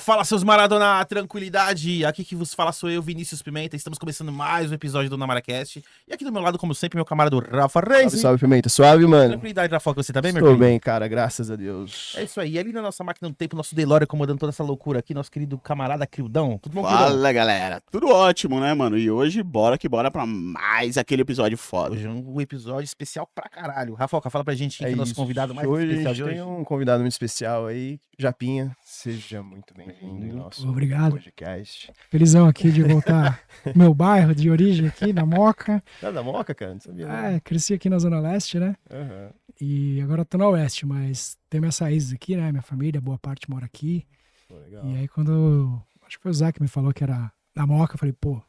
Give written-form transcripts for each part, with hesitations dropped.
Fala, seus Maradona, tranquilidade. Aqui que vos fala sou eu, Vinícius Pimenta. Estamos começando mais um episódio do Namaracast. E aqui do meu lado, como sempre, meu camarada Rafa Reis. Salve, Pimenta. Suave, mano. Tranquilidade, Rafa, você tá bem, meu Estou querido? bem, cara, graças a Deus. É isso aí. E ali na nossa máquina do tempo, nosso DeLorean comandando toda essa loucura aqui, nosso querido camarada Crildão. Tudo bom, Crildão? Fala, galera. Tudo ótimo, né, mano? E hoje, bora que bora pra mais aquele episódio foda. Hoje é um episódio especial pra caralho. Rafa, fala pra gente quem que é o nosso isso. convidado mais Hoje especial a de gente hoje. tem um convidado muito especial aí, Japinha. Seja muito bem-vindo ao nosso Obrigado. podcast. Felizão aqui de voltar ao meu bairro de origem aqui, na Moca. Tá da Moca, cara? Não sabia. não. É, cresci aqui na Zona Leste, né? Aham. E agora tô na Oeste, mas tenho minhas raízes aqui, né? Minha família, boa parte mora aqui. Pô, legal. E aí quando... Acho que foi o Zé que me falou que era da Moca, eu falei, pô,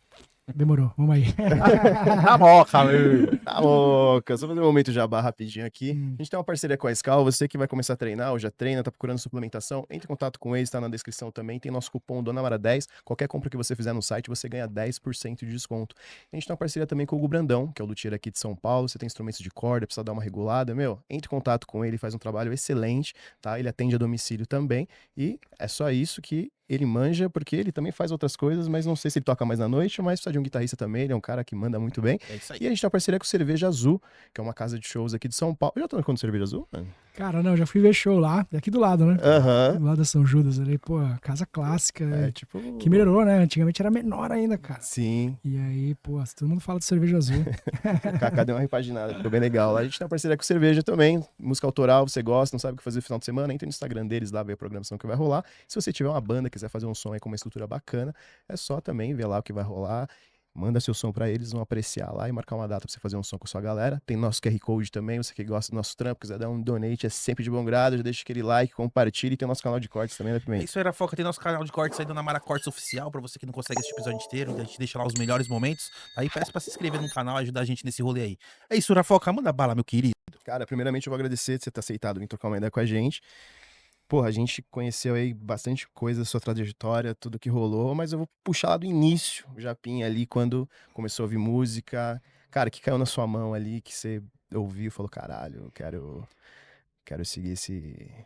demorou, vamos aí. Tá moca, meu. Tá louca, só fazer um momento jabá rapidinho aqui. Hum. A gente tem uma parceria com a Scal, você que vai começar a treinar ou já treina, tá procurando suplementação, entre em contato com eles, tá na descrição também, tem nosso cupom DONAMARA10, qualquer compra que você fizer no site, você ganha 10% de desconto. A gente tem uma parceria também com o Hugo Brandão, que é o luthier aqui de São Paulo, você tem instrumentos de corda, precisa dar uma regulada, meu, entre em contato com ele, faz um trabalho excelente, tá? Ele atende a domicílio também, e é só isso que ele manja, porque ele também faz outras coisas, mas não sei se ele toca mais na noite, mas precisa de um guitarrista também, ele é um cara que manda muito bem. É isso aí. E a gente tem uma parceria com Cerveja Azul, que é uma casa de shows aqui de São Paulo. Eu já tô no Cerveja Azul, mano? Cara, não, já fui ver show lá, aqui do lado, né? Aham. Do lado da São Judas ali, pô, casa clássica. É, tipo... Que melhorou, né? Antigamente era menor ainda, cara. Sim, E aí, pô, todo mundo fala de cerveja azul. o Kaká deu uma repaginada, ficou bem legal. Lá a gente tem uma parceria com Cerveja também, música autoral, você gosta, não sabe o que fazer no final de semana, entra no Instagram deles lá, vê a programação que vai rolar. Se você tiver uma banda, quiser fazer um som aí com uma estrutura bacana, é só também ver lá o que vai rolar. Manda seu som pra eles, vão apreciar lá e marcar uma data pra você fazer um som com a sua galera. Tem nosso QR Code também, você que gosta do nosso trampo, quiser dar um donate, é sempre de bom grado, já deixa aquele like, compartilha e tem o nosso canal de cortes também, né, É Pimenta? isso aí, Rafoca. Tem nosso canal de cortes aí do Namara Cortes Oficial, pra você que não consegue assistir o episódio inteiro, a gente deixa lá os melhores momentos. Aí peço pra se inscrever no canal e ajudar a gente nesse rolê aí. É isso, Rafoca. Manda bala, meu querido. Cara, primeiramente eu vou agradecer de você ter aceitado vir trocar uma ideia com a gente. Porra, a gente conheceu aí bastante coisa da sua trajetória, tudo que rolou, mas eu vou puxar lá do início, o Japinha ali, quando começou a ouvir música. Cara, que caiu na sua mão ali, que você ouviu e falou, caralho, eu quero seguir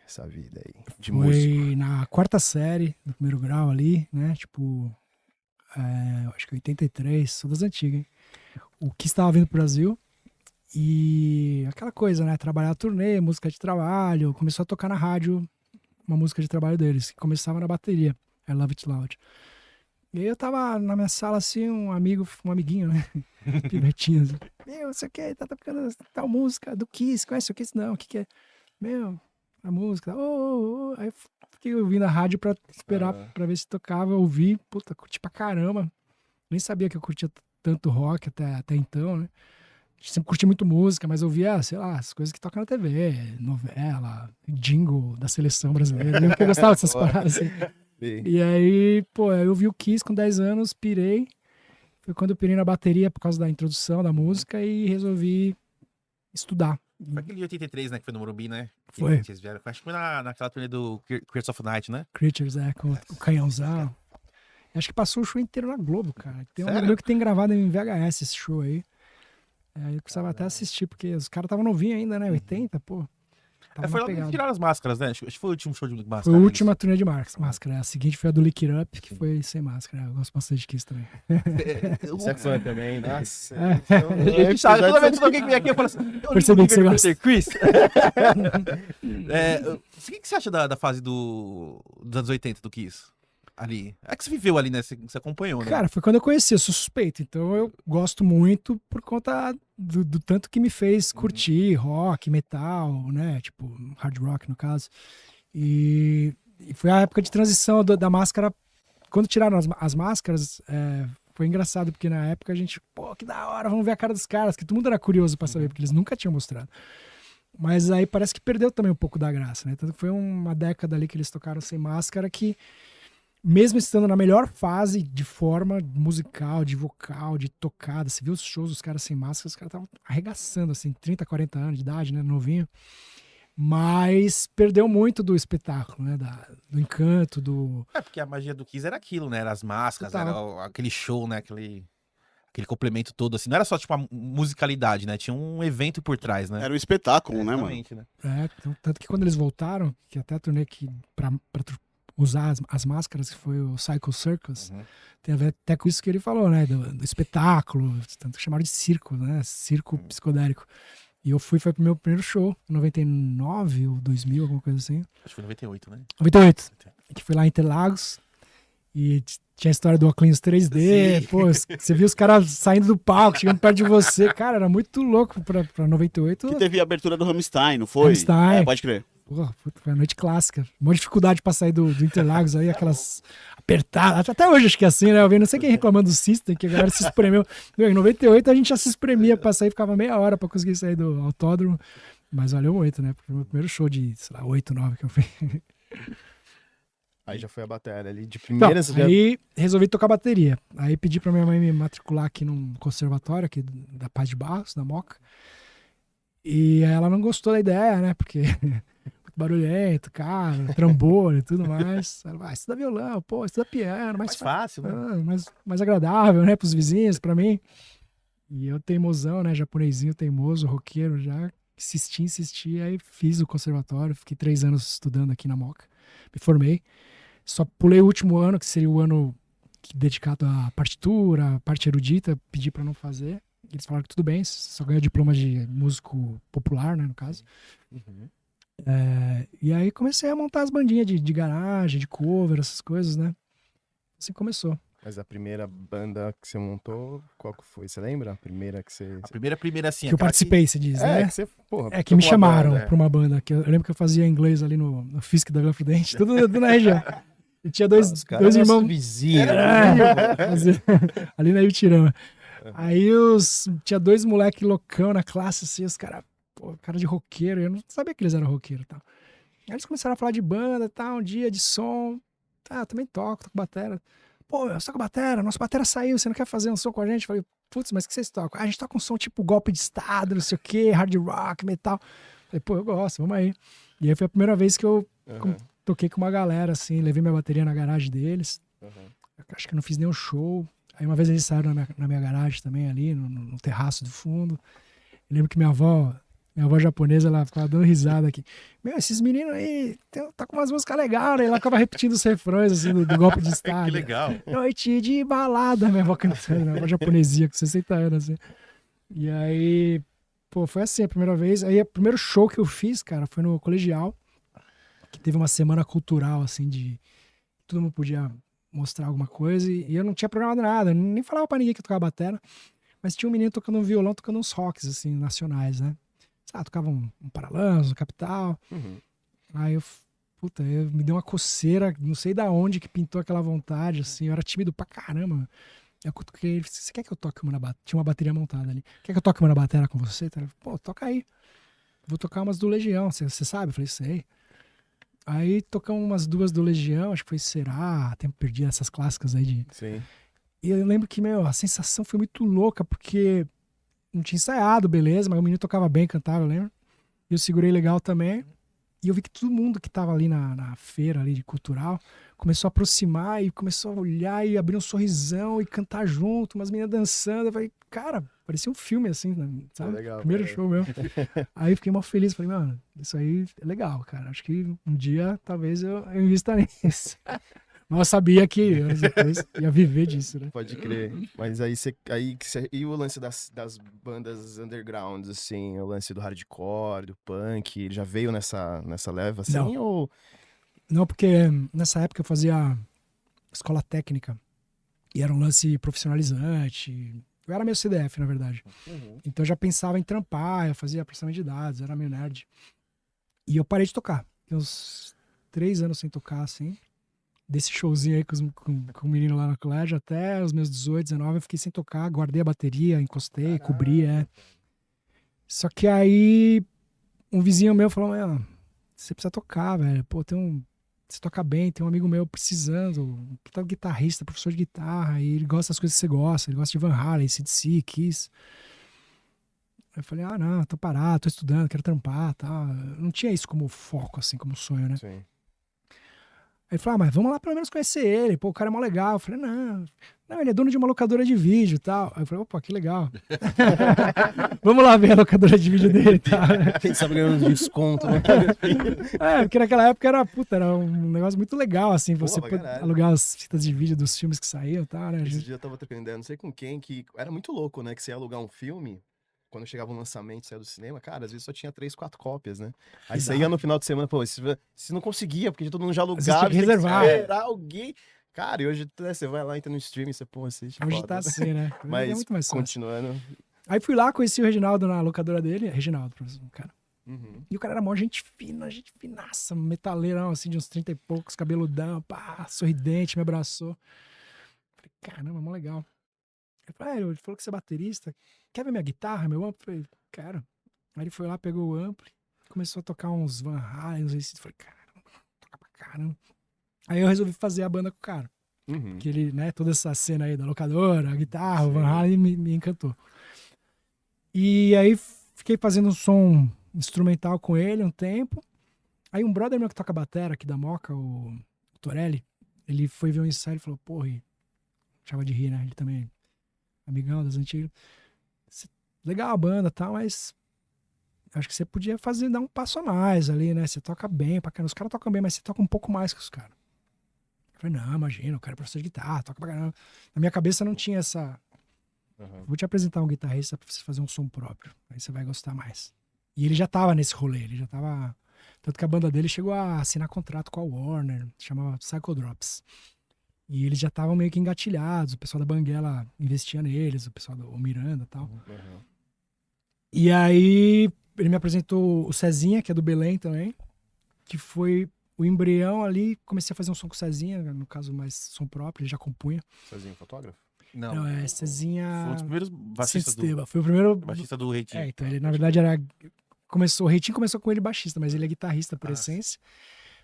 essa vida aí de músico. Foi na quarta série do primeiro grau ali, né? Tipo, acho que 83, sou das antigas, hein? O Kiss estava vindo pro Brasil e aquela coisa, né? Trabalhar turnê, música de trabalho, começou a tocar na rádio uma música de trabalho deles, que começava na bateria, I Love It Loud. E aí eu tava na minha sala assim, um amiguinho, né? Pivetinho, assim. Meu, não sei o que, tá tocando tal música do Kiss, conhece o Kiss? Não, o que é? Meu, a música, Aí eu fiquei ouvindo a rádio pra esperar pra ver se tocava, ouvi, puta, curti pra caramba. Nem sabia que eu curtia tanto rock até então, né? Sempre curti muito música, mas ouvia, sei lá, as coisas que tocam na TV, novela, jingle da seleção brasileira. Eu que gostava dessas paradas assim. E aí, pô, eu vi o Kiss com 10 anos, pirei. Foi quando eu pirei na bateria por causa da introdução da música e resolvi estudar. Foi aquele de 83, né? Que foi no Morumbi, né? Que Foi. Vocês vieram. Acho que foi naquela turnê do Creatures of Night, né? Creatures, com o canhãozão. Acho que passou o show inteiro na Globo, cara. Tem um Sério? amigo meu que tem gravado em VHS esse show aí. Eu precisava até assistir, porque os caras estavam novinhos ainda, né? 80, pô. Tava Foi na lá que pegada. tiraram as máscaras, né? Acho que foi o último show de máscara. Foi a deles. última turnê de máscara. A seguinte foi a do Lick It Up, que foi sem máscara. Eu gosto bastante de Kiss também. Você é fã também, nossa. A gente sabe, toda vez que alguém vem aqui, eu falo assim, eu Percebi que você ligo gosta. Mr. Chris. O que você acha da fase dos anos 80 do Kiss? Ali. É que você viveu ali, né? Você acompanhou, né? Cara, foi quando eu conheci, eu sou suspeito. Então eu gosto muito por conta do tanto que me fez curtir rock, metal, né? Tipo, hard rock no caso. E foi a época de transição da máscara. Quando tiraram as máscaras, foi engraçado, porque na época a gente, pô, que da hora, vamos ver a cara dos caras, que todo mundo era curioso pra saber, porque eles nunca tinham mostrado. Mas aí parece que perdeu também um pouco da graça, né? Tanto que foi uma década ali que eles tocaram sem máscara que, mesmo estando na melhor fase de forma musical, de vocal, de tocada, você viu os shows dos caras sem máscara, os caras estavam arregaçando, assim, 30, 40 anos de idade, né, novinho. Mas perdeu muito do espetáculo, né, do encanto, Porque a magia do Kiss era aquilo, né? Era as máscaras, Total. era aquele show, né? Aquele complemento todo, assim. Não era só, tipo, a musicalidade, né? Tinha um evento por trás, né? Era um espetáculo, né, mano? Exatamente, né? Então, tanto que quando eles voltaram, que até a turnê que pra usar as máscaras, que foi o Psycho Circus. Uhum. Tem a ver até com isso que ele falou, né? Do espetáculo, tanto que chamaram de circo, né? Circo psicodélico. E eu foi pro meu primeiro show, em 99 ou 2000, alguma coisa assim. Acho que foi 98, né? 98. Que foi lá em Interlagos. E tinha a história do óculos 3D. Sim. Pô, você viu os caras saindo do palco, chegando perto de você. Cara, era muito louco pra 98. Que teve a abertura do Rammstein, não foi? Rammstein. É, pode crer. Porra, puta, foi a noite clássica. Uma dificuldade pra sair do Interlagos aí, aquelas apertadas. Até hoje acho que é assim, né? Eu vi não sei quem reclamando do System, que a galera se espremeu. Em 98 a gente já se espremia pra sair, ficava meia hora pra conseguir sair do autódromo. Mas valeu muito, né? Porque foi o meu primeiro show de, sei lá, 8, 9 que eu fiz. Aí já foi a bateria ali. De Então, primeira, você já... aí resolvi tocar bateria. Aí pedi pra minha mãe me matricular aqui num conservatório aqui da Paz de Barros, da Moca. E ela não gostou da ideia, né? Porque muito barulhento, cara, trambolho e tudo mais. Ela vai, estuda violão, pô, estuda piano, Mais fácil, né? mais agradável, né? Pros vizinhos, pra mim. E eu teimosão, né? Japonesinho, teimoso, roqueiro, já insisti. Aí fiz o conservatório, fiquei 3 anos estudando aqui na Moca. Me formei. Só pulei o último ano, que seria o ano dedicado à partitura, à parte erudita, pedi pra não fazer. Eles falaram que tudo bem, só ganhou diploma de músico popular, né, no caso. Uhum. E aí comecei a montar as bandinhas de garagem, de cover, essas coisas, né? Assim começou. Mas a primeira banda que você montou, qual que foi? Você lembra? A primeira que você... A primeira assim. Que eu aquela participei, se diz, né? que você, porra, É que me tocou a chamaram banda, pra uma banda. Que eu lembro que eu fazia inglês ali no Fisk da Gulf Dente, tudo na região. E tinha dois irmãos. vizinhos. Ali na Iutirama. Aí tinha 2 moleque loucão na classe, assim, os caras, cara de roqueiro, eu não sabia que eles eram roqueiros e tal. Aí eles começaram a falar de banda e tal, um dia de som. Eu também toco batera. Pô, eu toco batera, nossa batera saiu, você não quer fazer um som com a gente? Eu falei, putz, mas o que vocês tocam? A gente toca um som tipo golpe de estado, não sei o quê, hard rock, metal. Eu falei, pô, eu gosto, vamos aí. E aí foi a primeira vez que eu toquei com uma galera, assim, levei minha bateria na garagem deles. Acho que eu não fiz nenhum show. Aí uma vez eles saíram na minha garagem também, ali, no terraço do fundo. Eu lembro que minha avó japonesa, ela ficava dando risada aqui. Meu, esses meninos aí, tá com umas músicas legais, né? Ela ficava repetindo os refrões, assim, do golpe de estado. Que legal. Noite de balada, minha avó cantando, minha avó japonesia, com 60 anos, assim. E aí, pô, foi assim a primeira vez. Aí, o primeiro show que eu fiz, cara, foi no colegial, que teve uma semana cultural, assim, de... Todo mundo podia mostrar alguma coisa, e eu não tinha programado nada, nem falava pra ninguém que eu tocava batera, mas tinha um menino tocando um violão, tocando uns rocks, assim, nacionais, né? Tocava um Paralamas, um Capital. Aí me deu uma coceira, não sei da onde que pintou aquela vontade, assim, eu era tímido pra caramba. Eu cutuquei ele, você quer que eu toque uma na batera? Tinha uma bateria montada ali. Quer que eu toque uma na batera com você? Pô, toca aí. Vou tocar umas do Legião, você sabe? Eu falei, sei. Aí tocamos umas 2 do Legião, acho que foi Será, Tempo Perdido, essas clássicas aí de... Sim. E eu lembro que, a sensação foi muito louca, porque não tinha ensaiado, beleza, mas o menino tocava bem, cantava, eu lembro. E eu segurei legal também. E eu vi que todo mundo que tava ali na feira ali de cultural começou a aproximar e começou a olhar e abrir um sorrisão e cantar junto, umas meninas dançando. Eu falei, cara, parecia um filme assim, sabe? Legal, Primeiro cara. show meu. Aí eu fiquei mal feliz, falei, mano, isso aí é legal, cara. Acho que um dia talvez eu invista nisso. Mas eu sabia que anos depois ia viver disso, né? Pode crer. Mas e o lance das bandas undergrounds, assim, o lance do hardcore, do punk, ele já veio nessa leva, assim, Não. ou... Não, porque nessa época eu fazia escola técnica e era um lance profissionalizante. Eu era meio CDF, na verdade. Então eu já pensava em trampar, eu fazia processamento de dados, era meio nerd. E eu parei de tocar. Fiquei uns 3 anos sem tocar, assim. Desse showzinho aí com o menino lá no colégio, até os meus 18, 19, eu fiquei sem tocar, guardei a bateria, encostei, cobri, Só que aí um vizinho meu falou, você precisa tocar, velho. Pô, você toca bem, tem um amigo meu precisando, um puta guitarrista, professor de guitarra, e ele gosta das coisas que você gosta, ele gosta de Van Halen, AC/DC, Kiss. Eu falei, não, tô parado, tô estudando, quero trampar, tal. Não tinha isso como foco, assim, como sonho, né? Sim. Aí ele falou, mas vamos lá pelo menos conhecer ele. Pô, o cara é mó legal. Eu falei, não, ele é dono de uma locadora de vídeo e tal. Aí eu falei, opa, que legal. Vamos lá ver a locadora de vídeo dele e tal. Quem sabe ganhando desconto, né? Porque naquela época era um negócio muito legal, assim, Pô, você pra poder caralho. alugar as fitas de vídeo dos filmes que saíam e tal, né? Esse dia eu tava trocando ideia, não sei com quem, que era muito louco, né? Que você ia alugar um filme, quando chegava um lançamento, saia do cinema, cara, às vezes só tinha 3, 4 cópias, né? Aí você ia no final de semana, pô, você não conseguia, porque todo mundo já vezes tinha alugava, que você tinha reservar. esperar alguém. Cara, e hoje né, você vai lá, entra no streaming, você, pô, assiste. Hoje foda. tá assim, né? Hoje é Mas, muito mais fácil. continuando. Aí fui lá, conheci o Reginaldo na locadora dele. Reginaldo, cara. Uhum. E o cara era mó gente fina, gente finaça, metaleirão, assim, de uns 30 e poucos, cabeludão, pá, sorridente, me abraçou. Falei, caramba, mó legal. Ele falou que você é baterista, quer ver minha guitarra, meu amplo? Falei, quero. Aí ele foi lá, pegou o amplo, começou a tocar uns Van Halen, uns AC. Falei, caramba, toca pra caramba. Aí eu resolvi fazer a banda com o cara. Uhum. Que ele, né, toda essa cena aí da locadora, a guitarra, o Van Halen me encantou. E aí fiquei fazendo um som instrumental com ele um tempo. Aí um brother meu que toca batera aqui da Moca, o Torelli, ele foi ver um ensaio e falou, porra, chama de rir, né? Ele também, amigão das antigas. Legal a banda e tal, mas acho que você podia dar um passo a mais ali, né? Você toca bem pra caramba. Os caras tocam bem, mas você toca um pouco mais que os caras. Eu falei, não, imagina, o cara é professor de guitarra, toca pra caramba. Na minha cabeça não tinha essa... Uhum. Vou te apresentar um guitarrista pra você fazer um som próprio. Aí você vai gostar mais. E ele já tava nesse rolê, ele já tava... Tanto que a banda dele chegou a assinar contrato com a Warner, chamava Psychodrops. E eles já estavam meio que engatilhados, o pessoal da Banguela investia neles, o pessoal do Miranda e tal. Uhum. E aí ele me apresentou o Cezinha, que é do Belém também, que foi o embrião ali. Comecei a fazer um som com o Cezinha, no caso mais som próprio, ele já compunha. Sozinho fotógrafo? Não, é Cezinha... Foi um dos primeiros baixistas do, Santisteba. Foi o primeiro... baixista do Reitinho. então ele na verdade era... O Reitinho começou com ele baixista, mas ele é guitarrista por essência.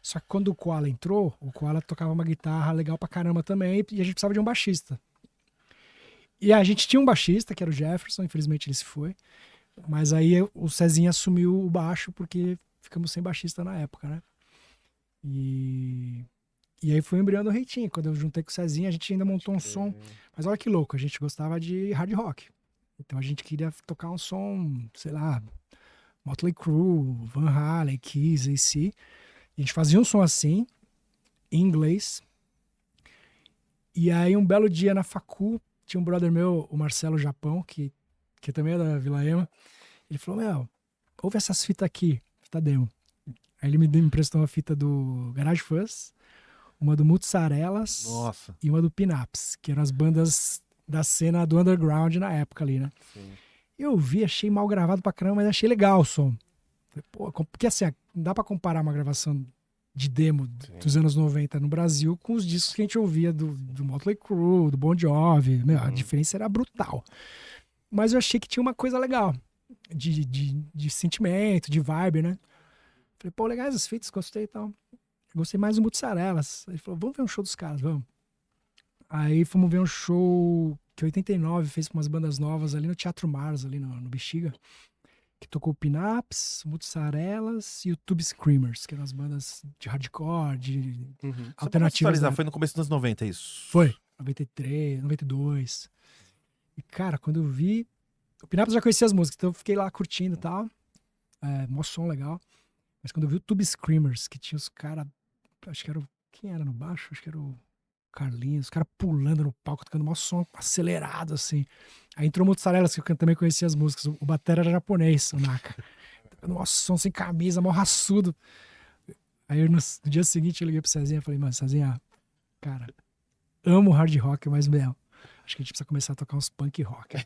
Só que quando o Koala entrou, o Koala tocava uma guitarra legal pra caramba também, e a gente precisava de um baixista. E a gente tinha um baixista, que era o Jefferson, infelizmente ele se foi. Mas aí o Cezinha assumiu o baixo, porque ficamos sem baixista na época, né? E aí foi o embrião do Reitinho. Quando eu juntei com o Cezinha, a gente ainda montou um som. Mas olha que louco, a gente gostava de hard rock. Então a gente queria tocar um som, sei lá, Motley Crue, Van Halen, Kiss, AC. A gente fazia um som assim, em inglês. E aí um belo dia na facu, tinha um brother meu, o Marcelo Japão, que também é da Vila Ema. Ele falou, meu, ouve essas fitas aqui, fita demo. Aí ele me emprestou uma fita do Garage Fuzz, uma do Mozzarelas Nossa. e uma do Pinaps, que eram as bandas da cena do underground na época ali, né? Sim. Eu vi, achei mal gravado pra caramba, mas achei legal o som. Falei, pô, porque assim, não dá pra comparar uma gravação de demo dos anos 90 no Brasil com os discos que a gente ouvia do Motley Crue, do Bon Jovi. Meu, a diferença era brutal. Mas eu achei que tinha uma coisa legal, de sentimento, de vibe, né? Falei, pô, legais as fitas, gostei e tal. Gostei mais do Mozzarelas. Ele falou, vamos ver um show dos caras, vamos. Aí fomos ver um show que 89 fez com umas bandas novas ali no Teatro Mars, ali no Bexiga, que tocou o Pinaps, Mozzarelas e o Tube Screamers, que eram as bandas de hardcore, de alternativas. Foi no começo dos anos 90, é isso? Foi, 93, 92. E, cara, quando eu vi... O Pinaps já conhecia as músicas, então eu fiquei lá curtindo e tal. Mó som legal. Mas quando eu vi o Tube Screamers, que tinha os caras... Acho que era o... Quem era no baixo? Acho que era o Carlinhos. Os caras pulando no palco, tocando mó som acelerado, assim. Aí entrou o Mozzarelas, que eu também conhecia as músicas. O batera era japonês, o Naka. Tocando mó som sem camisa, mó raçudo. Aí no dia seguinte eu liguei pro Cezinha e falei, mano, Cezinha, cara, amo hard rock, mas, meu, acho que a gente precisa começar a tocar uns punk rock.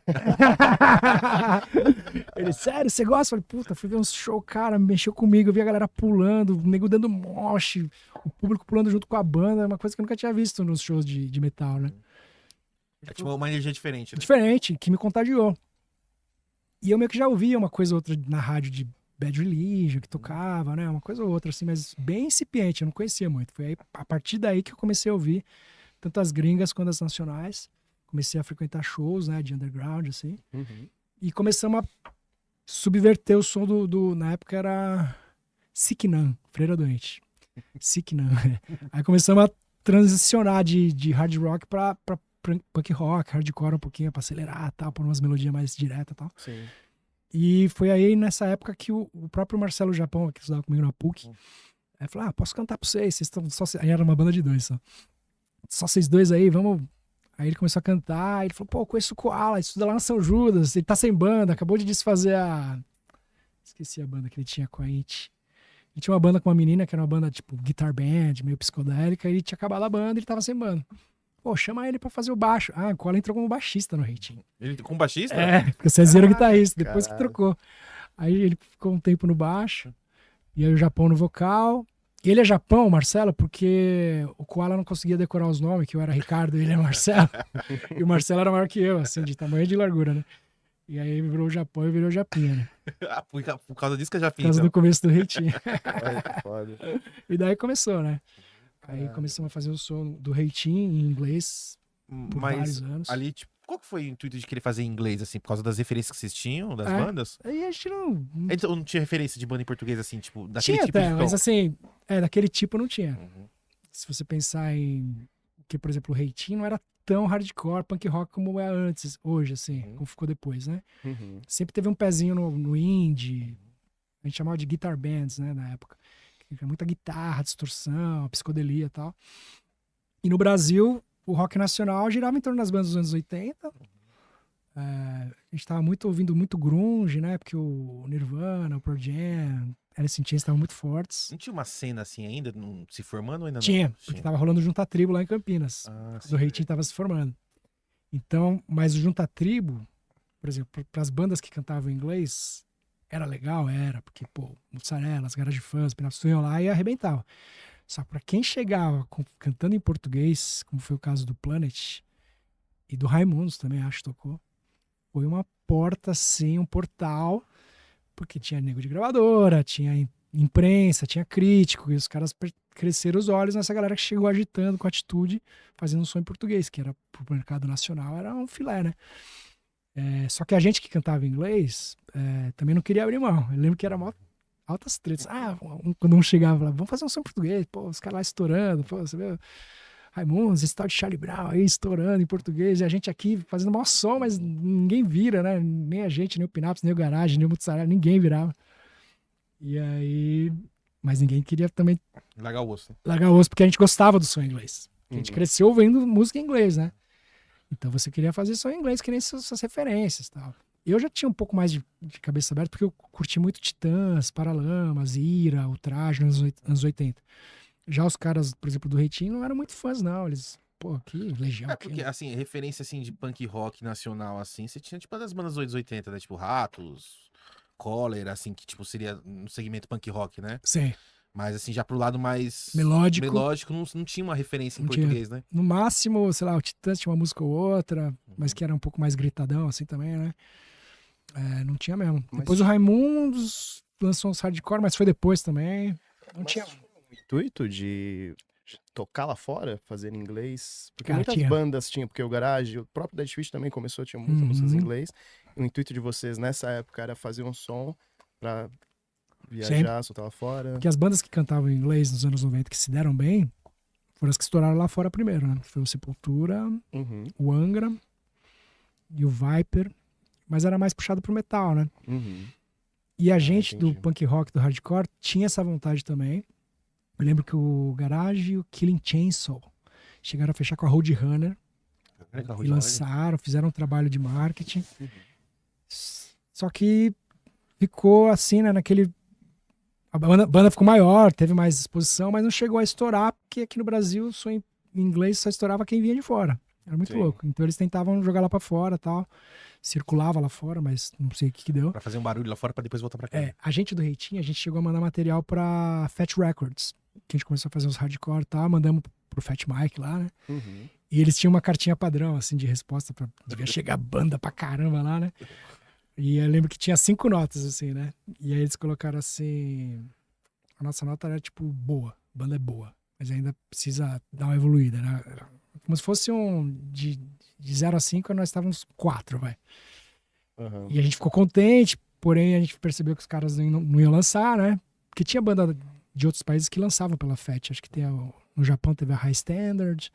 Ele, sério, você gosta? Eu falei, puta, fui ver uns show, cara, mexeu comigo, eu vi a galera pulando, o nego dando moche, o público pulando junto com a banda, uma coisa que eu nunca tinha visto nos shows de metal, né? É tipo uma energia diferente, né? Diferente, que me contagiou. E eu meio que já ouvia uma coisa ou outra na rádio de Bad Religion, que tocava, né? Uma coisa ou outra, assim, mas bem incipiente, eu não conhecia muito. Foi aí, a partir daí que eu comecei a ouvir tanto as gringas quanto as nacionais. Comecei a frequentar shows, né, de underground, assim. E começamos a subverter o som na época era Sicknan, Freira Doente. Sick não. Aí começamos a transicionar de hard rock pra punk rock, hardcore um pouquinho, pra acelerar, tal, por umas melodias mais diretas e tal. Sim. E foi aí nessa época que o próprio Marcelo Japão, que estudava comigo na PUC, aí falou, posso cantar pra vocês estão só... Aí era uma banda de 2 só. Só vocês dois aí, vamos... Aí ele começou a cantar, aí ele falou, pô, conheço o Koala, estuda lá na São Judas, ele tá sem banda, acabou de desfazer a... Esqueci a banda que ele tinha com a It. Ele tinha uma banda com uma menina, que era uma banda tipo guitar band, meio psicodélica, e ele tinha acabado a banda, ele tava sem banda. Pô, chama ele pra fazer o baixo. Ah, o Koala entrou como baixista no Reitinho. Ele com baixista? Porque o Cezinha era o guitarrista, depois que caralho. trocou. Aí ele ficou um tempo no baixo, e aí o Japão no vocal. E ele é Japão, Marcelo, porque o Koala não conseguia decorar os nomes, que eu era Ricardo e ele é Marcelo. E o Marcelo era maior que eu, assim, de tamanho e de largura, né? E aí ele virou o Japão e virou o Japinha, né? Ah, por causa disso que eu já Por fiz. causa Então. do começo do Reitinho. Olha que foda. E daí começou, né? Aí Caralho. começamos a fazer o som do Reitinho em inglês por Mas vários anos. ali, tipo, qual que foi o intuito de querer fazer em inglês, assim, por causa das referências que vocês tinham, das É. bandas? Aí a gente não... Então não tinha referência de banda em português, assim, tipo, daquele Tinha tipo até, de mas tom? assim, daquele tipo não tinha. Uhum. Se você pensar em... Que, por exemplo, o Reitinho não era tão hardcore, punk rock como é antes, hoje, assim, Uhum. como ficou depois, né? Uhum. Sempre teve um pezinho no indie, a gente chamava de guitar bands, né, na época. Que era muita guitarra, distorção, psicodelia e tal. E no Brasil, o rock nacional girava em torno das bandas dos anos 80. A gente tava ouvindo muito grunge, né? Porque o Nirvana, o Pearl Jam, Alice in Chains estavam muito fortes. Não tinha uma cena assim ainda, se formando ou ainda não? Tinha, porque tava rolando o Junta Tribo lá em Campinas. Ah, Do Reitinho tava se formando. Então, mas o Junta Tribo, por exemplo, para as bandas que cantavam em inglês, era legal, era, porque, pô, Mussarela, as Garage Fãs, Pinapos iam lá e arrebentava. Só para quem chegava cantando em português, como foi o caso do Planet e do Raimundos também, acho que tocou, foi uma porta, assim, um portal, porque tinha nego de gravadora, tinha imprensa, tinha crítico, e os caras cresceram os olhos nessa galera que chegou agitando com atitude, fazendo um som em português, que era pro mercado nacional, era um filé, né? Só que a gente que cantava em inglês também não queria abrir mão. Eu lembro que era mó altas tretas. Quando um chegava e falava, vamos fazer um som em português, pô, os caras lá estourando, pô, você vê Raimundos, esse tal de Charlie Brown aí estourando em português, e a gente aqui fazendo maior som, mas ninguém vira, né? Nem a gente, nem o Pinaps, nem o Garage, nem o Mutsarela, ninguém virava. E aí... Mas ninguém queria também Largar o osso. largar o osso, porque a gente gostava do som em inglês. A gente Uhum. cresceu ouvindo música em inglês, né? Então você queria fazer som em inglês, que nem suas referências e tal. Eu já tinha um pouco mais de cabeça aberta, porque eu curti muito Titãs, Paralamas, Ira, Ultraje nos anos 80. Já os caras, por exemplo, do Reitinho, não eram muito fãs, não. Eles, pô, que Legião. Porque, assim, referência, assim, de punk rock nacional, assim, você tinha, tipo, das bandas dos anos 80, né? Tipo, Ratos, Cólera, assim, que, tipo, seria no segmento punk rock, né? Sim. Mas, assim, já pro lado mais... Melódico. não tinha uma referência em Não tinha. português, né? No máximo, sei lá, o Titãs tinha uma música ou outra, mas que era um pouco mais gritadão, assim, também, né? Não tinha mesmo. Mas Depois o Raimundos lançou uns hardcore, mas foi depois também. Não tinha. O intuito de tocar lá fora, fazer em inglês, porque Cara, muitas tinha. bandas tinham, porque o Garage, o próprio Dead Fish também começou, tinha muitas músicas em Uhum. inglês. O intuito de vocês nessa época era fazer um som pra viajar, soltar lá fora. Porque as bandas que cantavam em inglês nos anos 90 que se deram bem foram as que estouraram lá fora primeiro, né? Foi o Sepultura, Uhum, o Angra e o Viper, mas era mais puxado pro metal, né? uhum. E a gente do entendi. punk rock, do hardcore, tinha essa vontade também. Eu lembro que o Garage e o Killing Chainsaw chegaram a fechar com a Roadrunner e lançaram, fizeram um trabalho de marketing. Uhum. Só que ficou assim, né, naquele... A banda ficou maior, teve mais exposição, mas não chegou a estourar, porque aqui no Brasil, o som em inglês só estourava quem vinha de fora. Era muito Sim. louco. Então eles tentavam jogar lá pra fora e tal. Circulava lá fora, mas não sei o que deu. Pra fazer um barulho lá fora, pra depois voltar pra cá. A gente do Reitinho, a gente chegou a mandar material pra Fat Records, que a gente começou a fazer uns hardcore e tal, mandamos pro Fat Mike lá, né? Uhum. E eles tinham uma cartinha padrão, assim, de resposta pra... Devia chegar banda pra caramba lá, né? E eu lembro que tinha 5 notas, assim, né? E aí eles colocaram assim... A nossa nota era, tipo, boa. A banda é boa. Mas ainda precisa dar uma evoluída, né? Como se fosse um... De 0 a 5, nós estávamos 4, vai. Uhum. E a gente ficou contente, porém a gente percebeu que os caras não iam lançar, né? Porque tinha banda de outros países que lançavam pela FET. Acho que no Japão teve a High Standard,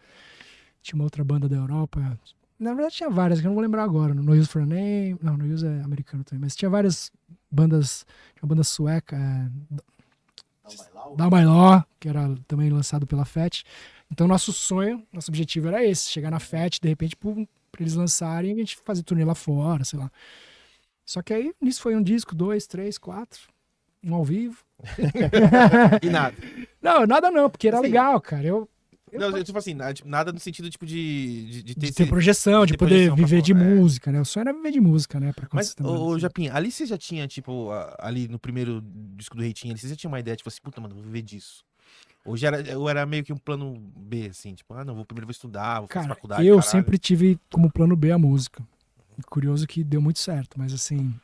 tinha uma outra banda da Europa. Na verdade tinha várias, que eu não vou lembrar agora. No Use for a Name, não, No Use é americano também, mas tinha várias bandas, tinha uma banda sueca, Down by Law, que era também lançado pela FET. Então nosso objetivo era esse, chegar na FET, de repente, pra eles lançarem, a gente fazer turnê lá fora, sei lá. Só que aí, nisso foi um disco, 2, 3, 4, um ao vivo. E nada. Não, nada não, porque era Assim, legal, cara. Não, tipo assim, nada no sentido tipo de De ter projeção, de ter poder projeção pra viver de fora, música, né? O sonho era viver de música, né? Pra Mas, também, ô assim. Japinha, ali você já tinha, tipo, ali no primeiro disco do Reitinho, ali, você já tinha uma ideia, tipo assim, puta, mano, vou viver disso. Ou era meio que um plano B, assim, tipo, não, primeiro vou estudar, vou fazer Cara, faculdade, eu caralho. sempre tive como plano B a música. E curioso que deu muito certo, mas assim,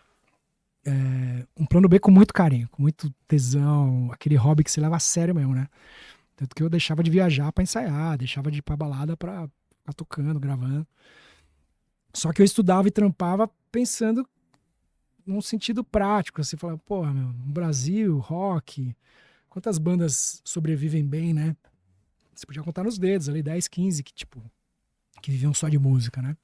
um plano B com muito carinho, com muito tesão, aquele hobby que você leva a sério mesmo, né? Tanto que eu deixava de viajar pra ensaiar, deixava de ir pra balada pra ficar tocando, gravando. Só que eu estudava e trampava pensando num sentido prático, assim, falava, porra, meu, no Brasil, rock, quantas bandas sobrevivem bem, né? Você podia contar nos dedos ali, 10, 15, que viviam só de música, né?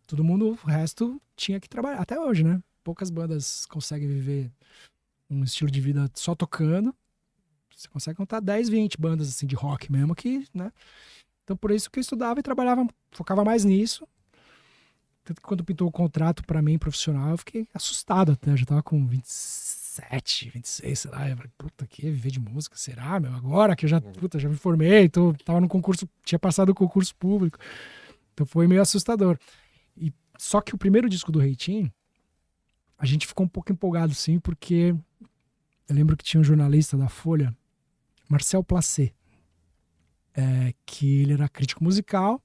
Todo mundo, o resto, tinha que trabalhar. Até hoje, né? Poucas bandas conseguem viver um estilo de vida só tocando. Você consegue contar 10, 20 bandas assim de rock mesmo que, né? Então por isso que eu estudava e trabalhava, focava mais nisso. Tanto que quando pintou o contrato pra mim profissional, eu fiquei assustado até. Eu já tava com 27, 26, sei lá. Eu falei, puta, que viver de música? Será, meu? Agora que eu já me formei, tava no concurso, tinha passado o concurso público. Então foi meio assustador. Só que o primeiro disco do Reitinho, a gente ficou um pouco empolgado, sim, porque eu lembro que tinha um jornalista da Folha, Marcel Placé, que ele era crítico musical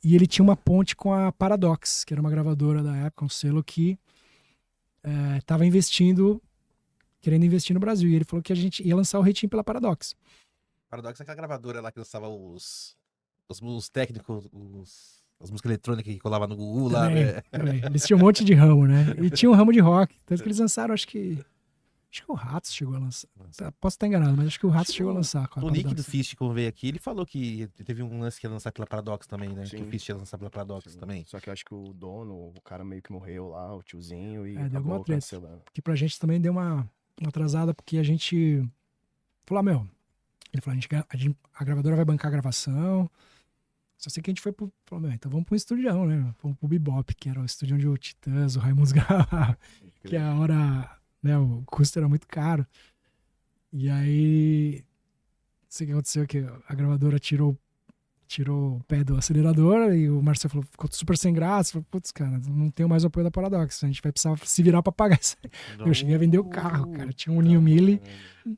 e ele tinha uma ponte com a Paradox, que era uma gravadora da época, um selo que estava querendo investir no Brasil. E ele falou que a gente ia lançar o Reitinho pela Paradox. Paradox é aquela gravadora lá que lançava os técnicos, as músicas eletrônicas que colava no Google lá, né? Também. Eles tinham um monte de ramo, né? E tinha um ramo de rock. Tanto que eles lançaram, acho que o Ratos chegou a lançar. Posso estar enganado, mas acho que o Ratos chegou a lançar. O Nick do Fist, quando veio aqui, ele falou que teve um lance que ia lançar pela Paradox também, né? Sim. Que o Fist ia lançar pela Paradox também. Só que eu acho que o dono, o cara meio que morreu lá, o tiozinho, e deu alguma acabou treta. cancelando. Que pra gente também deu uma atrasada, porque a gente falou, ele falou, a gravadora vai bancar a gravação. Só sei que a gente falou, então vamos pro estudião, né? Vamos pro Bebop, que era o estúdio onde o Titãs, o Raimundos gravava, que a hora, né, o custo era muito caro. E aí, não sei o que aconteceu, que a gravadora tirou o pé do acelerador e o Marcelo falou, ficou super sem graça. Falou, putz, cara, não tenho mais o apoio da Paradox, a gente vai precisar se virar pra pagar isso aí. Eu cheguei a vender o carro, cara, tinha um Ninho Mille,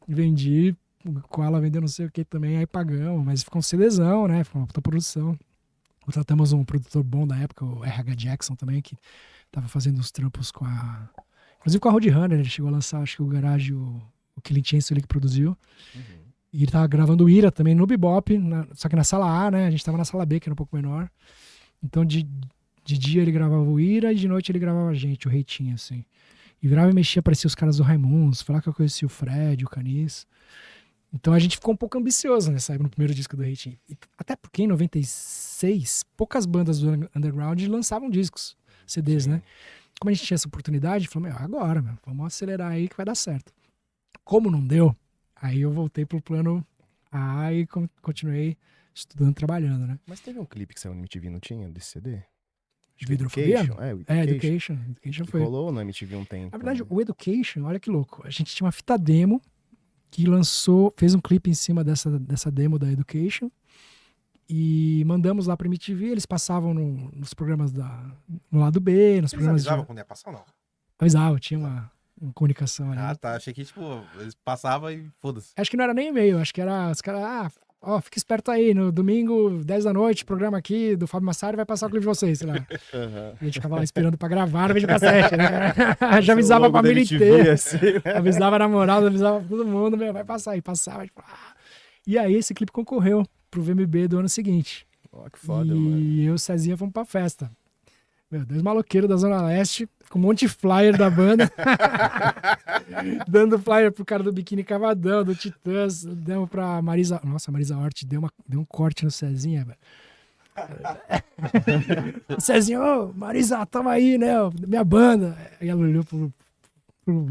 vendi, o Koala vendeu não sei o que também, aí pagamos, mas ficou um CDzão, né, ficou uma puta produção. Contratamos um produtor bom da época, o RH Jackson também, que tava fazendo os trampos inclusive com a Roadrunner, ele chegou a lançar, acho que o Garage, o Clint ele que produziu. E ele tava gravando o Ira também no Bebop, só que na sala A, né? A gente tava na sala B, que era um pouco menor. Então, de dia ele gravava o Ira e de noite ele gravava a gente, o Reitinho, assim. E virava e mexia, aparecia os caras do Raimundos, falar que eu conhecia o Fred, o Canis. Então a gente ficou um pouco ambicioso nessa época, no primeiro disco do Reitinho. Até porque em 96, poucas bandas do underground lançavam discos, CDs, né? Como a gente tinha essa oportunidade, falou, agora, vamos acelerar aí que vai dar certo. Como não deu, aí eu voltei pro plano A e continuei estudando, trabalhando, né? Mas teve um clipe que saiu no MTV, não tinha, desse CD? De Vidrofobia? Education. Education Que foi. rolou no MTV um tempo. Na verdade, né? o Education, olha que louco. A gente tinha uma fita demo que fez um clipe em cima dessa demo da Education e mandamos lá pra MTV. Eles passavam nos programas no lado B, nos Eles programas avisavam quando ia passar ou não? Avisavam, tinha uma comunicação ali. Ah, tá. Achei que, tipo, eles passavam e foda-se. Acho que não era nem e-mail, acho que era os caras, fica esperto aí, no domingo, 10 da noite, programa aqui do Fábio Massari vai passar o clipe de vocês, sei lá. A gente ficava lá esperando pra gravar no videocassete, né? Já avisava a família inteira. Assim, né? Avisava a namorada, avisava todo mundo, vai passar aí, passava. Tipo, E aí esse clipe concorreu pro VMB do ano seguinte. Ó, que foda, e mano. eu e o Cezinha fomos pra festa. Meu, 2 maloqueiros da Zona Leste, com um monte de flyer da banda. Dando flyer pro cara do Biquíni Cavadão, do Titãs. Demos pra Marisa. Nossa, a Marisa Hort deu um corte no Cezinha, velho. O Cezinha, ô, Marisa, tamo aí, né? Minha banda. Aí ela olhou pro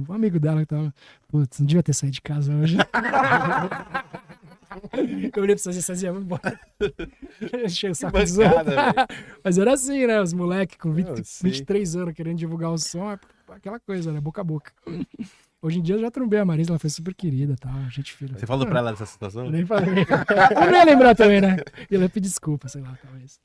amigo dela que tava. Putz, não devia ter saído de casa hoje. Eu olhei pra Cezinha, vamos embora. Enchei o saco dos outros. Mas era assim, né? Os moleques com 23 anos querendo divulgar o som, é aquela coisa, né? Boca a boca. Hoje em dia eu já trombei a Marisa, ela foi super querida e tal, gente fina. Você falou pra ela dessa situação? Eu nem falei. Eu não ia lembrar também, né? E ela ia pedir desculpa, sei lá, talvez.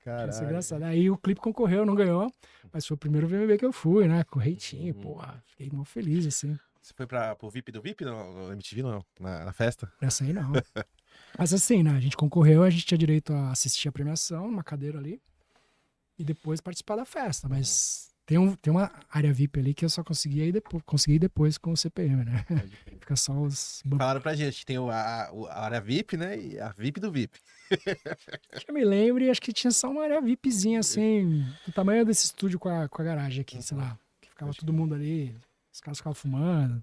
Caralho. Isso é engraçado. Aí o clipe concorreu, não ganhou, mas foi o primeiro VMB que eu fui, né? Com o Reitinho, porra. Fiquei mó feliz, assim. Você foi pro VIP do VIP no MTV, não? Na festa? Nessa aí não. Mas assim, né? A gente concorreu, a gente tinha direito a assistir a premiação, numa cadeira ali, e depois participar da festa. Mas tem uma área VIP ali que eu só consegui ir depois com o CPM, né? Fica só os... Falaram pra gente, tem a área VIP, né? E a VIP do VIP. Que eu me lembro, acho que tinha só uma área VIPzinha, assim, do tamanho desse estúdio com a garagem aqui, sei lá. Que ficava todo mundo ali, os caras ficavam fumando.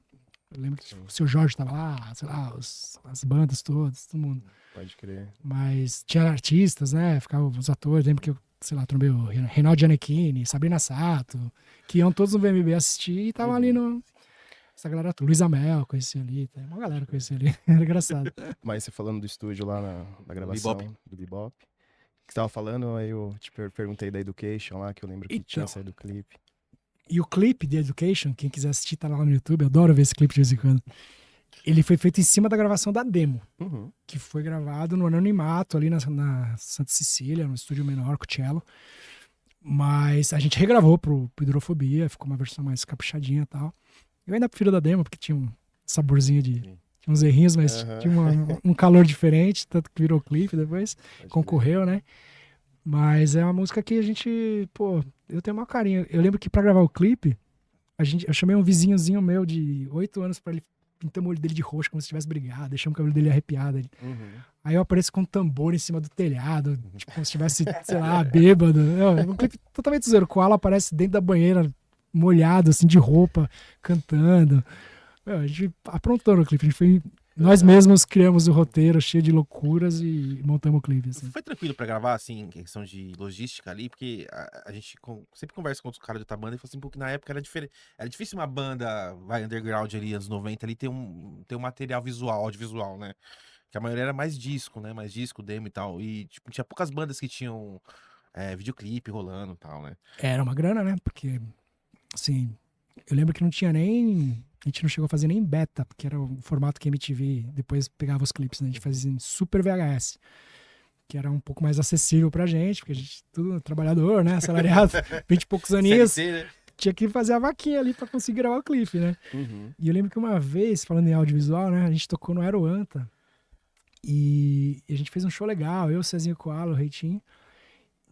Eu lembro que o seu Jorge tava lá, sei lá, as bandas todas, todo mundo. Pode crer. Mas tinha artistas, né? Ficavam os atores, lembro que eu, sei lá, trombei o Reinaldo Gianecchini, Sabrina Sato, que iam todos no VMB assistir e estavam ali no... Essa galera, Luísa Mel, conheci ali, tem uma galera que conheci ali, era engraçado. Mas você falando do estúdio lá na gravação do Bebop, que você tava falando, aí eu te perguntei da Education lá, que eu lembro que tinha Então. saído o clipe. E o clipe de Education, quem quiser assistir, tá lá no YouTube, eu adoro ver esse clipe de vez em quando. Ele foi feito em cima da gravação da demo, que foi gravado no anonimato ali na Santa Cecília, no estúdio menor, com o cello. Mas a gente regravou pro Hidrofobia, ficou uma versão mais caprichadinha e tal. Eu ainda prefiro da demo, porque tinha um saborzinho tinha uns errinhos, mas tinha um calor diferente, tanto que virou clipe depois, concorreu, né? Mas é uma música que a gente, pô, eu tenho uma carinho. Eu lembro que pra gravar o clipe, eu chamei um vizinhozinho meu de 8 anos pra ele pintar o olho dele de roxo, como se tivesse brigado, deixamos o cabelo dele arrepiado. Aí eu apareço com um tambor em cima do telhado, tipo, como se estivesse, sei lá, bêbado. Um clipe totalmente zoeiro. O Koala aparece dentro da banheira, molhado, assim, de roupa, cantando. A gente aprontou no clipe. Nós mesmos criamos o roteiro cheio de loucuras e montamos o clipe. Assim. Foi tranquilo pra gravar, assim, em questão de logística ali, porque a gente sempre conversa com outros caras de outra banda e fala assim, porque na época era diferente. Era difícil uma banda, underground ali, anos 90, ali, ter um material visual, audiovisual, né? Que a maioria era mais disco, né? Mais disco, demo e tal. E, tipo, tinha poucas bandas que tinham videoclipe rolando e tal, né? Era uma grana, né? Porque, assim, eu lembro que não tinha nem... A gente não chegou a fazer nem beta, porque era o formato que a MTV depois pegava os clipes, né? A gente fazia em Super VHS, que era um pouco mais acessível pra gente, porque a gente, tudo trabalhador, né? Assalariado, 20 e poucos aninhos, CLT, né? tinha que fazer a vaquinha ali pra conseguir gravar o clipe, né? E eu lembro que uma vez, falando em audiovisual, né? A gente tocou no Aeroanta e a gente fez um show legal, eu, Cezinho Koala, o Reitinho,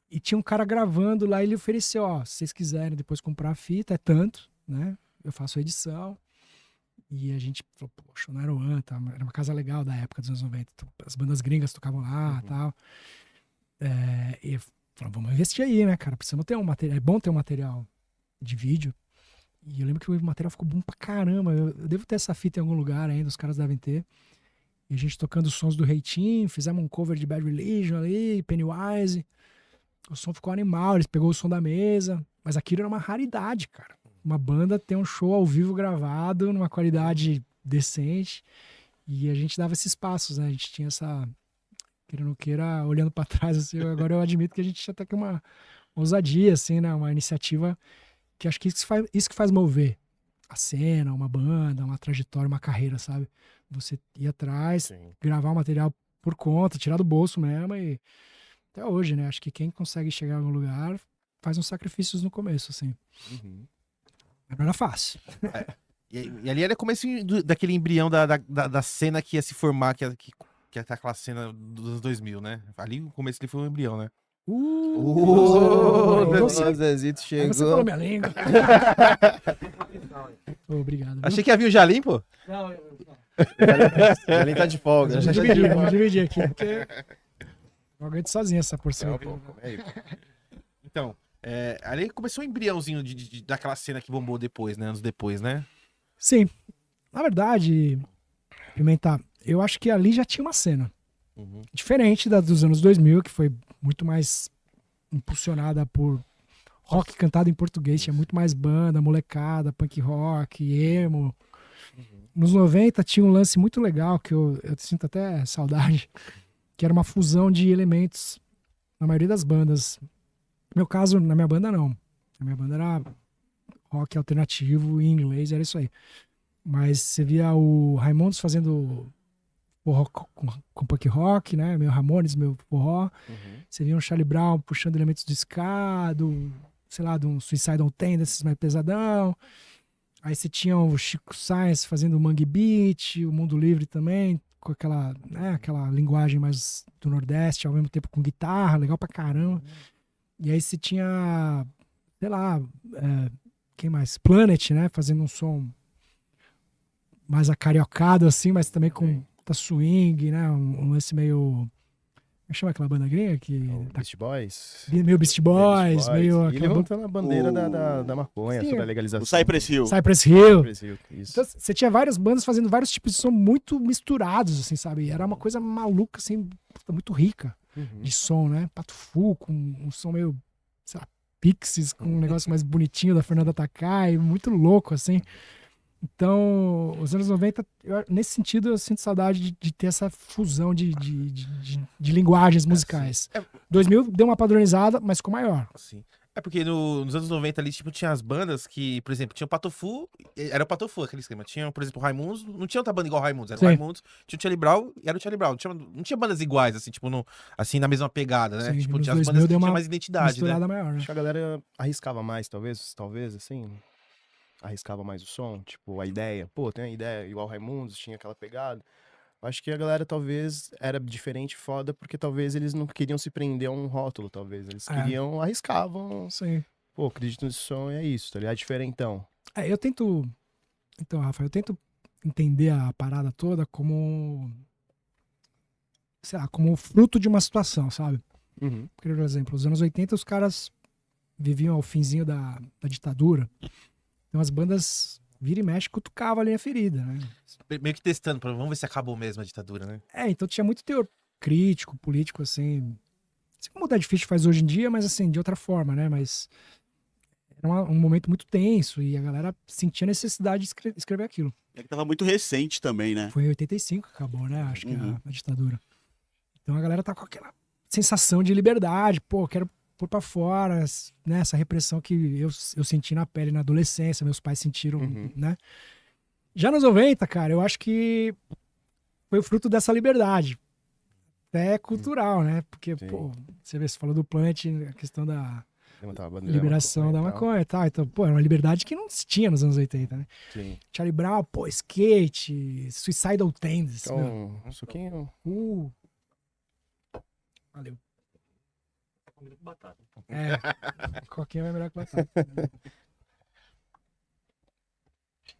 e tinha um cara gravando lá, ele ofereceu, ó, se vocês quiserem depois comprar a fita, é tanto, né? Eu faço a edição. E a gente falou, poxa, no Aeroanta, era uma casa legal da época dos anos 90. As bandas gringas tocavam lá e tal. E falou, vamos investir aí, né, cara? Precisamos ter um material. É bom ter um material de vídeo. E eu lembro que o material ficou bom pra caramba. Eu devo ter essa fita em algum lugar ainda, os caras devem ter. E a gente tocando os sons do Reitinho, fizemos um cover de Bad Religion ali, Pennywise. O som ficou animal, eles pegou o som da mesa. Mas aquilo era uma raridade, cara. Uma banda ter um show ao vivo gravado, numa qualidade decente, e a gente dava esses passos, né? A gente tinha essa, querendo ou queira, olhando para trás, assim, agora eu admito que a gente tinha até que uma ousadia, assim, né? Uma iniciativa que acho que isso que faz mover a cena, uma banda, uma trajetória, uma carreira, sabe? Você ir atrás, gravar o material por conta, tirar do bolso mesmo, e até hoje, né? Acho que quem consegue chegar em algum lugar faz uns sacrifícios no começo, assim. Mas não era fácil. E ali era o começo daquele embrião da cena que ia se formar, que ia ter aquela cena dos anos 2000, né? Ali o começo ali foi um embrião, né? O Zezito Aí chegou. você falou minha língua. Obrigado. Achei que havia o Jalim, pô. Não, Ele tá de folga. vamos dividir aqui, porque eu aguento sozinho essa porção. Então, Ali começou um embriãozinho daquela cena que bombou depois, né? Anos depois, né? Sim. Na verdade, Pimenta, eu acho que ali já tinha uma cena. Uhum. Diferente da dos anos 2000, que foi muito mais impulsionada por rock cantado em português. Tinha muito mais banda, molecada, punk rock, emo. Nos 90 tinha um lance muito legal, que eu sinto até saudade, que era uma fusão de elementos na maioria das bandas. No meu caso, na minha banda, não. Na minha banda era rock alternativo em inglês, era isso aí. Mas você via o Raimundos fazendo forró com punk rock, né? Meu Ramones, meu forró. Você via um Charlie Brown puxando elementos do ska, sei lá, de um Suicidal Tendencies mais pesadão. Aí você tinha o Chico Science fazendo o Mangue Beat, o Mundo Livre também, com aquela, né, aquela linguagem mais do Nordeste, ao mesmo tempo com guitarra, legal pra caramba. E aí você tinha, sei lá, quem mais? Planet, né? Fazendo um som mais acariocado, assim, mas também com swing, né? Um lance meio... Como é que chama aquela banda gringa? Beast Boys. Meio Beast Boys, meio... E levantando a bandeira da maconha, Sim, sobre a legalização. O Cypress Hill. Cypress Hill. Cypress Hill, isso. Então, você tinha várias bandas fazendo vários tipos de som muito misturados, assim, sabe? Era uma coisa maluca, assim, muito rica de som, né? Pato Fu, com um som meio, sei lá, Pixies, com um negócio mais bonitinho da Fernanda Takai, muito louco, assim. Então, os anos 90, nesse sentido, eu sinto saudade de ter essa fusão de linguagens musicais. 2000 deu uma padronizada, mas ficou maior. Assim. Porque nos anos 90 ali, tipo, tinha as bandas que, por exemplo, tinha o Patofu, era o Patofu aquele esquema. Tinha, por exemplo, o Raimundos, não tinha outra banda igual o Raimundos, era Sim. o Raimundos, tinha o Charlie Brown e era o Charlie Brown. Não tinha bandas iguais, assim, tipo, assim, na mesma pegada, né? Sim, Tipo, nos tinha as 2000 bandas que deu tinham uma mais identidade, né? misturada maior, né? Acho que a galera arriscava mais, talvez, assim. Arriscava mais o som, tipo, a ideia. Pô, tem a ideia igual Raimundos, tinha aquela pegada. Acho que a galera talvez era diferente, foda, porque talvez eles não queriam se prender a um rótulo, talvez. Eles queriam, arriscavam. Sim. Pô, acredito nesse som, é isso, tá ligado? Diferentão. Eu tento... Então, Rafa, eu tento entender a parada toda como... Sei lá, como fruto de uma situação, sabe? Por exemplo, nos anos 80 os caras viviam ao finzinho da ditadura. Então as bandas vira e mexe cutucavam ali a ferida, né? Meio que testando, vamos ver se acabou mesmo a ditadura, né? Então tinha muito teor crítico, político, assim. Assim como o Dead Fish faz hoje em dia, mas assim, de outra forma, né? Mas era um momento muito tenso e a galera sentia necessidade de escrever aquilo. É que tava muito recente também, né? Foi em 85 que acabou, né? Acho que a ditadura. Então a galera tá com aquela sensação de liberdade, pô, quero pôr pra fora, né? Essa repressão que eu senti na pele na adolescência, meus pais sentiram, né? Já nos 90, cara, eu acho que foi o fruto dessa liberdade. Até cultural, né? Porque, pô, você falou do Plant, a questão da liberação da maconha e tal. Então, pô, era uma liberdade que não se tinha nos anos 80, né? Sim. Charlie Brown, pô, skate, Suicidal Tendencies. Então, um suquinho. Valeu. Coquinha vai melhor que batata.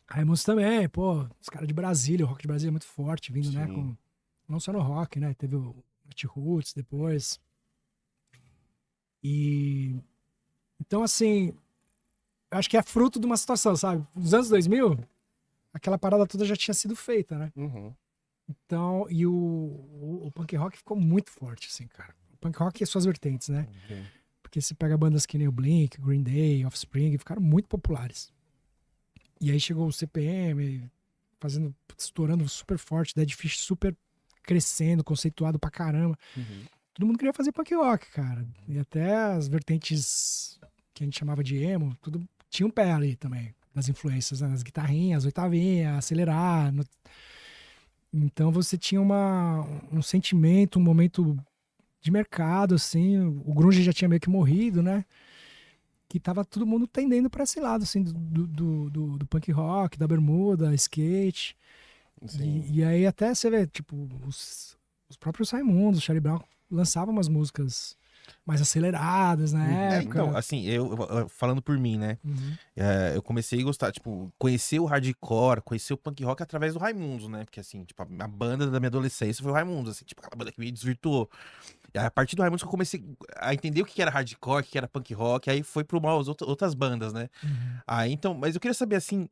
Raimundos também, pô, os caras de Brasília, o rock de Brasília é muito forte, vindo, né, não só no rock, né, teve o T-Roots depois. E então, assim, eu acho que é fruto de uma situação, sabe? Nos anos 2000, aquela parada toda já tinha sido feita, né? Então, e o punk rock ficou muito forte, assim, cara. O punk rock e suas vertentes, né? Porque você pega bandas que nem o Blink, Green Day, Offspring, ficaram muito populares. E aí chegou o CPM, estourando super forte, Dead Fish super crescendo, conceituado pra caramba. Todo mundo queria fazer punk rock, cara. E até as vertentes que a gente chamava de emo, tudo tinha um pé ali também, das influências, né? As guitarrinhas, as oitavinhas, acelerar. Então você tinha um sentimento, um momento de mercado, assim. O grunge já tinha meio que morrido, né? Que tava todo mundo tendendo pra esse lado, assim, do punk rock, da bermuda, skate. E aí até você vê, tipo, os próprios Raimundos, Charlie Brown, lançavam umas músicas mais aceleradas na época. Então, assim, eu falando por mim, né? Uhum. Eu comecei a gostar, tipo, conhecer o hardcore, conhecer o punk rock através do Raimundos, né? Porque, assim, tipo, a banda da minha adolescência foi o Raimundos, assim, tipo, aquela banda que me desvirtuou. E aí, a partir do Raimundos que eu comecei a entender o que era hardcore, o que era punk rock, aí foi para umas outras bandas, né? Uhum. Aí, então, mas eu queria saber, assim,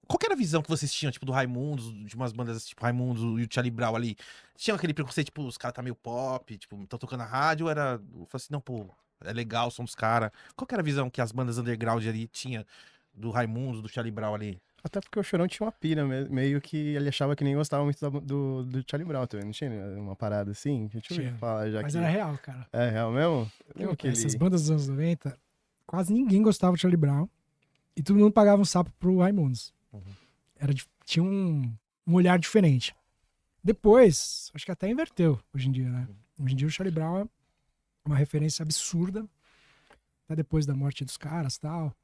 qual que era a visão que vocês tinham, tipo, do Raimundos, de umas bandas tipo Raimundos e o Charlie Brown ali? Tinha aquele preconceito, tipo, os caras tá meio pop, tipo, estão tocando na rádio, ou era... Eu falei assim, não, pô, é legal o som dos caras. Qual que era a visão que as bandas underground ali tinha do Raimundos, do Charlie Brown ali? Até porque o Chorão tinha uma pira, meio que ele achava que nem gostava muito do Charlie Brown também, não tinha uma parada assim? Deixa eu Tinha. falar já Mas que... era real, cara. É real mesmo? Lembra que Aquele... essas bandas dos anos 90, quase ninguém gostava de Charlie Brown. E todo mundo pagava um sapo pro Raimundos. Uhum. Tinha um olhar diferente. Depois, acho que até inverteu hoje em dia, né? Hoje em dia o Charlie Brown é uma referência absurda. Até depois da morte dos caras e tal.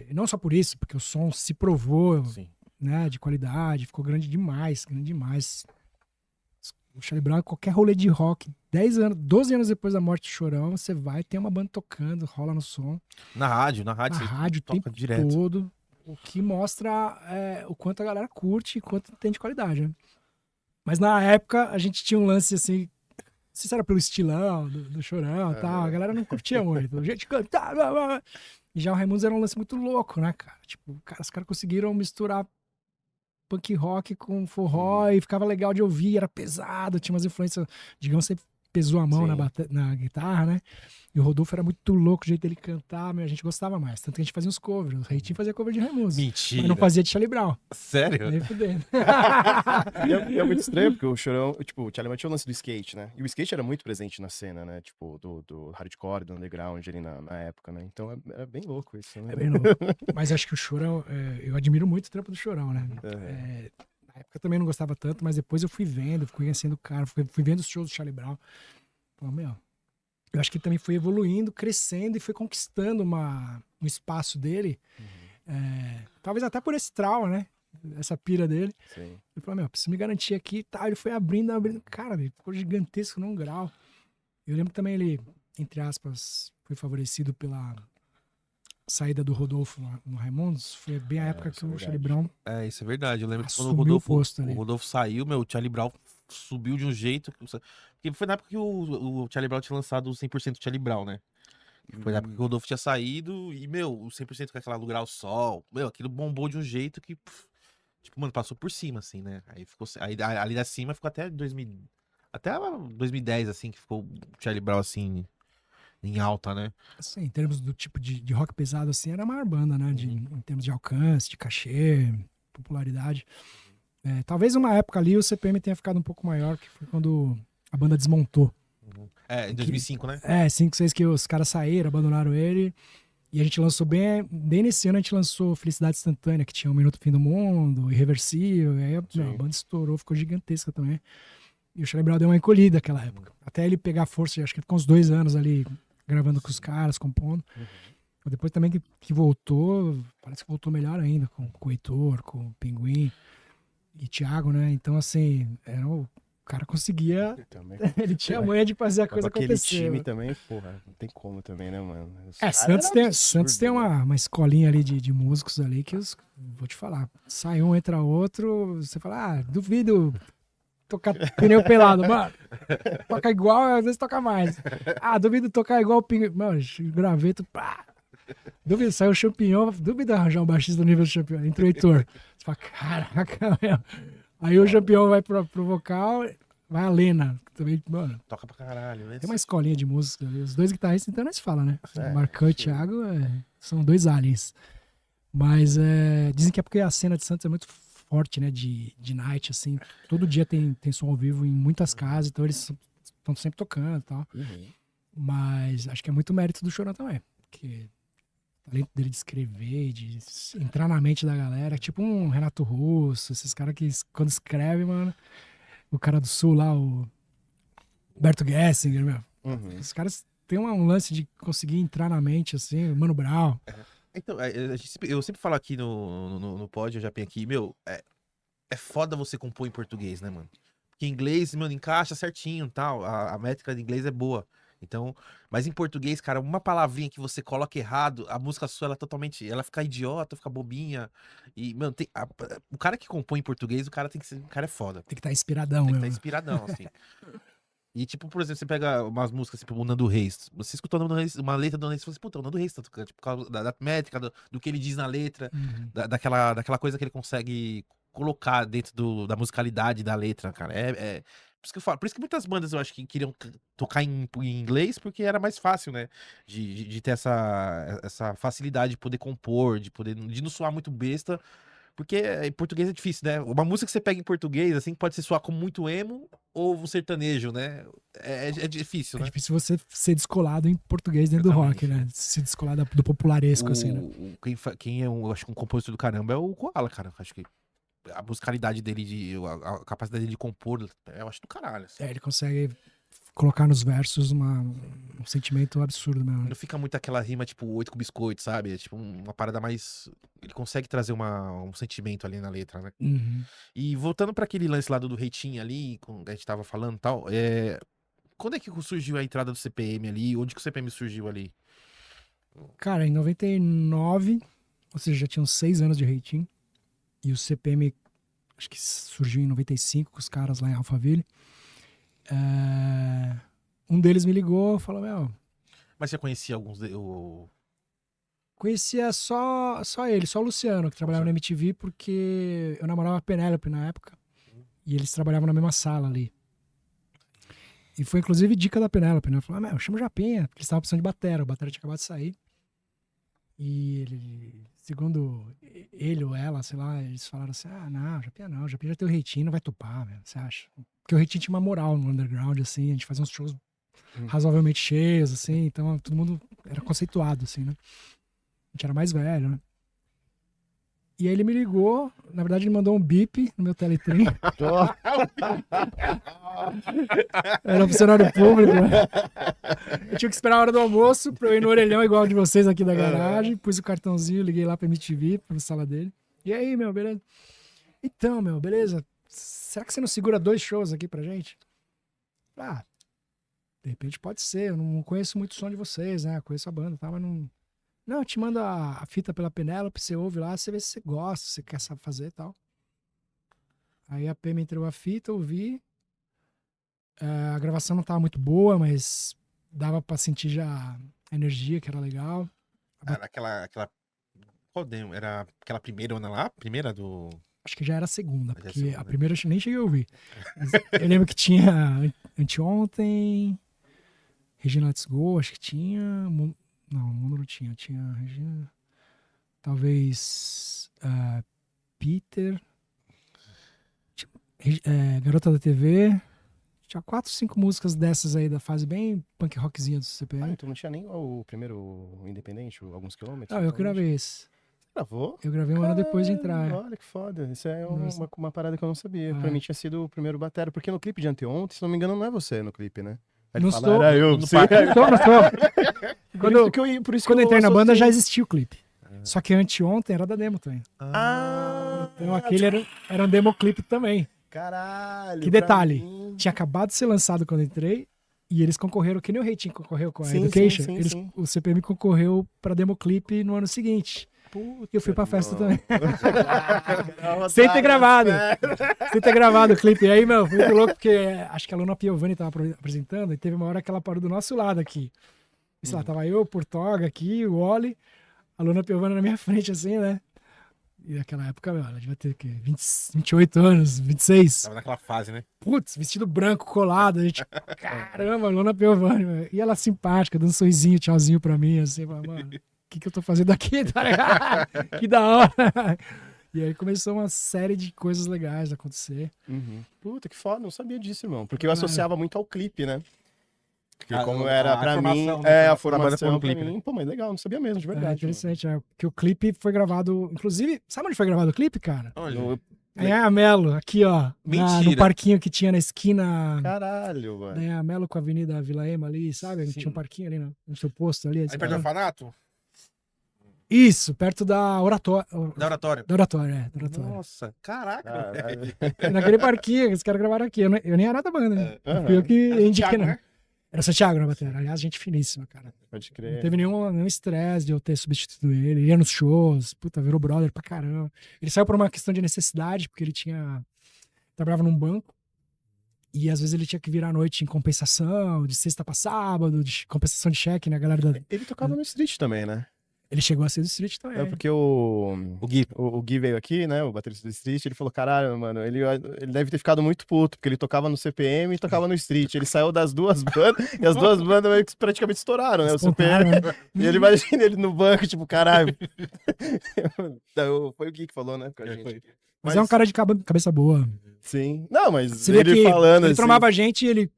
E não só por isso, porque o som se provou, Sim. né, de qualidade, ficou grande demais, grande demais. O Charlie Brown, qualquer rolê de rock, 10 anos, 12 anos depois da morte do Chorão, você vai, tem uma banda tocando, rola no som. Na rádio, Na você rádio o toca tempo direto. todo. O que mostra o quanto a galera curte e quanto tem de qualidade, né? Mas na época, a gente tinha um lance assim, não sei se era pelo estilão do Chorão e tal, a galera não curtia muito. A gente cantava. E já o Raimundos era um lance muito louco, né, cara? Tipo, os caras conseguiram misturar punk rock com forró e ficava legal de ouvir, era pesado, tinha umas influências, digamos, sempre pesou a mão na guitarra, né? E o Rodolfo era muito louco, o jeito dele cantar, a gente gostava mais. Tanto que a gente fazia uns covers. O Reitinho fazia cover de Raimundos. Mentira. Mas não fazia de Charlie Brown. Sério? Nem fudendo. E é muito estranho, porque o Chorão, tipo, o Charlie Brown tinha o lance do skate, né? E o skate era muito presente na cena, né? Tipo, do hardcore, do underground ali na época, né? Então era bem louco isso, né? É bem louco. Mas acho que o Chorão, eu admiro muito o trampo do Chorão, né? Na época eu também não gostava tanto, mas depois eu fui vendo, fui conhecendo o cara, fui vendo os shows do Charlie Brown. Pô, meu, eu acho que ele também foi evoluindo, crescendo e foi conquistando um espaço dele. Talvez até por esse trauma, né? Essa pira dele. Sim. Ele falou, meu, preciso me garantir aqui e tal. Ele foi abrindo. Cara, ele ficou gigantesco num grau. Eu lembro que também ele, entre aspas, foi favorecido pela saída do Rodolfo no Raimundos. Foi bem a época que o Charlie Brown Isso é verdade. Eu lembro que quando assumiu o posto ali. o Rodolfo saiu, o Charlie Brown subiu de um jeito. Porque foi na época que o Charlie Brown tinha lançado o 100% Charlie Brown, né? Foi na época que o Rodolfo tinha saído e, o 100% com aquela Lugar ao Sol, aquilo bombou de um jeito que, tipo, mano, passou por cima, assim, né? Aí ficou, ali da cima ficou até 2010, assim, que ficou o Charlie Brown, assim, em alta, né? Assim, em termos do tipo de rock pesado, assim, era a maior banda, né? Em termos de alcance, de cachê, popularidade. Talvez uma época ali o CPM tenha ficado um pouco maior, que foi quando a banda desmontou. Em 2005, né? 5, 6 que os caras saíram, abandonaram ele. E a gente lançou bem nesse ano a gente lançou Felicidade Instantânea, que tinha Um Minuto Fim do Mundo, Irreversível. E aí a banda estourou, ficou gigantesca também. E o Charlie Brown deu uma encolhida naquela época. Até ele pegar força, acho que ele ficou uns 2 anos ali gravando com os caras, compondo. Depois também que voltou, parece que voltou melhor ainda, com o Heitor, com o Pinguim e Thiago, né? Então, assim, o cara conseguia. Ele tinha a manha de fazer a coisa aquele acontecer. time também, porra, não tem como também, né, mano? Santos tem uma escolinha ali de músicos ali que vou te falar, sai um, entra outro, você fala, duvido tocar pneu pelado, mano. Toca igual, às vezes toca mais. Duvido tocar igual o Pinguim. Mano, graveto, pá. Duvido, saiu o Champignon, duvido arranjar um baixista do nível do Champignon. Entra o Heitor. Você fala, caraca, meu. Aí o Champignon vai pro vocal, vai a Lena. Também, mano. Toca pra caralho, né? Tem uma escolinha de música. Os dois guitarristas, então, não se fala, né? O Marcão e o Thiago são 2 aliens. Mas dizem que é porque a cena de Santos é muito forte, né? De night, assim. Todo dia tem som ao vivo em muitas casas, então eles estão sempre tocando e tal. Mas acho que é muito mérito do Chorão também. Porque além dele de escrever, de entrar na mente da galera, tipo um Renato Russo, esses caras que quando escreve, mano, o cara do Sul lá, o Humberto Gessinger, meu. Os caras têm um lance de conseguir entrar na mente, assim, o Mano Brown. Então, eu sempre falo aqui no pod, eu já penho aqui, é foda você compor em português, né, mano? Porque em inglês, mano, encaixa certinho e tal, a métrica de inglês é boa. Então, mas em português, cara, uma palavrinha que você coloca errado, a música sua, ela totalmente, ela fica idiota, fica bobinha. E, mano, o cara que compõe em português, o cara tem que ser, o cara é foda. Tem que estar inspiradão, Tem que meu. estar inspiradão, assim. E, tipo, por exemplo, você pega umas músicas, tipo, o Nando Reis. Você escutou o Nando Reis, uma letra do Nando Reis, você fala assim, puta, o Nando Reis tá tocando, tipo, por causa da métrica, do que ele diz na letra, Uhum. daquela coisa que ele consegue colocar dentro da musicalidade da letra, cara. Por isso que eu falo, por isso que muitas bandas eu acho que queriam tocar em inglês, porque era mais fácil, né? De ter essa facilidade de poder compor, de não soar muito besta. Porque em português é difícil, né? Uma música que você pega em português, assim, pode ser soar como muito emo ou um sertanejo, né? É difícil, É né? difícil você ser descolado em português dentro do rock, né? Se descolar do popularesco, assim, né? Quem é, eu acho que um compositor do caramba é o Koala, cara. Acho que a musicalidade dele, a capacidade dele de compor, eu acho do caralho. Assim. Ele consegue colocar nos versos um sentimento absurdo mesmo. Não fica muito aquela rima, tipo, 8 com biscoito, sabe? É tipo uma parada mais... Ele consegue trazer um sentimento ali na letra, né? Uhum. E voltando pra aquele lance lá do Reitinho ali, quando a gente tava falando e tal, quando é que surgiu a entrada do CPM ali? Onde que o CPM surgiu ali? Cara, em 99, ou seja, já tinham 6 anos de rating. E o CPM, acho que surgiu em 95 com os caras lá em Alphaville. Um deles me ligou e falou, meu... Mas você conhecia alguns... Conhecia só ele, só o Luciano, que trabalhava na MTV, porque eu namorava a Penélope na época. E eles trabalhavam na mesma sala ali. E foi inclusive dica da Penélope, né? Falou, meu, chama o Japinha, porque eles estavam precisando de batera. O batera tinha acabado de sair. E ele, segundo ele ou ela, sei lá, eles falaram assim, não, o Japinha já tem o Reitinho, não vai topar, velho, você acha? Porque o Reitinho tinha uma moral no underground, assim, a gente fazia uns shows razoavelmente cheios, assim, então todo mundo era conceituado, assim, né? A gente era mais velho, né? E aí ele me ligou, na verdade ele mandou um bip no meu Teletrim. Era um funcionário público, né? Eu tinha que esperar a hora do almoço pra eu ir no orelhão igual de vocês aqui da garagem. Pus o cartãozinho, liguei lá pra MTV, pra sala dele. E aí, meu, beleza? Então, meu, beleza? Será que você não segura 2 shows aqui pra gente? De repente pode ser. Eu não conheço muito o som de vocês, né? Eu conheço a banda, tá? Mas não... Não, eu te mando a fita pela Penélope, você ouve lá, você vê se você gosta, se você quer saber fazer e tal. Aí a P me entregou a fita, eu ouvi. A gravação não tava muito boa, mas dava pra sentir já a energia, que era legal. Era aquela... Qual demo? Era aquela primeira onda lá? Primeira do... Acho que já era a segunda, Mas é a porque segunda. a primeira eu nem cheguei a ouvir. Mas eu lembro que tinha Anteontem, Regina Let's Go, acho que tinha... Não, o mundo não tinha. Tinha Regina. Talvez Peter. Garota da TV. Tinha 4, 5 músicas dessas aí da fase bem punk rockzinha do CPM. então não tinha nem o primeiro Independente, alguns quilômetros? Não, eu gravei esse. Gravou? Eu gravei um ano depois de entrar. Olha que foda. Isso é Nossa. uma parada que eu não sabia. Ah, Pra é. mim tinha sido o primeiro batera. Porque no clipe de anteontem, se não me engano, não é você no clipe, né? Aí Não ele fala, sou. era eu. No sim. parque. Não sou. Por isso que eu, por isso que Quando eu entrei na banda já associei. existia o clipe. Só que Anteontem era da demo também. Ah, Então aquele era um demo clipe também. caralho. Que pra detalhe, mim. tinha acabado de ser lançado quando eu entrei e eles concorreram, que nem o Reitinho concorreu com a Sim, Education, sim, eles, sim. o CPM concorreu pra demo clipe no ano seguinte. Puta, E eu fui pra festa não. também. Rodada, Sem ter gravado. sério. Sem ter gravado o clipe. E aí, meu, foi muito louco, porque acho que a Luna Piovani tava apresentando e teve uma hora que ela parou do nosso lado aqui. E, sei lá, tava eu, o Portoga aqui, o Oli, a Luna Piovani na minha frente, assim, né? E naquela época, meu, ela devia ter o quê? 28 anos, 26. Tava naquela fase, né? Putz, vestido branco, colado. A gente, caramba, Luna Piovani, meu. E ela simpática, dando um sorrisinho, tchauzinho pra mim, assim, mano, o que eu tô fazendo aqui? Tá ligado? Que da hora. E aí começou uma série de coisas legais a acontecer. Uhum. Puta, que foda, não sabia disso, irmão. Porque eu associava muito ao clipe, né? Porque como A era pra mim, formação, né? a A banda formação foi no pra clipe, mim, pô, mas legal, não sabia mesmo, de É verdade. interessante, porque o clipe foi gravado, inclusive, sabe onde foi gravado o clipe, cara? Olha, No... Em Amelo, aqui, ó. No Mentira. parquinho que tinha na esquina Caralho, da velho. Amelo com a Avenida Vila Ema ali, sabe? Sim. Tinha um parquinho ali no seu posto ali. aí perto do orfanato? Isso, perto da Oratória. Da oratória. Da Oratória, da Oratória. Nossa, caraca, velho. Caralho. Naquele parquinho, os caras gravaram aqui. Eu nem era da banda, né? Aham. Fui eu que Era do indiquei, Thiago, não. né? Era o Santiago na bateria. Aliás, gente finíssima, cara. Pode Não crer. teve nenhum estresse de eu ter substituído ele. Ele ia nos shows, puta, virou brother pra caramba. Ele saiu por uma questão de necessidade, porque ele trabalhava num banco. E às vezes ele tinha que vir à noite em compensação, de sexta pra sábado, de compensação de cheque, né, galera da... Ele tocava no Street também, né? Ele chegou a ser do Street também. É porque o Gui. o Gui veio aqui, né? O baterista do Street, ele falou: caralho, mano, ele deve ter ficado muito puto, porque ele tocava no CPM e tocava no Street. Ele saiu das duas bandas, e as duas bandas meio que praticamente estouraram, né? O CPM. Espontaram, né? E ele imagina ele no banco, tipo, caralho. Então, foi o Gui que falou, né? Com a gente. Mas é um cara de cabeça boa. Sim. Não, mas Você vê ele que falando ele assim. trombava a gente e ele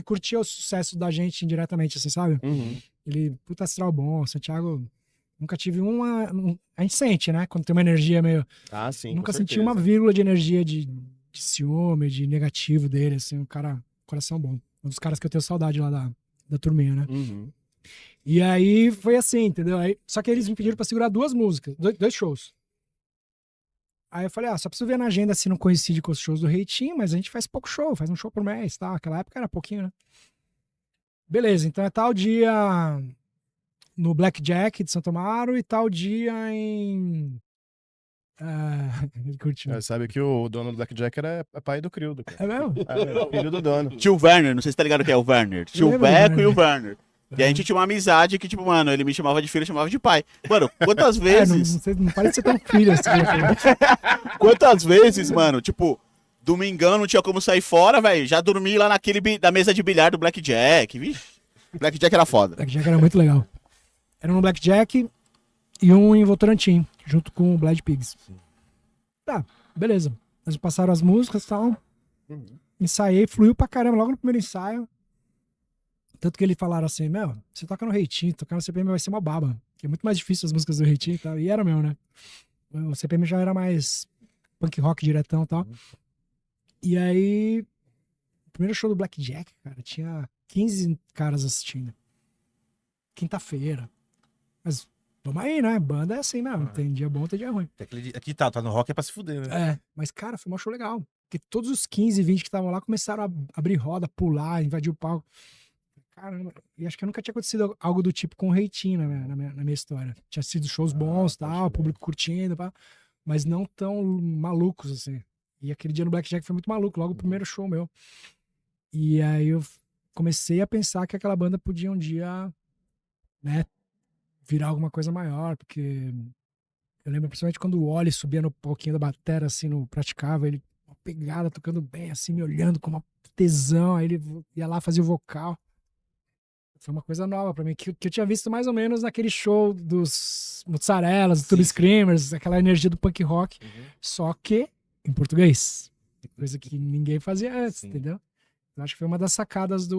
curtia o sucesso da gente indiretamente, assim, sabe? Uhum. Ele, puta astral bom. Santiago, nunca tive a gente sente, né? Quando tem uma energia meio... Ah, sim. nunca com senti certeza. uma vírgula de energia de ciúme, de negativo dele, assim. Um cara, coração bom. Um dos caras que eu tenho saudade lá da turminha, né? Uhum. E aí foi assim, entendeu? Aí, só que eles me pediram pra segurar duas músicas, dois shows. Aí eu falei, só preciso ver na agenda se não coincide com os shows do Reitinho, mas a gente faz pouco show, faz um show por mês, tá? Aquela época era pouquinho, né? Beleza, então é tal dia no Blackjack de Santo Amaro e tal dia em... ele curtiu. É, sabe que o dono do Blackjack era pai do Crildo, cara. É mesmo? É, filho do dono. Tio Werner, não sei se tá ligado quem é o Werner. Tio lembro do Beco e o Werner. Werner. E a gente tinha uma amizade que, tipo, mano, ele me chamava de filho, eu chamava de pai. Mano, quantas Não, vezes... não parece ser tão filho assim. Quantas vezes, mano, tipo, domingão não tinha como sair fora, velho. Já dormi lá da mesa de bilhar do Blackjack, vixe. Blackjack era foda. Blackjack era muito legal. Era um Blackjack e um em Votorantim, junto com o Blade Pigs. Tá, beleza. Eles passaram as músicas e tal. Ensaiei, fluiu pra caramba logo no primeiro ensaio. Tanto que eles falaram assim, você toca no Reitinho, tocar no CPM vai ser uma baba. Que é muito mais difícil as músicas do Reitinho e tal. E era meu, né? O CPM já era mais punk rock diretão e tal. E aí, o primeiro show do Blackjack, cara, tinha 15 caras assistindo. Quinta-feira. Mas, vamos aí, né? Banda é assim mesmo. Tem dia bom, tem dia ruim. Aqui tá no rock é pra se fuder, né? É, mas, cara, foi um show legal. Porque todos os 15, 20 que estavam lá começaram a abrir roda, pular, invadir o palco. Caramba, e acho que nunca tinha acontecido algo do tipo com o Reitinho na minha história. Tinha sido shows bons, tal, o público curtindo, pá, mas não tão malucos, assim. E aquele dia no Blackjack foi muito maluco, logo o primeiro show meu. E aí eu comecei a pensar que aquela banda podia um dia, né, virar alguma coisa maior, porque eu lembro principalmente quando o Oli subia no palquinho da batera, assim, no Praticava, ele, uma pegada, tocando bem, assim, me olhando com uma tesão, aí ele ia lá fazer o vocal. Foi uma coisa nova pra mim, que eu tinha visto mais ou menos naquele show dos Mozzarelas, do Tube Screamers, aquela energia do punk rock, só que em português. Coisa que ninguém fazia antes, entendeu? Eu acho que foi uma das sacadas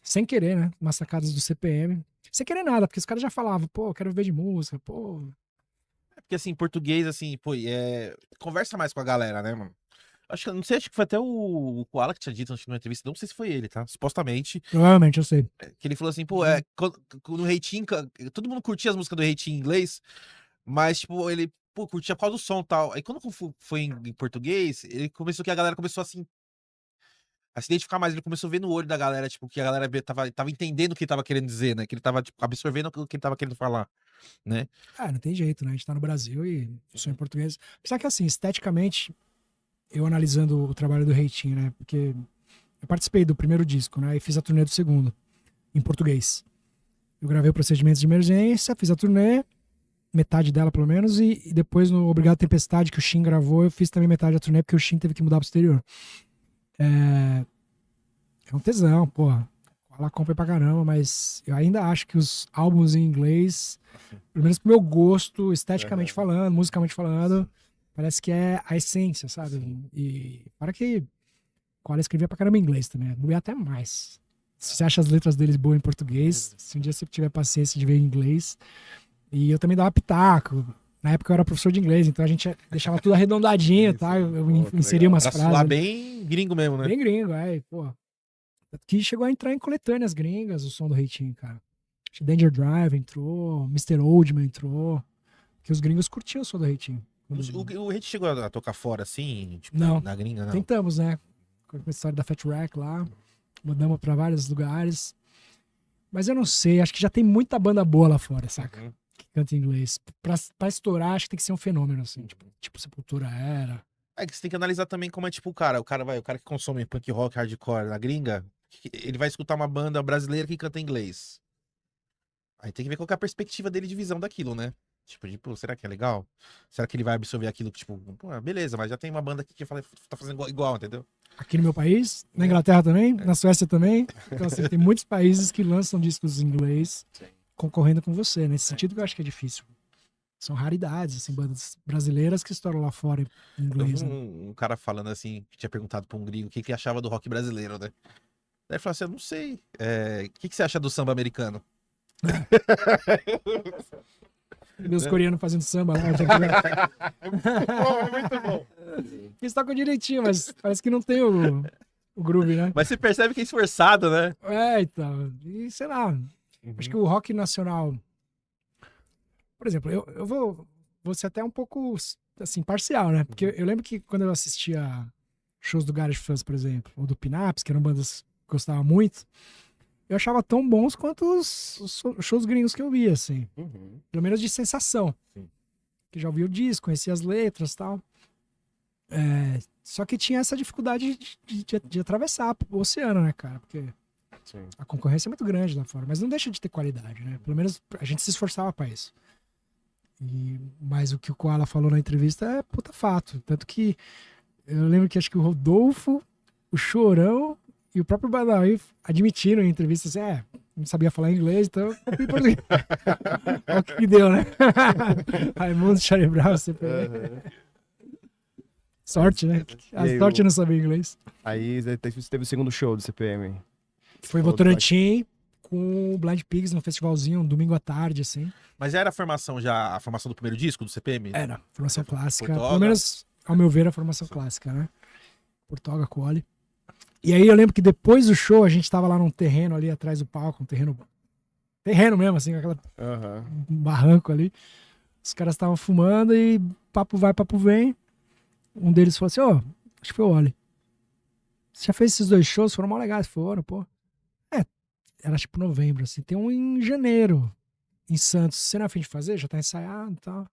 sem querer, né? Umas sacadas do CPM. Sem querer nada, porque os caras já falavam, pô, eu quero viver de música, pô. Porque assim, em português, assim, pô, conversa mais com a galera, né, mano? Acho que foi até o Koala que tinha dito numa entrevista, não sei se foi ele, tá? Supostamente, Provavelmente, eu sei. que ele falou assim, pô, no Reitinho, todo mundo curtia as músicas do Reitinho em inglês, mas, tipo, ele, pô, curtia por causa do som e tal. Aí quando foi em português, que a galera começou assim, a se identificar mais, ele começou a ver no olho da galera, tipo, que a galera tava entendendo o que ele tava querendo dizer, né? Que ele tava, tipo, absorvendo o que ele tava querendo falar, né? Não tem jeito, né? A gente tá no Brasil e eu sou em português. Só que assim, esteticamente, eu analisando o trabalho do Reitinho, né? Porque eu participei do primeiro disco, né? E fiz a turnê do segundo, em português. Eu gravei o Procedimentos de Emergência, fiz a turnê, metade dela pelo menos, e depois no Obrigado Tempestade, que o Shin gravou, eu fiz também metade da turnê, porque o Shin teve que mudar pro exterior. É um tesão, porra. Ela compra pra caramba, mas eu ainda acho que os álbuns em inglês, pelo menos pro meu gosto, esteticamente falando, musicalmente falando, parece que é a essência, sabe? E para que o Koala escrevia pra caramba em inglês também, não ia até mais. Se você acha as letras deles boas em português, se um dia você tiver paciência de ver em inglês. E eu também dava pitaco. Na época eu era professor de inglês, então a gente deixava tudo arredondadinho, tá? Eu inseria umas frases. Lá bem gringo mesmo, né? Bem gringo, pô. Que chegou a entrar em coletâneas gringas o som do Reitinho, cara. Danger Drive entrou, Mr. Oldman entrou. Que os gringos curtiam o som do Reitinho. O Hit chegou a tocar fora, assim? Tipo, Não. na gringa, não? Tentamos, né? Com a história da Fat Wreck lá. mudamos pra vários lugares. Mas eu não sei, acho que já tem muita banda boa lá fora, saca? Uhum. Que canta em inglês. Pra estourar, acho que tem que ser um fenômeno, assim. Tipo Sepultura era. É que você tem que analisar também como é tipo o cara que consome punk rock, hardcore na gringa, ele vai escutar uma banda brasileira que canta em inglês. Aí tem que ver qual que é a perspectiva dele de visão daquilo, né? Tipo, será que é legal? Será que ele vai absorver aquilo, tipo, pô, beleza, mas já tem uma banda aqui que tá fazendo igual, entendeu? Aqui no meu país, na Inglaterra também, na Suécia também. Então, assim, tem muitos países que lançam discos em inglês concorrendo com você. Nesse sentido que eu acho que é difícil. São raridades, assim, bandas brasileiras que estouram lá fora em Eu inglês, vi né? um cara falando assim, que tinha perguntado pra um gringo o que ele achava do rock brasileiro, né? Daí ele falou assim, eu não sei, o que você acha do samba americano? Meus coreanos fazendo samba lá. É muito bom. Eles tocam direitinho, mas parece que não tem o groove, né? Mas você percebe que é esforçado, né? É, então. E sei lá, acho que o rock nacional. Por exemplo, eu vou ser até um pouco assim, parcial, né? Porque eu lembro que quando eu assistia shows do Garage Fuzz, por exemplo, ou do Pinaps, que eram bandas que eu gostava muito, eu achava tão bons quanto os shows gringos que eu via, assim. Pelo menos de sensação. Sim. Que já ouvia o disco, conhecia as letras e tal. Só que tinha essa dificuldade de atravessar o oceano, né, cara? Porque a concorrência é muito grande lá fora. Mas não deixa de ter qualidade, né? Pelo menos a gente se esforçava pra isso. Mas o que o Koala falou na entrevista é puta fato. Tanto que eu lembro que acho que o Rodolfo, o Chorão e o próprio Badawi admitiram em entrevista assim, não sabia falar inglês, então em português. Olha o que deu, né? Raimundo, Charlie Brown, CPM. Sorte, né? A aí, sorte é não saber inglês. Aí teve o segundo show do CPM. Foi em Votorantim com o Blind Pigs no festivalzinho, um domingo à tarde, assim. Mas já era a formação do primeiro disco do CPM? Era, formação clássica. Portoga. Pelo menos, ao meu ver, a formação clássica, né? Portoga, Cole. E aí eu lembro que depois do show, a gente tava lá num terreno ali atrás do palco, um terreno mesmo, assim, com aquela um barranco ali. Os caras estavam fumando e papo vai, papo vem. Um deles falou assim, acho que foi o Oli. Você já fez esses 2 shows? Foram mó legais, foram, pô. Era tipo novembro, assim. Tem um em janeiro, em Santos. Você não é a fim de fazer? Já tá ensaiado e tal.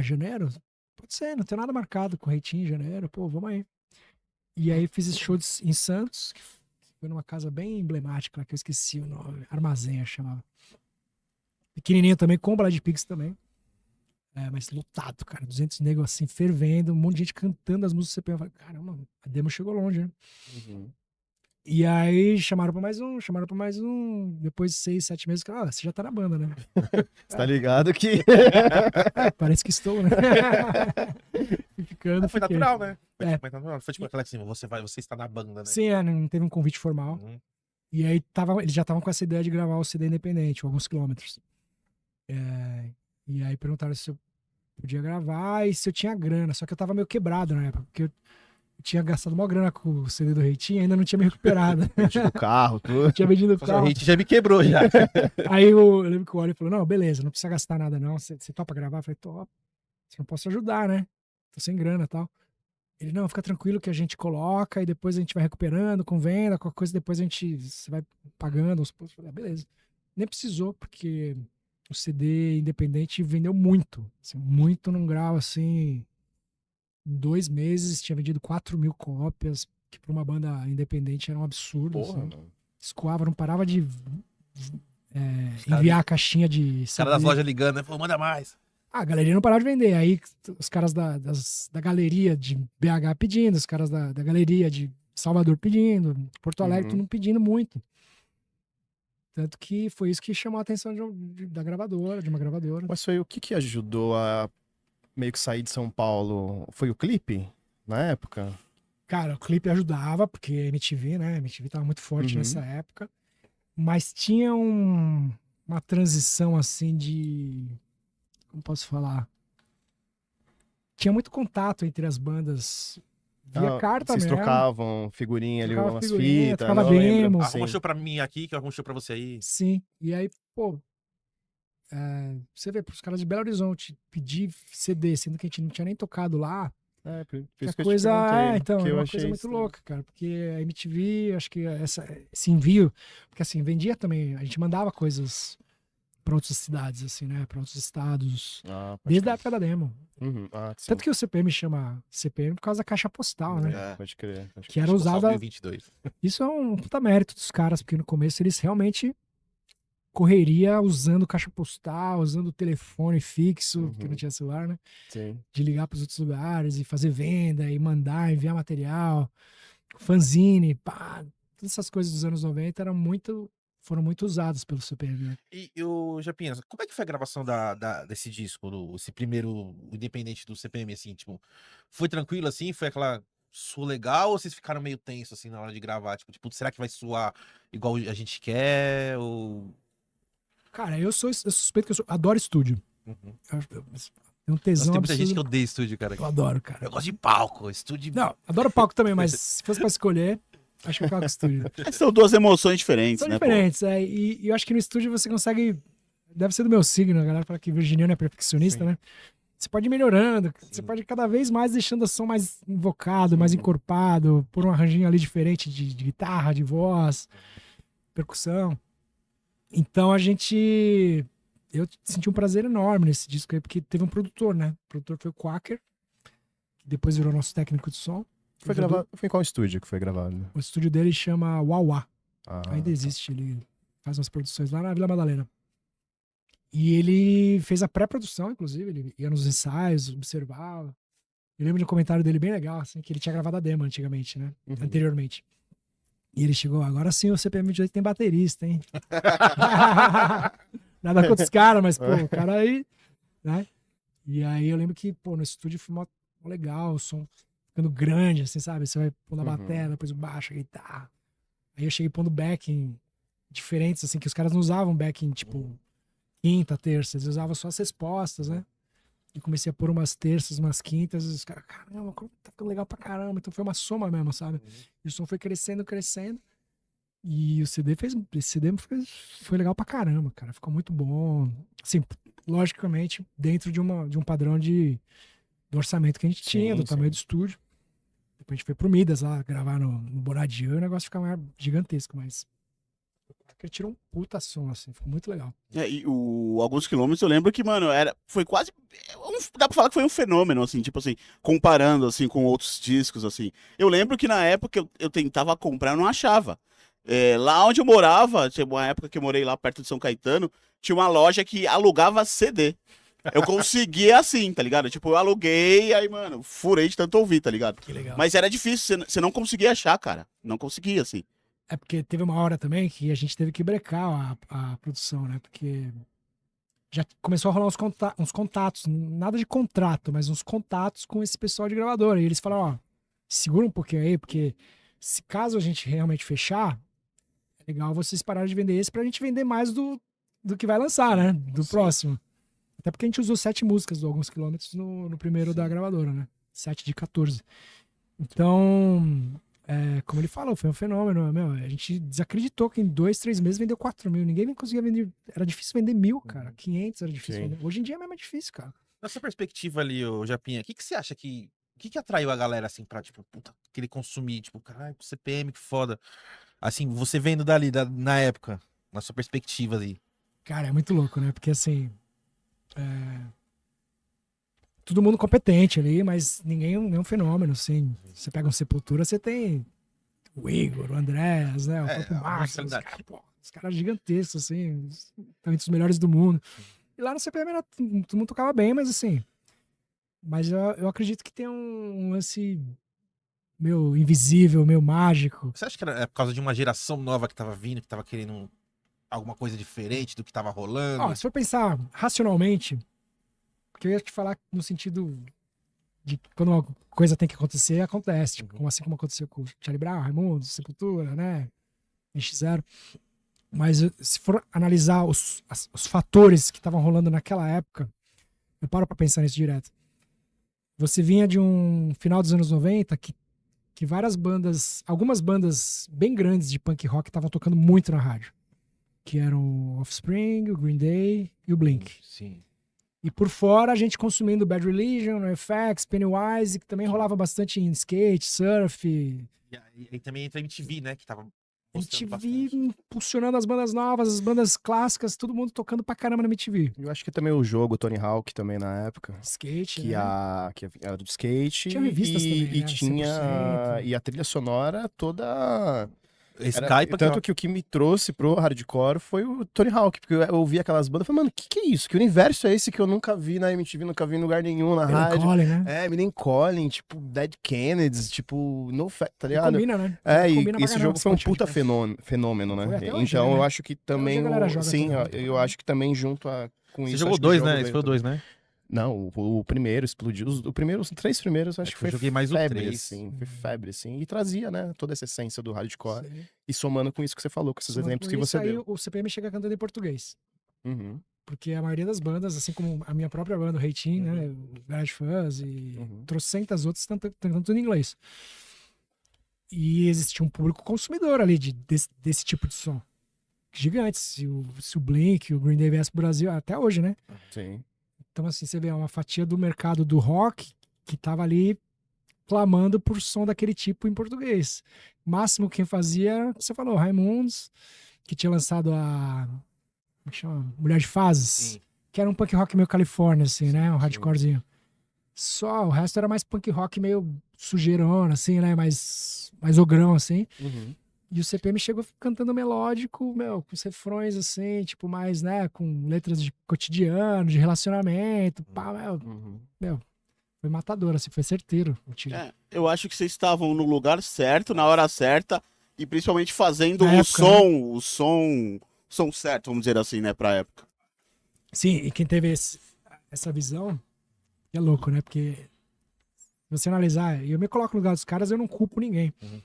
Janeiro? Pode ser, não tem nada marcado com o Reitinho em janeiro. Pô, vamos aí. E aí fiz esse show em Santos, que foi numa casa bem emblemática, que eu esqueci o nome. Armazém, chamava. Pequenininho também, com o Blind Pigs também. Mas lotado, cara. 200 negros assim, fervendo. Um monte de gente cantando as músicas do CPM. Eu falei, caramba, a demo chegou longe, né? E aí chamaram pra mais um. Depois de 6, 7 meses, você já tá na banda, né? Você tá ligado que... Parece que estou, né? E ficando, Foi fiquei. natural, né? Foi natural. Foi tipo aquela assim, você está na banda, né? Sim, não teve um convite formal. Uhum. E aí eles já estavam com essa ideia de gravar o CD independente, alguns quilômetros. E aí perguntaram se eu podia gravar e se eu tinha grana. Só que eu tava meio quebrado na época, porque eu tinha gastado uma grana com o CD do Reitinho e ainda não tinha me recuperado. Vendido o carro, tudo. Tinha vendido o O carro. hit já me quebrou já. Aí eu lembro que o Oli falou, não, beleza, não precisa gastar nada não, você topa gravar? Eu falei, topa, você não posso ajudar, né? Tô sem grana e tal. Ele, não, fica tranquilo que a gente coloca e depois a gente vai recuperando com venda, qualquer coisa, depois você vai pagando. Eu falei, beleza. Nem precisou, porque o CD independente vendeu muito. Assim, muito num grau, assim, em 2 meses tinha vendido 4.000 cópias, que para uma banda independente era um absurdo. Porra, assim. mano. Escoava, não parava de enviar a caixinha de Os caras das lojas ligando, né? Falou, manda mais. a galeria não parava de vender. Aí os caras da galeria de BH pedindo, os caras da galeria de Salvador pedindo, Porto Alegre tudo pedindo muito. Tanto que foi isso que chamou a atenção da gravadora, de uma gravadora. Mas foi o que ajudou a meio que sair de São Paulo? Foi o clipe, na época? Cara, o clipe ajudava, porque MTV, né? MTV tava muito forte nessa época. Mas tinha uma transição, assim, de... Como posso falar? Tinha muito contato entre as bandas via carta Vocês mesmo. trocavam figurinha ali, Trocava umas figurinha, fitas. trocava não lembro. demo. Sim. Arruma um show pra mim aqui, que eu arrumo um show pra você aí. Sim. E aí, pô... você vê, pros caras de Belo Horizonte pedir CD, sendo que a gente não tinha nem tocado lá, Por Que isso a que eu te coisa perguntei, então, porque é eu uma achei coisa muito estranho. louca, cara, porque a MTV, acho que esse envio, porque assim, vendia também, a gente mandava coisas pra outras cidades, assim, né, pra outros estados, Ah, pode desde a crer. época da demo. Uhum. Ah, sim. Tanto que o CPM chama CPM por causa da caixa postal, né, É. Pode crer. Pode que crer. era Acho que usada, 2022. isso é um puta mérito dos caras, porque no começo eles realmente correria usando caixa postal, usando telefone fixo, porque não Uhum. tinha celular, né, Sim. de ligar pros outros lugares e fazer venda e mandar, enviar material. Fanzine, pá, todas essas coisas dos anos 90 foram muito usadas pelo CPM, né? E o Japinha, como é que foi a gravação desse disco, esse primeiro independente do CPM, assim, tipo, foi tranquilo assim? Foi aquela soou legal ou vocês ficaram meio tenso assim na hora de gravar? Tipo, será que vai soar igual a gente quer? Ou. Cara, eu suspeito que adoro estúdio. Uhum. Eu tenho um Nossa, tesão tem muita gente que absurdo. odeia estúdio, cara. Eu adoro, cara. Eu gosto de palco, estúdio. Não, adoro palco também, mas se fosse pra escolher, acho que eu ficava com estúdio. São duas emoções diferentes, São né, pô? diferentes, e eu acho que no estúdio você consegue. Deve ser do meu signo, a galera fala que virginiano é perfeccionista, Sim. né? Você pode ir melhorando, você pode cada vez mais deixando o som mais invocado, mais encorpado, por um arranjinho ali diferente de guitarra, de voz, percussão. Então eu senti um prazer enorme nesse disco aí, porque teve um produtor, né? O produtor foi o Quaker, que depois virou nosso técnico de som. Foi gravado. Foi em qual estúdio que foi gravado? O estúdio dele chama Wauá. Ah, Ainda existe, ele faz umas produções lá na Vila Madalena. E ele fez a pré-produção, inclusive, ele ia nos ensaios, observava. Eu lembro de um comentário dele bem legal, assim, que ele tinha gravado a demo antigamente, né? Uhum. Anteriormente. E ele chegou, agora sim o CPM 28 tem baterista, hein? Nada contra os caras, mas, pô, o cara aí, né? E aí eu lembro que, pô, no estúdio foi mó legal, o som ficando grande, assim, sabe? Você vai pondo a bateria, depois o baixo, a guitarra. Aí eu cheguei pondo backing diferentes, assim, que os caras não usavam backing, tipo, quinta, terça, eles usavam só as respostas, né? E comecei a pôr umas terças, umas quintas, e os caras, caramba, como tá ficando legal pra caramba. Então foi uma soma mesmo, sabe? E o som foi crescendo, crescendo. E o CD foi legal pra caramba, cara. Ficou muito bom. Assim, logicamente, dentro de um padrão do orçamento que a gente tinha, do tamanho do estúdio. Depois a gente foi pro Midas lá, gravar no Bonadieu, e o negócio fica mais gigantesco, mas ele tirou um puta som, assim, ficou muito legal. E alguns quilômetros eu lembro que, mano, foi quase. Dá pra falar que foi um fenômeno, assim, tipo assim, comparando assim com outros discos, assim. Eu lembro que na época eu tentava comprar, eu não achava. Lá onde eu morava, tinha uma época que eu morei lá perto de São Caetano, tinha uma loja que alugava CD. Eu conseguia assim, tá ligado? Tipo, eu aluguei, aí, mano, furei de tanto ouvir, tá ligado? Que legal. Mas era difícil, você não conseguia achar, cara. Não conseguia, assim. É porque teve uma hora também que a gente teve que brecar a produção, né? Porque já começou a rolar uns contatos, nada de contrato, mas uns contatos com esse pessoal de gravadora. E eles falaram, ó, segura um pouquinho aí, porque se caso a gente realmente fechar, é legal vocês pararem de vender esse pra gente vender mais do que vai lançar, né? Do próximo. Até porque a gente usou 7 músicas do Alguns Quilômetros no primeiro da gravadora, né? 7 de 14. Então, como ele falou, foi um fenômeno. Meu, a gente desacreditou que em 2, 3 meses vendeu 4 mil. Ninguém conseguia vender. Era difícil vender 1.000, cara. 500 era difícil Sim. vender. Hoje em dia é mesmo difícil, cara. Na sua perspectiva ali, ô Japinha, o que você acha que. O que atraiu a galera, assim, pra, tipo, puta, querer consumir? Tipo, caralho, CPM, que foda. Assim, você vendo dali, na época, na sua perspectiva ali. Cara, é muito louco, né? Porque assim. Todo mundo competente ali, mas nenhum fenômeno, assim. Você pega um Sepultura, você tem o Igor, o Andrés, né? O próprio a Marcos. versatilidade. Os caras gigantescos, assim. Estão entre os melhores do mundo. E lá no CPM todo mundo tocava bem, mas assim. Mas eu acredito que tem um lance meio invisível, meio mágico. Você acha que era por causa de uma geração nova que tava vindo, que tava querendo alguma coisa diferente do que tava rolando? Ó, se for pensar racionalmente, porque eu ia te falar no sentido de quando uma coisa tem que acontecer, acontece. Tipo, assim como aconteceu com o Charlie Brown, Raimundo, Sepultura, né? NX0. Mas se for analisar os fatores que estavam rolando naquela época, eu paro pra pensar nisso direto. Você vinha de um final dos anos 90 que várias bandas, algumas bandas bem grandes de punk rock estavam tocando muito na rádio. Que eram o Offspring, o Green Day e o Blink. Sim. E por fora a gente consumindo Bad Religion, NoFX, Pennywise, que também rolava bastante em skate, surf. E também entra a MTV, né? Que tava postando MTV bastante. impulsionando as bandas novas, as bandas clássicas, todo mundo tocando pra caramba na MTV. Eu acho que também o jogo Tony Hawk também na época. Skate, Que, né? que era do skate. Tinha revistas também, e né? tinha. 100%. E a trilha sonora toda. Skype, Tanto que o que me trouxe pro hardcore foi o Tony Hawk, porque eu ouvi aquelas bandas e falei, mano, que é isso? Que universo é esse que eu nunca vi na MTV, nunca vi em lugar nenhum, na rádio? Colin, né? É, Eminem Collin, tipo, Dead Kennedys, tipo, NoFX, tá E ligado? combina, né? É, e Combina pra esse caramba jogo com foi um Spotify. puta fenômeno, né? Foi até hoje, Então né? eu acho que também, hoje a galera joga sim, Tony Hawk. eu acho que também junto com Você isso... jogou acho que o dois, jogo né? veio Esse foi o também. 2, né? Não, o primeiro explodiu. Os 3 primeiros acho É que que eu foi joguei mais o febre, 3. assim. Foi febre, assim. E trazia, né, toda essa essência do hardcore. Sim. E somando com isso que você falou, com esses Somando exemplos com que isso, você aí deu. o CPM chega cantando em português. Uhum, Porque a maioria das bandas, assim como a minha própria banda, o Reitinho, né? O Garage Fuzz e trocentas outras, cantando tudo em inglês. E existia um público consumidor ali desse tipo de som. Gigante. Se o Blink, o Green Day viesse pro Brasil, até hoje, né? sim. Então, assim, você vê uma fatia do mercado do rock que tava ali clamando por som daquele tipo em português. Máximo quem fazia, você falou, Raimundos, que tinha lançado a... Como que chama? Mulher de Fases. Sim. Que era um punk rock meio Califórnia, assim, né? Um hardcorezinho. Só, o resto era mais punk rock meio sujeirona, assim, né? Mais ogrão, assim. Uhum. E o CPM chegou cantando melódico, meu, com os refrões, assim, tipo, mais, né? Com letras de cotidiano, de relacionamento. Pá, meu, foi matador, assim, foi certeiro o tiro. É, eu acho que vocês estavam no lugar certo, na hora certa, e principalmente fazendo Na o época, né? som certo, vamos dizer assim, né, pra época. Sim, e quem teve essa visão é louco, né? Porque se você analisar, e eu me coloco no lugar dos caras, eu não culpo ninguém. Uhum.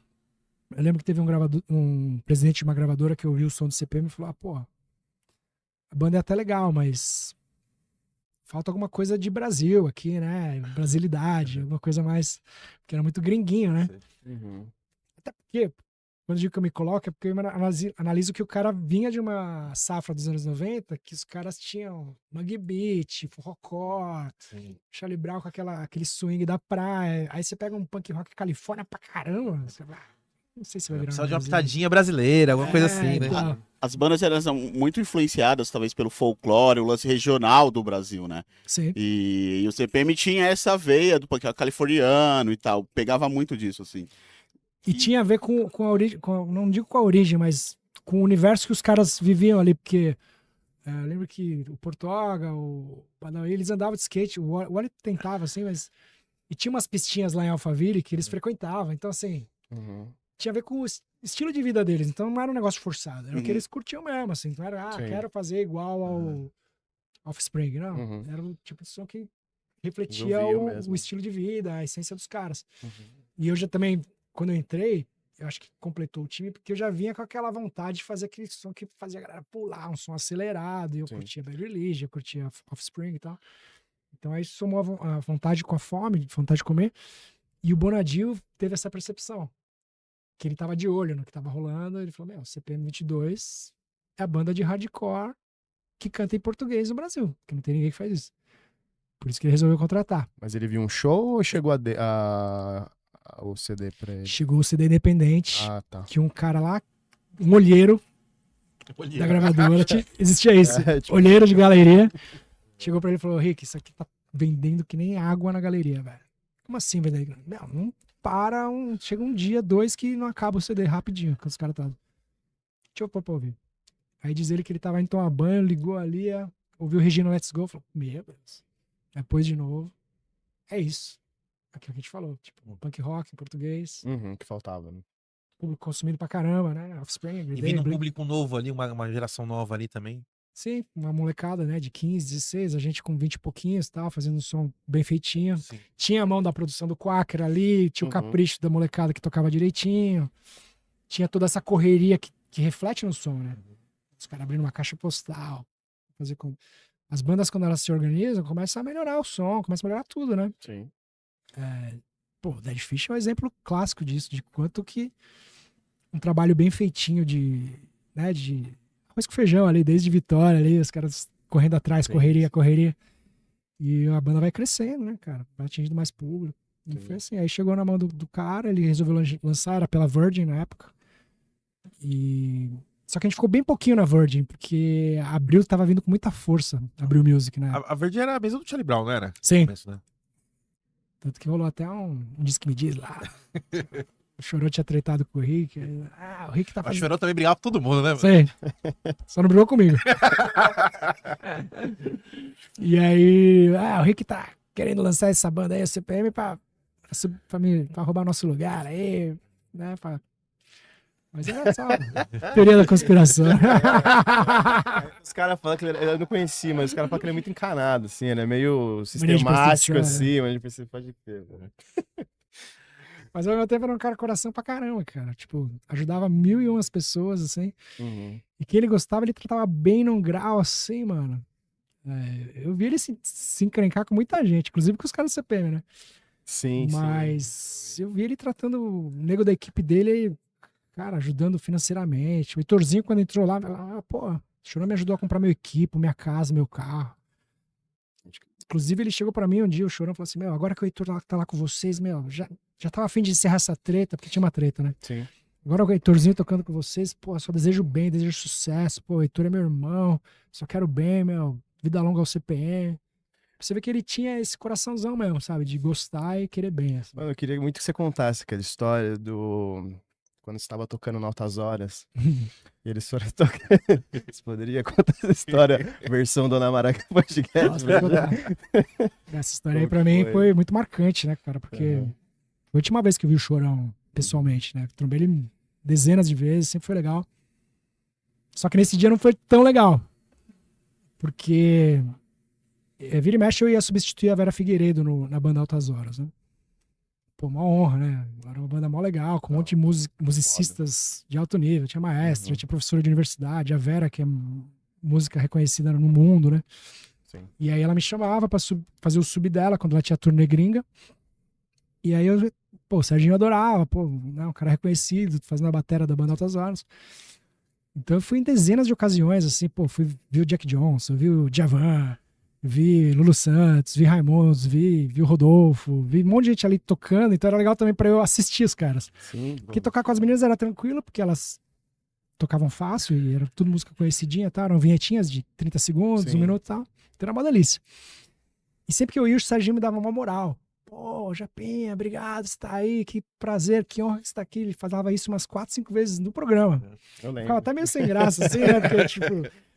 Eu lembro que teve um presidente de uma gravadora que ouviu o som do CPM e falou: ah, pô, a banda é até legal, mas falta alguma coisa de Brasil aqui, né? Brasilidade, alguma coisa mais. Porque era muito gringuinho, né? Uhum. Até porque, quando eu digo que eu me coloco, é porque eu analiso que o cara vinha de uma safra dos anos 90, que os caras tinham Mangue Beat, forrocore, Sim. Charlie Brown com aquele swing da praia. Aí você pega um punk rock Califórnia pra caramba. Você vai, não sei se vai virar Precisa de uma Brasil. pitadinha brasileira, alguma coisa É, assim, né? então. As bandas elas são muito influenciadas, talvez, pelo folclore, o lance regional do Brasil, né? Sim. E o CPM tinha essa veia do punk californiano e tal, pegava muito disso, assim. E tinha a ver com a origem, não digo com a origem, mas com o universo que os caras viviam ali, porque eu lembro que o Portoga, o Badawi, eles andavam de skate, o Wally tentava, assim, mas... E tinha umas pistinhas lá em Alphaville que eles frequentavam, então, assim, Uhum. tinha a ver com o estilo de vida deles, então não era um negócio forçado, era o que Uhum. eles curtiam mesmo, assim, não era, Sim. quero fazer igual ao Offspring, não, Uhum. era um tipo de som que refletia Eles ouviam o mesmo. estilo de vida, a essência dos caras. Uhum. E eu já também, quando eu entrei, eu acho que completou o time, porque eu já vinha com aquela vontade de fazer aquele som que fazia a galera pular, um som acelerado, e eu Sim. curtia Bad Religion, eu curtia Offspring e tal. Então aí somou a vontade com a fome, vontade de comer, e o Bonadil teve essa percepção, que ele tava de olho no que tava rolando, ele falou, meu, CPM 22 é a banda de hardcore que canta em português no Brasil, que não tem ninguém que faz isso. Por isso que ele resolveu contratar. Mas ele viu um show ou chegou o CD pra ele? Chegou o CD independente, Ah, tá. que um cara lá, um olheiro da gravadora, existia isso, É, tipo, olheiro de galeria, chegou pra ele e falou, Rick, isso aqui tá vendendo que nem água na galeria, velho. Como assim vender? Não para, chega um dia, 2 que não acaba o CD rapidinho, que os caras tá... Deixa eu pôr pra ouvir. Aí diz ele que ele tava indo tomar banho, ligou ali, ouviu o Regina Let's Go, falou, meu Deus. Depois de novo, é isso. Aquilo que a gente falou, tipo, punk rock em português, Uhum, que faltava, né? público consumindo pra caramba, né? Offspring, Green E Day, vindo um Blink. público novo ali, uma geração nova ali também. Sim, uma molecada, né, de 15, 16, a gente com 20 e pouquinhos, tal, fazendo um som bem feitinho. Sim. Tinha a mão da produção do Quaker ali, tinha o Uhum. capricho da molecada que tocava direitinho. Tinha toda essa correria que reflete no som, né? Os caras abrindo uma caixa postal. Fazer com... As bandas, quando elas se organizam, começam a melhorar o som, começam a melhorar tudo, né? Sim. Pô, Dead Fish é um exemplo clássico disso, de quanto que um trabalho bem feitinho de arroz com feijão ali, desde Vitória ali, os caras correndo atrás, Sim. correria. E a banda vai crescendo, né, cara? Vai atingindo mais público. E foi assim. Aí chegou na mão do cara, ele resolveu lançar, era pela Virgin na época. Só que a gente ficou bem pouquinho na Virgin, porque a Abril tava vindo com muita força, a Abril Music, né? A Virgin era a mesma do Charlie Brown, não era? Sim. Começo, né? Tanto que rolou até um Diz que me diz lá. O Chorão tinha tretado com o Rick. O Rick tá O fazendo... Chorão também brigava com todo mundo, né? Sei. Só não brigou comigo. E aí, o Rick tá querendo lançar essa banda aí, a CPM, pra roubar nosso lugar aí, né? Mas é só teoria da conspiração. Os caras falam que eu não conheci, mas os caras falam que ele é muito encanado, assim, ele é meio sistemático, assim, mas você pode ter, né? Mas ao mesmo tempo era um cara coração pra caramba, cara. Tipo, ajudava 1.001 pessoas, assim. Uhum. E quem ele gostava, ele tratava bem num grau, assim, mano. Eu vi ele se encrencar com muita gente, inclusive com os caras do CPM, né? Sim, Mas eu vi ele tratando o nego da equipe dele, cara, ajudando financeiramente. O Heitorzinho, quando entrou lá, pô, o Chorão me ajudou a comprar meu equipo, minha casa, meu carro. Inclusive, ele chegou pra mim um dia, o Chorão falou assim, agora que o Heitor tá lá com vocês, já tava a fim de encerrar essa treta, porque tinha uma treta, né? Sim. Agora o Heitorzinho tocando com vocês, pô, só desejo bem, desejo sucesso, pô, o Heitor é meu irmão, só quero bem, vida longa ao CPM. Você vê que ele tinha esse coraçãozão mesmo, sabe? De gostar e querer bem. Assim. Mano, eu queria muito que você contasse aquela história do... Quando você estava tocando no Altas Horas. E eles foram tocar. Você poderia contar essa história, versão Dona Maraca Podcast? Nossa, essa história aí pra mim foi muito marcante, né, cara? Porque foi a última vez que eu vi o Chorão pessoalmente, né? Trombei ele dezenas de vezes, sempre foi legal. Só que nesse dia não foi tão legal. Porque vira e mexe eu ia substituir a Vera Figueiredo na banda Altas Horas, né? Pô, uma honra, né? Era uma banda mó legal, com um monte de musicistas de alto nível. Tinha maestra, tinha professora de universidade, a Vera, que é música reconhecida no mundo, né? Sim. E aí ela me chamava pra fazer o sub dela, quando ela tinha turnê gringa. E aí o Serginho adorava, né? Um cara reconhecido, fazendo a bateria da banda Altas Horas. Então eu fui em dezenas de ocasiões, assim, fui ver o Jack Johnson, vi o Djavan, vi Lulu Santos, vi Raimundos, vi o Rodolfo, vi um monte de gente ali tocando, então era legal também pra eu assistir os caras. Sim. Porque tocar com as meninas era tranquilo, porque elas tocavam fácil e era tudo música conhecidinha, tá? Eram vinhetinhas de 30 segundos, Sim. 1 minuto e tal. Então era uma delícia. E sempre que eu ia, o Serginho me dava uma moral. Pô, Japinha, obrigado, você tá aí, que prazer, que honra que você tá aqui. Ele falava isso umas 4, 5 vezes no programa. Eu lembro. Ficava até meio sem graça, assim, né? Porque, tipo,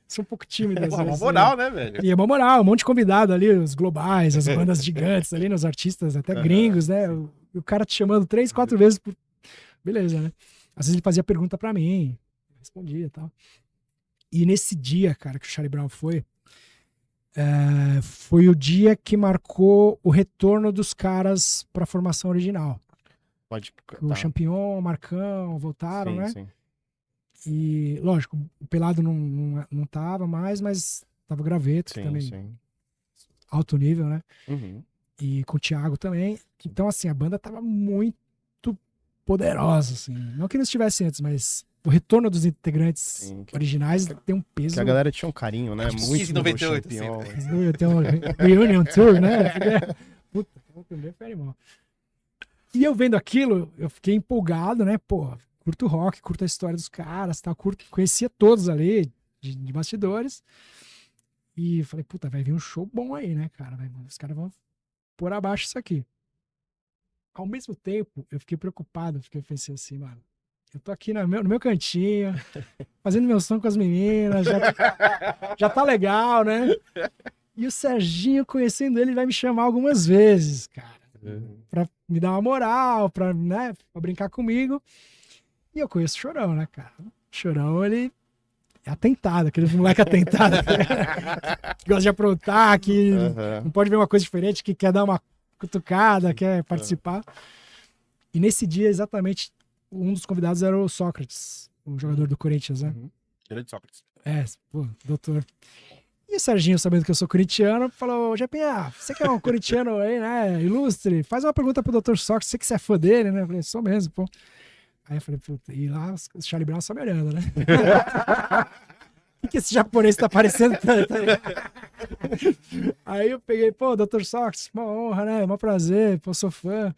sou um pouco tímido às Pô, uma vezes, moral, né, velho? E é uma moral, um monte de convidado ali, os globais, as bandas gigantes ali, os artistas até gringos, né? O cara te chamando 3, 4 vezes por... Beleza, né? Às vezes ele fazia pergunta pra mim, eu respondia e tal. E nesse dia, cara, que o Charlie Brown foi o dia que marcou o retorno dos caras pra formação original. Pode... O Champignon, o Marcão voltaram, sim, né? Sim. E, lógico, o Pelado não tava mais, mas tava o Graveto, que também alto nível, né? Uhum. E com o Thiago também. Então, assim, a banda tava muito poderosa, assim. Não que não estivesse antes, mas o retorno dos integrantes originais tem um peso. Que a galera tinha um carinho, né? Muito 98, tem um reunion tour, né? Puta, também foi animal. E eu vendo aquilo, eu fiquei empolgado, né? Pô, curto rock, curto a história dos caras, tá? Conhecia todos ali, de bastidores. E falei, puta, vai vir um show bom aí, né, cara? Os caras vão pôr abaixo isso aqui. Ao mesmo tempo, eu fiquei preocupado, porque eu pensei assim, mano, eu tô aqui no meu cantinho, fazendo meu som com as meninas, já tá legal, né? E o Serginho, conhecendo ele, vai me chamar algumas vezes, cara, pra me dar uma moral, pra brincar comigo. E eu conheço o Chorão, né, cara? O Chorão, ele é atentado, aquele moleque atentado, que gosta de aprontar, que não pode ver uma coisa diferente, que quer dar uma cutucada, quer participar. E nesse dia, exatamente, um dos convidados era o Sócrates, o jogador do Corinthians, né? Grande Sócrates. Doutor. E o Serginho, sabendo que eu sou corintiano, falou, Japinha, você que é um corintiano aí, né, ilustre, faz uma pergunta pro Dr. Sócrates, você que é fã dele, né? Eu falei, sou mesmo, pô. Aí eu falei, puta, e lá o Charlie Brown só me olhando, né? que esse japonês tá aparecendo tanto aí? Aí eu peguei, pô, Dr. Sócrates, uma honra, né? Um prazer, pô, sou fã.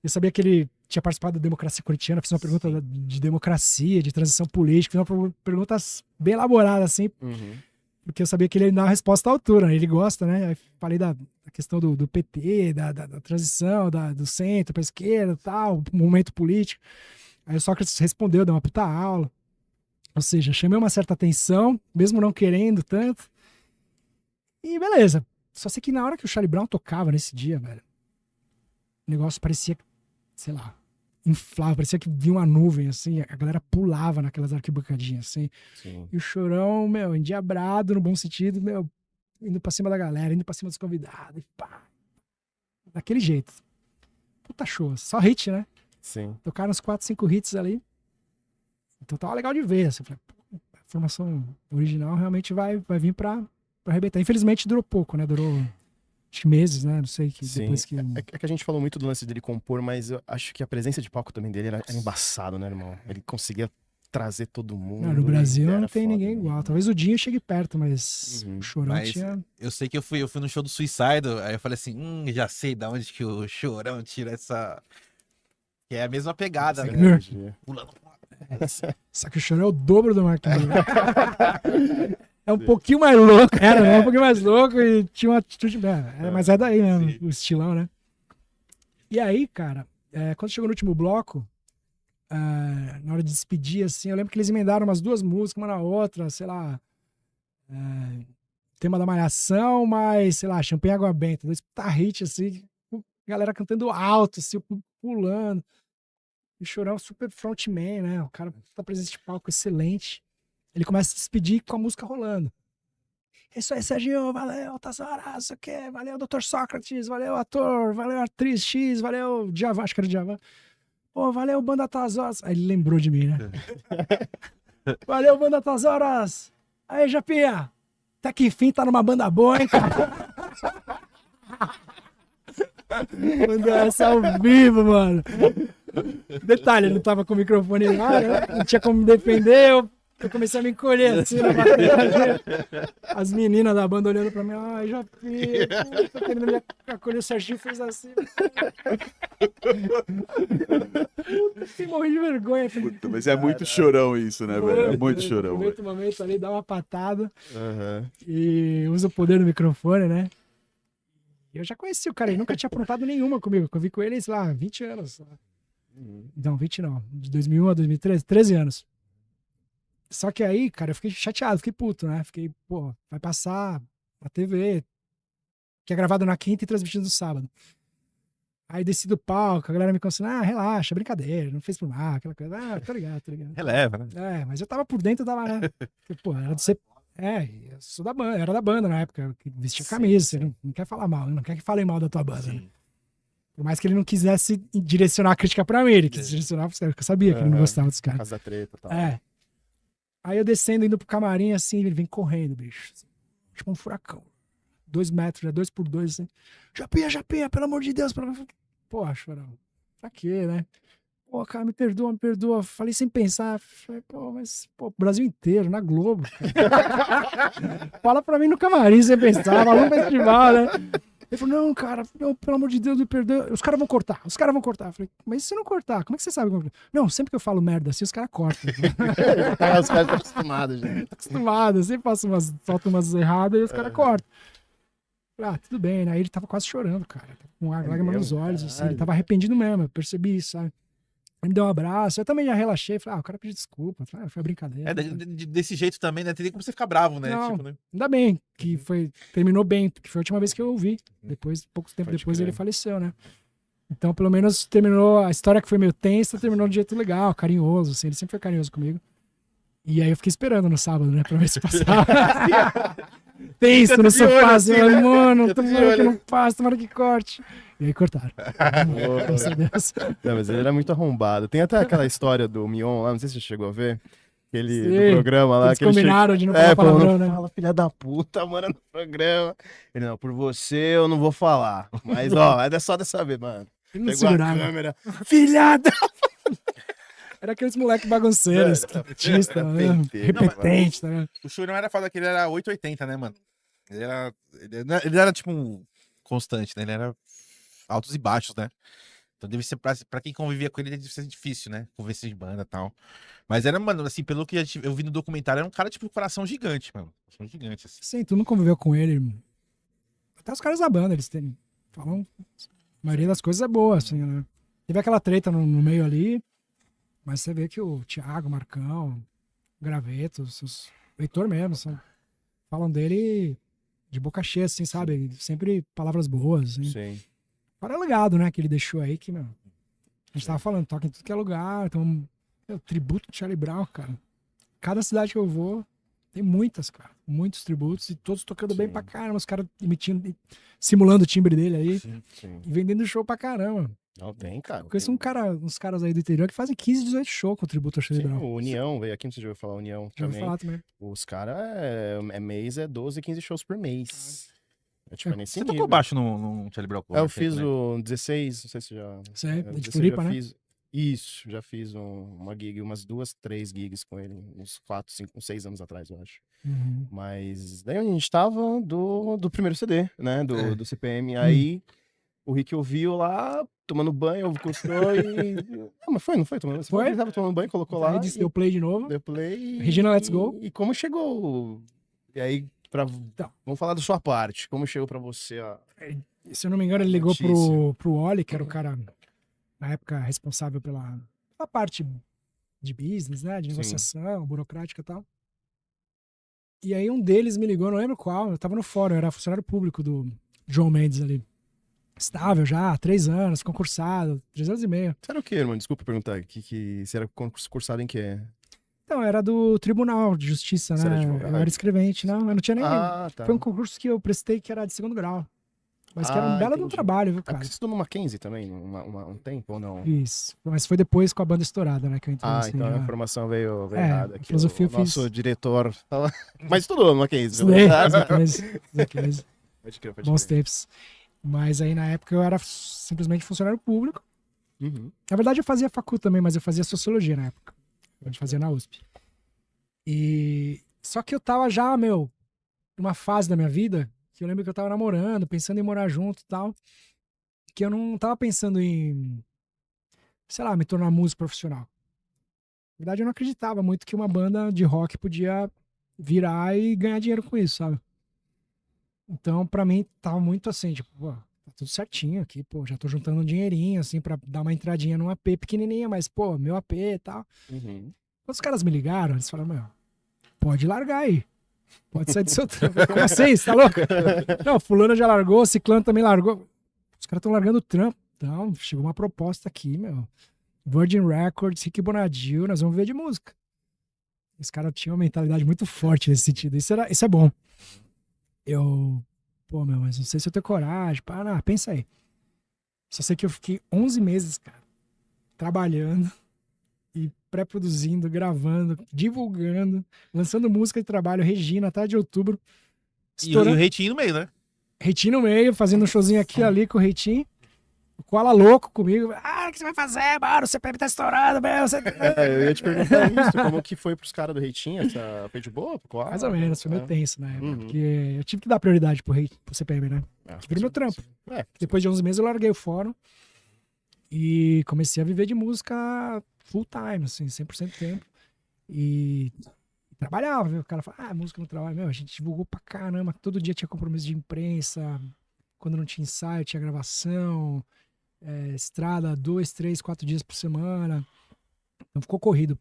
Eu sabia que ele tinha participado da democracia corintiana, fiz uma pergunta de democracia, de transição política, fiz uma pergunta bem elaborada, assim, porque eu sabia que ele ia dar uma resposta à altura, né? Ele gosta, né? Aí falei da questão do PT, da transição, do centro para esquerda, tal, momento político. Aí o Sócrates respondeu, deu uma puta aula. Ou seja, chamei uma certa atenção, mesmo não querendo tanto. E beleza. Só sei que na hora que o Charlie Brown tocava nesse dia, velho, o negócio parecia, sei lá, inflava, parecia que vinha uma nuvem, assim, a galera pulava naquelas arquibancadinhas, assim. Sim. E o Chorão, meu, endiabrado, no bom sentido, meu, indo pra cima da galera, indo pra cima dos convidados, e pá. Daquele jeito. Puta show, só hit, né? Sim. Tocaram uns 4, 5 hits ali. Então tava legal de ver, assim, falei, a formação original realmente vai vir pra arrebentar. Infelizmente durou pouco, né? Durou, acho que meses, né? Não sei, que Sim. depois que... É que a gente falou muito do lance dele compor, mas eu acho que a presença de palco também dele era embaçado, né, irmão? Ele conseguia trazer todo mundo. Não, no Brasil e não era tem foda, ninguém né? igual. Talvez o Dinho chegue perto, mas o Chorão Mas tinha... eu sei que eu fui no show do Suicide, aí eu falei assim, já sei da onde que o Chorão tira essa... Que é a mesma pegada, Essa né? energia. Pulando. Só que o Chorão é o dobro do Mark Miller. É um pouquinho mais louco, um pouquinho mais louco e tinha uma atitude... mas é daí mesmo, sim. o estilão, né? E aí, cara, quando chegou no último bloco, na hora de despedir, assim, eu lembro que eles emendaram umas 2 músicas, uma na outra, sei lá, tema da Malhação, mas, sei lá, Champanhe e Água Benta, 2 puta hit, assim, galera cantando alto, assim, pulando. E o Chorão super frontman, né? O cara tá presente de palco excelente. Ele começa a se despedir com a música rolando. É isso aí, Serginho, valeu, Tazoras, isso aqui, valeu, Dr. Sócrates, valeu, ator, valeu, atriz X, valeu, Djavan, acho que era Djavan. Pô, valeu, Banda Tazoras. Aí ele lembrou de mim, né? Valeu, Banda Tazoras. Aí, Japinha, até que enfim tá numa banda boa, hein, cara? Mandou essa ao vivo, mano. Detalhe, ele não tava com o microfone lá, né? Não tinha como me defender, eu comecei a me encolher assim na bateria. As meninas da banda olhando pra mim, ai, Japinha, tô querendo me acolher, o Serginho fez assim. Puta, morri de vergonha. Puta, mas é muito chorão isso, né, velho? É muito chorão. Aproveita o momento ali, dá uma patada Aham. e usa o poder do microfone, né? Eu já conheci o cara, ele nunca tinha aprontado nenhuma comigo. Eu vi com ele, sei lá, 20 anos. Não, 20 não. De 2001 a 2013, 13 anos. Só que aí, cara, eu fiquei chateado, fiquei puto, né? Fiquei, pô, vai passar na TV, que é gravado na quinta e transmitido no sábado. Aí desci do palco, a galera me conselhou, relaxa, brincadeira, não fez por mal, aquela coisa. Tô ligado. Releva, né? Mas eu tava por dentro, tava, né? Porque, pô, era do C... eu sou da banda, era da banda na época, que vestia camisa, você não quer falar mal, não quer que falem mal da tua banda, né? Por mais que ele não quisesse direcionar a crítica pra mim, ele quis direcionar pros caras, porque eu sabia que ele não gostava dos caras. Casa da treta e tal. Aí eu descendo, indo pro camarim, assim, ele vem correndo, bicho. Assim, tipo um furacão. 2 metros, já 2 por 2, assim. Japinha, pelo amor de Deus. Pô, Chorão, pra quê, né? Pô, cara, me perdoa. Falei sem pensar. Falei, pô, mas, pô, Brasil inteiro, na Globo. Fala pra mim no camarim sem pensar, maluco no festival, né? Ele falou, não, cara, não, pelo amor de Deus, me perdoa. Os caras vão cortar. Eu falei, mas e se não cortar? Como é que você sabe? Não, sempre que eu falo merda assim, os caras cortam. Os caras estão acostumados, já. Tô acostumado, eu sempre solto umas erradas e os caras cortam. Tudo bem, né? Aí ele tava quase chorando, cara. Com a lágrima nos olhos, assim. Ele tava arrependido mesmo, eu percebi isso, sabe? Ele me deu um abraço, eu também já relaxei. Falei, o cara pediu desculpa. Falei, foi brincadeira. Desse jeito também, né? Teria como você ficar bravo, né? Não, Tipo, né? ainda bem que terminou bem, porque foi a última vez que eu ouvi. Depois, pouco tempo Pode depois, crer. ele faleceu, né? Então, pelo menos, terminou a história que foi meio tensa, terminou de um jeito legal, carinhoso, assim. Ele sempre foi carinhoso comigo. E aí eu fiquei esperando no sábado, né? Pra ver se passava. Tenso no sofá, assim, mano, tomara que não passe, tomara que corte. E aí cortaram. Graças a Deus. Não, mas ele era muito arrombado. Tem até aquela história do Mion lá, não sei se você chegou a ver. Aquele Sim, do programa lá. eles Que ele combinaram de não falar falou, palavrão, não né? fala, filha da puta, mano, no programa. Ele, não, por você eu não vou falar. Mas, ó, é só dessa vez, mano. Ele não Pegou a segurava. câmera. Filha da... Era aqueles moleque bagunceiros, skatista, né? Repetente, tá ligado? O show não era foda que ele era 880, né, mano? Ele era tipo um constante, né? Ele era altos e baixos, né? Então deve ser pra quem convivia com ele, deve ser difícil, né? Convencer de banda e tal. Mas era, mano, assim, pelo que eu vi no documentário, era um cara, tipo, coração gigante, mano. Coração gigante, assim. Sim, tu não conviveu com ele. Até os caras da banda, eles falam. A maioria das coisas é boa, assim, né? Teve aquela treta no meio ali, mas você vê que o Thiago, Marcão, Graveto, o Heitor mesmo, falam dele de boca cheia, assim, sabe? Sempre palavras boas, assim. Sim. Fora o legado, né, que ele deixou aí, que, meu, a gente tava falando, toca em tudo que é lugar, então, tributo de Charlie Brown, cara. Cada cidade que eu vou, tem muitas, cara. Muitos tributos e todos tocando bem pra caramba, os caras simulando o timbre dele aí Sim. e vendendo show pra caramba. Não tem, cara. Eu conheço uns caras aí do interior que fazem 15, 18 shows com o tributo a Charlie Sim, Brown. o União veio aqui, não sei se já ouviu falar União Já ouvi também. falar também. Os caras, mês é 12, 15 shows por mês. É tipo, é nesse Você nível. tocou baixo no Charlie Brown? Eu fiz o 16, não sei se já... Sei, eu de Floripa, né? Isso, já fiz uma gig, umas 2, 3 gigs com ele, uns 4, 5, uns 6 anos atrás, eu acho. Uhum. Mas daí a gente tava do primeiro CD, né, do CPM, Hum. aí o Rick ouviu lá, tomando banho, gostou e... Não, mas não foi tomando banho? Foi? Ele tava tomando banho, colocou lá, Aí disse, deu play de novo. deu play Regina, let's go. E como chegou? E aí, Então. vamos falar da sua parte, como chegou pra você, ó. Se eu não me engano, ele ligou Notícia. pro Oli, que era o cara, na época, responsável pela parte de business, né? De Sim. negociação, burocrática e tal. E aí um deles me ligou, não lembro qual, eu tava no fórum, eu era funcionário público do João Mendes ali. Estável já, 3 anos, concursado, 3 anos e meio. Você era o quê, irmão? Desculpa perguntar. Você era concursado em quê? Então, era do Tribunal de Justiça, Você era né? advogado? Eu era escrevente, não, eu não tinha nem... Ah, tá. Foi um concurso que eu prestei que era de 2º grau. Mas que era um belo de um entendi. trabalho, viu, É cara? porque você estudou no Mackenzie também, um tempo ou não? Isso. Mas foi depois com a banda estourada, né? Que eu entrei assim, Então a já. informação veio É, errada aqui. filosofia eu o nosso fiz. diretor fala... Mas estudou no Mackenzie. Estudei, verdade? Pode Pode bons crer. tempos. Mas aí na época eu era simplesmente funcionário público. Uhum. Na verdade eu fazia facul também, mas eu fazia sociologia na época. Eu fazia na USP. E só que eu tava já, numa fase da minha vida que eu lembro que eu tava namorando, pensando em morar junto e tal, que eu não tava pensando em, sei lá, me tornar músico profissional. Na verdade eu não acreditava muito que uma banda de rock podia virar e ganhar dinheiro com isso, sabe? Então, pra mim, tava muito assim, tipo, pô, tá tudo certinho aqui, pô, já tô juntando um dinheirinho, assim, pra dar uma entradinha num AP pequenininha, mas, pô, meu AP e tal. Uhum. Quando os caras me ligaram, eles falaram, pode largar aí. Pode sair do seu trampo. Como assim? Você tá louco? Não, fulano já largou, ciclano também largou. Os caras estão largando o trampo. Então, chegou uma proposta aqui, Virgin Records, Rick Bonadio, nós vamos ver de música. Os caras tinham uma mentalidade muito forte nesse sentido. Isso é bom. Mas não sei se eu tenho coragem. Pensa aí. Só sei que eu fiquei 11 meses, cara, trabalhando e pré-produzindo, gravando, divulgando, lançando música de trabalho, Regina, até de outubro. E o Reitinho no meio, né? Reitinho no meio, fazendo um showzinho aqui e ali com o Reitinho. O Koala louco comigo. O que você vai fazer, mano? O CPM tá estourado, meu. Eu ia te perguntar isso, como que foi pros caras do Reitinho? Foi de boa? Mais ou menos, foi meio tenso, né? Uhum. Porque eu tive que dar prioridade pro CPM, né? Que virou meu trampo. Depois de 11 meses eu larguei o fórum e comecei a viver de música full time, assim, 100% do tempo. E trabalhava, viu? O cara fala, música no trabalho. A gente divulgou pra caramba. Todo dia tinha compromisso de imprensa. Quando não tinha ensaio, tinha gravação. Estrada 2, 3, 4 dias por semana. Então ficou corrido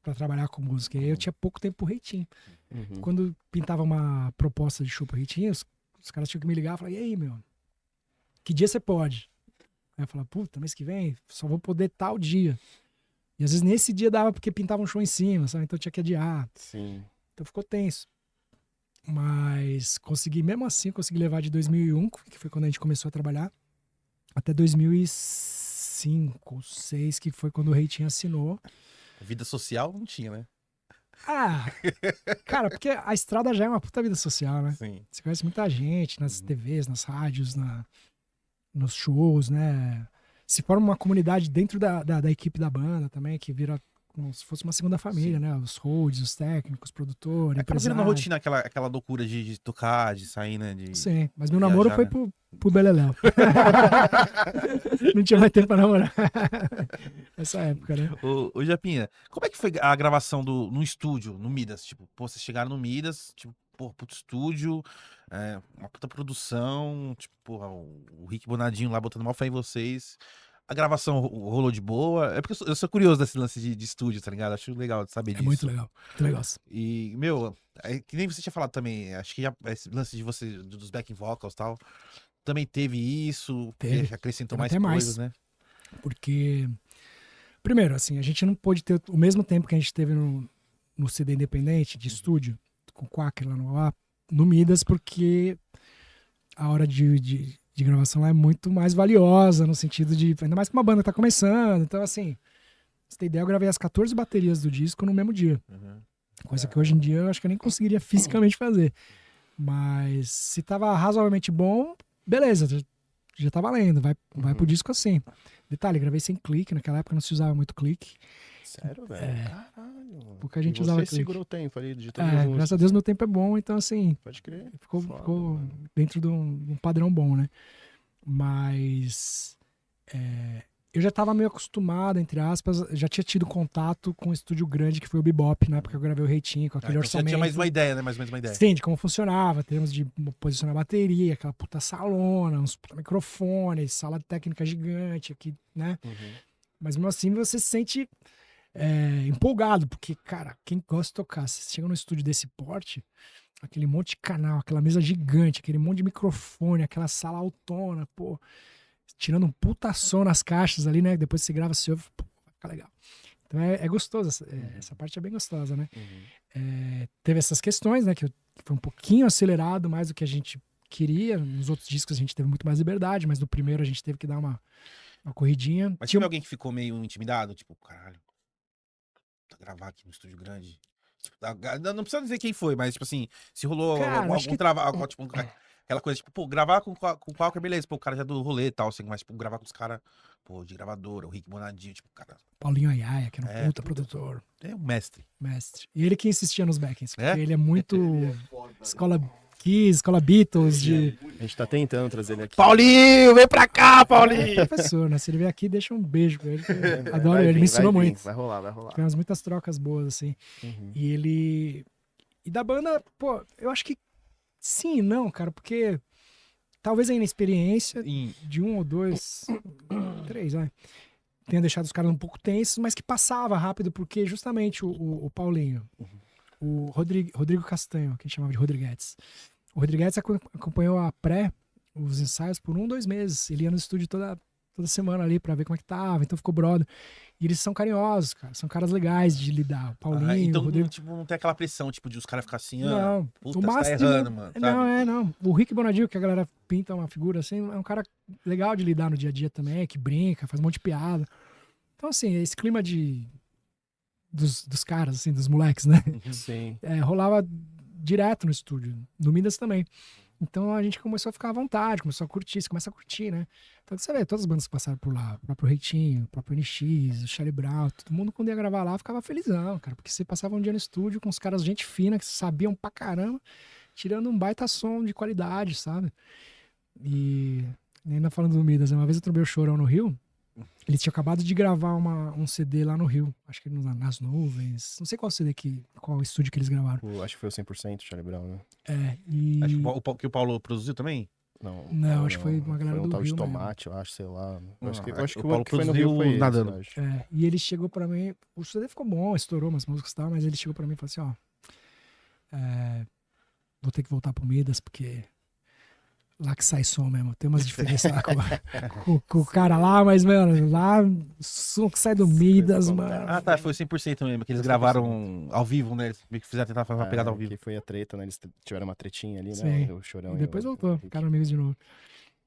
pra trabalhar com música. E aí eu tinha pouco tempo pro Reitinho. Uhum. Quando pintava uma proposta de show pro Reitinho, os caras tinham que me ligar e falar, e aí, que dia você pode? Aí eu falava, puta, mês que vem só vou poder tal dia. E às vezes nesse dia dava porque pintava um show em cima, sabe? Então tinha que adiar. Sim. Então ficou tenso. Mas mesmo assim, consegui levar de 2001, que foi quando a gente começou a trabalhar, até 2005, 2006, que foi quando o Reitinho assinou. Vida social não tinha, né? Cara, porque a estrada já é uma puta vida social, né? Sim. Você conhece muita gente nas TVs, nas rádios, nos shows, né? Se forma uma comunidade dentro da equipe da banda também, que vira como se fosse uma segunda família, né? Os holds, os técnicos, produtores, Acaba virando empresários. rotina aquela loucura de tocar, de sair, né? Sim, mas meu viajar, namoro foi né? pro Beleléu. Não tinha mais tempo pra namorar. Nessa época, né? Ô, Japinha, como é que foi a gravação no estúdio, no Midas? Tipo, pô, vocês chegaram no Midas, tipo, pô, puto estúdio, uma puta produção, tipo, porra, o Rick Bonadinho lá botando mal fé em vocês. A gravação rolou de boa? É porque eu sou curioso desse lance de estúdio, tá ligado? Acho legal de saber É disso. muito legal. Muito legal. E, meu, que nem você tinha falado também, acho que já, esse lance de você, dos backing vocals e tal, também teve isso, Teve. que acrescentou Teve mais até mais. coisas, né? Porque, primeiro, assim, a gente não pôde ter o mesmo tempo que a gente teve no CD independente, de estúdio, com o Quaker lá no Midas, porque a hora de gravação lá é muito mais valiosa, no sentido de, ainda mais que uma banda tá começando. Então, assim, pra você ter ideia, eu gravei as 14 baterias do disco no mesmo dia. Uhum. Coisa que hoje em dia eu acho que eu nem conseguiria fisicamente fazer. Mas se tava razoavelmente bom, beleza, já tá valendo, vai pro disco assim. Detalhe, gravei sem clique, naquela época não se usava muito clique. Sério, velho? É. Caralho. Porque a gente E usava você clique. segurou o tempo ali, digitando as músicas. Graças a Deus meu tempo é bom, então assim, Pode crer. ficou, Foda, ficou mano. dentro de um padrão bom, né? Mas eu já tava meio acostumado, entre aspas, já tinha tido contato com um estúdio grande que foi o Bebop, na época que eu gravei o Reitinho, com aquele Então você já orçamento. tinha mais uma ideia, né? Mais ou menos uma ideia. Sim, de como funcionava, em termos de posicionar a bateria, aquela puta salona, uns puta microfones, sala técnica gigante aqui, né? Uhum. Mas mesmo assim você se sente empolgado, porque, cara, quem gosta de tocar, você chega num estúdio desse porte, aquele monte de canal, aquela mesa gigante, aquele monte de microfone, aquela sala autona, pô, tirando um puta som nas caixas ali, né? Depois você grava, você ouve, pô, vai ficar legal. Então é gostoso, essa parte é bem gostosa, né? Teve essas questões, né? Que foi um pouquinho acelerado mais do que a gente queria. Nos outros discos a gente teve muito mais liberdade, mas no primeiro a gente teve que dar uma corridinha. Mas Tinha tinha alguém que ficou meio intimidado? Tipo, caralho, pra gravar aqui no estúdio grande. Tipo, não precisa dizer quem foi, mas, tipo assim, se rolou Cara, acho algum que- trabalho, tipo, aquela coisa, tipo, pô, gravar com o Qualker, beleza, pô, o cara já é do rolê e tal, assim, mas, tipo, gravar com os caras, pô, de gravadora, o Rick Bonadinho, tipo, cara, Paulinho Ayaia, que era um puta puta. produtor, é um mestre. mestre. E ele que insistia nos backings, porque É? ele é muito escola Kiss, escola Beatles, de A gente tá tentando trazer ele aqui. Paulinho, vem pra cá, Paulinho! professor, né? Se ele vier aqui, deixa um beijo pra ele, que eu Vai adoro ele, vir, me ensinou vai vir, muito. Vai rolar, vai rolar. Tivemos muitas trocas boas, assim. Uhum. E ele... E da banda, pô, eu acho que sim e não, cara, porque talvez a inexperiência de um ou dois, três, vai, tenha deixado os caras um pouco tensos, mas que passava rápido, porque justamente o Paulinho, o Rodrigo Castanho, que a gente chamava de Rodriguetes, o Rodriguetes acompanhou os ensaios por 2 meses. Ele ia no estúdio toda semana ali pra ver como é que tava, então ficou brother. E eles são carinhosos, cara, são caras legais de lidar. O Paulinho, então, o Rodrigo... tipo, não tem aquela pressão, tipo, de os caras ficarem assim, Não, puta, o você tá máximo... errando, mano, sabe? Não. O Rick Bonadil, que a galera pinta uma figura assim, é um cara legal de lidar no dia a dia também, que brinca, faz um monte de piada. Então, assim, esse clima dos caras, assim, dos moleques, né? Sim. Rolava direto no estúdio, no Midas também. Então a gente começou a ficar à vontade, começou a curtir, você começa a curtir, né? Então você vê, todas as bandas que passaram por lá, o próprio Reitinho, o próprio NX, o Charlie Brown, todo mundo quando ia gravar lá ficava felizão, cara, porque você passava um dia no estúdio com os caras gente fina, que sabiam pra caramba, tirando um baita som de qualidade, sabe? E ainda falando do Midas, uma vez eu trombei o Chorão no Rio, eles tinham acabado de gravar um CD lá no Rio, acho que nas nuvens, não sei qual CD qual estúdio que eles gravaram. Acho que foi o 100% Charlie Brown, né? E... Acho que o Paulo produziu também? Não, acho que foi uma galera foi um do tal Rio de mesmo. Tomate, eu acho, sei lá. Não, Acho que o o Paulo que foi no Rio produziu foi esse, nadando. eu acho. E ele chegou pra mim, o CD ficou bom, estourou umas músicas e tal, mas ele chegou pra mim e falou assim, ó, vou ter que voltar pro Midas, porque lá que sai som mesmo, tem umas diferenças lá com o cara lá, mas, mano, lá o som que sai do Midas, mano. Ah, tá, foi 100% mesmo, que eles gravaram ao vivo, né? Eles meio que fizeram tentar fazer uma pegada ao vivo. Que foi a treta, né? Eles tiveram uma tretinha ali, Sim. né? O Chorão E depois o voltou, Rick. ficaram amigos de novo.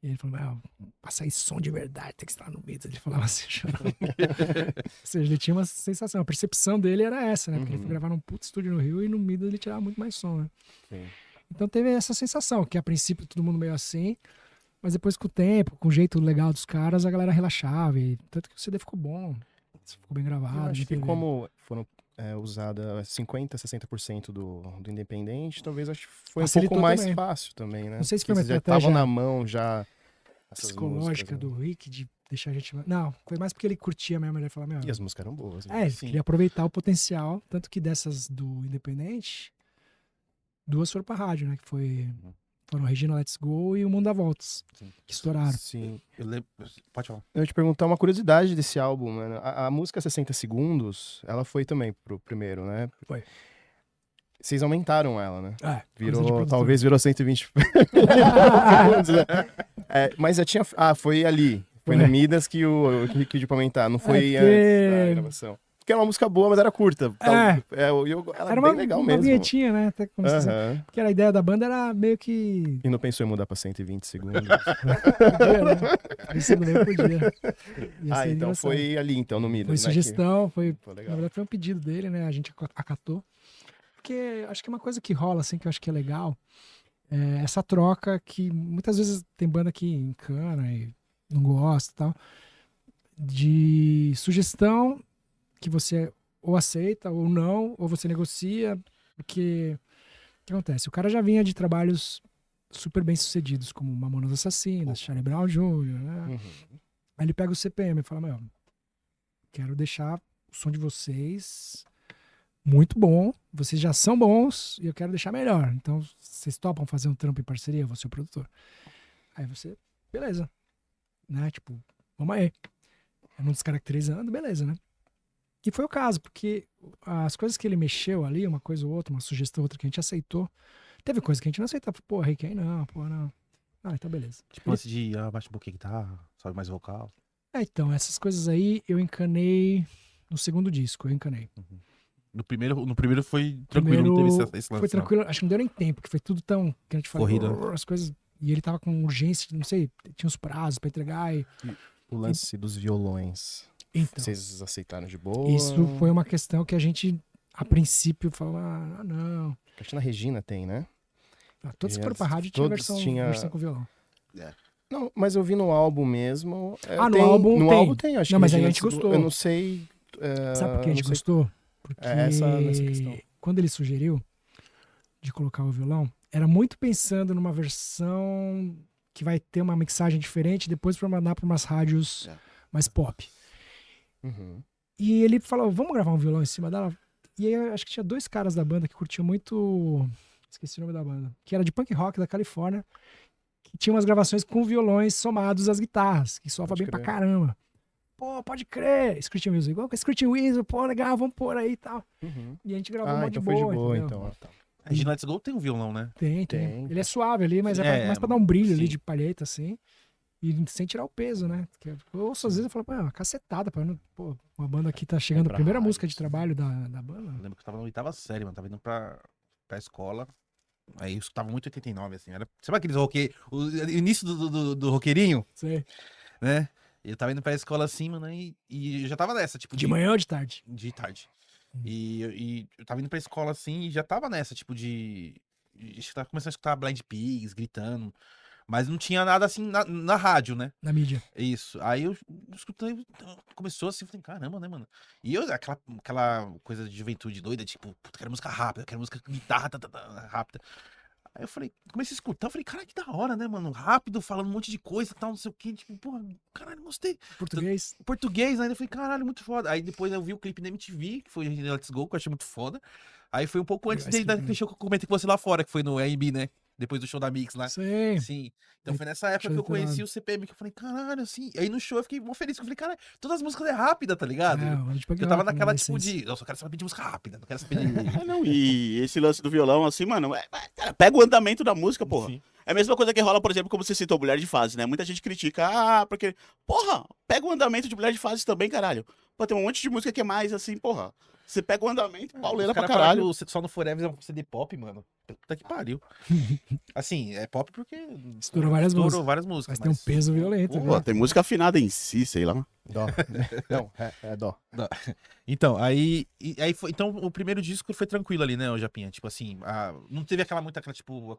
E ele falou, pra sair som de verdade, tem que estar no Midas. Ele falava assim, chorando. Ou seja, ele tinha uma sensação, a percepção dele era essa, né? Porque ele foi gravar num puto estúdio no Rio e no Midas ele tirava muito mais som, né? Sim. Então teve essa sensação, que a princípio todo mundo meio assim, mas depois com o tempo, com o jeito legal dos caras, a galera relaxava. E tanto que o CD ficou bom. ficou bem gravado. Eu acho bem que feito. como foram usada 50%, 60% do independente, talvez acho que foi um Facilitou pouco mais também. fácil também, né? Não sei se Porque foi uma vocês já estratégia estavam na mão já essas psicológica músicas, do né? Rick de deixar a gente. Não, foi mais porque ele curtia mesmo. Ele falou, meu. E as músicas eram boas. Né? Ele Sim. queria aproveitar o potencial. Tanto que dessas do Independente, 2 foram pra rádio, né? Que foram Regina Let's Go e O Mundo dá Voltas. Sim. Que estouraram. Sim. Eu lembro. Pode falar. Eu ia te perguntar uma curiosidade desse álbum, mano. A música 60 Segundos, ela foi também pro primeiro, né? Foi. Vocês aumentaram ela, né? Coisa de Virou, produtor. talvez virou 120 segundos, né? Mas já tinha. Foi ali. Foi no Foi. Midas que que pediu pra aumentar. Não foi porque- antes da gravação. Porque era uma música boa, mas era curta. Ela Era é uma, bem legal uma mesmo. vinhetinha, né? Até como se dizer. Aham. Porque a ideia da banda era meio que. E não pensou em mudar pra 120 segundos? Podia, né? Isso também podia. Ia Ah, ser então engraçado. foi ali, então, no Midas. Foi né, sugestão, foi. Foi Na legal. verdade, foi um pedido dele, né? A gente acatou. Porque acho que uma coisa que rola, assim, que eu acho que é legal, é essa troca que muitas vezes tem banda que encana e não gosta e tal, de sugestão que você ou aceita ou não, ou você negocia, porque o que acontece? O cara já vinha de trabalhos super bem sucedidos, como Mamonas Assassinas, Charlie Brown Jr., né? Uhum. Aí ele pega o CPM e fala, meu, quero deixar o som de vocês muito bom, vocês já são bons e eu quero deixar melhor. Então, vocês topam fazer um trampo em parceria? Eu vou ser o produtor. Aí você, beleza. Né? Tipo, vamos aí. Eu não descaracterizando, beleza, né? E foi o caso, porque as coisas que ele mexeu ali, uma coisa ou outra, uma sugestão ou outra que a gente aceitou, teve coisa que a gente não aceitava. Pô, Rick, aí não, pô, não. Ah, então beleza. Tipo, antes de abaixa um pouquinho a guitarra, sobe mais vocal. Então, essas coisas aí eu encanei no segundo disco, eu encanei. No primeiro foi tranquilo, não teve esse lance. Foi tranquilo, acho que não deu nem tempo, que foi tudo tão, que a gente falou, Corrida. as coisas, e ele tava com urgência, não sei, tinha uns prazos pra entregar e... O lance dos violões. Então, Vocês aceitaram de boa? isso foi uma questão que a gente, a princípio, falou, não. Acho que na Regina tem, né? Todos que foram pra Yes, rádio tinha todos versão com violão. Não, mas eu vi no álbum mesmo. No álbum no tem. álbum tem, acho Não, que mas aí a Regina gente gostou. Eu não sei. Sabe por que a gente não sei- gostou? Porque nessa questão. quando ele sugeriu de colocar o violão, era muito pensando numa versão que vai ter uma mixagem diferente depois pra mandar pra umas rádios mais pop. Uhum. E ele falou, vamos gravar um violão em cima dela? E aí eu acho que tinha 2 caras da banda que curtiam muito... Esqueci o nome da banda. Que era de punk rock da Califórnia. Que tinha umas gravações com violões somados às guitarras. Que soava Pode bem pra crer. caramba. Pô, pode crer! Screeching Weasel. Igual com Screeching Weasel. Pô, legal, vamos pôr aí e tal. Uhum. E a gente gravou um Ah, monte então de foi de boa, boa, entendeu? então. Tá. A Regina Let's Go tem um violão, né? Tem. Tem. Ele é suave ali, mas É, mais pra dar um brilho ali sim. de palheta, assim. E sem tirar o peso, né? Porque eu ouço, às vezes eu falo, pô, é uma cacetada. Pô, uma banda aqui tá chegando, a pra primeira rádio, música de sim. trabalho da banda. Eu lembro que eu tava na 8ª série, mano. Tava indo pra escola. Aí eu escutava muito 89, assim. Sabe aqueles roqueiros? O início do roqueirinho, Sei. né? Eu tava indo pra escola assim, mano, e eu já tava nessa, tipo, De manhã ou de tarde? de tarde. E eu tava indo pra escola assim e já tava nessa, tipo, acho que tava começando a escutar Blind Pigs, gritando. Mas não tinha nada assim na rádio, né? Na mídia. Isso. Aí eu escutei, começou assim, eu falei, caramba, né, mano? E eu, aquela coisa de juventude doida, tipo, puta, quero música rápida, quero música com guitarra rápida. Aí eu falei, comecei a escutar, eu falei, caralho, que da hora, né, mano? Rápido, falando um monte de coisa, tal, não sei o quê. Tipo, porra, caralho, gostei. Português. Português ainda, eu falei, caralho, muito foda. Aí depois eu vi o clipe na MTV, que foi o Let's Go, que eu achei muito foda. Aí foi um pouco antes Esse clipe daquele show que eu comentei com você lá fora, que foi no AMB, né? Depois do show da Mix lá. Sim. Sim. Então foi nessa época show que eu do conheci Telado. o CPM, que eu falei, caralho, assim. Aí no show eu fiquei muito feliz, que eu falei, caralho, todas as músicas é rápida, tá ligado? Tipo, Eu tava naquela, tipo, eu só quero saber de música rápida, não quero saber de... Não, e esse lance do violão, assim, mano, cara, pega o andamento da música, porra. Sim. É a mesma coisa que rola, por exemplo, como você citou, Mulher de Fase, né? Muita gente critica, porque, porra, pega o andamento de Mulher de Fase também, caralho. Pô, tem um monte de música que é mais assim, porra. Você pega o andamento, pauleira Os pra caras falaram caralho. que o Só no Forever é um CD pop, mano. Puta que pariu. Assim, é pop porque... Estourou várias músicas. várias músicas. Mas tem um peso violento, Pô, né? tem música afinada em si, sei lá. Dó. Não, é dó. Então, aí foi, então o primeiro disco foi tranquilo ali, né, o Japinha? Tipo assim, não teve aquela tipo,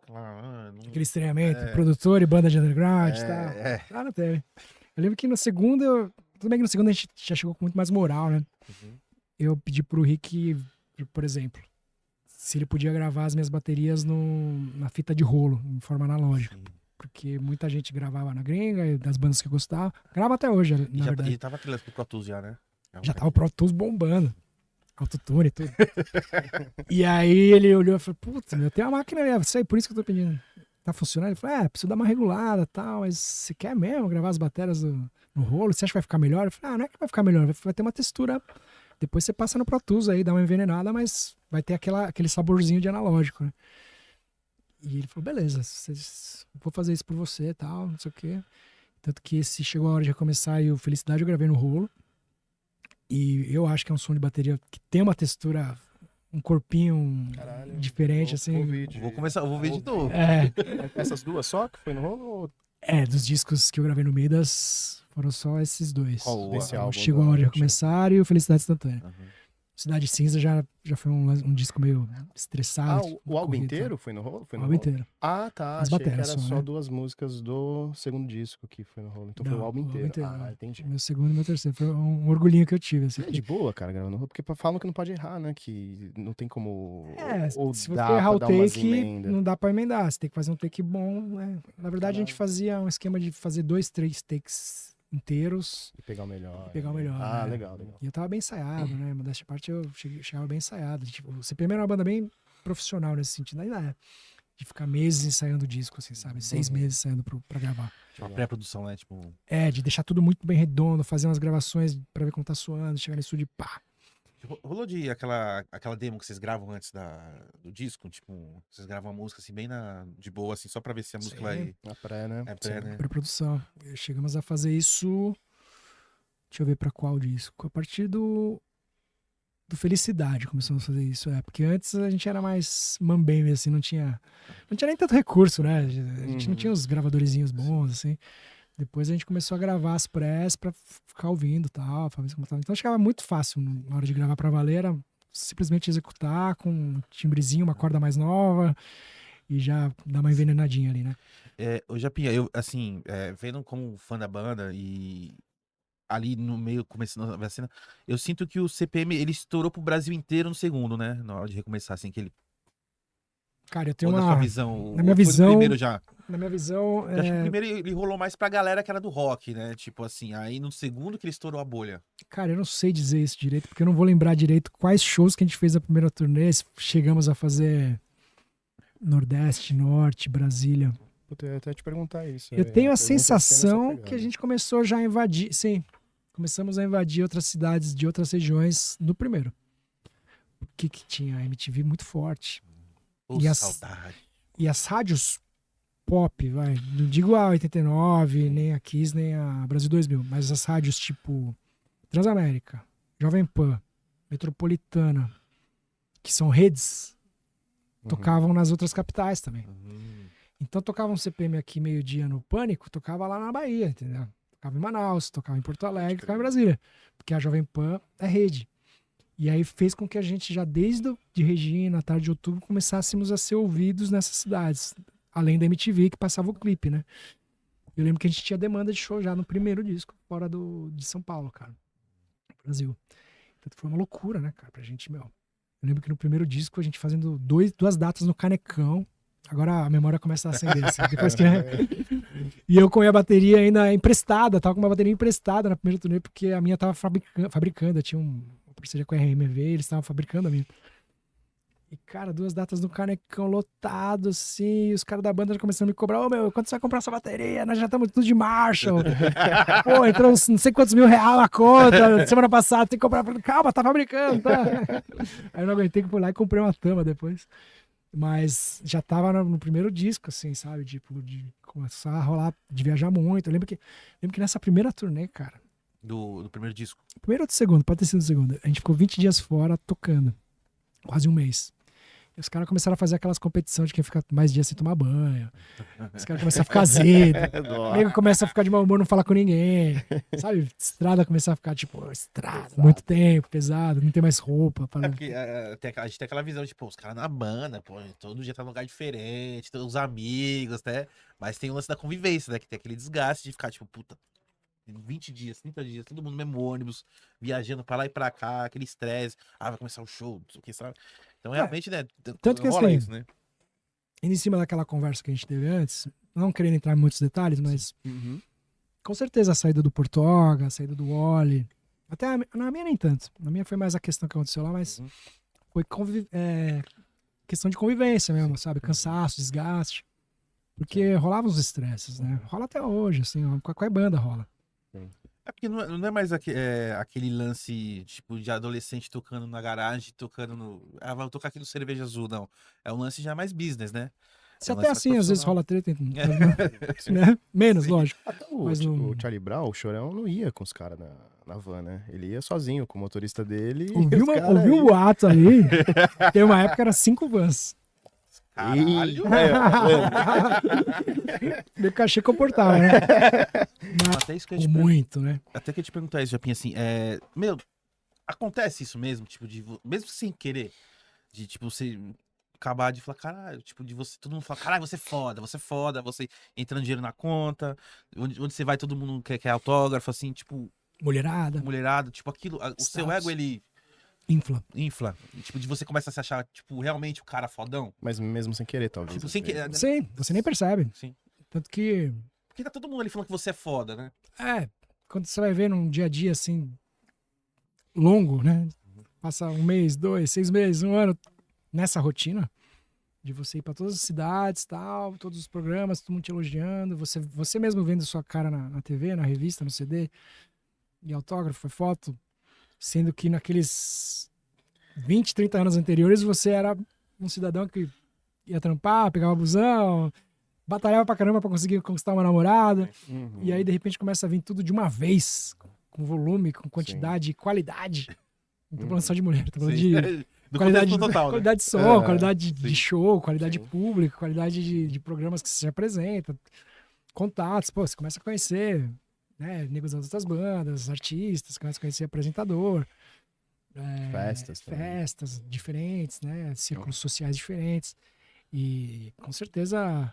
Aquele estranhamento, produtor e banda de underground e tal. é. Ah, não teve. Eu lembro que no segundo Tudo bem que no segundo a gente já chegou com muito mais moral, né? Uhum. Eu pedi pro Rick, por exemplo, se ele podia gravar as minhas baterias na fita de rolo, em forma analógica. Sim. Porque muita gente gravava na gringa, e das bandas que eu gostava. Grava até hoje, E na já, verdade. e tava trilhando pro Pro Tools já, né? Já tava o Pro Tools bombando. Autotune e tudo. E aí ele olhou e falou, putz, meu, tem uma máquina ali, isso aí, por isso que eu tô pedindo. Tá funcionando? Ele falou, preciso dar uma regulada e tal, mas você quer mesmo gravar as baterias no rolo? Você acha que vai ficar melhor? Eu falei, não é que vai ficar melhor, vai ter uma textura. Depois você passa no Pro Tools aí, dá uma envenenada, mas vai ter aquele saborzinho de analógico, né? E ele falou, beleza, vou fazer isso por você e tal, não sei o quê. Tanto que esse chegou a hora de recomeçar e o Felicidade eu gravei no rolo. E eu acho que é um som de bateria que tem uma textura, um corpinho diferente, assim. Vou ver de novo. Essas duas só que foi no rolo? Ou... Dos discos que eu gravei no Midas, foram só esses dois. Qual Desse O álbum Chegou a da- Hora de Recomeçar e o Felicidade Instantânea. Uhum. Cidade Cinza já foi um disco meio estressado. o álbum corrido, inteiro foi no rolo? Foi O no álbum rolo? inteiro. Ah, tá. As Achei que baterias era só, só né? 2 músicas do segundo disco que foi no rolo. Então foi Não, o álbum inteiro. Ah, entendi. Meu segundo e meu terceiro. Foi um orgulhinho que eu tive, assim. É de boa, cara, gravando no rolo, porque falam que não pode errar, né? Que não tem como. Ou Se você dá errar pra o dar umas take, emendas. não dá pra emendar. Você tem que fazer um take bom, né? Na verdade, a gente fazia um esquema de fazer 2, 3 takes inteiros E pegar o melhor. e pegar o melhor. Ah, né? legal, legal. E eu tava bem ensaiado, né? Modéstia à parte, eu chegava bem ensaiado. Tipo, o CPM era uma banda bem profissional nesse sentido. Ainda é. De ficar meses ensaiando o disco, assim, sabe? 6 meses ensaiando pra gravar. Uma pré-produção, né? Tipo, De deixar tudo muito bem redondo, fazer umas gravações pra ver como tá soando, chegar no estúdio e pá. rolou de aquela demo que vocês gravam antes do disco? Tipo, vocês gravam a música assim, bem de boa, assim, só pra ver se a música Sim. vai. Na pré, né? É pré, né? Pré-produção. Chegamos a fazer isso. Deixa eu ver pra qual disco. A partir do Felicidade começamos a fazer isso. Porque antes a gente era mais mambembe, assim, não tinha nem tanto recurso, né? A gente não tinha os gravadorzinhos bons, assim. Depois a gente começou a gravar as prés pra ficar ouvindo e tal, pra ver como tava. Então ficava muito fácil na hora de gravar pra valer, era simplesmente executar com um timbrezinho, uma corda mais nova e já dar uma envenenadinha ali, né? Ô Japinha, eu, assim, vendo como fã da banda e ali no meio, começando a cena, eu sinto que o CPM, ele estourou pro Brasil inteiro no segundo, né? Na hora de recomeçar, assim, que ele... Cara, eu tenho Ou na uma... sua visão? Na minha ou foi no visão... primeiro já? Na minha visão, Eu acho que o primeiro ele rolou mais pra galera que era do rock, né? Tipo assim, aí no segundo que ele estourou a bolha. cara, eu não sei dizer isso direito, porque eu não vou lembrar direito quais shows que a gente fez a primeira turnê. Se chegamos a fazer Nordeste, Norte, Brasília. Puta, eu ia até te perguntar isso. Eu tenho a pergunta sensação nessa que a gente começou já a invadir. Sim, começamos a invadir outras cidades de outras regiões no primeiro. Porque que tinha a MTV muito forte. Ô, E as- saudade. E as rádios pop, vai, não digo a 89, nem a Kiss, nem a Brasil 2000, mas as rádios tipo Transamérica, Jovem Pan, Metropolitana, que são redes, tocavam nas outras capitais também. Então tocava um CPM aqui meio-dia no Pânico, tocava lá na Bahia, entendeu? Tocava em Manaus, tocava em Porto Alegre, tocava em Brasília, porque a Jovem Pan é rede. E aí fez com que a gente já de Regina, tarde de outubro, começássemos a ser ouvidos nessas cidades. Além da MTV, que passava o clipe, né? Eu lembro que a gente tinha demanda de show já no primeiro disco, fora de São Paulo, cara. No Brasil. Então foi uma loucura, né, cara, pra gente, meu. Eu lembro que no primeiro disco, a gente fazendo duas datas no Canecão. Agora a memória começa a acender, assim. Depois que... E eu com a bateria ainda emprestada, tava com uma bateria emprestada na primeira turnê, porque a minha tava fabricando. Eu tinha uma parceria com a RMV, eles estavam fabricando a minha. E, cara, 2 datas no Canecão lotado, assim, e os caras da banda já começando a me cobrar, ô, meu, quando você vai comprar essa bateria? Nós já estamos tudo de Marshall. Pô, entrou uns não sei quantos mil reais na conta, semana passada, tem que comprar. Calma, tá fabricando, tá? Aí eu não aguentei que fui lá e comprei uma Tama depois. Mas já tava no primeiro disco, assim, sabe? Tipo, de começar a rolar, de viajar muito. Eu lembro que nessa primeira turnê, cara, Do primeiro disco. primeiro ou do segundo, pode ter sido do segundo, a gente ficou 20 dias fora tocando, quase um mês. E os caras começaram a fazer aquelas competições de quem fica mais dias sem tomar banho. Os caras começam a ficar azedo. O nego começa a ficar de mau humor, não falar com ninguém. Sabe? Estrada começa a ficar, tipo, estrada, muito tempo, pesado, não tem mais roupa. É porque a gente tem aquela visão, tipo, os caras na banda, pô, todo dia tá num lugar diferente, todos os amigos, até. Mas tem o lance da convivência, né? Que tem aquele desgaste de ficar, tipo, puta, 20 dias, 30 dias, todo mundo no mesmo ônibus, viajando pra lá e pra cá, aquele estresse. Ah, vai começar o show, não sei o que, sabe? Então, realmente, né? Tanto que rola assim, isso, né? em cima daquela conversa que a gente teve antes, não querendo entrar em muitos detalhes, mas com certeza a saída do Portoga, a saída do Wally, até na minha nem tanto. Na minha foi mais a questão que aconteceu lá, mas foi questão de convivência mesmo, sabe? Cansaço, desgaste. Porque rolavam os estresses, né? Rola até hoje, assim, qualquer banda rola. É porque não é mais aquele lance, tipo, de adolescente tocando na garagem, tocando no... Ah, vou tocar aqui no Cerveja Azul, não. É um lance já mais business, né? Se É um até lance mais assim, às vezes profissional. rola treta, né? Menos, Sim. lógico. Até o, Mas não- o Charlie Brown, o Chorão, não ia com os caras na van, né? Ele ia sozinho com o motorista dele. Ouviu os caras um iam- boato ali, tem uma época era 5 vans. Caralho! Meu cachê comportava, né? Até isso que eu ia Mas te muito, né? Até que eu ia te perguntar isso, Japinha, assim, meu, acontece isso mesmo, tipo, mesmo sem querer, de, tipo, você acabar de falar, caralho, tipo, de você, todo mundo fala, caralho, você é foda, você entrando dinheiro na conta, onde você vai, todo mundo quer autógrafo, assim, tipo, Mulherada, mulherado, tipo, aquilo, o seu Status. ego, ele infla. infla, tipo, de você começa a se achar, tipo, realmente o cara fodão, Mas mesmo sem querer, talvez. tipo, às sem vezes. querer, Sim, você nem percebe. Sim. Tanto que, Porque tá todo mundo ali falando que você é foda, né? quando você vai ver num dia a dia assim, longo, né? Passa 1 mês, 2, 6 meses, 1 ano nessa rotina de você ir pra todas as cidades, tal, todos os programas, todo mundo te elogiando, você mesmo vendo sua cara na TV, na revista, no CD, e autógrafo, foto, sendo que naqueles 20, 30 anos anteriores você era um cidadão que ia trampar, pegava busão, batalhava pra caramba pra conseguir conquistar uma namorada, Uhum. e aí de repente começa a vir tudo de uma vez, com volume, com quantidade e qualidade. Não tô falando só de mulher, tô falando de Do qualidade, contexto total, né? qualidade de som, É, qualidade de sim. show, qualidade Sim. pública, qualidade de programas que você se apresenta, contatos, pô, você começa a conhecer, né, negros das outras bandas, artistas, começa a conhecer apresentador, Festas também. festas diferentes, né, círculos sociais diferentes, e com certeza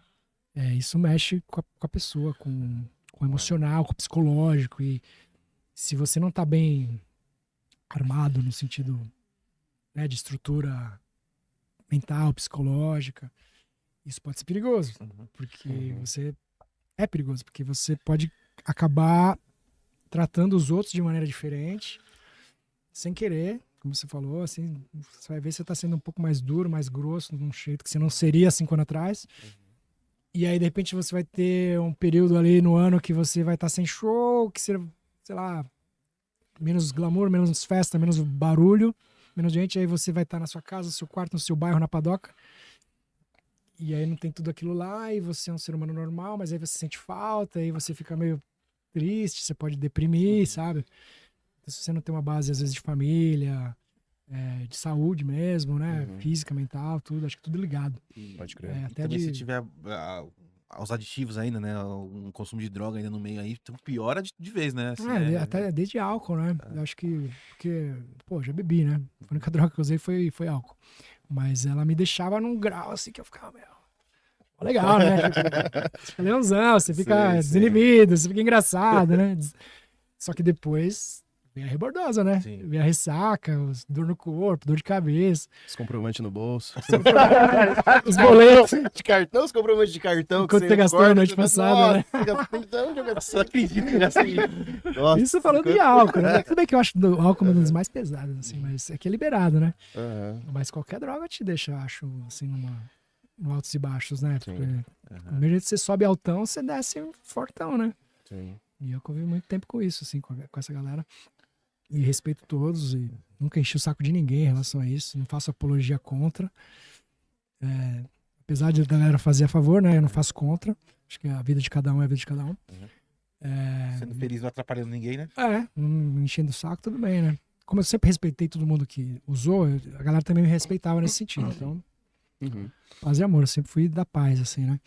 isso mexe com a pessoa, com o emocional, com o psicológico, e se você não tá bem armado no sentido, né, de estrutura mental, psicológica, isso pode ser perigoso, porque você é perigoso, porque você pode acabar tratando os outros de maneira diferente, sem querer, como você falou, assim, você vai ver que você tá sendo um pouco mais duro, mais grosso, de um jeito que você não seria 5 anos atrás. E aí, de repente, você vai ter um período ali no ano que você vai estar sem show, que você, sei lá, menos glamour, menos festa, menos barulho, menos gente, aí você vai estar na sua casa, no seu quarto, no seu bairro, na padoca. E aí não tem tudo aquilo lá, e você é um ser humano normal, mas aí você sente falta, aí você fica meio triste, você pode deprimir, sabe? Então, se você não tem uma base, às vezes, de família, de saúde mesmo, né? Física, mental, tudo, acho que tudo ligado. Pode crer. E Até também se de... tiver os aditivos ainda, né? Um consumo de droga ainda no meio aí, então piora de vez, né? Assim, até desde álcool, né? Eu acho que... Porque, pô, já bebi, né? A única droga que eu usei foi álcool. Mas ela me deixava num grau, assim, que eu ficava, meu... Legal, né? Você fica leãozão, você fica Sim, sim. desinibido, você fica engraçado, né? Só que depois vem a rebordosa, né? Sim. Vem a ressaca, dor no corpo, dor de cabeça, Os comprovantes no bolso. os boletos. de cartão, os comprovantes de cartão. Quanto você gastou a noite passada, né? Nossa, acredito que assim. Nossa, Isso falando de álcool, né? Tudo bem que eu acho o álcool uma das mais pesadas, assim, mas é que é liberado, né? Aham. Mas qualquer droga te deixa, eu acho, assim, no altos e baixos, né? Sim. Porque no mesmo jeito que você sobe altão, você desce fortão, né? Sim. E eu convivi muito tempo com isso, assim, com essa galera. E respeito todos, e nunca enchi o saco de ninguém em relação a isso. Não faço apologia contra. Apesar de a galera fazer a favor, né? Eu não faço contra. Acho que a vida de cada um é a vida de cada um. Sendo feliz, não atrapalhando ninguém, né? Não enchendo o saco, tudo bem, né? Como eu sempre respeitei todo mundo que usou, a galera também me respeitava nesse sentido. Então, Uhum. paz e amor, eu sempre fui da paz, assim, né?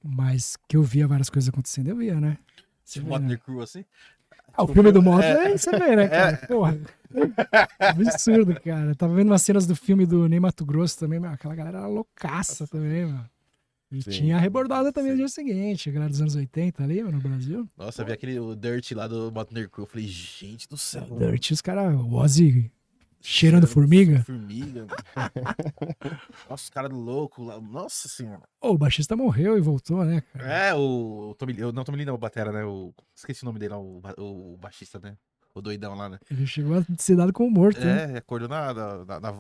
Mas que eu via várias coisas acontecendo, eu via, né? Você Tipo vê, né? Motley Crue, assim. O filme do Moto, você vê, né, cara? Porra. Absurdo, cara. Tava vendo umas cenas do filme do Ney Matogrosso também, meu, aquela galera era loucaça também, meu. E Sim. tinha a rebordada também no Sim. dia seguinte, a galera dos anos 80 ali, no Brasil. Nossa, eu vi aquele o Dirt lá do Motley Crue. Eu falei, gente do céu. Dirt, os caras, o Ozzy cheirando formiga. Formiga. Nossa, os caras loucos lá. Nossa senhora. Ô, o baixista morreu e voltou, né, cara? É, o Tommy Lee. Não, Tommy Lee não, o Batera, né? Esqueci o nome dele lá, o baixista, né? O doidão lá, né? Ele chegou a ser dado como morto, né? Acordou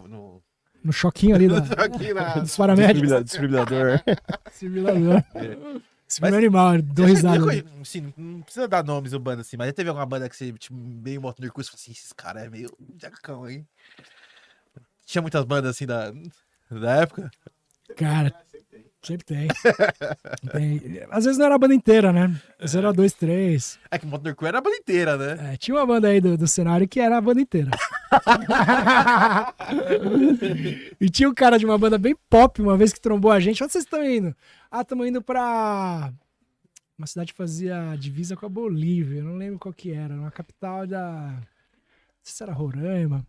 no... No choquinho ali Aqui dos paramédicos. Desfibrilador. Desfibrilador. É. Esse filme é animal, dou risada. Sim, não precisa dar nomes ou banda assim, mas já teve alguma banda que você, tipo, meio Motley Crue, você falou assim, esses caras é meio jacão, hein? Tinha muitas bandas assim da época? Cara, sempre tem. Às vezes não era a banda inteira, né? Às vezes era 2, 3. É que Motley Crue era a banda inteira, né? Tinha uma banda aí do cenário que era a banda inteira. E tinha um cara de uma banda bem pop uma vez que trombou a gente. Onde vocês estão indo? Ah, estamos indo pra uma cidade que fazia divisa com a Bolívia. Eu não lembro qual que era. Uma capital da... Não sei se era Roraima.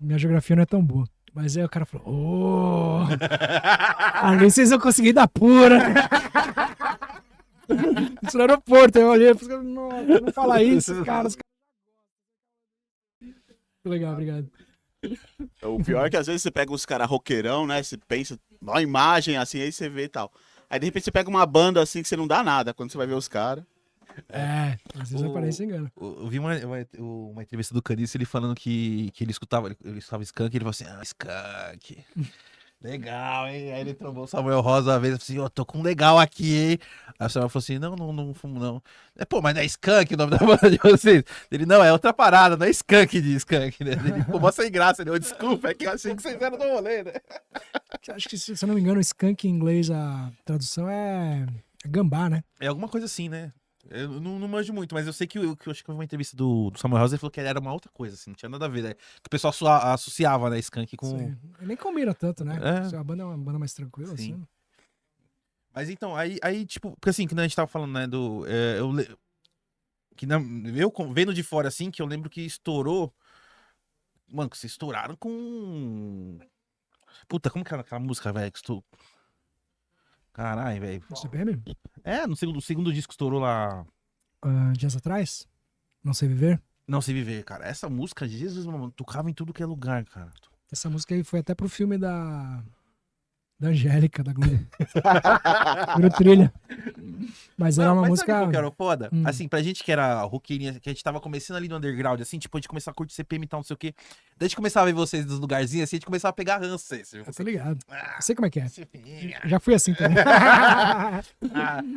Minha geografia não é tão boa. Mas aí o cara falou, ô... ali vocês vão conseguir dar pura. Isso no aeroporto. Aí eu olhei e falei, nossa, não fala isso, cara. Legal, obrigado. O pior é que às vezes você pega os caras roqueirão, né? Você pensa, uma imagem assim, aí você vê e tal. Aí de repente você pega uma banda assim que você não dá nada quando você vai ver os caras. Às vezes aparece engano. Eu vi uma entrevista do Canice, ele falando que ele escutava Skank, e ele falou assim, Skank, legal, hein? Aí ele trombou o Samuel Rosa uma vez, assim, tô com um legal aqui, hein? Aí o Samuel falou assim, não fumo não. Pô, mas não é Skank o nome da banda de vocês? Ele, não, é outra parada, não é Skank de Skank, né? Ele ficou mó sem graça, ele, desculpa, é que eu achei que vocês eram do rolê, né? Acho que, se eu não me engano, Skank em inglês, a tradução é gambá, né? É alguma coisa assim, né? Eu não manjo muito, mas eu sei que eu acho que foi uma entrevista do Samuel Rosa, ele falou que era uma outra coisa, assim, não tinha nada a ver, né? Que o pessoal associava, né, Skank com... Sim. Nem combina tanto, né? É. A banda é uma banda mais tranquila, Sim. assim. Mas então, aí tipo, porque assim, que a gente tava falando, né, eu vendo de fora, assim, que eu lembro que estourou, mano, que vocês estouraram com... Puta, como que era aquela música, velho, que estourou... Caralho, velho. No CPM? No segundo disco estourou lá... Dias atrás? Não Sei Viver? Não Sei Viver, cara. Essa música, Jesus, mano, tocava em tudo que é lugar, cara. Essa música aí foi até pro filme da Angélica, da Globo. Virou trilha. Mas era uma Mas música... sabe qual que era o foda? Hum. Assim, pra gente que era roqueirinha, que a gente tava começando ali no underground, assim, tipo, a gente começava a curtir CPM e tal, não sei o quê. Daí a gente começava a ver vocês dos lugarzinhos, assim, a gente começava a pegar ranço. Assim, Eu tô ligado. ah, Eu sei como é que é. CPM, Já fui assim também.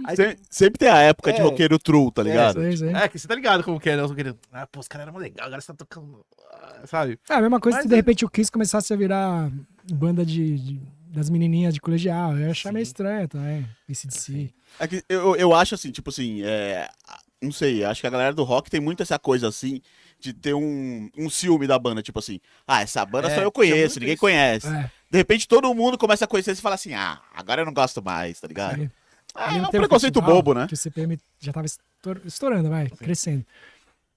aí, Sempre tem a época de É. roqueiro true, tá ligado? Sei. que você tá ligado como que é, né? Eu queria, pô, os caras eram legal, agora você tá tocando, sabe? A mesma coisa Mas se de repente o Kiss começasse a virar banda das menininhas de colegial. Eu ia achar Sim. meio estranho também. AC/DC. É que eu acho assim, tipo assim, não sei, acho que a galera do rock tem muito essa coisa assim, de ter um ciúme da banda, tipo assim, essa banda só eu tinha conheço, muito ninguém isso. conhece. É. De repente todo mundo começa a conhecer e fala assim, agora eu não gosto mais, tá ligado? Aí, É ali não um teve preconceito festival bobo, né? Que o CPM já tava estourando, crescendo.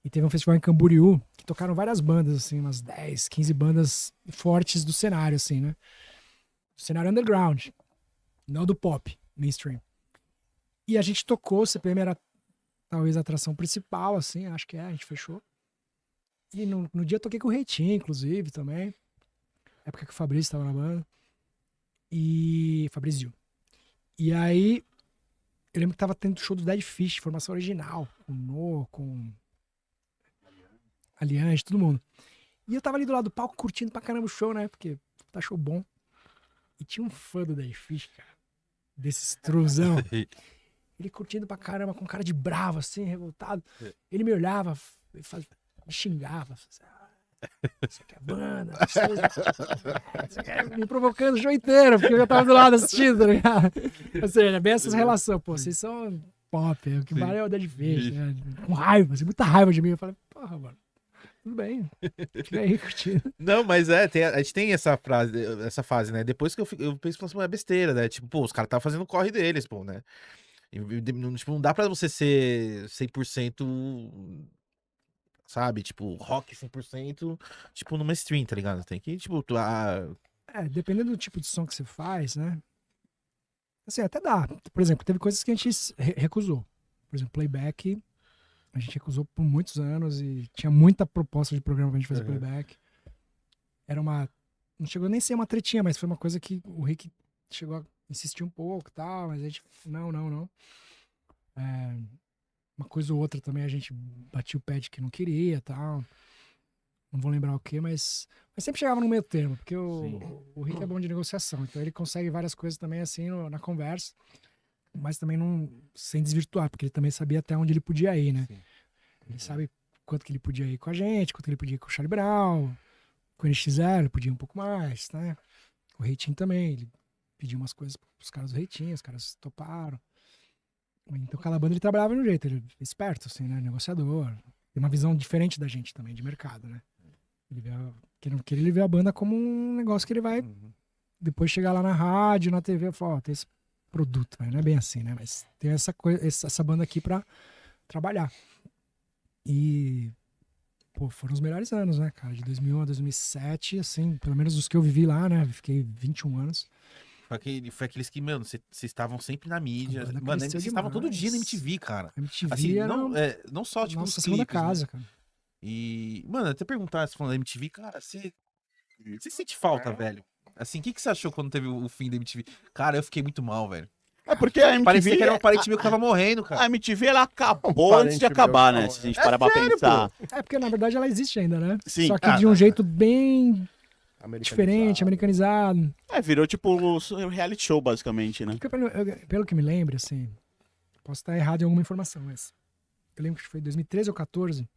E teve um festival em Camboriú que tocaram várias bandas, assim, umas 10, 15 bandas fortes do cenário, assim, né? Do cenário underground, não do pop, mainstream. E a gente tocou, o CPM era talvez a atração principal, assim, acho que a gente fechou. E no dia eu toquei com o Reitinho, inclusive, também. Época que o Fabrício estava na banda. E... Fabrício. E aí, eu lembro que tava tendo show do Dead Fish, formação original, com No, com Aliange, todo mundo. E eu tava ali do lado do palco curtindo pra caramba o show, né? Porque tá show bom. E tinha um fã do Dead Fish, cara, desse truzão. Ele curtindo pra caramba, com cara de bravo, assim, revoltado. Ele me olhava, me xingava. Você quer banda? Você quer me provocando o show inteiro, porque eu já tava do lado assistindo, tá ligado? Ou seja, bem essas relações. Pô, vocês são pop, o que vale é o Dead Fish, né? Com raiva, assim, muita raiva de mim. Eu falei, porra, mano, tudo bem. Fica aí curtindo. Não, mas a gente tem essa fase, né? Depois que eu penso, assim, é besteira, né? Tipo, pô, os caras tá fazendo o corre deles, pô, né? Tipo, não dá pra você ser 100%, sabe? Tipo, rock 100%, tipo, numa stream, tá ligado? Tem que, tipo, Dependendo do tipo de som que você faz, né? Assim, até dá. Por exemplo, teve coisas que a gente recusou. Por exemplo, playback, a gente recusou por muitos anos e tinha muita proposta de programa pra gente fazer playback. Era uma... Não chegou nem a ser uma tretinha, mas foi uma coisa que o Rick chegou a insistir um pouco e tal, mas a gente... Não. Uma coisa ou outra também a gente batia o pé de que não queria e tal. Não vou lembrar o que, mas sempre chegava no meio termo, porque o Rick é bom de negociação, então ele consegue várias coisas também assim na conversa, mas também não sem desvirtuar, porque ele também sabia até onde ele podia ir, né? Sim. Ele sabe quanto que ele podia ir com a gente, quanto que ele podia ir com o Charlie Brown, com o NX0, ele podia ir um pouco mais, né? O Reitinho também, ele pediu umas coisas pros caras do Reitinho, os caras toparam. Então cada banda ele trabalhava de um jeito, ele é esperto, assim, né? Negociador. Tem uma visão diferente da gente também, de mercado, né? Ele vê a banda como um negócio que ele vai depois chegar lá na rádio, na TV e falar, ó, tem esse produto, mas não é bem assim, né? Mas tem essa banda aqui pra trabalhar. E, pô, foram os melhores anos, né, cara? De 2001 a 2007, assim, pelo menos os que eu vivi lá, né? Fiquei 21 anos. Foi aqueles que, mano, vocês estavam sempre na mídia. A banda Mano, cresceu vocês estavam todo dia na demais. MTV, cara. A MTV Assim, era não só, tipo, nossa nos segunda clipes, né? casa, cara. E, mano, até perguntar, você falando da MTV, cara, você sente falta, velho? Assim, o que você achou quando teve o fim da MTV? Cara, eu fiquei muito mal, velho. É porque a MTV... Parecia que era um parente meu que tava morrendo, A cara. MTV, ela acabou parente antes de meu acabar, que né? falou, Se a gente parar pra pensar. É porque, na verdade, ela existe ainda, né? Sim. Só que de um jeito bem diferente, americanizado. Virou tipo um reality show, basicamente, né? Porque, pelo que me lembro, assim, posso estar errado em alguma informação, mas eu lembro que foi 2013 ou 2014,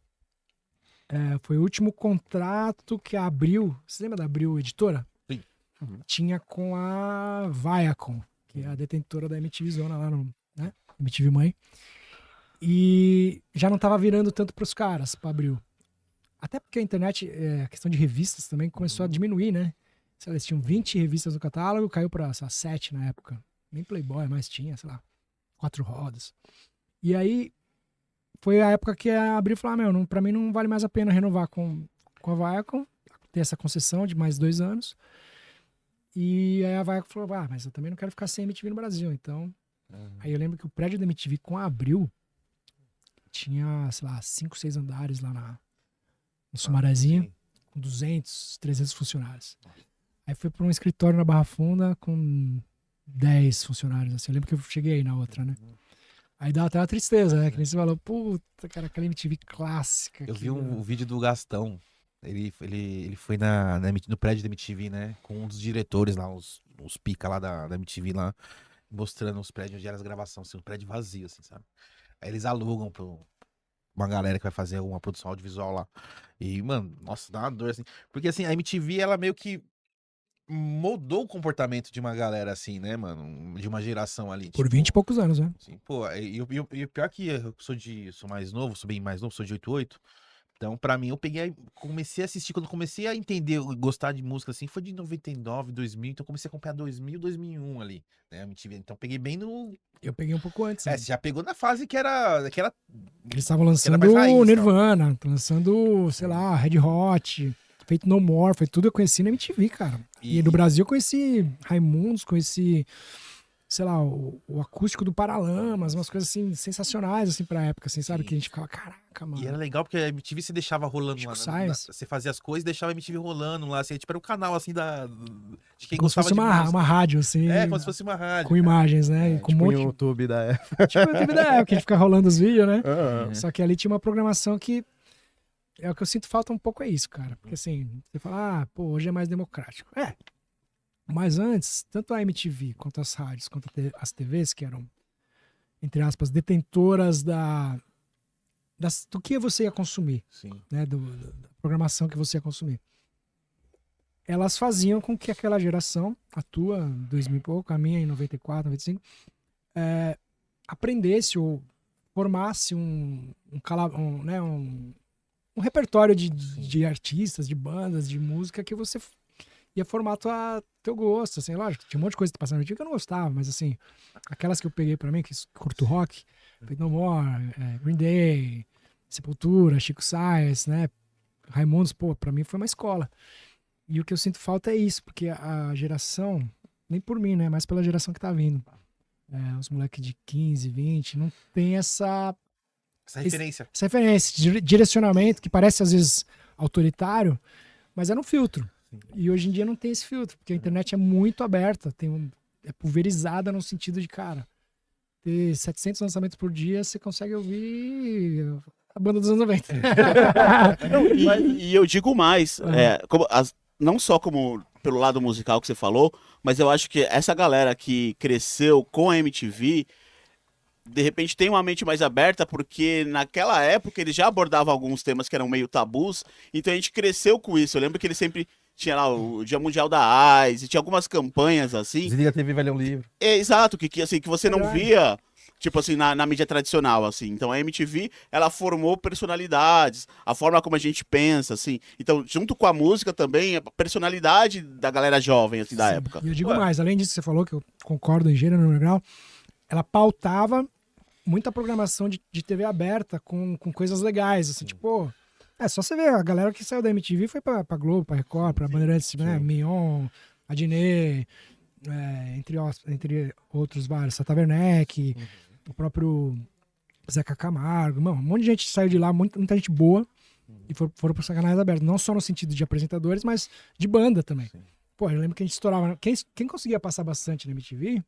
foi o último contrato que a Abril, você lembra da Abril Editora? Sim. Tinha com a Viacom, que é a detentora da MTV Zona lá no, né? MTV Mãe. E já não tava virando tanto pros caras, pra Abril. Até porque a internet, a questão de revistas também começou a diminuir, né? Sei lá, eles tinham 20 revistas no catálogo, caiu pra, sei lá, 7 na época. Nem Playboy mais tinha, sei lá, 4 rodas. E aí, foi a época que a Abril falou, pra mim não vale mais a pena renovar com a Viacom, ter essa concessão de mais 2 anos. E aí a Viacom falou, mas eu também não quero ficar sem MTV no Brasil, então... Aí eu lembro que o prédio da MTV com a Abril tinha, sei lá, 5, 6 andares lá no Sumarezinho, sim. com 200, 300 funcionários. Aí foi para um escritório na Barra Funda com 10 funcionários, assim. Eu lembro que eu cheguei aí na outra, né? Aí dá até uma tristeza, né? Que nem você falou, puta, cara, aquela MTV clássica. Eu vi um vídeo do Gastão. Ele foi no prédio da MTV, né? Com um dos diretores lá, os pica lá da MTV lá, mostrando os prédios onde era as gravações, assim, um prédio vazio, assim, sabe? Aí eles alugam pra uma galera que vai fazer alguma produção audiovisual lá. E, mano, nossa, dá uma dor, assim. Porque, assim, a MTV, ela meio que moldou o comportamento de uma galera, assim, né, mano? De uma geração ali. Por tipo, 20 e poucos anos, né? assim, pô, e o pior que eu sou mais novo, sou bem mais novo, sou de 88. Então, pra mim, comecei a assistir, quando comecei a entender, gostar de música, assim, foi de 99, 2000, então comecei a acompanhar 2000, 2001 ali, né, a MTV. Então, peguei bem no... Eu peguei um pouco antes. Né? Você já pegou na fase que era Eles estavam lançando mais raiz, o Nirvana, lançando, sei lá, Red Hot, Feito No More, foi tudo eu conheci na MTV, cara. E no Brasil eu conheci Raimundos, conheci, sei lá, o acústico do Paralamas, umas coisas assim, sensacionais, assim, pra época, assim, sabe? Sim. Que a gente ficava, caraca, mano. E era legal porque a MTV você deixava rolando Chico lá. Sainz. Você fazia as coisas e deixava a MTV rolando lá. Assim, tipo, era um canal assim de quem Como se gostava fosse de música. uma rádio, assim. Como se fosse uma rádio. Com imagens, né? E com Tipo um o monte YouTube da época. Tipo o YouTube da época, que a gente fica rolando os vídeos, né? Ah, Só que ali tinha uma programação que é o que eu sinto falta um pouco, é isso, cara. Porque assim, você fala, pô, hoje é mais democrático. Mas antes, tanto a MTV quanto as rádios, quanto as TVs, que eram, entre aspas, detentoras do que você ia consumir, Sim. né? Da programação que você ia consumir. Elas faziam com que aquela geração, a tua, em 2000 e pouco, a minha em 94, 95, aprendesse ou formasse um repertório de artistas, de bandas, de música que você ia formar teu gosto, assim, lógico, tinha um monte de coisa que passava no dia que eu não gostava, mas assim, aquelas que eu peguei pra mim, que curto rock, Feito No More, Green Day, Sepultura, Chico Sainz, né, Raimundos, pô, pra mim foi uma escola. E o que eu sinto falta é isso, porque a geração, nem por mim, né, mas pela geração que tá vindo, os moleques de 15, 20, não tem essa referência. essa referência, direcionamento, que parece às vezes autoritário, mas é no filtro. E hoje em dia não tem esse filtro, porque a internet é muito aberta, é pulverizada no sentido de, cara, ter 700 lançamentos por dia, você consegue ouvir a banda dos anos 90. E eu digo mais, não só como pelo lado musical que você falou, mas eu acho que essa galera que cresceu com a MTV, de repente tem uma mente mais aberta, porque naquela época eles já abordavam alguns temas que eram meio tabus, então a gente cresceu com isso. Eu lembro que ele sempre tinha lá o Dia Mundial da AIDS, e tinha algumas campanhas assim. Desliga a TV, vai ler um livro. Exato, assim, que você não via, tipo assim, na mídia tradicional, assim. Então a MTV, ela formou personalidades, a forma como a gente pensa, assim. Então, junto com a música também, a personalidade da galera jovem, assim, da época. E eu digo mais, além disso que você falou, que eu concordo em gênero legal, ela pautava muita programação de TV aberta com coisas legais, assim, tipo... só você ver, a galera que saiu da MTV foi pra Globo, pra Record, pra Bandeirantes, né? Mion, Adnet, entre outros vários, Tata Werneck, o próprio Zeca Camargo, mano, um monte de gente saiu de lá, muita gente boa, e foram pros canais abertos, não só no sentido de apresentadores, mas de banda também. Sim. Pô, eu lembro que a gente estourava, quem conseguia passar bastante na MTV...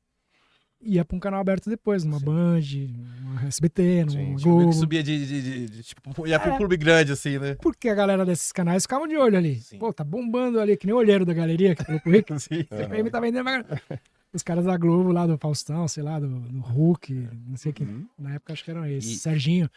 ia pra um canal aberto depois, numa Band, numa SBT, numa Globo. Que subia tipo, ia pro clube grande, assim, né? Porque a galera desses canais ficavam de olho ali. Sim. Pô, tá bombando ali, que nem o olheiro da galeria que falou pro Rick. Sim. Ele tá vendendo. Os caras da Globo lá, do Faustão, sei lá, do Hulk, não sei quem. Na época acho que eram esses. Serginho.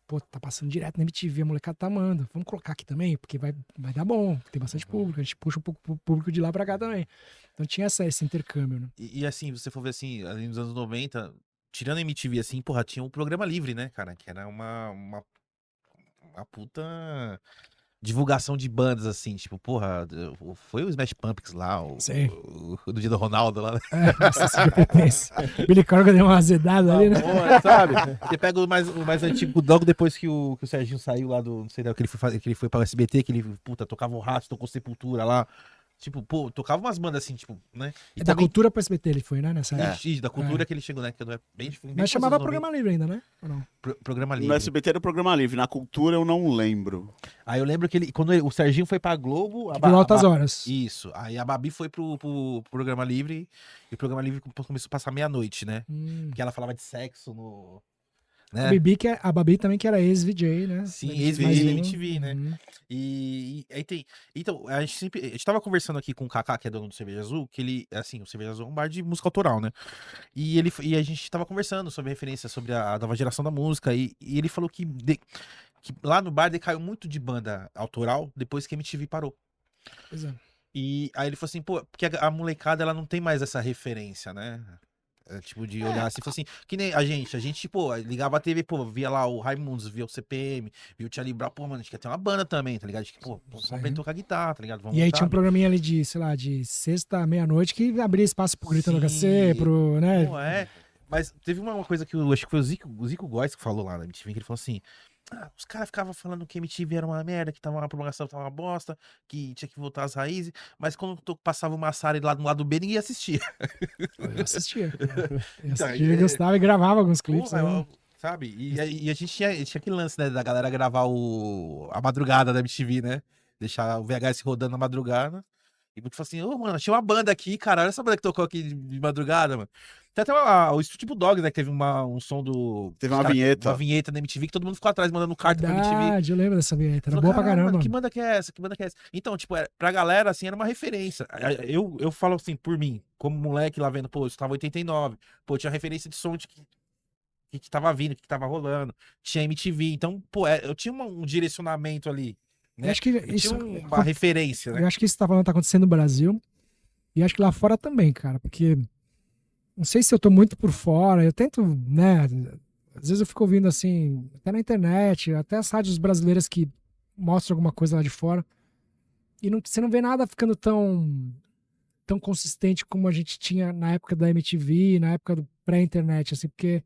Pô, tá passando direto na MTV, a molecada tá amando. Vamos colocar aqui também, porque vai dar bom. Tem bastante público, a gente puxa um pouco o público de lá pra cá também. Então tinha esse intercâmbio, né? E assim, você for ver assim, ali nos anos 90, tirando a MTV, assim, porra, tinha um programa livre, né, cara? Que era uma puta divulgação de bandas, assim, tipo, porra, foi o Smash Pumpkins lá, do dia do Ronaldo lá. Nossa, Billy Corgan deu uma azedada ali, né? Porra, sabe? Você pega o mais antigo, logo depois que o Serginho saiu lá do, não sei, que ele foi para o SBT, que ele, puta, tocava o Rato, tocou Sepultura lá. Tipo, pô, tocava umas bandas assim, tipo, né? E da Cultura pro SBT ele foi, né? Nessa da Cultura que ele chegou, né? Que é bem, mas chamava Programa Livre ainda, né? Ou não? Programa Livre. No SBT era o Programa Livre, na Cultura eu não lembro. Aí eu lembro que quando o Serginho foi pra Globo... Por altas horas. Isso. Aí a Babi foi pro Programa Livre, e o Programa Livre começou a passar meia-noite, né? Porque ela falava de sexo no... Né? A Babi também que era ex-VJ, né? Sim, ex-MTV, né? E aí tem... Então, a gente tava conversando aqui com o Kaká, que é dono do Cerveja Azul, que ele, assim, o Cerveja Azul é um bar de música autoral, né? E a gente tava conversando sobre referência, sobre a nova geração da música, e ele falou que lá no bar decaiu muito de banda autoral depois que a MTV parou. Pois é. E aí ele falou assim, pô, porque a molecada, ela não tem mais essa referência, né? Tipo, de olhar assim, assim, que nem a gente, pô, ligava a TV, pô, via lá o Raimundos, via o CPM, via o Charlie Brown, pô, mano, a gente quer ter uma banda também, tá ligado? A gente, pô, vamos aprender a tocar guitarra, tá ligado? Vamos e aí tinha um programinha ali de, sei lá, de sexta, meia-noite, que abria espaço pro Grito no HC, pro, né? Pô, mas teve uma coisa que eu acho que foi o Zico Góes que falou lá na MTV, que ele falou assim, os caras ficavam falando que a MTV era uma merda, que tava uma programação, tava uma bosta, que tinha que voltar às raízes, mas quando passava uma série lá no lado B, ninguém assistia. Eu assistia. Eu gostava e gravava alguns clipes. Porra, sabe? E a gente tinha aquele lance, né, da galera gravar a madrugada da MTV, né? Deixar o VHS rodando na madrugada. E muito falou assim, mano, tinha uma banda aqui, cara, olha essa banda que tocou aqui de madrugada, mano. Tem até o Estúdio Dogs, né, que teve um som do... Teve uma vinheta. Uma vinheta da MTV, que todo mundo ficou atrás, mandando carta pra MTV. Eu lembro dessa vinheta, era boa pra caramba. Mano, que banda que é essa? Que banda que é essa? Então, tipo, pra galera, assim, era uma referência. Eu falo assim, por mim, como moleque lá vendo, pô, eu estava em 89, pô, tinha referência de som de que tava vindo, que tava rolando, tinha MTV, então, pô, eu tinha um direcionamento ali, né? Eu acho que isso tinha uma referência, né? Eu acho que isso que você tá falando tá acontecendo no Brasil, e acho que lá fora também, cara, porque não sei se eu tô muito por fora, eu tento, né, às vezes eu fico ouvindo assim, até na internet, até as rádios brasileiras que mostram alguma coisa lá de fora, e você não vê nada ficando tão consistente como a gente tinha na época da MTV, na época do pré-internet, assim, porque,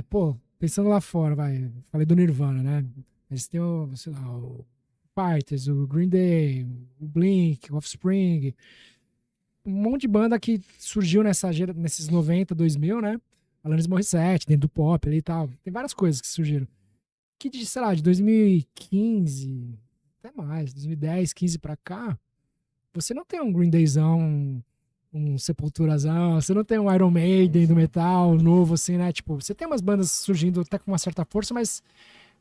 pô, pensando lá fora, falei do Nirvana, né, eles têm sei lá, o Fighters, o Green Day, o Blink, o Offspring. um monte de banda que surgiu nesses 90, 2000, né? Alanis Morissette, dentro do pop ali e tal. Tem várias coisas que surgiram. Que de, sei lá, de 2015, até mais, 2010, 15 pra cá, você não tem um Green Dayzão, um Sepulturazão, você não tem um Iron Maiden do metal novo, assim, né? Tipo, você tem umas bandas surgindo até com uma certa força, mas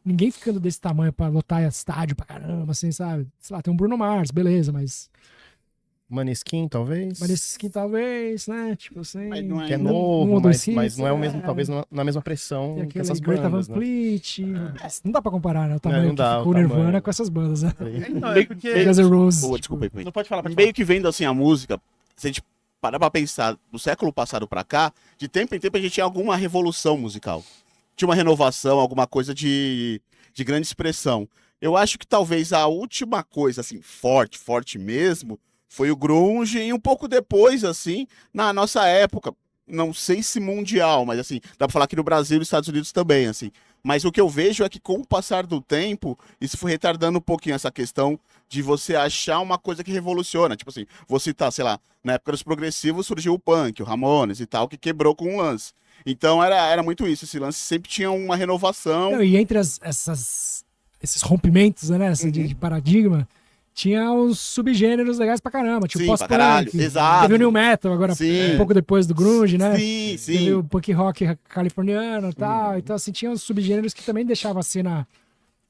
ninguém ficando desse tamanho pra lotar estádio pra caramba, assim, sabe? Sei lá, tem um Bruno Mars, beleza, mas... Maneskin, talvez. Maneskin talvez, né? Tipo assim... Mas não Que é um novo, ou dois mas hits, não é o mesmo, talvez na mesma pressão Tem que aquele essas Greta Van bandas, né? Fleet. Não dá pra comparar, né? O tamanho não que dá, ficou o o Nirvana tamanho. com essas bandas, né? Não, é porque... Guns N' Roses. Pô, tipo, desculpa aí. Não pode falar, pode Meio que vendo assim a música, se a gente parar pra pensar do século passado pra cá, de tempo em tempo a gente tinha alguma revolução musical. Tinha uma renovação, alguma coisa de grande expressão. Eu acho que talvez a última coisa, assim, forte mesmo, foi o grunge e um pouco depois, assim, na nossa época, não sei se mundial, mas assim, dá pra falar que no Brasil e nos Estados Unidos também, assim. Mas o que eu vejo é que com o passar do tempo, isso foi retardando um pouquinho essa questão de você achar uma coisa que revoluciona. Tipo assim, vou citar, sei lá, na época dos progressivos surgiu o punk, o Ramones e tal, que quebrou com um lance. Então era muito isso, esse lance sempre tinha uma renovação. Não, e entre esses rompimentos, né? De paradigma, tinha os subgêneros legais pra caramba. Tipo Sim, pós-punk. pra caralho, exato. Teve o New Metal agora, Sim. um pouco depois do grunge, né? Sim, Teve o sim. punk rock californiano e tal. Então, assim, tinha os subgêneros que também deixavam a cena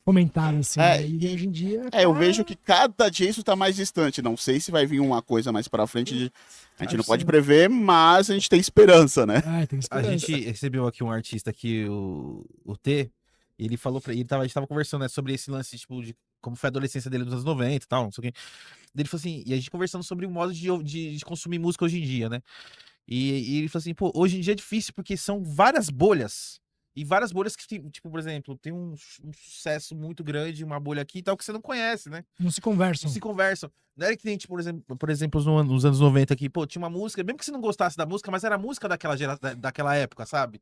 fomentada, assim. Né? E hoje em dia... Eu vejo que cada dia isso tá mais distante. Não sei se vai vir uma coisa mais pra frente. A gente não pode prever, mas a gente tem esperança, né? Tem A esperança. gente recebeu aqui um artista aqui, o T, e ele falou pra ele, a gente tava conversando, né, sobre esse lance, tipo, de como foi a adolescência dele nos anos 90 e tal, não sei o quê. Ele falou assim, e a gente conversando sobre o modo de consumir música hoje em dia, né? E ele falou assim, pô, hoje em dia é difícil porque são várias bolhas. E várias bolhas que, tipo, por exemplo, tem um sucesso muito grande, uma bolha aqui e tal, que você não conhece, né? Não se conversam. Não se conversam. Não era que tem, tipo, por exemplo nos anos 90 aqui, pô, tinha uma música, mesmo que você não gostasse da música, mas era a música daquela época, sabe?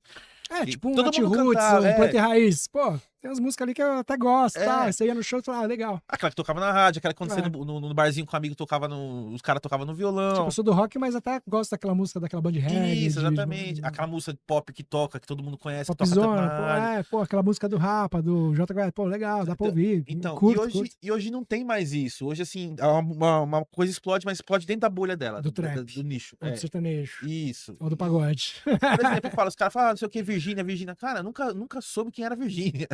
Tipo um todo Nat mundo Roots, cantava, um Planta e Raiz. Pô, tem umas músicas ali que eu até gosto, tá? Você ia no show e falava, legal. Aquela que tocava na rádio, aquela que quando você no barzinho com um amigo tocava os caras tocavam no violão. Tipo, eu sou do rock, mas até gosto daquela música, daquela band reggae. Isso, exatamente. Aquela música pop que toca, que todo mundo conhece, que toca Popzona, tanto na rádio. pô, aquela música do Rapa, do JQuest, pô, legal, dá pra ouvir. Então, curto. e hoje não tem mais isso. Hoje, assim, uma coisa explode, mas explode dentro da bolha dela. Do trap. Do nicho. Ou do sertanejo. Isso. Ou do pagode. Por exemplo, os caras falam, não sei o que, Virgínia. Cara, nunca soube quem era Virgínia.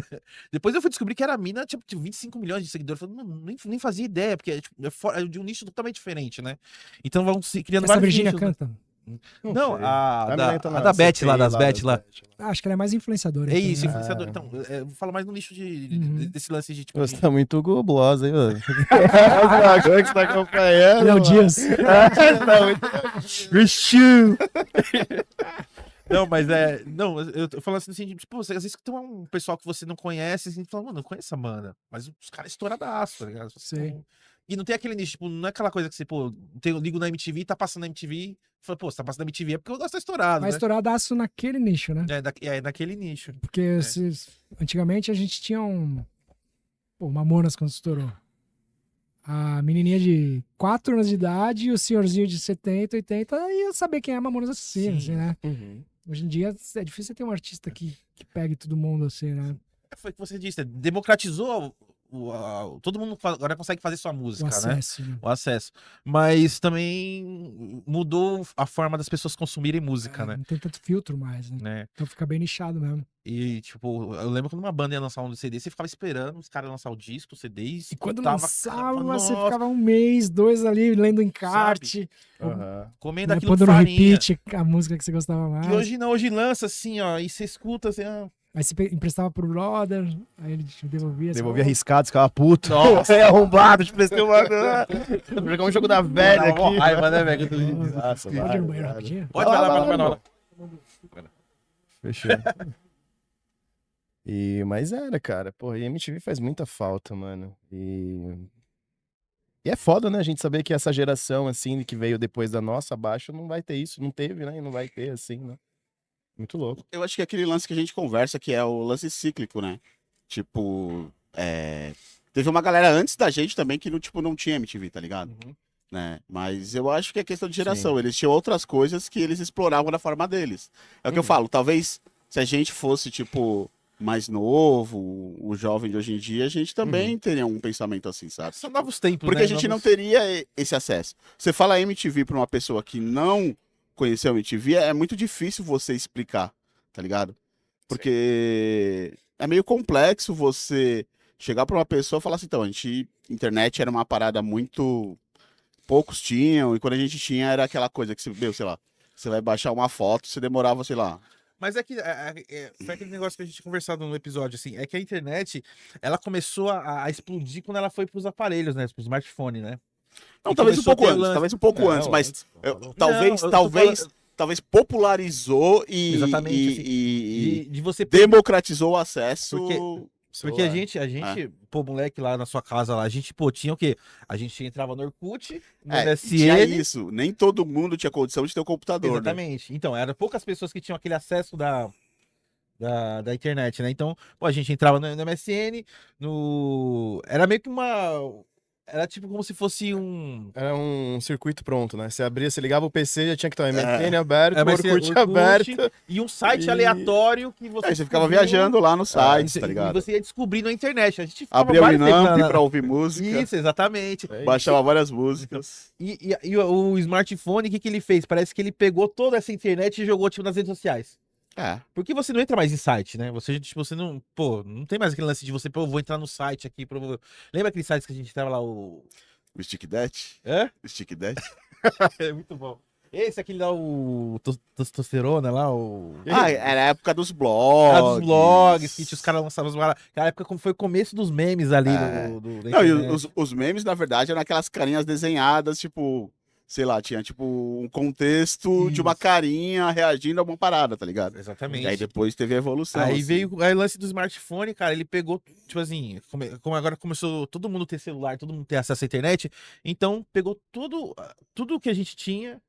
Depois eu fui descobrir que era a mina, tipo, de 25 milhões de seguidores. Eu falei, nem fazia ideia, porque é de um nicho totalmente diferente, né? Então vão se criando Essa vários Virgínia nichos, né? canta. Não, sei. a menina tá na da Beth CPI lá, das Beth lá. Acho que ela é mais influenciadora. É então, isso, né? influenciador. Então, eu falo mais no nicho desse lance de, tipo... Você tá muito globosa, hein, mano? Alguma coisa que você tá acompanhando. Léo mano. Dias. Tá muito... Não, mas não, eu tô falando assim, tipo, às vezes tem um pessoal que você não conhece, assim, fala, mano, não conheço essa banda. Mas os caras estouradaço, tá ligado? Sei. E não tem aquele nicho, tipo, não é aquela coisa que você, pô, eu ligo na MTV, tá passando na MTV, fala, pô, você tá passando na MTV é porque o negócio tá estourado, Vai né? estouradaço naquele nicho, né? É naquele nicho. Porque antigamente a gente tinha Pô, Mamonas quando estourou. A menininha de 4 anos de idade e o senhorzinho de 70, 80 ia saber quem é Mamonas Assassinas, assim, né? Hoje em dia é difícil você ter um artista que pegue todo mundo assim, né? Foi o que você disse, democratizou todo mundo agora consegue fazer sua música, O acesso, né? né? O acesso. Mas também mudou a forma das pessoas consumirem música, né? Não tem tanto filtro mais, né? Então fica bem nichado mesmo. E, tipo, eu lembro quando uma banda ia lançar um CD, você ficava esperando os caras lançar o disco, o CD, E quando escutava, lançava, nossa, você ficava 1 mês, 2 ali lendo encarte, comendo né, aquilo pondo no farinha. repeat a música que você gostava mais. E hoje não, hoje lança assim, ó, e você escuta assim, Aí você emprestava pro brother, aí ele te devolvia. Devolvia arriscado, ficava puto. Nossa, é arrombado, te prestei uma... Vou jogar um jogo da velha aqui. Raiva, né, velho? Nossa, Pode ir no banheiro rapidinho? Pode vai lá, vai lá. Fechou. Mas era, cara. Porra, e MTV faz muita falta, mano. E é foda, né? A gente saber que essa geração, assim, que veio depois da nossa, abaixo, não vai ter isso. Não teve, né? E não vai ter, assim, né? Muito louco. Eu acho que é aquele lance que a gente conversa, que é o lance cíclico, né? Tipo, teve uma galera antes da gente também que não tinha MTV, tá ligado? né? Mas eu acho que é questão de geração. Eles tinham outras coisas que eles exploravam da forma deles. É o que eu falo, talvez se a gente fosse, tipo, mais novo, o jovem de hoje em dia, a gente também teria um pensamento assim, sabe? São novos tempos, Porque né? a gente não Novos- teria esse acesso. Você fala MTV pra uma pessoa que não conheceu a MTV, é muito difícil você explicar, tá ligado? Porque é meio complexo você chegar pra uma pessoa e falar assim, então, internet era uma parada muito poucos tinham, e quando a gente tinha era aquela coisa que você, meu, sei lá, você vai baixar uma foto, você demorava, sei lá. Mas é que foi aquele negócio que a gente tinha conversado no episódio, assim, é que a internet, ela começou a explodir quando ela foi pros aparelhos, né, pro smartphone, né? Não, E talvez um começou a pouco ter antes, lance- talvez um pouco Não, antes, mas antes, pô, eu- falou. talvez, Não, eu tô talvez, falando- talvez popularizou Exatamente, assim, e de você democratizou o acesso. Porque a Celular. gente, pô, moleque lá na sua casa lá, a gente, pô, tinha o quê? A gente entrava no Orkut, no E tinha MSN. isso. Nem todo mundo tinha condição de ter um computador, né? Exatamente. Então, eram poucas pessoas que tinham aquele acesso da internet, né? Então, pô, a gente entrava no MSN, era meio que uma. Era tipo como se fosse um. Era um circuito pronto, né? Você abria, você ligava o PC, já tinha que estar o É. MSN aberto, o MSN, Orkut aberto. E um site E- aleatório que você. Aí você ficava descobriu, viajando lá no site, e tá ligado? você ia descobrindo a internet. A gente ficava Abria o vários tempos Winamp pra ouvir música, Isso, exatamente. baixava várias músicas. E o smartphone, o que ele fez? Parece que ele pegou toda essa internet e jogou, tipo, nas redes sociais. É. Porque você não entra mais em site, né? Você, tipo, você não. Pô, não tem mais aquele lance de você, pô, eu vou entrar no site aqui. Lembra aqueles sites que a gente entrava lá, O Stick Dash? Hã? O Stick Dash? É muito bom. Esse, aquele lá, o Testosterona lá, Ah, era a época dos blogs. dos blogs, que tinha os caras lançavam os. Aquela época como foi o começo dos memes ali É. da Não, e internet. os memes, na verdade, eram aquelas carinhas desenhadas, tipo, sei lá, tinha tipo um contexto de uma Isso. carinha reagindo a uma parada, tá ligado? Exatamente. E aí depois teve a evolução. Aí assim. veio aí o lance do smartphone, cara, ele pegou, tipo assim, como agora começou todo mundo ter celular, todo mundo ter acesso à internet, então pegou tudo que a gente tinha,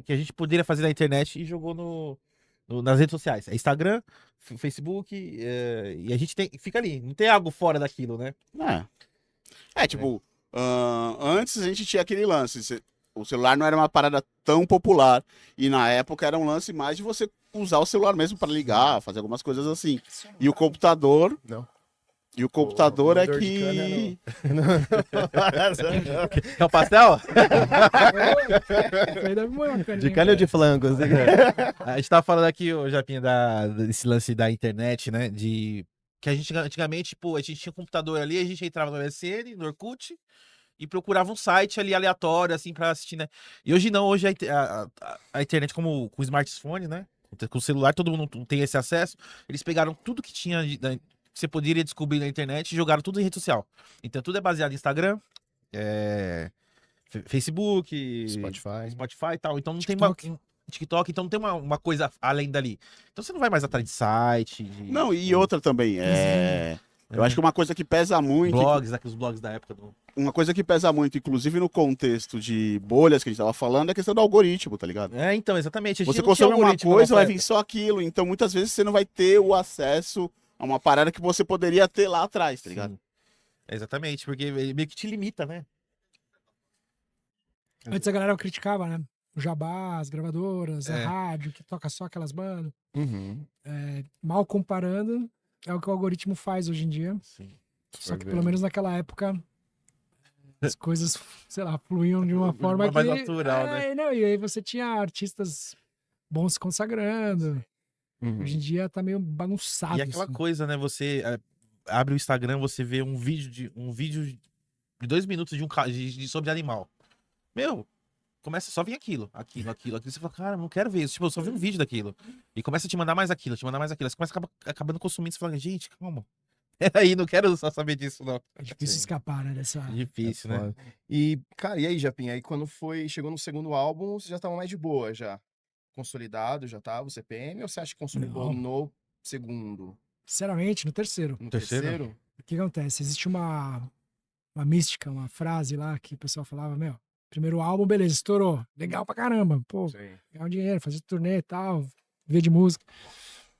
que a gente poderia fazer na internet e jogou nas redes sociais. É Instagram, Facebook, e a gente fica ali, não tem algo fora daquilo, né? Tipo, antes a gente tinha aquele lance. O celular não era uma parada tão popular. E na época era um lance mais de você usar o celular mesmo para ligar, fazer algumas coisas assim. E o computador. Não. E o computador é Dor de que. É o pastel? Isso aí deve moer uma caninha. De cana ou de flangos? A gente tava falando aqui, ô Japinha, desse lance da internet, né? Que a gente antigamente, pô, a gente tinha um computador ali, a gente entrava no MSN, no Orkut, e procurava um site ali aleatório, assim, pra assistir, né? E hoje não, hoje a internet, como com o smartphone, né? Com o celular, todo mundo tem esse acesso. Eles pegaram tudo que tinha, que você poderia descobrir na internet e jogaram tudo em rede social. Então tudo é baseado em Instagram, Facebook, Spotify. e tal. Então não TikTok. tem TikTok, então não tem uma coisa além dali. Então você não vai mais atrás de site, Não, e outra também. Eu acho que uma coisa que pesa muito. blogs, aqueles blogs da época do. Uma coisa que pesa muito, inclusive no contexto de bolhas que a gente tava falando, é a questão do algoritmo, tá ligado? Então, exatamente. A gente Você não tinha consome uma algoritmo coisa, na vai nossa vir só aquilo. Então, muitas vezes, você não vai ter o acesso a uma parada que você poderia ter lá atrás, tá época. ligado? Sim. Exatamente, porque ele meio que te limita, né? Antes a galera criticava, né? O jabá, as gravadoras, É. a rádio, que toca só aquelas bandas. Uhum. Mal comparando, é o que o algoritmo faz hoje em dia. Sim. Só que pelo menos naquela época as coisas, sei lá, fluíam de uma De forma uma mais que... natural, né? Não, e aí você tinha artistas bons se consagrando. Uhum. Hoje em dia tá meio bagunçado. E aquela assim. coisa, né? Você abre o Instagram, você vê um vídeo de 2 minutos sobre animal. Meu, começa só a vir aquilo. Você fala, cara, não quero ver isso. Tipo, eu só vi um vídeo daquilo. E começa a te mandar mais aquilo, te mandar mais aquilo. Você começa acabando consumindo. Você fala, gente, calma. Peraí, não quero só saber disso, não. É difícil Sim. escapar, né, dessa... Difícil, né? Foda. E, cara, e aí, Japinha? Aí quando chegou no segundo álbum, você já estava mais de boa, já? Consolidado, já tava o CPM? Ou você acha que consolidou Não. no segundo? Sinceramente, no terceiro. No Terceiro? terceiro? O que acontece? Existe uma mística, uma frase lá que o pessoal falava, meu, primeiro álbum, beleza, estourou. Legal pra caramba. Pô, Sim. ganhar um dinheiro, fazer turnê e tal, ver de música.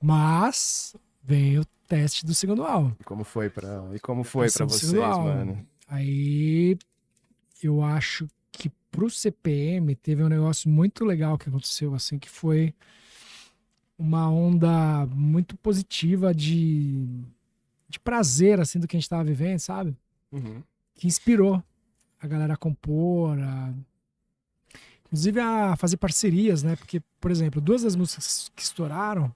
Mas veio o teste do segundo álbum. E como foi pra Passou do vocês, segundo álbum. mano? Aí eu acho que pro CPM teve um negócio muito legal que aconteceu, assim, que foi uma onda muito positiva de prazer, assim, do que a gente tava vivendo, sabe? Uhum. Que inspirou a galera a compor, inclusive a fazer parcerias, né? Porque, por exemplo, duas das músicas que estouraram,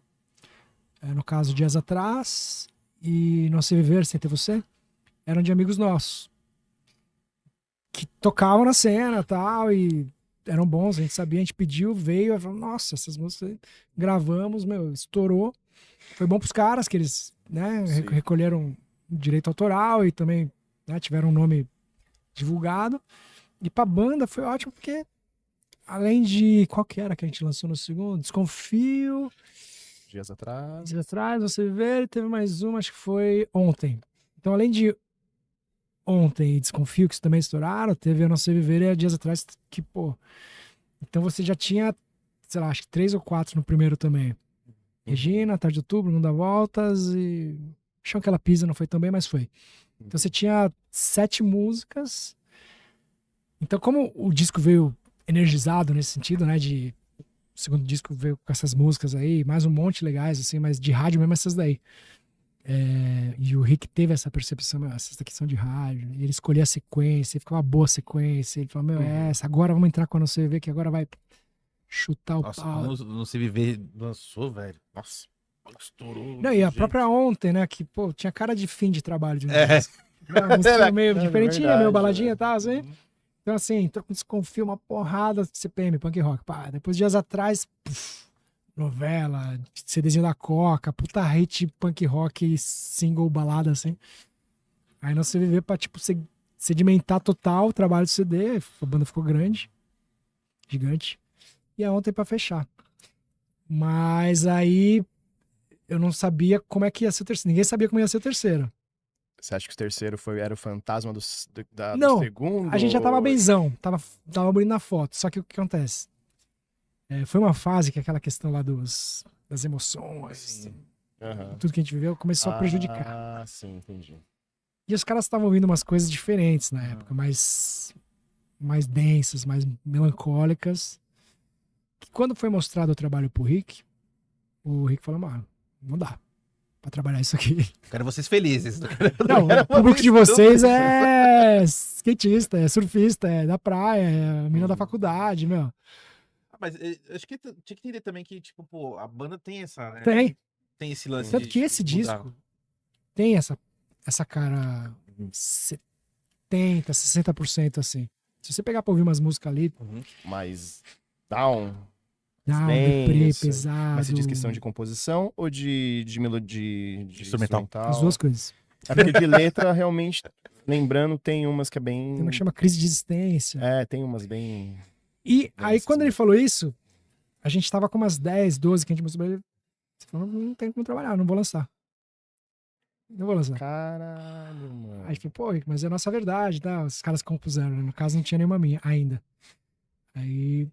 no caso Dias Atrás e Não Sei Viver Sem Ter Você, eram de amigos nossos. Que tocavam na cena e tal, e eram bons, a gente sabia, a gente pediu, veio, falou, nossa, essas músicas gravamos, meu, estourou. Foi bom pros caras, que eles, né, Sim. recolheram direito autoral e também, né, tiveram um nome divulgado. E pra banda foi ótimo, porque além de, qual que era que a gente lançou no segundo? Desconfio, Dias atrás. Dias Atrás, Você Viver, e teve mais uma, acho que foi Ontem. Então, além de Ontem e Desconfio, que também estouraram, teve a Não Sei Viver e a Dias Atrás, que, pô... Então você já tinha, sei lá, acho que 3 ou 4 no primeiro também. Regina, Tarde de Outubro, Não Dá Voltas e... Chão que ela pisa, não foi tão bem, mas foi. Então você tinha 7 músicas. Então como o disco veio energizado nesse sentido, né, de... O segundo disco veio com essas músicas aí, mais um monte legais, assim, mas de rádio mesmo essas daí. E o Rick teve essa percepção, essa questão de rádio, e ele escolhia a sequência, ficava uma boa sequência, ele falou, meu, é essa, agora vamos entrar quando você vê que agora vai chutar o Nossa, pau. não se viver lançou, velho. Nossa, estourou. Não, e a gente. própria Ontem, né, que, pô, tinha cara de fim de trabalho de um É. disco. Né, um estilo meio É diferentinha, verdade, meio baladinha e é. tal, assim. Então, assim, tô com Desconfio, uma porrada de CPM, punk rock, pá. Depois, dias atrás, novela, CDzinho da Coca, puta hit punk rock, single, balada, assim. Aí Não Sei Viver pra, tipo, sedimentar total o trabalho do CD, a banda ficou grande, gigante. E a Ontem pra fechar. Mas aí eu não sabia como é que ia ser o terceiro. Ninguém sabia como ia ser o terceiro. Você acha que o terceiro era o fantasma do Não, segundo? a gente já tava ou- benzão, tava bonito na foto. Só que o que acontece? Foi uma fase que aquela questão lá das emoções, Aham. tudo que a gente viveu, começou a prejudicar. Ah, sim, entendi. E os caras estavam ouvindo umas coisas diferentes na época, mais densas, mais melancólicas. Que quando foi mostrado o trabalho pro Rick, o Rick falou, mano, não dá pra trabalhar isso aqui. Quero vocês felizes. Não, o público de vocês é skatista, é surfista, é da praia, é a mina da faculdade, meu. Mas acho que tinha que entender também que, tipo, pô, a banda tem essa, né? Tem. Tem esse lance Tanto de que esse mudar. disco tem essa cara 70%, 60% assim. Se você pegar pra ouvir umas músicas ali, Mas down, não, denso. deprê, pesado. Mas você diz questão de composição ou de melodia, de Instrumental. As duas coisas. É porque de letra, realmente, lembrando, tem umas que é bem... Tem uma que chama Crise de Existência. Tem umas bem... E aí, Dessas quando ele mesmo. falou isso, a gente tava com umas 10, 12 que a gente mostrou pra ele. Você falou, não tem como trabalhar, não vou lançar. Não vou lançar. Caralho, mano. Aí a gente falou, pô, mas é a nossa verdade, tá? Os caras compuseram, né? No caso, não tinha nenhuma minha ainda. Aí,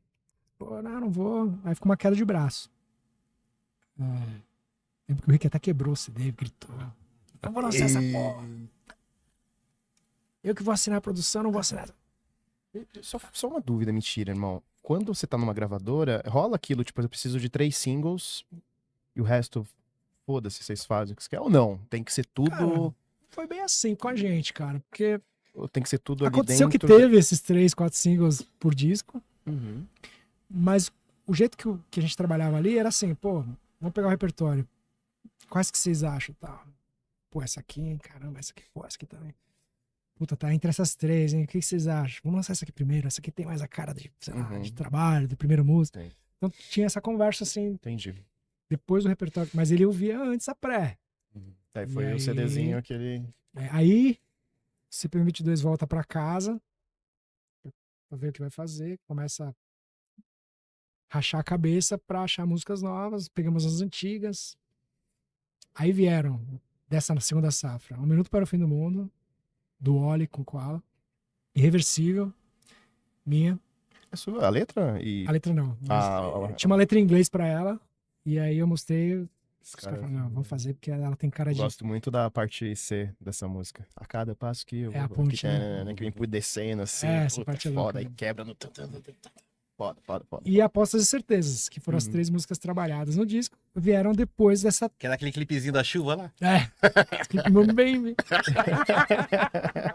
pô, não vou. Aí ficou uma queda de braço. Lembro que o Rick até quebrou o CD, gritou. Não vou lançar essa porra. Eu que vou assinar a produção, não vou assinar. Só uma dúvida, mentira, irmão. Quando você tá numa gravadora, rola aquilo, tipo, eu preciso de 3 singles e o resto, foda-se, vocês fazem o que você quer ou não? Tem que ser tudo... Cara, foi bem assim com a gente, cara. Porque ou tem que ser tudo ali aconteceu que dentro... teve esses 3, 4 singles por disco. Uhum. Mas o jeito que a gente trabalhava ali era assim, pô, vamos pegar o repertório. Quais que vocês acham? Tá. Pô, essa aqui, hein? Caramba, essa aqui, pô, essa aqui também. Puta, tá entre essas 3, hein? O que vocês acham? Vamos lançar essa aqui primeiro. Essa aqui tem mais a cara de, sei lá, de trabalho, de primeira música. Tem. Então tinha essa conversa assim, Entendi. depois do repertório. Mas ele ouvia antes a pré. Aí foi E o aí- CDzinho aquele... Aí, o CPM22 volta pra casa pra ver o que vai fazer. Começa a rachar a cabeça pra achar músicas novas. Pegamos as antigas. Aí vieram, dessa segunda safra, Um Minuto para o Fim do Mundo, do Oli com Koala. Irreversível, minha. É a letra? E... A letra não. mas Ah, tinha uma letra em inglês pra ela. E aí eu mostrei, Os caras falaram, não, vamos fazer porque ela tem cara Eu de... gosto muito da parte C dessa música. A cada passo que eu É a vou, ponte, que, né? que vem descendo assim. É, essa puta, parte é foda, louca, e né? quebra no... Foda, foda, foda. E Apostas e Certezas, que foram as Uhum. 3 músicas trabalhadas no disco, vieram depois dessa... Que era aquele clipezinho da chuva lá. Clipe Mama Baby.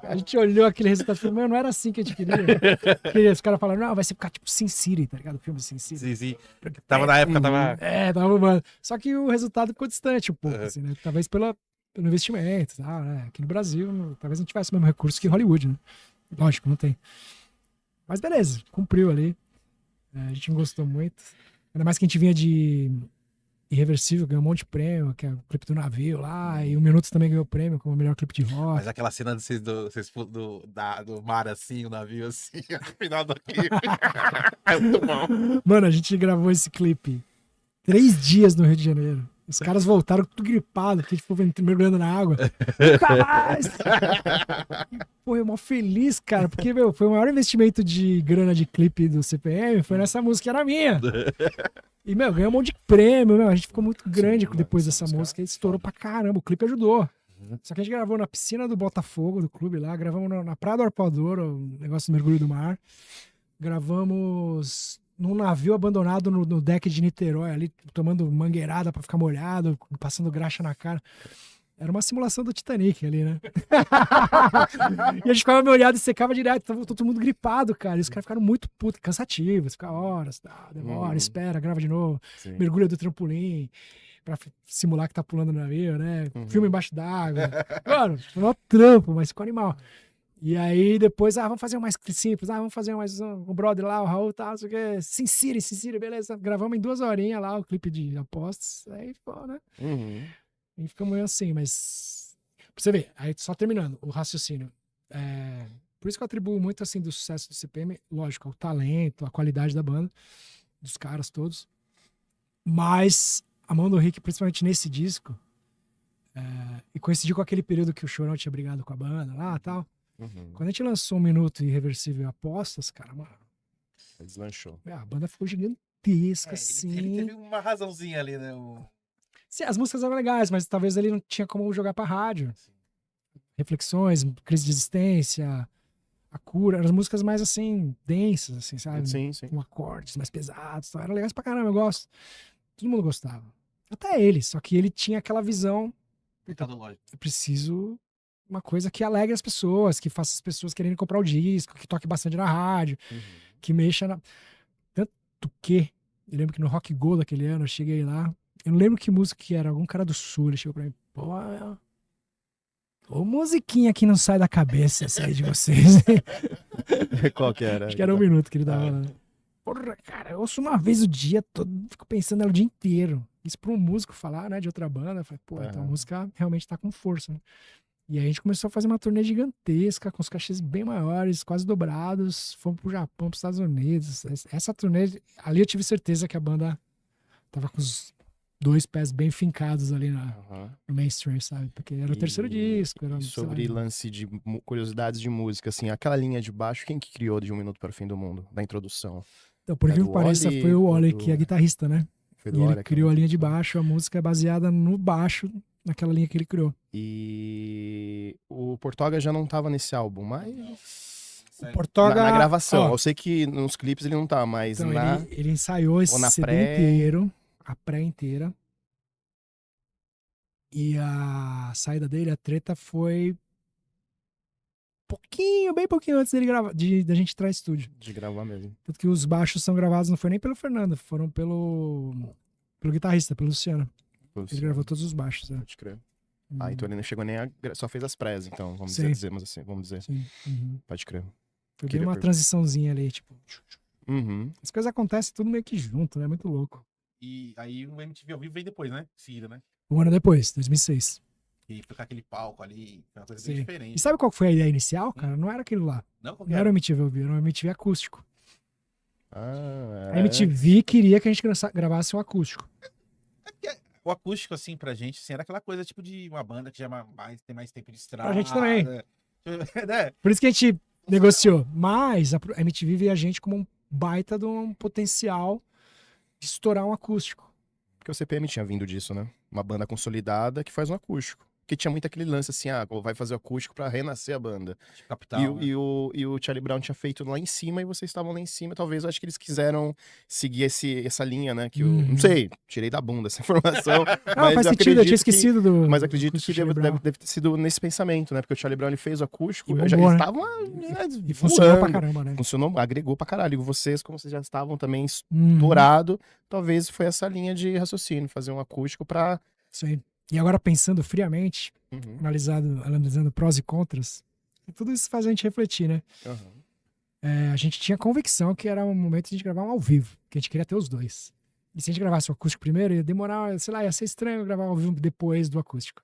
A gente olhou aquele resultado e falou, meu, não era assim que a gente queria. Porque os caras falaram, não, vai ficar tipo Sin City, tá ligado? O filme Sin City. Sim, sim. Tava na época, tava. Tava mano. Só que o resultado ficou distante um pouco, Uhum. assim, né? Talvez pelo investimento, tá, né? Aqui no Brasil, talvez não tivesse o mesmo recurso que Hollywood, né? Lógico, não tem. Mas beleza, cumpriu ali. A gente não gostou muito. Ainda mais que a gente vinha de Irreversível, ganhou um monte de prêmio, que é o clipe do navio lá, e o Minutos também ganhou prêmio como o melhor clipe de rock. Mas aquela cena do mar assim, o navio assim, no final do clipe. É muito bom. Mano, a gente gravou esse clipe 3 dias no Rio de Janeiro. Os caras voltaram tudo gripado, porque a gente ficou mergulhando na água. Nunca mais! Pô, eu mó feliz, cara, porque, meu, foi o maior investimento de grana de clipe do CPM, foi nessa música, era minha. E, meu, ganhou um monte de prêmio, meu, a gente ficou muito grande depois dessa música, e estourou pra caramba, o clipe ajudou. Só que a gente gravou na piscina do Botafogo, do clube lá, gravamos na Praia do Arpoador, o negócio do mergulho do mar. Gravamos num navio abandonado no deck de Niterói, ali, tomando mangueirada pra ficar molhado, passando graxa na cara. Era uma simulação do Titanic ali, né? E a gente ficava molhado e secava direto, tava todo mundo gripado, cara. E os caras ficaram muito putos, cansativos, fica horas, tá, demora, espera, grava de novo, Sim. mergulha do trampolim, pra simular que tá pulando no navio, né? Filma embaixo d'água. Mano, foi um trampo, mas ficou animal. E aí depois, vamos fazer um mais simples, vamos fazer mais um brother lá, o Raul, tal, não sei o quê. Sin City, beleza. Gravamos em 2 horinhas lá o clipe de Apostas. Aí ficou, né? Uhum. E ficamos meio assim, mas... Pra você ver, aí só terminando o raciocínio. Por isso que eu atribuo muito, assim, do sucesso do CPM, lógico, ao talento, a qualidade da banda, dos caras todos. Mas a mão do Rick, principalmente nesse disco, e coincidiu com aquele período que o Chorão tinha brigado com a banda lá e tal. Uhum. Quando a gente lançou 1 Minuto Irreversível e Apostas, cara, mano, Deslanchou. a banda ficou gigantesca, Ele assim. teve uma razãozinha ali, né? Sim, as músicas eram legais, mas talvez ele não tinha como jogar pra rádio. Reflexões, Crise de Existência, A Cura, eram as músicas mais, assim, densas, assim, sabe? Sim, sim. Com acordes mais pesados, tal. Eram legais pra caramba, eu gosto. Todo mundo gostava. Até ele, só que ele tinha aquela visão, Mercadológico. eu preciso uma coisa que alegre as pessoas, que faça as pessoas quererem comprar o disco, que toque bastante na rádio, que mexa na... Tanto que, eu lembro que no Rock Go daquele ano, eu cheguei lá, eu não lembro que música que era, algum cara do Sul, ele chegou pra mim, ô musiquinha que não sai da cabeça essa aí de vocês. Qual que era? Acho que era 1 minuto que ele dava lá. Porra, cara, eu ouço uma vez o dia todo, fico pensando nela o dia inteiro. Isso pra um músico falar, né, de outra banda, eu falei, pô, então a música realmente tá com força, né? E aí a gente começou a fazer uma turnê gigantesca, com os cachês bem maiores, quase dobrados. Fomos pro Japão, pros Estados Unidos. Essa turnê, ali eu tive certeza que a banda tava com os 2 pés bem fincados ali no mainstream, sabe? Porque era o terceiro disco. Era, E sobre lance de curiosidades de música, assim, aquela linha de baixo, quem que criou de 1 Minuto para o Fim do Mundo, da introdução? Então, por incrível que pareça, foi o Oli, que é guitarrista, né? Foi E ele criou a linha de baixo, a música é baseada no baixo, naquela linha que ele criou. E o Portoga já não tava nesse álbum, mas... O Portoga... Na gravação, ó, eu sei que nos clipes ele não tá, mas então na... ele ensaiou esse na CD pré... inteiro, a pré inteira. E a saída dele, a treta, foi bem pouquinho antes dele gravar, da gente entrar em estúdio. De gravar mesmo. Tanto que os baixos são gravados, não foi nem pelo Fernando, foram pelo guitarrista, pelo Luciano. Ele gravou todos os baixos, né? Pode crer. Então ele não chegou nem a... Só fez as prés, então, vamos Sim. dizer assim, vamos dizer. Sim. Pode crer. Foi bem Queria uma transiçãozinha ali, tipo... As coisas acontecem tudo meio que junto, né? Muito louco. E aí o MTV ao vivo veio depois, né? Seguida, né? 1 ano depois, 2006. E ficar aquele palco ali, foi uma coisa Sim. bem E diferente. sabe qual foi a ideia inicial, cara? Não era aquilo lá. Não, qual que Não era era? o MTV ao vivo, era o MTV acústico. Ah, A MTV queria que a gente gravasse um acústico. O acústico, assim, pra gente, assim, era aquela coisa tipo de uma banda que já tem mais tempo de estrada. Pra gente também. Né? Por isso que a gente negociou. Mas a MTV via a gente como um baita de um potencial de estourar um acústico. Porque o CPM tinha vindo disso, né? uma banda consolidada que faz um acústico. Porque tinha muito aquele lance assim, vai fazer o acústico pra renascer a banda. Capital, E, o- né? e o, e o Charlie Brown tinha feito lá em cima e vocês estavam lá em cima. Talvez eu acho que eles quiseram seguir essa linha, né? Que eu não sei, tirei da bunda essa informação. Não, mas faz eu sentido, eu tinha acredito que- esquecido do. Mas do acredito acústico que do Charlie Brown. deve ter sido nesse pensamento, né? Porque o Charlie Brown ele fez o acústico, E já bombou, eles né? estavam E funcionou pra voando. caramba, né? Funcionou, agregou pra caralho. E vocês, como vocês já estavam também Uhum. estourado, talvez foi essa linha de raciocínio, fazer um acústico pra. Isso aí. E agora pensando friamente, Uhum, analisando prós e contras, tudo isso faz a gente refletir, né? uhum. A gente tinha convicção que era o momento de a gente gravar um ao vivo, que a gente queria ter os dois. E se a gente gravasse o acústico primeiro, ia demorar, sei lá, ia ser estranho gravar ao vivo depois do acústico.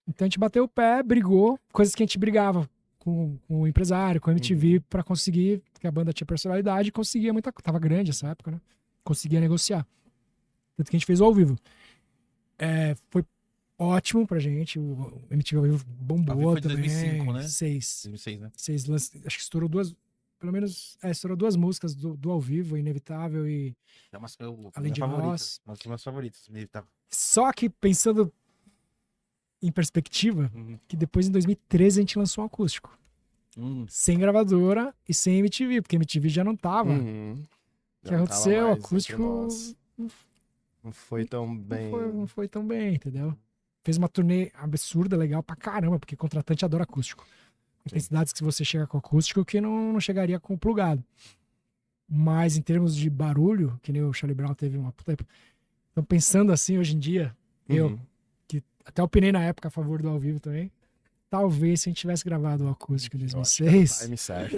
Então a gente bateu o pé, brigou, coisas que a gente brigava com o empresário, com a MTV, pra conseguir, porque a banda tinha personalidade e conseguia muita coisa. Tava grande essa época, né? Conseguia negociar. Tanto que a gente fez o ao vivo. Foi ótimo pra gente, o MTV ao vivo bombou Ao vivo foi de também. 2005, né? 2006, né? acho que estourou pelo menos, estourou 2 músicas do ao vivo, Inevitável e É Além de Nós. Umas das minhas favoritas. Só que pensando em perspectiva, Uhum. que depois em 2013 a gente lançou um acústico. Sem gravadora e sem MTV, porque a MTV já não tava. Uhum. O que Já não tava aconteceu? O mais entre acústico nós. Não foi tão não bem. não foi tão bem, entendeu? Fez uma turnê absurda, legal pra caramba, porque contratante adora acústico. Tem cidades que você chega com acústico que não chegaria com plugado. Mas em termos de barulho, que nem o Charlie Brown teve uma puta. Então, pensando assim hoje em dia, eu, Uhum. que até opinei na época a favor do ao vivo também, talvez se a gente tivesse gravado o acústico em 2006, Time certo.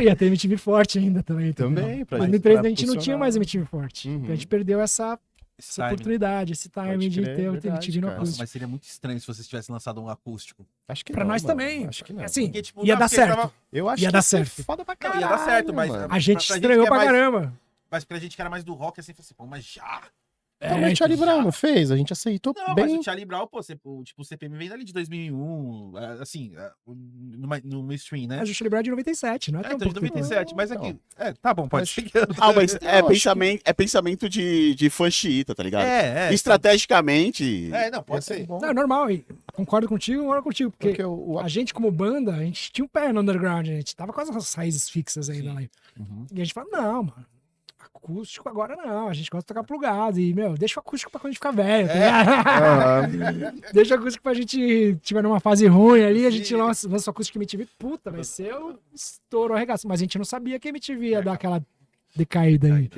ia ter MTV forte ainda também. entendeu? Também, pra Em 2013 pra a gente não tinha funcionar. mais MTV forte. Uhum. Então a gente perdeu essa oportunidade, esse timing Pode de crer, ter o verdade, MTV no cara. Nossa, acústico. mas seria muito estranho se vocês tivessem lançado um acústico. Acho que Pra não, nós mano. também. Acho que não. Assim, Porque, tipo, ia não, dar porque certo. tava- Eu acho ia que dar ia ser certo. foda pra Não, caralho. ia dar certo, mas mano. A gente pra estranhou que é pra mais- caramba. Mas pra gente que era mais do rock, assim, assim, pô, mas já. Também Charlie Brown não fez? A gente aceitou Não, bem. mas o Charlie Brown, pô, tipo, o CPM vem dali de 2001, assim, no stream, né? Mas o Charlie Brown é de 97, não é É, tão então de pouco tempo. 97, mas Então. aqui. Tá bom, pode Acho- ser. Mas Eu acho é pensamento de fã xiita, tá ligado? Estrategicamente. Não, pode ser. bom. Não, é normal. E concordo contigo, porque Porque o a gente, como banda, a gente tinha um pé no underground, a gente tava com as raízes fixas ainda Sim. lá. Uhum. E a gente fala, não, mano, acústico agora não, a gente gosta de tocar plugado. E, meu, deixa o acústico pra quando a gente ficar velho. tá ligado? Deixa o acústico pra gente tiver numa fase ruim ali, a gente Sim. lança o acústico MTV, puta, vai ser o estouro arregaço. Mas a gente não sabia que a MTV ia dar aquela decaída aí,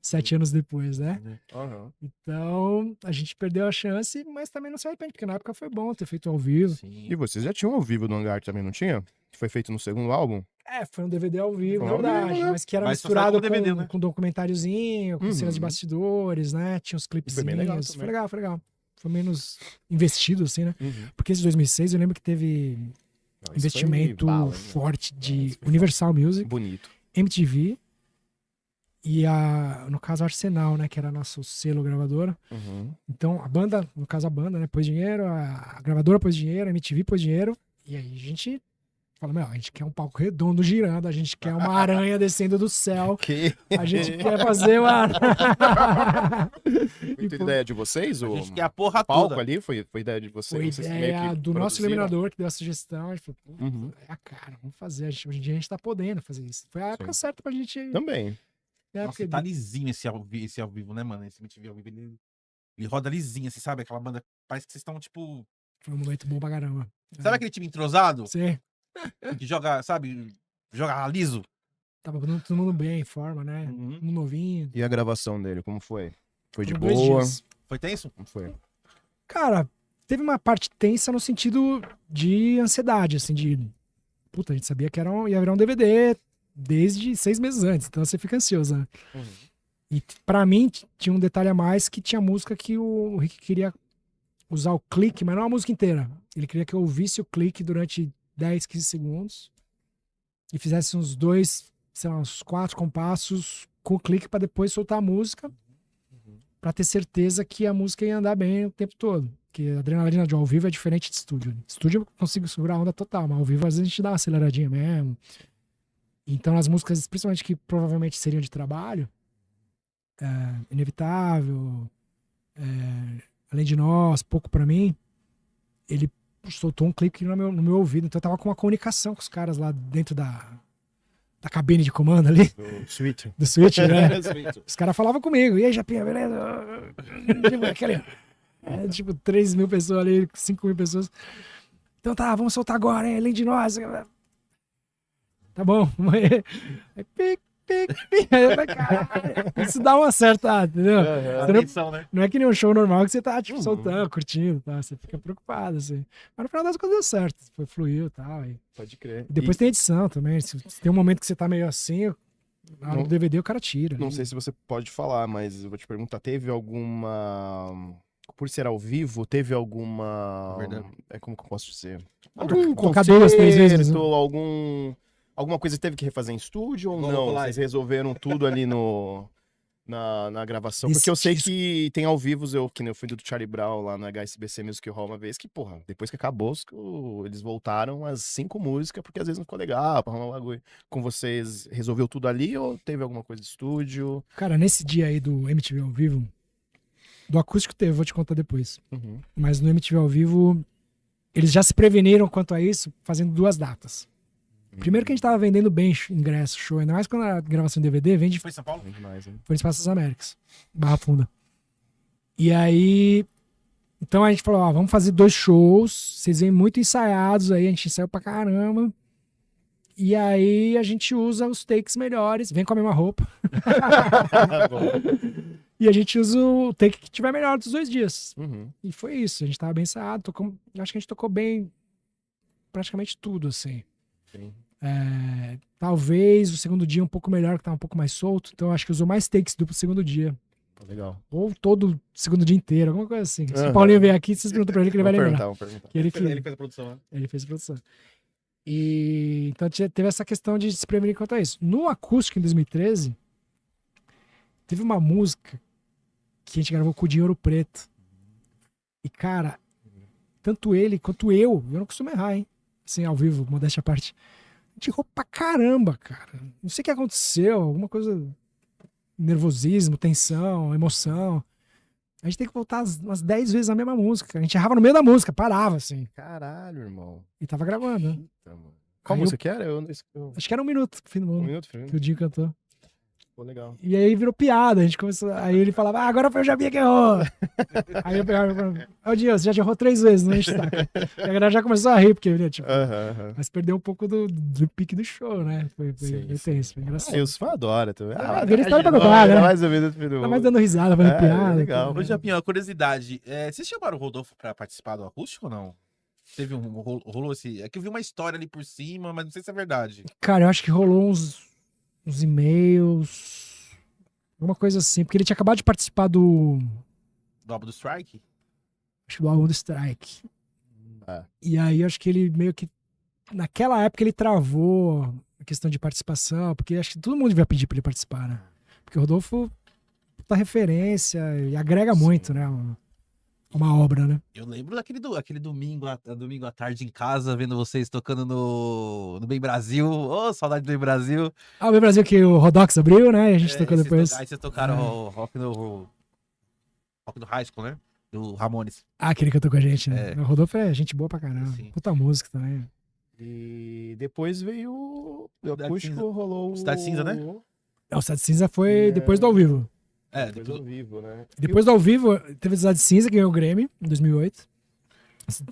7 anos depois, né? Aham. Então, a gente perdeu a chance, mas também não se arrepende, porque na época foi bom ter feito ao vivo. Sim. E vocês já tinham ao vivo do Hangar também, não tinha? Que foi feito no segundo álbum? Foi um DVD ao vivo, Foi ao verdade, vivo, né? mas que era Mas só misturado saiu como DVD, com, né? com documentáriozinho, com cenas de Uhum. bastidores, né? Tinha uns clipes. foi bem legal Foi também. legal, foi legal. Foi menos investido, assim, né? Uhum. Porque esse 2006 eu lembro que teve Não, isso investimento foi bala, né? forte de Isso foi Universal Music, Bonito. MTV e no caso, a Arsenal, né? Que era nosso selo gravadora. Uhum. Então, a banda, no caso a banda, né? Pôs dinheiro, a gravadora pôs dinheiro, a MTV pôs dinheiro. E aí a gente fala, meu, a gente quer um palco redondo girando, a gente quer uma aranha descendo do céu. Que... A gente quer fazer uma... Foi tudo ideia de vocês? A O gente quer a porra palco toda. ali foi ideia de vocês? Foi Vocês meio ideia que do nosso produziram? iluminador que deu a sugestão. A gente falou, pô, Uhum. é a cara, vamos fazer. Hoje em dia a gente tá podendo fazer isso. Foi a época Sim. certa pra gente... Também. Nossa, e tá lisinho esse ao vivo, né, mano? Esse MTV ao vivo, ele roda lisinho, assim, sabe? Aquela banda, parece que vocês estão, tipo... Foi um momento bom pra caramba. Sabe aquele time entrosado? Sim. Que joga, sabe? Joga liso? Tava todo mundo bem, em forma, né? Uhum. Tudo novinho. E a gravação dele, como foi? Foi de Foram 2 boa? dias. Foi tenso? Como foi? Cara, teve uma parte tensa no sentido de ansiedade, assim, de... Puta, a gente sabia que ia virar um DVD desde 6 meses antes, então você fica ansioso, né? E pra mim, tinha um detalhe a mais, que tinha música que o Rick queria usar o clique, mas não a música inteira. Ele queria que eu ouvisse o clique durante 10, 15 segundos e fizesse uns 2, sei lá, uns 4 compassos com o clique pra depois soltar a música, pra ter certeza que a música ia andar bem o tempo todo. Porque a adrenalina de ao vivo é diferente de estúdio. Estúdio eu consigo segurar a onda total, mas ao vivo às vezes a gente dá uma aceleradinha mesmo. Então as músicas, principalmente que provavelmente seriam de trabalho, Inevitável, Além de Nós, Pouco Pra Mim, ele soltou um clipe no meu ouvido. Então eu tava com uma comunicação com os caras lá dentro da cabine de comando ali, Do Switch. do Switch, né? Os caras falavam comigo. E aí, Japinha, beleza? Tipo, tipo, 3 mil pessoas ali, 5 mil pessoas. Então tá, vamos soltar agora, hein? Além de Nós. Tá bom. Aí, pic, pic. Aí eu falei, caralho, isso dá uma certa, entendeu? Você não, Atenção, né? não é que nem um show normal que você tá, tipo, soltando, curtindo, tá? Você fica preocupado, assim. Mas no final das contas deu certo. Fluiu e tal. E Pode crer. depois tem edição também. Se tem um momento que você tá meio assim, na hora Não- do DVD o cara tira. Não sei se você pode falar, mas eu vou te perguntar, teve alguma... Por ser ao vivo, teve alguma... Verdade. Como que eu posso dizer? Trocar Algum 2, 3 vezes, né? concerto, alguma coisa que teve que refazer em estúdio ou Igual não? no live. Vocês resolveram tudo ali na gravação? Esse Porque eu sei disco- que tem ao vivo, que nem eu fui do Charlie Brown lá na HSBC Music Hall uma vez, que, porra, depois que acabou, eles voltaram as 5 músicas, porque às vezes não ficou legal, pra arrumar um bagulho. Com vocês, resolveu tudo ali ou teve alguma coisa de estúdio? Cara, nesse dia aí do MTV ao vivo, do acústico teve, vou te contar depois. Uhum. Mas no MTV ao vivo, eles já se preveniram quanto a isso, fazendo 2 datas. Primeiro que a gente tava vendendo bem ingresso, show, ainda mais quando a gravação de DVD, vende Foi em São Paulo? Bem demais, hein? foi no Espaço das Américas, Barra Funda. E aí, então a gente falou, ó, vamos fazer 2 shows, vocês vêm muito ensaiados aí, a gente ensaiou pra caramba. E aí a gente usa os takes melhores, vem com a mesma roupa. E a gente usa o take que tiver melhor dos 2 dias. Uhum. E foi isso, a gente tava bem ensaiado, acho que a gente tocou bem praticamente tudo, assim. Sim. Talvez o segundo dia um pouco melhor, que tava um pouco mais solto, então acho que usou mais takes do segundo dia. Legal. Ou todo o segundo dia inteiro, alguma coisa assim. Se Aham. o Paulinho vier aqui, vocês perguntam pra ele que ele vai lembrar. Vamos perguntar. Que ele Fez a produção, né? ele fez a produção. E então teve essa questão de se prevenir quanto a isso. No acústico, em 2013, teve uma música que a gente gravou com o Dinheiro Preto. E, cara, tanto ele quanto eu não costumo errar, hein? Assim, ao vivo, modéstia à parte. A gente errou pra caramba, cara. Não sei o que aconteceu, alguma coisa... Nervosismo, tensão, emoção. A gente tem que voltar umas 10 vezes a mesma música. A gente errava no meio da música, parava, assim. Caralho, irmão. E tava gravando, né? Eita, mano. Qual Aí música que era? Acho que era 1 minuto, fim do Um mundo, minuto, filho? que o Dinho cantou. Pô, legal. E aí virou piada, a gente começou. Aí ele falava, agora foi o Jabinha que errou. Aí eu pegava e falava, ô Dinho, você já errou 3 vezes, não enche o saco. E a galera já começou a rir, porque, né, tipo, Mas perdeu um pouco do pique do show, né? Foi Sim, tenso, foi engraçado. os fãs adoram também. vira história pra contar, né? Mais ou menos do Tá mais dando risada, fazendo piada. legal. Ô, Japinha, uma curiosidade. Vocês chamaram o Rodolfo pra participar do acústico ou não? Teve rolou esse... É que eu vi uma história ali por cima, mas não sei se é verdade. Cara, eu acho que rolou uns e-mails, alguma coisa assim, porque ele tinha acabado de participar Do álbum do Strike? acho que do álbum do Strike. Ah. E aí acho que ele meio que naquela época ele travou a questão de participação, porque acho que todo mundo devia pedir pra ele participar, né? Porque o Rodolfo tá referência e agrega muito, né? Uma obra, né? Eu lembro aquele domingo à tarde em casa, vendo vocês tocando no Bem Brasil. Ô, saudade do Bem Brasil. Ah, o Meu Brasil que o Rodox abriu, né? E a gente tocou depois. Aí vocês tocaram o Rock do High School, né? Do Ramones. Ah, aquele que cantou com a gente, né? É. O Rodolfo é gente boa pra caramba. Sim. Puta música também. E depois veio o Cidade acústico, Cinza. rolou Cidade Cinza, né? O Cidade Cinza foi depois do ao vivo. Depois ao vivo, né? Depois do ao vivo, teve Cidade Cinza, que ganhou o Grammy em 2008.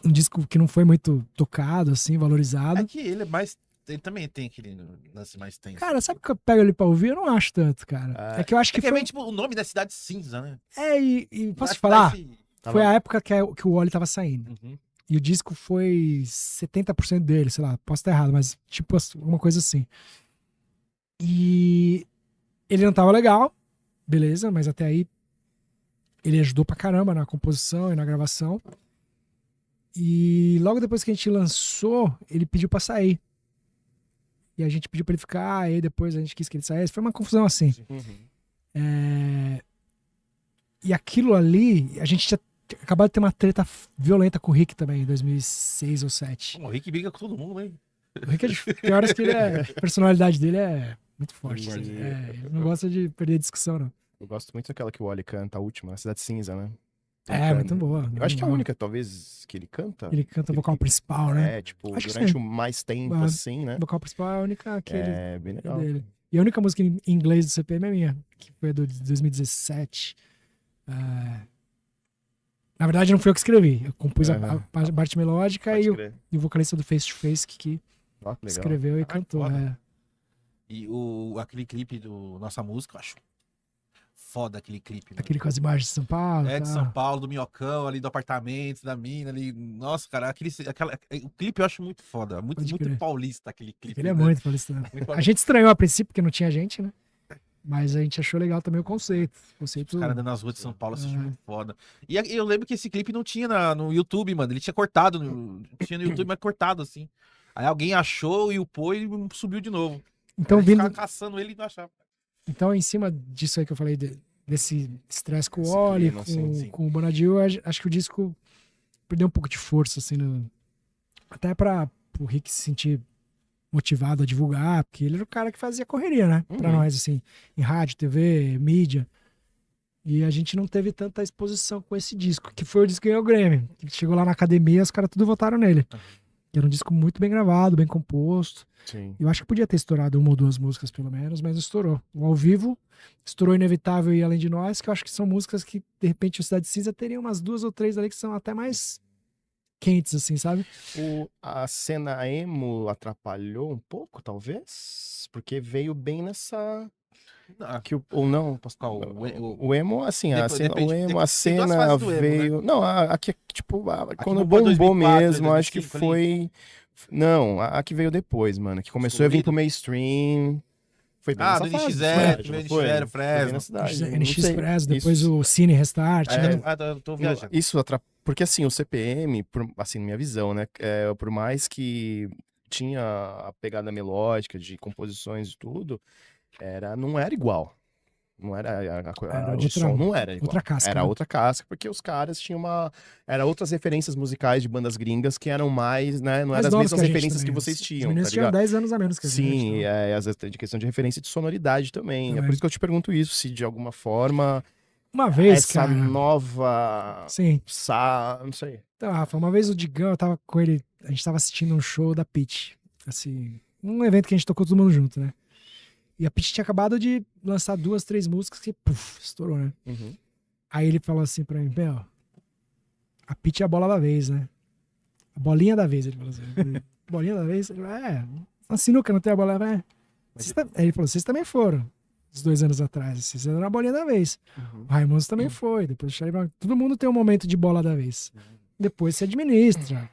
Um disco que não foi muito tocado, assim, valorizado. É que ele é mais... Ele também tem aquele lance mais tenso. Cara, sabe o que eu pego ele pra ouvir? Eu não acho tanto, cara. É que eu acho que é foi... tipo o nome da Cidade Cinza, né? E posso Acho te falar? que dá esse- Foi a época que o Wally tava saindo. Uhum. E o disco foi 70% dele, sei lá, posso estar errado, mas tipo alguma coisa assim. E ele não tava legal, beleza, mas até aí ele ajudou pra caramba na composição e na gravação. E logo depois que a gente lançou, ele pediu pra sair. E a gente pediu pra ele ficar, e aí depois a gente quis que ele saísse. Foi uma confusão assim. E aquilo ali, a gente tinha acabado de ter uma treta violenta com o Rick também, em 2006 ou 2007. Pô, o Rick briga com todo mundo, hein? O Rick tem horas que a personalidade dele é muito forte. Muito assim. forte. Ele não gosta de perder discussão, não. Eu gosto muito daquela que o Wally canta, a última, a Cidade Cinza, né? É, Bacana. muito boa. Eu acho que é a Legal. única, talvez, que ele canta. Ele canta o vocal principal, né? É, tipo, Acho que durante sim. mais tempo, Ah, assim, né? O vocal principal é a única que ele É, bem legal. dele. E a única música em inglês do CPM é minha, que foi a de 2017. Na verdade, não fui eu que escrevi. Eu compus a Aham. parte melódica Pode e o crer. vocalista do Face to Face que Ó, que legal. escreveu e Ah, que cantou. foda. É. E aquele clipe do Nossa Música, eu acho foda aquele clipe, mano. Aquele com as imagens de São Paulo. É de tá. São Paulo, do Minhocão, ali do apartamento, da mina ali. Nossa, cara, o clipe eu acho muito foda. Muito, Pode muito crer. paulista aquele clipe. Ele é né? muito paulistano. Muito A paulista. gente estranhou a princípio porque não tinha gente, né? Mas a gente achou legal também o conceito. O conceito Os caras andando nas ruas de São Paulo, assisti É. muito foda. E eu lembro que esse clipe não tinha no YouTube, mano. Ele tinha cortado. Tinha no YouTube, mas cortado, assim. Aí alguém achou e upou e subiu de novo. Então, Aí a gente vindo, ficava caçando ele e não achava. então, em cima disso aí que eu falei, desse estresse com o Esse Oli, clima, assim, sim. com o Bonadil, acho que o disco perdeu um pouco de força, assim, até para o Rick se sentir motivado a divulgar, porque ele era o cara que fazia correria, né? Pra Uhum. nós, assim, em rádio, TV, mídia. E a gente não teve tanta exposição com esse disco, que foi o disco que ganhou o Grammy. Chegou lá na academia, os caras tudo votaram nele. Que era um disco muito bem gravado, bem composto. Sim. Eu acho que podia ter estourado uma ou duas músicas, pelo menos, mas não estourou. O ao vivo estourou Inevitável e Além de Nós, que eu acho que são músicas que, de repente, o Cidade Cinza teria umas duas ou três ali que são até mais quentes, assim, sabe? A cena emo atrapalhou um pouco, talvez? Porque veio bem nessa... Ah, Ou não, Qual? o emo, assim, Tem a duas cena fases do emo, né? veio... Não, aqui, tipo, quando bombou em bombou 2004, mesmo, acho que 2005 ali. foi... Não, a que veio depois, mano, que começou a vir pro mainstream... Foi bem Ah, nessa do fase, NX0, cidade, primeiro não foi? NX0, Foi bem Fresno. na cidade, não NX sei. Press, depois Isso- o Cine Restart, né? Eu tô viajando. Isso porque assim, o CPM, assim, na minha visão, né, por mais que tinha a pegada melódica de composições e tudo, não era igual. Não era Era de o som não era igual. outra casca, Era né? outra casca, porque os caras tinham era outras referências musicais de bandas gringas que eram mais, né, não Mais eram as novos mesmas que a gente referências que também. vocês Os tinham, meninos tá tinham ligado? 10 anos a menos que a gente. Sim, então. às vezes de questão de referência e de sonoridade também. É Também. por isso que eu te pergunto isso, se de alguma forma Uma vez, essa cara. nova Sim. não sei. Então, Rafa, uma vez o Digão, eu tava com ele, a gente tava assistindo um show da Pitty. Assim, um evento que a gente tocou todo mundo junto, né? E a Pitty tinha acabado de lançar 2, 3 músicas que, puf, estourou, né? Uhum. Aí ele falou assim pra mim, meu, a Pitty é a bola da vez, né? A bolinha da vez, ele falou assim. Bolinha da vez? Ele falou, na sinuca não tem a bola, né? Aí ele falou, vocês também foram, uns 2 anos atrás, vocês eram a bolinha da vez. Uhum. O Raimundos também foi, depois o Charlie Brown, todo mundo tem um momento de bola da vez. Depois você administra,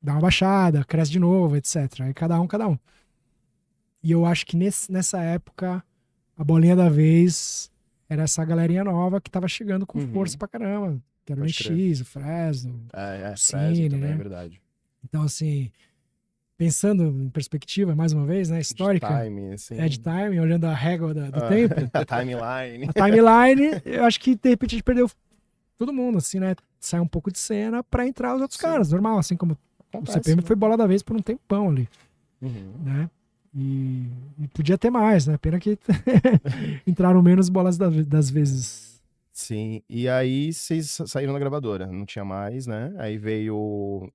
dá uma baixada, cresce de novo, etc. Aí cada um. E eu acho que nessa época, a bolinha da vez era essa galerinha nova que tava chegando com Uhum. força pra caramba. Que era o Pode NX, o Fresno. Fresno Cine, também, né? é verdade. Então, assim, pensando em perspectiva, mais uma vez, né, histórica, Time, assim. de time, olhando a régua do tempo, A timeline. a timeline, eu acho que de repente a gente perdeu todo mundo, assim, né? Sai um pouco de cena pra entrar os outros Sim. caras, normal, assim como Acontece, o CPM né? foi bola da vez por um tempão ali, Uhum. né? E podia ter mais, né? Pena que entraram menos bolas das vezes. Sim, e aí vocês saíram da gravadora, não tinha mais, né? Aí veio...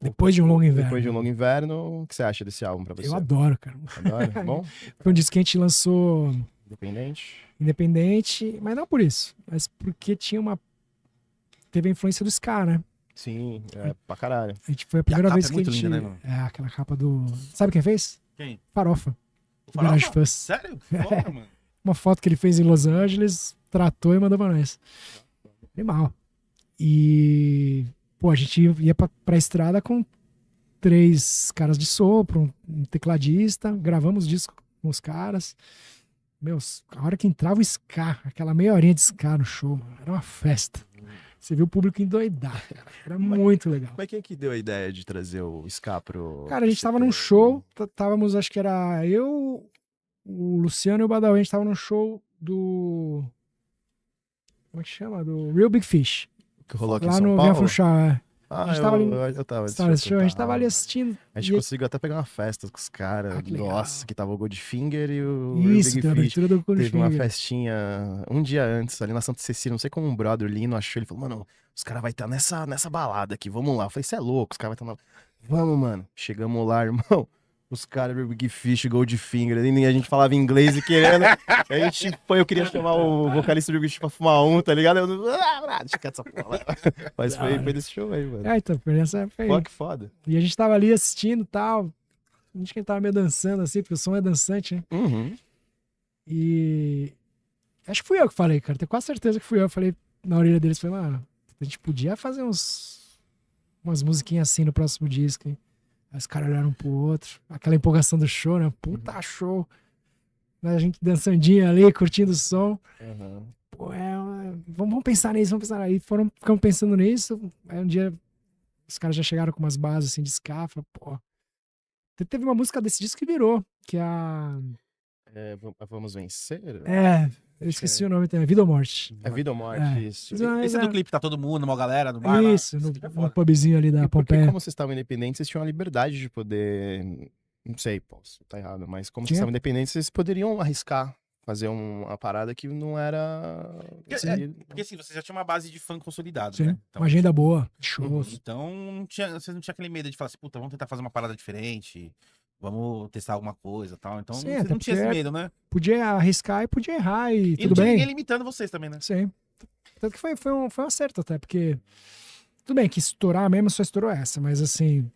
Depois de um longo inverno. Depois de um longo inverno, o que você acha desse álbum pra você? Eu adoro, cara. Adora? Bom? Foi um disco que a gente lançou Independente? independente, mas não por isso, mas porque teve a influência do ska, né? Sim, pra caralho. A gente foi a E a primeira capa vez é que muito a gente... linda, né, mano? aquela capa do... Sabe quem fez? Quem? Farofa. O Do Garage Farofa? Fuzz. Sério? Foda, mano. Uma foto que ele fez em Los Angeles, tratou e mandou pra nós. Animal. E... Pô, a gente ia pra estrada com 3 caras de sopro, um tecladista, gravamos disco com os caras. Meu, a hora que entrava o ska, aquela meia horinha de ska no show, mano, era uma festa. Você viu o público endoidar, cara. Era muito legal. Mas quem que deu a ideia de trazer o ska pro... Cara, a gente tava num show, távamos, acho que era eu, o Luciano e o Badawi, a gente tava num show do... Como é que chama? Do Real Big Fish. Que rolou aqui Lá em São no Paulo? Via Funchal, Ah, A gente tava ali- eu tava Você tava nesse show? A gente tava ali assistindo. A gente e- conseguiu até pegar uma festa com os caras. Ah, que legal. Nossa, que tava o Goldfinger e o Isso, Big tem a Fish. abertura do Teve uma Goldfinger. festinha um dia antes, ali na Santa Cecília, não sei como um brother Lino achou, ele falou, mano, os caras vão estar nessa balada aqui, vamos lá. Eu falei, cê é louco, os caras vão estar Vamos, mano. Chegamos lá, irmão. Os caras, Big Fish, Goldfinger, e a gente falava inglês e querendo. A gente foi, eu queria chamar o vocalista do Big Fish pra fumar um, tá ligado? Deixa quieto essa porra lá. Mas foi desse show aí, mano. Então, foi nessa época aí. Pô, que foda. E a gente tava ali assistindo e tal. A gente que tava meio dançando assim, porque o som é dançante, né? Uhum. E acho que fui eu que falei, cara. Tenho quase certeza que fui eu. Eu falei na orelha deles, falei, mano, a gente podia fazer umas musiquinhas assim no próximo disco, hein? Aí os caras olharam um pro outro. Aquela empolgação do show, né? Puta show. A gente dançandinha ali, curtindo o som. Uhum. Pô, vamos pensar nisso, vamos pensar. Aí ficamos pensando nisso. Aí um dia os caras já chegaram com umas bases assim de ska. Pô. Teve uma música desse disco que virou, que é a. Vamos vencer? Eu esqueci o nome também, Vida ou Morte. É Vida ou Morte, É. isso. Esse é do clipe, tá todo mundo, uma galera no bar. Isso, lá. no Esse clipe é foda. pubzinho ali da E porque Pompeia. como vocês estavam independentes, vocês tinham a liberdade de poder... Não sei, posso tá errado, mas como vocês estavam independentes, vocês poderiam arriscar, fazer uma parada que não era... Porque assim, você já tinha uma base de fã consolidado, Sim, né? uma agenda boa, shows. Então, vocês não tinham aquele medo de falar assim, puta, vamos tentar fazer uma parada diferente, vamos testar alguma coisa e tal. Então, Sim, você até não tinha esse porque- medo, né? Podia arriscar e podia errar e E tudo não tinha bem. ninguém limitando vocês também, né? Sim. Tanto que foi um acerto até, porque tudo bem que estourar mesmo só estourou essa, mas assim,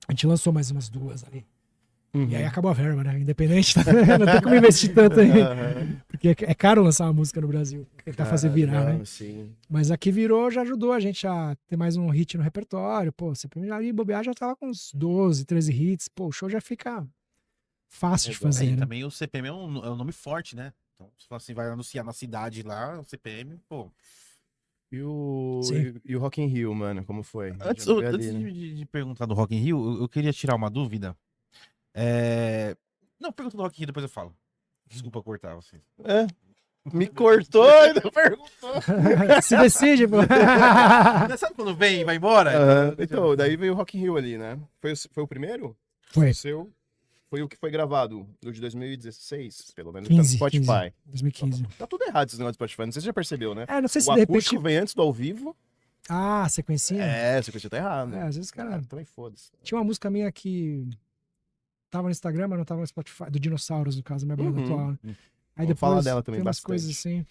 a gente lançou mais umas duas ali. Uhum. E aí acabou a verba, né? Independente, não tem como investir tanto aí. Porque é caro lançar uma música no Brasil, tentar fazer virar, né? Sim. Mas aqui virou, já ajudou a gente a ter mais um hit no repertório. Pô, você ali bobear já tava com uns 12, 13 hits. Pô, o show já fica fácil de Legal. fazer, E né? também o CPM é um nome forte, né? Então, se você vai anunciar na cidade lá, o CPM, pô. Sim. E o Rock in Rio, mano, como foi? Antes, Já foi antes ali, né? de perguntar do Rock in Rio, eu queria tirar uma dúvida. Não, pergunta do Rock in Rio, depois eu falo. Desculpa cortar você. Me cortou e não perguntou. Se decide, pô. Sabe quando vem e vai embora? Então, daí veio o Rock in Rio ali, né? Foi o primeiro? Foi. O seu? Foi o que foi gravado, o de 2016, pelo menos, 15, tá no Spotify. 2015. Tá tudo errado esse negócio do Spotify, não sei se você já percebeu, né? Não sei se O de acústico repente. vem antes do ao vivo. Ah, a sequencinha? Você coisa tá errado. Às vezes, cara. Também foda-se. Tinha uma música minha que tava no Instagram, mas não tava no Spotify. Do Dinossauros, no caso, minha banda Uhum. atual. Né? Aí Vamos depois falar dela também tem umas bastante. coisas assim.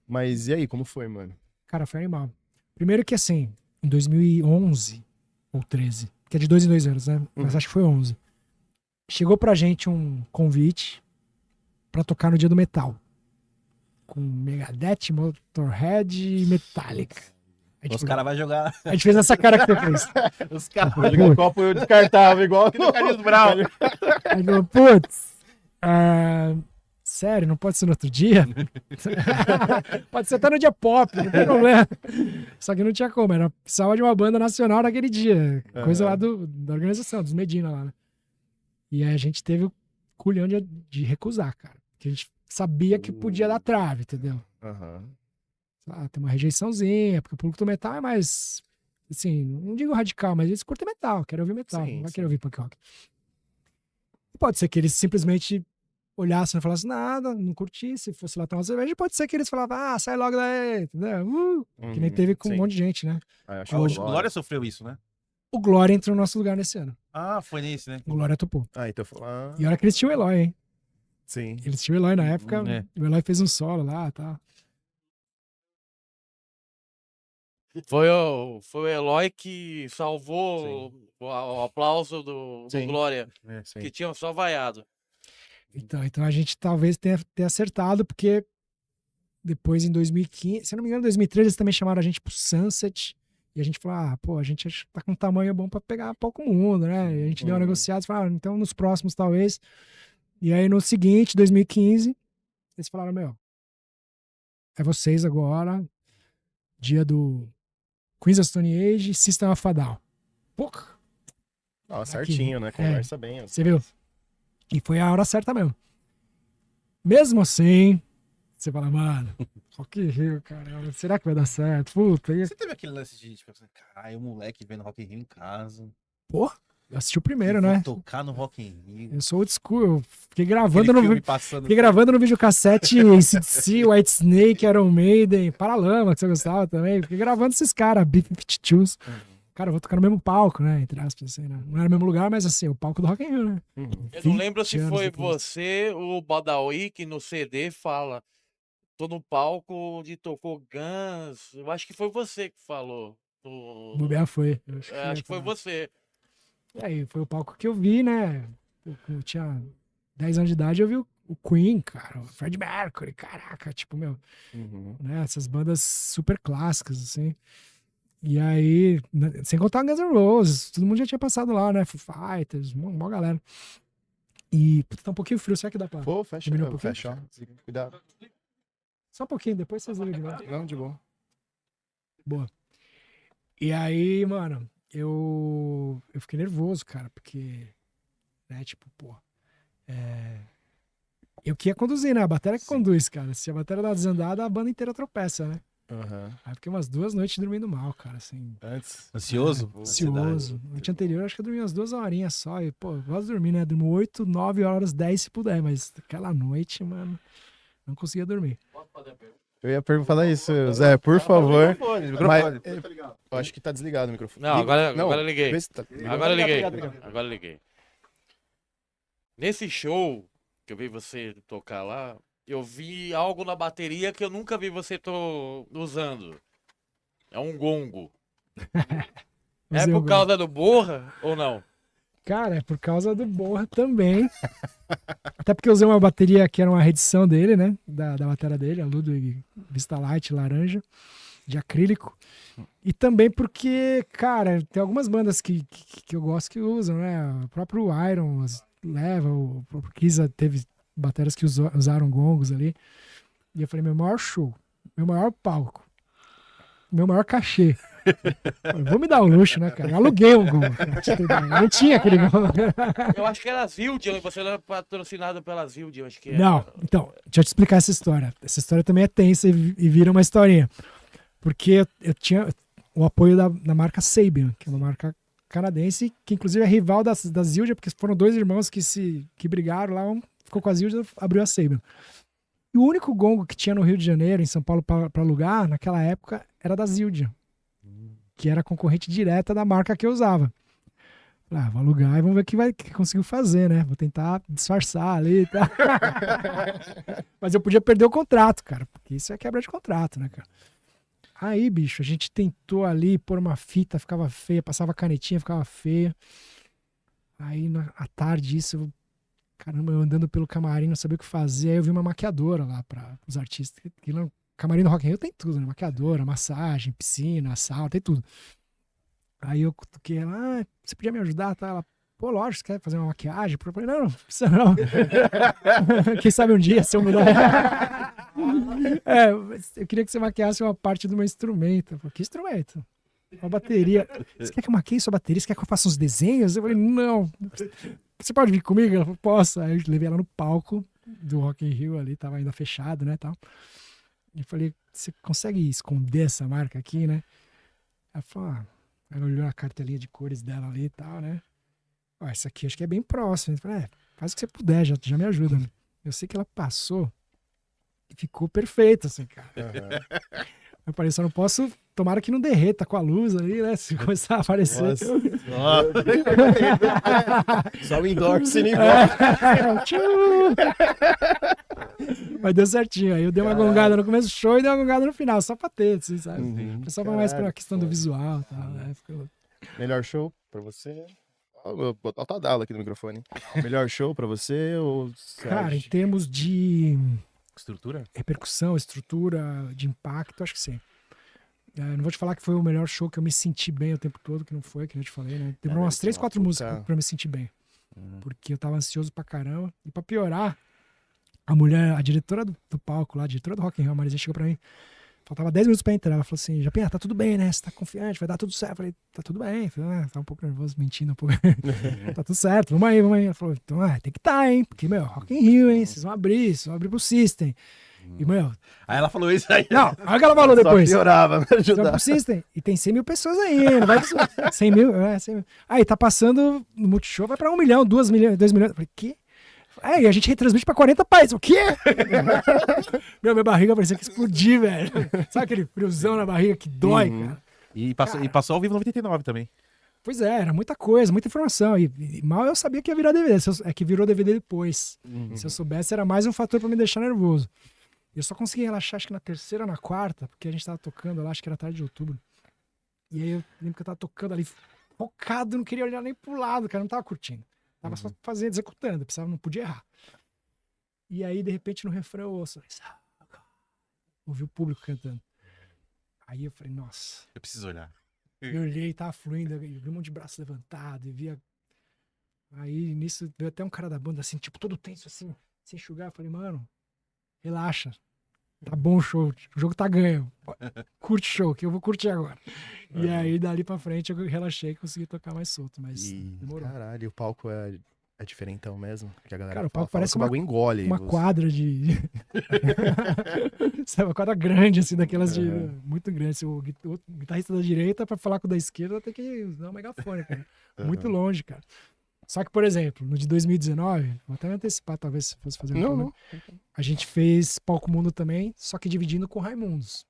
Mas e aí, como foi, mano? Cara, foi animal. Primeiro que assim, em 2011 ou 13, que é de 2 em 2 anos, né? Mas acho que foi 11. Chegou pra gente um convite pra tocar no Dia do Metal. Com Megadeth, Motorhead e Metallica. Os caras vão jogar. A gente fez essa cara que você fez. Os caras vão jogar copo eu descartável, igual no Carlinhos Brown. Aí falou, putz, sério, não pode ser no outro dia? Pode ser até no dia pop, não tem problema. Só que não tinha como, precisava de uma banda nacional naquele dia. Coisa lá da organização, dos Medina lá, né? E aí a gente teve o culhão de recusar, cara. Porque a gente sabia que podia dar trave, entendeu? Tem uma rejeiçãozinha, porque o público do metal é mais, assim, não digo radical, mas eles curtem metal, querem ouvir metal, Sim, não vai sim. querer ouvir punk rock. Pode ser que eles simplesmente olhassem e não falassem nada, não curtissem, fosse lá tomar uma cerveja, pode ser que eles falavam, sai logo daí, entendeu? Que nem teve com um monte de gente, né? O Glória sofreu isso, né? O Glória entrou no nosso lugar nesse ano. Ah, foi nesse, né? O Glória topou. Então E olha que eles tinham o Eloy, hein? sim. Eles tinham o Eloy na época, É. o Eloy fez um solo lá e tal. Foi o Eloy que salvou o aplauso do Sim. Glória, Sim. que tinham só vaiado. Então a gente talvez tenha acertado, porque depois em 2015, se eu não me engano, em 2013 eles também chamaram a gente pro Sunset, e a gente falou, pô, a gente acho que tá com um tamanho bom pra pegar palco mundo, né? E a gente deu uma negociada e falou, então nos próximos talvez. E aí no seguinte, 2015, eles falaram, é vocês agora, dia do Queens of Stone Age e System of a Down. Porra! Certinho, né? Conversa bem. Você viu? E foi a hora certa mesmo. Mesmo assim, você fala, mano, Rock in Rio, caramba. Será que vai dar certo? Puta, Você teve aquele lance de, tipo assim, caralho, o moleque vendo Rock in Rio em casa. pô, eu assisti o primeiro, e vou né? tocar no Rock in Rio. Eu sou old school, eu fiquei Aquele gravando no, filme passando. fiquei gravando no videocassete AC/DC, White Snake, Iron Maiden, Paralama, que você gostava também. Fiquei gravando esses caras, B-52s. Cara, eu vou tocar no mesmo palco, né? Entre aspas, assim, né? Não era o mesmo lugar, mas assim, o palco do Rock in Rio, né? Eu não 20 lembro se anos foi depois. você ou o Badawi que no CD fala. Tô no palco onde tocou Guns. Eu acho que foi você que falou. O Bobear foi. Eu acho que, Acho que foi você. E aí, foi o palco que eu vi, né? Eu tinha 10 anos de idade, eu vi o Queen, cara, o Freddie Mercury, caraca, tipo, meu, né? Essas bandas super clássicas, assim. E aí, sem contar Guns N' Roses, todo mundo já tinha passado lá, né? Foo Fighters, uma galera. E, puta, tá um pouquinho frio, será que dá pra... Pô, fecha, Diminuir um pouquinho? fecha. Cuidado. Só um pouquinho, depois vocês ligam. Não, de boa. Boa. E aí, mano, eu fiquei nervoso, cara, porque, né, tipo, pô, eu que ia conduzir, né? A bateria que conduz, cara. Se a bateria dá desandada, a banda inteira tropeça, né? Aí fiquei umas 2 noites dormindo mal, cara, assim. Antes. Ansioso? Ansioso. Noite anterior, acho que eu dormi umas 2 horinhas só. E, pô, eu gosto de dormir, né? Durmo 8, 9 horas, 10 se puder. Mas aquela noite, mano, não conseguia dormir. Eu ia falar isso, Zé, por favor. Microfone. Mas, eu acho que tá desligado o microfone. Não, agora eu liguei. vê se tá- Agora eu liguei. Obrigado. Agora eu liguei. Nesse show que eu vi você tocar lá, eu vi algo na bateria que eu nunca vi você usando. É um gongo. Mas É eu por causa do Borra ou não? Cara, é por causa do Borra também. Até porque eu usei uma bateria que era uma reedição dele, né? Da bateria dele, a Ludwig Vistalite laranja, de acrílico. E também porque, cara, tem algumas bandas que eu gosto que usam, né? O próprio Iron leva, o próprio Kisa teve baterias que usaram gongos ali. E eu falei, meu maior show, meu maior palco, meu maior cachê. Eu vou me dar o luxo, né, cara? Eu aluguei um gongo. Não tinha aquele gongo. Eu acho que era a Zildjian, você era patrocinado pela Zildjian, acho que era. Não, então, deixa eu te explicar essa história. Essa história também é tensa e vira uma historinha. Porque eu tinha o apoio da marca Sabian, que é uma marca canadense, que inclusive é rival da Zildjian, porque foram 2 irmãos que brigaram lá, um ficou com a Zildjian, abriu a Sabian. E o único gongo que tinha no Rio de Janeiro, em São Paulo, para alugar, naquela época, era da Zildjian, que era concorrente direta da marca que eu usava. Falei, vou alugar e vamos ver o que conseguiu fazer, né? Vou tentar disfarçar ali e tal. Mas eu podia perder o contrato, cara, porque isso é quebra de contrato, né, cara? Aí, bicho, a gente tentou ali pôr uma fita, ficava feia, passava canetinha, ficava feia. Aí, à tarde, caramba, eu andando pelo camarim, não sabia o que fazer. Aí eu vi uma maquiadora lá para os artistas. Que lá no camarim do Rock in Rio tem tudo, né? Maquiadora, massagem, piscina, sala, tem tudo. Aí eu cutuquei ela, você podia me ajudar? Tá? Ela, pô, lógico, você quer fazer uma maquiagem? Eu falei, não precisa não. Quem sabe um dia, se eu mudar. Eu queria que você maquiasse uma parte do meu instrumento. Eu falei, que instrumento? Uma bateria. Você quer que eu maqueie sua bateria? Você quer que eu faça uns desenhos? Eu falei, não. Você pode vir comigo? Ela falou, posso. Aí eu levei ela no palco do Rock in Rio ali, tava ainda fechado, né, tal. E falei, você consegue esconder essa marca aqui, né? Ela falou, ela olhou a cartelinha de cores dela ali e tal, né? Essa aqui acho que é bem próximo. Eu falei, faz o que você puder, já me ajuda, né? Eu sei que ela passou e ficou perfeita, assim, cara. Eu falei, só não posso, tomara que não derreta com a luz ali, né? Se começar a aparecer. Só o indoor sem Mas deu certinho. Aí eu dei uma gongada no começo do show e dei uma gongada no final, só pra ter, assim, sabe? Só pra mais pra questão do visual e tal, né? Melhor show pra você? Vou botar o Tadala aqui no microfone. Melhor show pra você ou... Cara, em termos de Estrutura? repercussão, estrutura, de impacto, acho que sim. Não vou te falar que foi o melhor show que eu me senti bem o tempo todo, que não foi, que eu te falei, né? Demorou umas 3, 4 músicas pra eu me sentir bem. Porque eu tava ansioso pra caramba. E pra piorar, a diretora do palco lá, a diretora do Rock in Rio, a Marizinha, chegou pra mim, faltava 10 minutos pra entrar. Ela falou assim, Japinha, tá tudo bem, né? Você tá confiante, vai dar tudo certo. Eu falei, tá tudo bem. Eu falei, tá um pouco nervoso, mentindo um pouco. Tá tudo certo, vamos aí. Ela falou, então, tem que tá, hein? Porque, meu, Rock in Rio, hein? Vocês vão abrir pro System. E, meu, Aí ela falou isso aí. não, olha o que ela falou depois. Só piorava, me Jump ajudava. System. E tem 100 mil pessoas aí, não vai... 100 mil, 100 mil. Aí, tá passando no Multishow, vai pra 1 milhão, 2 milhões, 2 milhões. Eu falei, quê? E a gente retransmite pra 40 países. O quê? Minha barriga parecia que ia explodir, velho. Sabe aquele friozão na barriga que dói, cara? E passou ao vivo no 89 também. Pois é, era muita coisa, muita informação. E mal eu sabia que ia virar DVD. É que virou DVD depois. Se eu soubesse, era mais um fator pra me deixar nervoso. Eu só consegui relaxar, acho que na terceira ou na quarta, porque a gente tava tocando lá, acho que era tarde de outubro. E aí eu lembro que eu tava tocando ali, focado, não queria olhar nem pro lado, cara, não tava curtindo. Tava só fazendo, executando, precisava, não podia errar. E aí, de repente, no refrão eu ouço, ouvi o público cantando. Aí eu falei, nossa. Eu preciso olhar. Eu olhei, tava fluindo, eu vi um monte de braço levantado, e via... Aí, nisso, veio até um cara da banda, assim, tipo, todo tenso, assim, sem enxugar. Eu falei, mano, relaxa. Tá bom o show, o jogo tá ganho. Curte o show, que eu vou curtir agora. E aí, dali pra frente, eu relaxei e consegui tocar mais solto, mas demorou. Caralho, o palco é diferentão mesmo? Que a galera Cara, o palco fala parece que o bagulho engole. uma você. quadra de... Sabe, uma quadra grande, assim, daquelas de... Muito grande. Se o guitarrista da direita, pra falar com o da esquerda, tem que usar um megafone, cara. Muito longe, cara. Só que, por exemplo, no de 2019, vou até me antecipar, talvez, se fosse fazer Não. a gente fez Palco Mundo também, só que dividindo com Raimundos.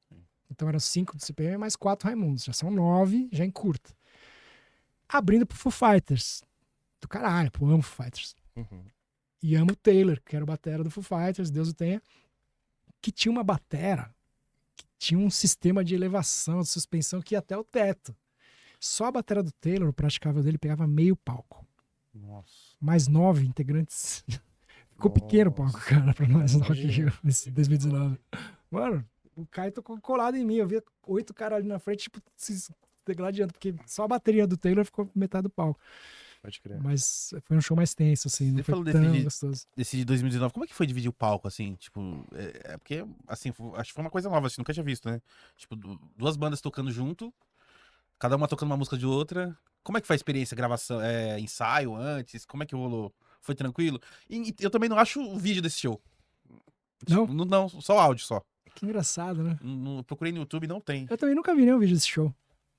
Então eram 5 do CPM mais 4 Raimundos. Já são 9, já em curta. Abrindo pro Foo Fighters. Do caralho, pô, amo Foo Fighters. E amo o Taylor, que era o batera do Foo Fighters, Deus o tenha. Que tinha uma batera, que tinha um sistema de elevação, de suspensão que ia até o teto. Só a batera do Taylor, o praticável dele, pegava meio palco. Nossa. Mais 9 integrantes. Ficou pequeno o palco, cara, pra nós no Rock in Rio, nesse 2019. Mano, o Caio tocou colado em mim. Eu via 8 caras ali na frente, tipo, se degladiando, porque só a bateria do Taylor ficou metade do palco. Pode crer. Mas foi um show mais tenso, assim, não Você foi falou tão gostoso. Desse de 2019, como é que foi dividir o palco, assim? Tipo, porque, assim, acho que foi uma coisa nova, assim, nunca tinha visto, né? Tipo, duas bandas tocando junto, cada uma tocando uma música de outra. Como é que foi a experiência, gravação, ensaio antes? Como é que rolou? Foi tranquilo? E eu também não acho o vídeo desse show. Não? Tipo, não, só o áudio, só. Que engraçado, né? Procurei no YouTube, não tem. Eu também nunca vi nenhum vídeo desse show.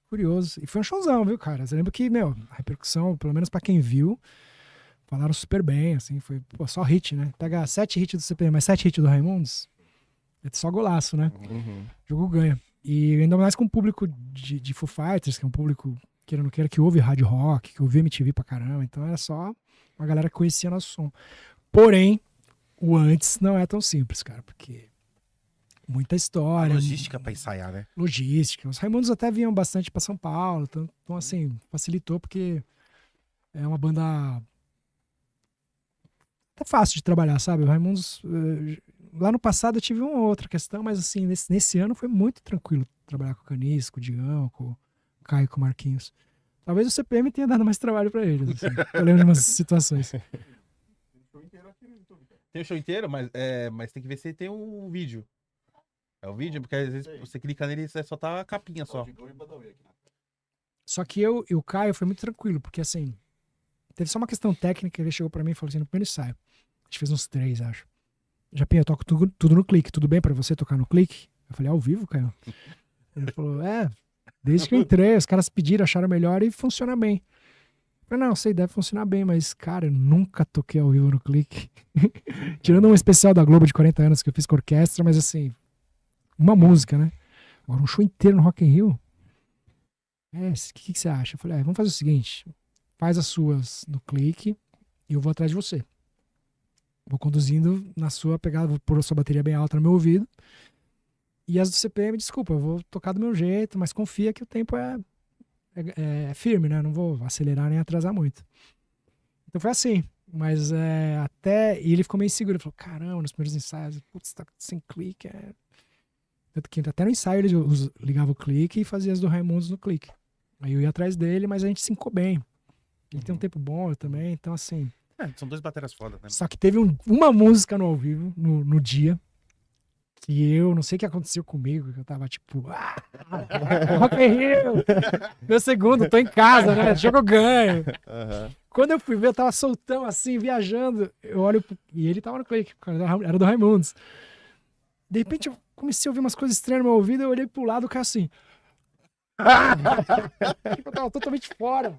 Curioso. E foi um showzão, viu, cara? Você lembra que, meu, a repercussão, pelo menos pra quem viu, falaram super bem, assim, foi pô, só hit, né? Pega 7 hits do CPM, mais 7 hits do Raimundos, é só golaço, né? Uhum. O jogo ganha. E ainda mais com o público de Foo Fighters, que é um público, queira ou não queira, que ouve rádio rock, que ouve MTV pra caramba. Então era só uma galera que conhecia nosso som. Porém, o antes não é tão simples, cara, porque muita história. Logística pra ensaiar, né? Logística. Os Raimundos até vinham bastante pra São Paulo, então assim, facilitou porque é uma banda até fácil de trabalhar, sabe? O Raimundos, lá no passado eu tive uma outra questão, mas assim, nesse ano foi muito tranquilo trabalhar com o Canis, com o Digão, com o Caio, com o Marquinhos. Talvez o CPM tenha dado mais trabalho pra eles, assim. Eu lembro de umas situações. Tem o show inteiro, mas tem que ver se tem um vídeo. É o vídeo, porque às vezes você clica nele e só tá a capinha só. Só que eu e o Caio foi muito tranquilo, porque assim, teve só uma questão técnica, ele chegou pra mim e falou assim, no primeiro ensaio, a gente fez uns 3, acho. Japinha, eu toco tudo no clique, tudo bem pra você tocar no clique? Eu falei, ao vivo, Caio? Ele falou, desde que eu entrei, os caras pediram, acharam melhor e funciona bem. Eu falei, não, sei, deve funcionar bem, mas, cara, eu nunca toquei ao vivo no clique. Tirando um especial da Globo de 40 anos que eu fiz com orquestra, mas assim, uma música, né? Agora um show inteiro no Rock in Rio. O que você acha? Eu falei, vamos fazer o seguinte, faz as suas no clique e eu vou atrás de você. Vou conduzindo na sua pegada, vou pôr a sua bateria bem alta no meu ouvido. E as do CPM, desculpa, eu vou tocar do meu jeito, mas confia que o tempo é firme, né? Não vou acelerar nem atrasar muito. Então foi assim. Mas e ele ficou meio inseguro. Ele falou, caramba, nos primeiros ensaios, putz, tá sem clique. Tanto que até no ensaio ele ligava o clique e fazia as do Raimundos no clique. Aí eu ia atrás dele, mas a gente sincou bem. Ele tem um tempo bom, eu também, então assim... são dois bateras fodas, né? Só que teve uma música no ao vivo, no dia, que eu não sei o que aconteceu comigo, que eu tava tipo... Rock in Rio! Meu segundo, tô em casa, né? Jogo ganho. Uhum. Quando eu fui ver, eu tava soltão assim, viajando. Eu olho e ele tava no clique, era do Raimundos. De repente eu comecei a ouvir umas coisas estranhas no meu ouvido, eu olhei pro lado, o cara assim. Tipo, eu tava totalmente fora.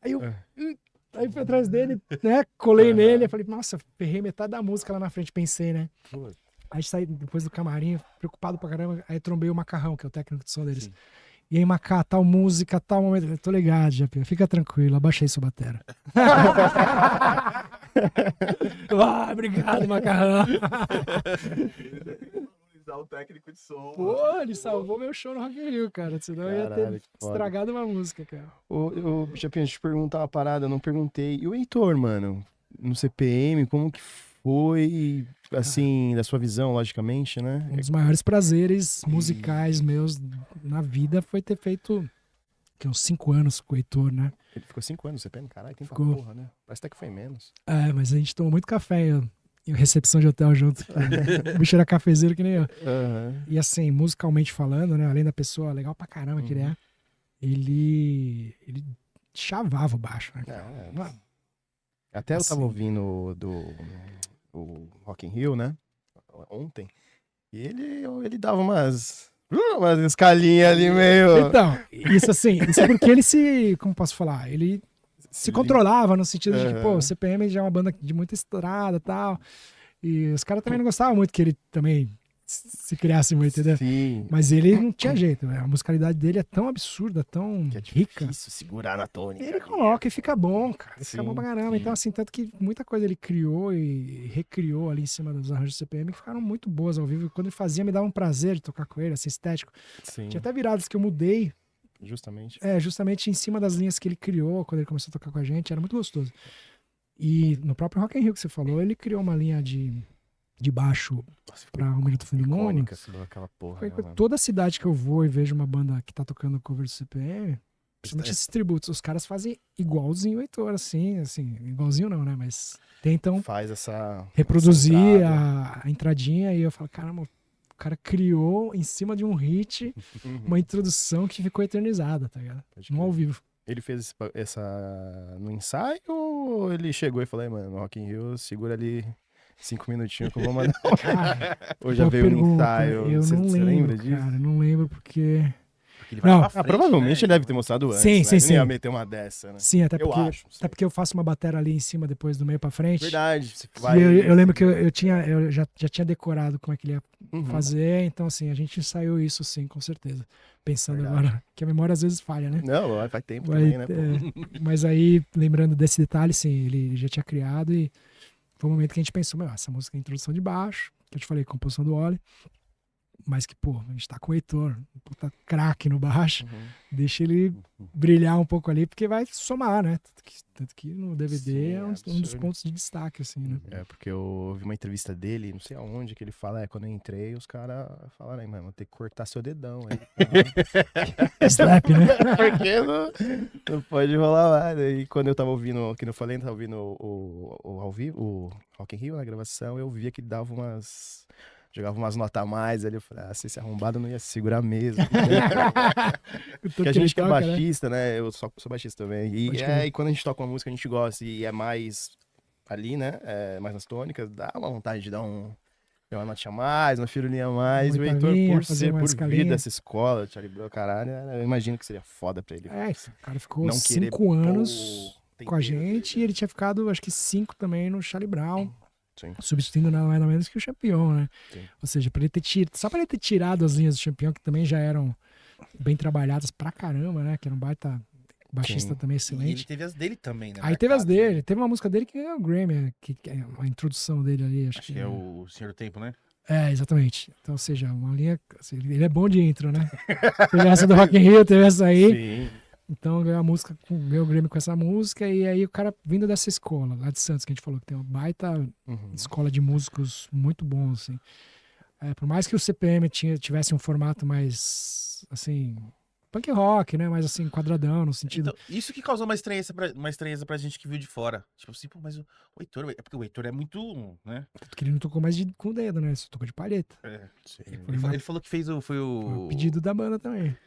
Aí eu aí fui atrás dele, né? Colei nele, eu falei, nossa, ferrei metade da música lá na frente, pensei, né? Aí saí depois do camarim, preocupado pra caramba, aí trombei o Macarrão, que é o técnico de som deles. Sim. E aí, Macá, tal música, tal momento. Eu tô ligado, Japinha, fica tranquilo, abaixei sua batera. Obrigado, Macarrão. O técnico de som. Pô, ele salvou meu show no Rock in Rio, cara. Senão eu ia Caralho, ter que foda. estragado uma música, cara. Ô, Chapinha, deixa eu te perguntar uma parada, eu não perguntei. E o Heitor, mano? No CPM, como que foi, assim, da sua visão, logicamente, né? Um dos maiores prazeres musicais meus na vida foi ter feito que uns 5 anos com o Heitor, né? Ele ficou 5 anos no CPM, caralho, tem pra Ficou. porra, né? Parece até que foi menos. É, mas a gente tomou muito café em recepção de hotel junto. O bicho era cafezeiro que nem eu. E assim, musicalmente falando, né? Além da pessoa legal pra caramba que ele é, ele chavava o baixo, né? É. Mano, Até eu tava Assim. ouvindo o Rock in Rio, né? Ontem. E ele dava umas escalinhas ali meio... então, isso é porque ele se, como posso falar, ele se controlava no sentido de que, pô, o CPM já é uma banda de muita estrada e tal, e os caras também não gostavam muito que ele também se criasse muito, entendeu? Sim. Mas ele não tinha jeito, né? A musicalidade dele é tão absurda, tão Que é rica. difícil segurar na tônica. Ele coloca e fica bom, cara. Fica Sim, bom pra caramba. Então, assim, tanto que muita coisa ele criou e recriou ali em cima dos arranjos do CPM que ficaram muito boas ao vivo. Quando ele fazia, me dava um prazer de tocar com ele, assim, estético. Sim, Tinha até viradas que eu mudei, justamente. justamente em cima das linhas que ele criou quando ele começou a tocar com a gente. Era muito gostoso. E no próprio Rock in Rio que você falou, ele criou uma linha de baixo pra Um Minuto Fim do Mundo. Icônica, aquela porra. Foi né, mano? toda cidade que eu vou e vejo uma banda que tá tocando cover do CPM, principalmente esses tributos, os caras fazem igualzinho o Heitor, assim, igualzinho não, né? Mas tentam Faz essa... reproduzir essa entrada. a entradinha e eu falo, caramba, o cara criou em cima de um hit uma introdução que ficou eternizada, tá ligado? Pode No crer. ao vivo. Ele fez essa no ensaio ou ele chegou e falou, "Aí, mano, no Rock in Rio, segura ali 5 minutinhos que eu vou mandar." Cara, Ou já boa veio no pergunta. ensaio? Eu Você não lembra lembro, disso? cara, não lembro porque... Porque ele vai Não. pra frente, Provavelmente né? ele deve ter mostrado antes, Sim, né? sim, Ele não ia sim. meter uma dessa, né? Sim, até Eu porque, acho, sim. eu faço uma bateria ali em cima depois do meio pra frente. Verdade. Você E vai... eu lembro que eu já tinha decorado como é que ele ia Uhum. fazer, então assim, a gente ensaiou isso sim, com certeza. Pensando Verdade. agora, que a memória às vezes falha, né? Não, faz tempo Vai, também, né? Pô? mas aí, lembrando desse detalhe, sim, ele já tinha criado e foi um momento que a gente pensou, meu, essa música é a introdução de baixo, que eu te falei, composição do Oli, mas que, pô, a gente tá com o Heitor, um puta craque no baixo, Uhum. deixa ele brilhar um pouco ali, porque vai somar, né? Tanto que no DVD Sim, é um dos absurdo. pontos de destaque, assim, né? É, porque eu ouvi uma entrevista dele, não sei aonde, que ele fala, quando eu entrei, os caras falaram, aí, mano, vou ter que cortar seu dedão aí. Slap, né? Porque não pode rolar mais. E quando eu tava ouvindo, que não falei, eu tava ouvindo o ao vivo, o Rock in Rio, na gravação, eu via que ele dava jogava umas notas a mais ali, eu falei, se esse arrombado não ia se segurar mesmo. Porque a gente que é baixista, né? Eu sou baixista também. E quando a gente toca uma música, a gente gosta e é mais ali, né? Mais nas tônicas, dá uma vontade de dar uma notinha a mais, uma firulinha a mais. E o Heitor, por vir dessa escola, Charlie Brown, caralho, eu imagino que seria foda pra ele. O cara ficou Não querer 5 anos pôr com a tempero gente dele. e ele tinha ficado, acho que 5 também no Charlie Brown, Sim. substituindo nada mais ou menos que o Champion, né? Sim. Ou seja, só pra ele ter tirado as linhas do Champion, que também já eram bem trabalhadas pra caramba, né? Que era um baita baixista Sim. também E ele excelente. teve as dele também, né? Aí teve as marcadas, né? dele, teve uma música dele que ganhou o Grammy, que é a introdução dele ali, acho Acho que é o Senhor do Tempo, né? É, exatamente. Então, ou seja, uma linha. Assim, ele é bom de intro, né? Teve essa do Rock in Rio, teve essa aí. Sim. Então ganhou ganhou o Grammy com essa música. E aí o cara vindo dessa escola, lá de Santos, que a gente falou que tem uma baita Uhum. escola de músicos muito bons, assim. Por mais que o CPM tivesse um formato mais, assim, punk rock, né? Mais assim, quadradão, no sentido... Então, isso que causou uma estranheza pra gente que viu de fora. Tipo assim, pô, mas o Heitor... É porque o Heitor é muito, né? Que ele não tocou mais com o dedo, né? Só tocou de palheta. Ele falou que fez foi Foi o... o pedido da banda também.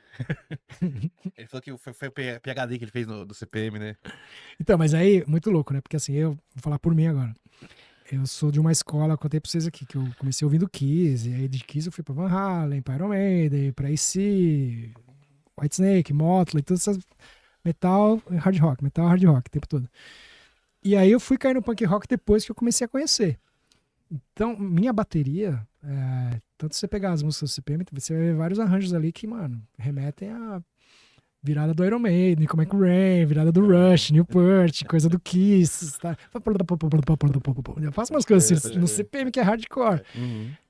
Ele falou que foi o PhD que ele fez do CPM, né? Então, mas aí, muito louco, né? Porque assim, eu vou falar por mim agora. Eu sou de uma escola, contei pra vocês aqui, que eu comecei ouvindo Kiss, e aí de Kiss eu fui pra Van Halen, pra Iron Maiden, pra AC, Whitesnake, Motley, todas essas metal e hard rock, metal e hard rock o tempo todo. E aí eu fui cair no punk rock depois que eu comecei a conhecer. Então, minha bateria, tanto você pegar as músicas do CPM, você vai ver vários arranjos ali que, mano, remetem a virada do Iron Maiden, como é que Rain, virada do Rush, Newport, coisa do Kiss, tá? Eu faço umas coisas assim, no CPM que é hardcore.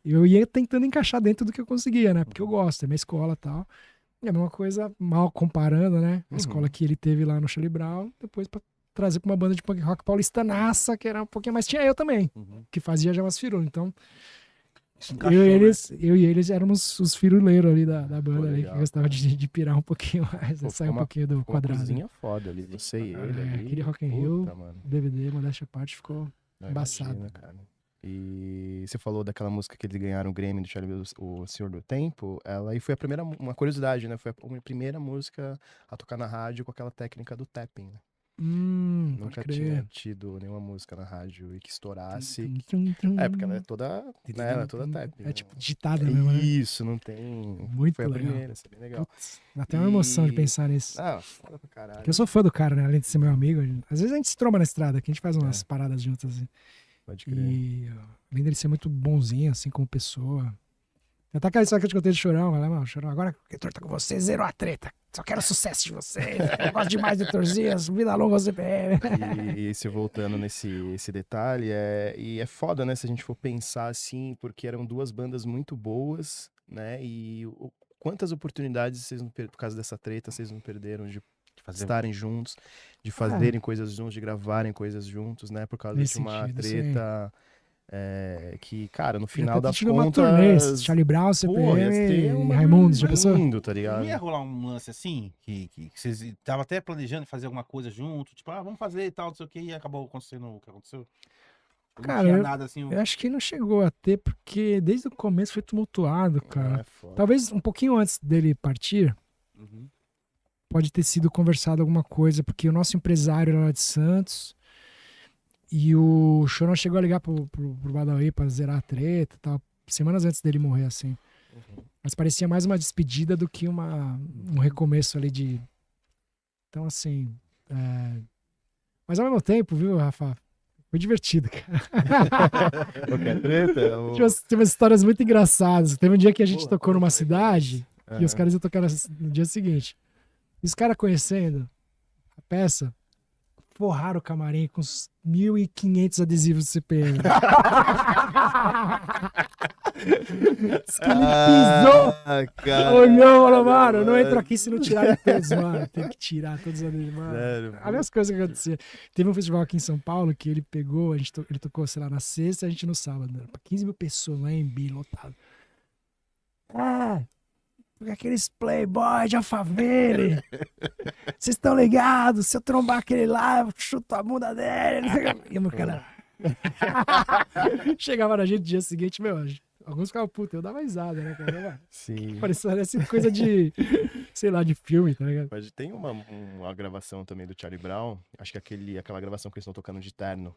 E eu ia tentando encaixar dentro do que eu conseguia, né? Porque eu gosto, é minha escola e tal. E a mesma coisa, mal comparando, né? A escola que ele teve lá no Charlie Brown, depois pra trazer pra uma banda de punk rock paulistanaça, que era um pouquinho mais... Tinha eu também, que fazia já umas firulas. Então, eu e eles éramos os firuleiros ali da banda, ali, que gostava de pirar um pouquinho mais, sair um pouquinho do quadrado. Uma cozinha foda ali, você e ele ali. Aquele Rock in Rio, mano. DVD, modéstia à parte, ficou Não, embaçado. imagina, cara. E você falou daquela música que eles ganharam o Grammy do Charlie, o Senhor do Tempo, ela aí foi a primeira, uma curiosidade, né? Foi a primeira música a tocar na rádio com aquela técnica do tapping, né? Nunca tinha tido nenhuma música na rádio e que estourasse. Porque ela é toda, né? Ela é toda tapping. É tipo digitada mesmo, né? Isso, não tem... Muito foi a legal. primeira, isso é bem legal. Putz, dá até uma emoção de pensar nisso. Ah, foda pra caralho. Porque eu sou fã do cara, né? Além de ser meu amigo. Às vezes a gente se tromba na estrada, que a gente faz umas paradas juntas. Assim. Pode crer. E além dele ser muito bonzinho, assim, como pessoa. Até aquela história que eu te contei de Chorão. Vai lá, mano, Chorão, agora que o Heitor tá com você, zerou a treta. Só quero sucesso de vocês. Eu gosto demais do Heitorzinho, vida longa você CPM. E se voltando esse detalhe, e é foda, né, se a gente for pensar assim, porque eram duas bandas muito boas, né, e quantas oportunidades vocês não por causa dessa treta, vocês não perderam de estarem juntos, de fazerem coisas juntos, de gravarem coisas juntos, né, por causa Nesse de uma sentido, treta que, cara, no final das uma contas... turnê, Charlie Brown, CPM e Raimundos, já pensou? Lindo, tá ligado? Não ia rolar um lance assim, que vocês estavam até planejando fazer alguma coisa junto, tipo, vamos fazer e tal, não sei o que, e acabou acontecendo o que aconteceu? Não Cara, tinha nada assim. eu acho que não chegou a ter, porque desde o começo foi tumultuado, cara. É foda. Talvez um pouquinho antes dele partir, pode ter sido conversado alguma coisa, porque o nosso empresário era lá de Santos, e o Chorão chegou a ligar pro Badawi pra zerar a treta e tal, semanas antes dele morrer, assim. Mas parecia mais uma despedida do que um recomeço ali de... Então, assim... Mas ao mesmo tempo, viu, Rafa? Foi divertido, cara. Qualquer treta? Tinha umas histórias muito engraçadas. Teve um dia que a gente tocou numa cidade e os caras iam tocar no dia seguinte. E os caras conhecendo a peça, forraram o camarim com uns 1.500 adesivos do CPM. Diz que ele pisou, olhou, falou, mano, eu não entro aqui se não tirarem todos, mano. Tem que tirar todos os adesivos, mano. Sério, Olha as coisas que aconteciam. Teve um festival aqui em São Paulo que ele pegou, ele tocou, sei lá, na sexta, a gente no sábado. Pra 15 mil pessoas lá em Bi, lotado. Aqueles playboy de Alphaville. Vocês estão ligados? Se eu trombar aquele lá, eu chuto a bunda dele. E o cara... Chegava na gente no dia seguinte, meu, alguns ficavam putos, eu dava risada, né, cara? Sim. Parecia coisa de, sei lá, de filme, tá ligado? Mas tem uma gravação também do Charlie Brown, acho que aquela gravação que eles estão tocando de terno,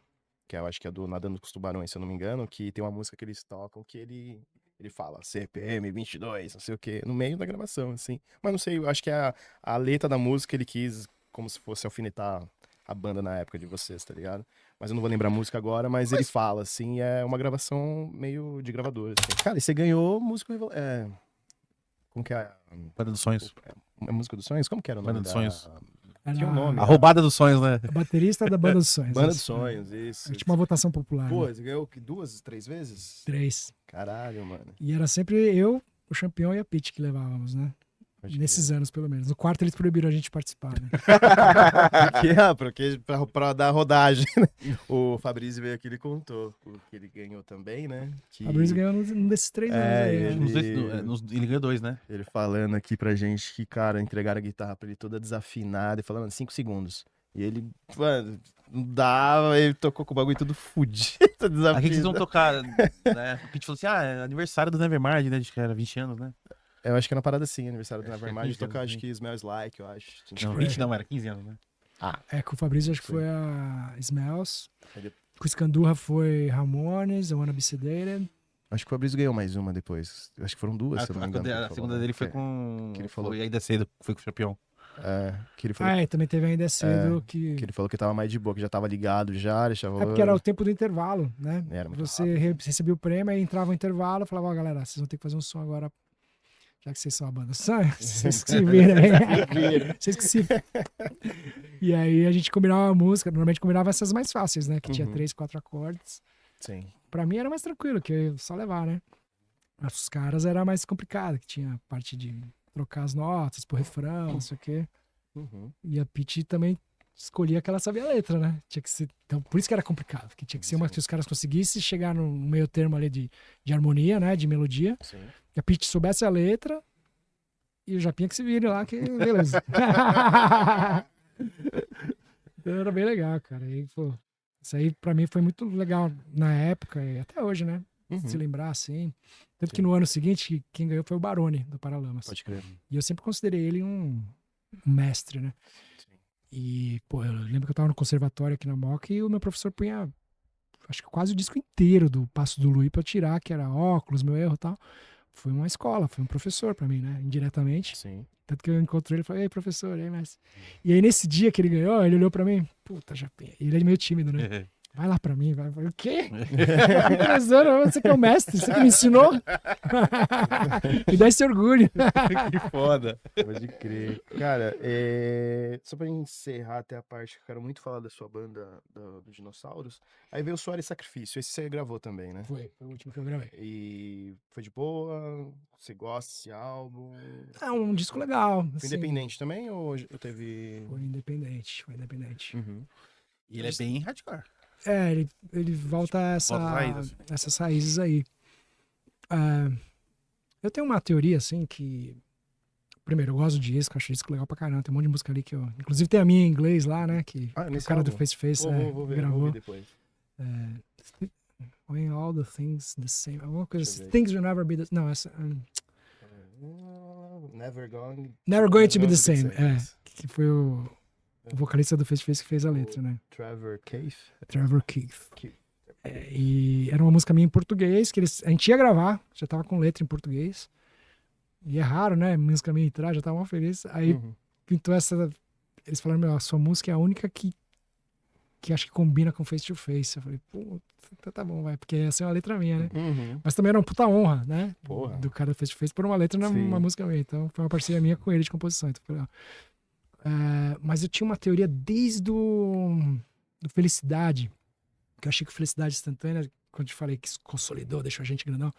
que eu acho que é do Nadando com os Tubarões, se eu não me engano, que tem uma música que eles tocam que ele fala CPM 22, não sei o que, no meio da gravação, assim. Mas não sei, eu acho que a letra da música ele quis como se fosse alfinetar a banda na época de vocês, tá ligado? Mas eu não vou lembrar a música agora, mas ele fala, assim, é uma gravação meio de gravador, assim. Cara, e você ganhou música... Como que é? Banda dos Sonhos. É Música dos Sonhos? Como que era o nome Banda dos Sonhos. Tinha um nome. A roubada dos sonhos, né? A baterista da Banda dos Sonhos. Banda dos Sonhos, isso. Tinha uma votação popular. Pô, né? você ganhou 2, 3 vezes? 3. Caralho, mano. E era sempre eu, o Champion e a Pitty que levávamos, né? Nesses anos, pelo menos. No quarto, eles proibiram a gente participar, né? Porque pra dar rodagem, né? O Fabrício veio aqui e ele contou que ele ganhou também, né? O Fabrício ganhou num desses 3 anos aí. Né? Ele ganhou 2, né? Ele falando aqui pra gente que, cara, entregaram a guitarra pra ele toda desafinada e falando 5 segundos. E ele, mano, não dava, ele tocou com o bagulho tudo fudido, desafinado. Aqui que vocês vão tocar, né? Porque a gente falou assim, é aniversário do Nevermind, né? Acho que era 20 anos, né? Eu acho que é na parada assim, aniversário do Acho que é Nevermind, 15 tocar anos, acho que Smells Like, eu acho. Não, 20 não, era 15 anos, né? Com o Fabrício acho que foi a Smells. Com o Scandurra foi Ramones, I Wanna Be Sedated. Acho que o Fabrício ganhou mais uma depois. Eu acho que foram duas, A, se eu não me engano. que ele a falou, segunda né? dele foi Que- com. que ele falou. Foi ainda cedo, foi com o Champion. que ele falou, Ah, e também teve Ainda é Cedo, que... que ele falou que tava mais de boa, que já tava ligado já, deixava... É porque era o tempo do intervalo, né? Era muito Você rápido. recebia o prêmio, aí entrava o intervalo, falava, ó, galera, vocês vão ter que fazer um som agora, já que vocês são a banda. Vocês que se viram aí. Vocês que se... E aí a gente combinava a música, normalmente combinava essas mais fáceis, né? Que tinha Uhum. 3, 4 acordes. Sim. Pra mim era mais tranquilo, que eu ia só levar, né? Mas os caras era mais complicado, que tinha a parte de trocar as notas pro refrão, não sei o quê. Uhum. E a Pitty também escolhia que ela sabia a letra, né? Tinha que ser... Então, por isso que era complicado, porque tinha que ser uma que os caras conseguissem chegar no meio termo ali de harmonia, né? De melodia. Sim. Que a Pitty soubesse a letra e o Japinha que se vire lá, que beleza. Então, era bem legal, cara. E, pô, isso aí pra mim foi muito legal na época e até hoje, né? Uhum. Se lembrar assim. Tanto que no ano seguinte, quem ganhou foi o Barone, do Paralamas. Pode crer. E eu sempre considerei ele um mestre, né? E, pô, eu lembro que eu tava no conservatório aqui na Moca e o meu professor punha, acho que quase o disco inteiro do Passo do Luí pra eu tirar, que era óculos, meu erro e tal. Foi uma escola, foi um professor pra mim, né? Indiretamente. Sim. Tanto que eu encontrei ele e falei, ei, professor, ei, mestre. E aí, nesse dia que ele ganhou, ele olhou pra mim, puta, Japinha. Ele é meio tímido, né? Vai lá pra mim, vai. Eu falei, o quê? Professor, você que é o mestre, você que me ensinou? Me dá esse orgulho. Que foda. Pode crer. Cara, só pra encerrar até a parte que eu quero muito falar da sua banda do Dinossauros, aí veio o Suor e Sacrifício, esse você gravou também, né? Foi o último que eu gravei. E foi de boa? Você gosta desse álbum? É um disco legal. Foi assim. independente também ou eu teve... Foi independente, foi independente. Uhum. E ele é bem hardcore. É, ele volta a Volta às raízes. essas raízes aí. Ah, eu tenho uma teoria, assim, que... Primeiro, eu gosto de disco, acho disco legal pra caramba. Tem um monte de música ali que eu... Inclusive tem a minha em inglês lá, né? Que o nesse cara do álbum? Face to Face Vou ver gravou. depois. When all the things the same... Alguma coisa Deixa eu assim. ver Things will never be the... Não, essa... Never Going... Never Going to Be the Never Same. É, Yes. que foi o vocalista do Face to Face que fez a letra, né? Trevor Keith. Trevor Keith. Keith. E era uma música minha em português, que a gente ia gravar, já tava com letra em português. E é raro, né? Música minha entrar, já tava mal feliz. Aí Uhum. pintou essa. Eles falaram, meu, a sua música é a única que acho que combina com Face to Face. Eu falei, pô, então tá bom, vai, porque essa é uma letra minha, né? Uhum. Mas também era uma puta honra, né? Porra. Do cara do Face to Face por uma letra Sim. numa música minha. Então foi uma parceria minha com ele de composição. Então, foi legal. Mas eu tinha uma teoria desde do Felicidade, que eu achei que Felicidade Instantânea, quando eu te falei que consolidou, deixou a gente grandão,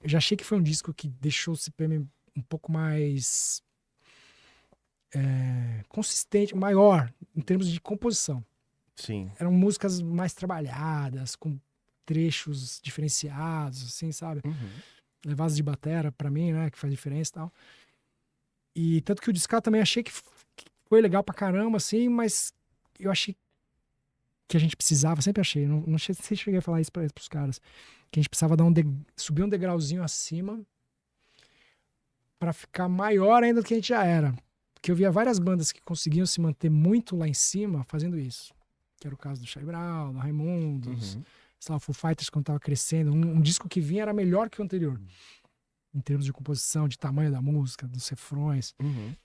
eu já achei que foi um disco que deixou o CPM um pouco mais consistente, maior, em termos de composição. Sim. Eram músicas mais trabalhadas, com trechos diferenciados, assim, sabe? Uhum. Levadas de batera pra mim, né? Que faz diferença e tal. E tanto que o disco também achei que foi legal pra caramba, assim, mas eu achei que a gente precisava, sempre achei, não sei se cheguei a falar isso pros caras, que a gente precisava subir um degrauzinho acima pra ficar maior ainda do que a gente já era. Porque eu via várias bandas que conseguiam se manter muito lá em cima fazendo isso. Que era o caso do Charlie Brown, do Raimundos, Uhum. sei lá, o Foo Fighters quando tava crescendo. Um disco que vinha era melhor que o anterior. Em termos de composição, de tamanho da música, dos refrões. Uhum.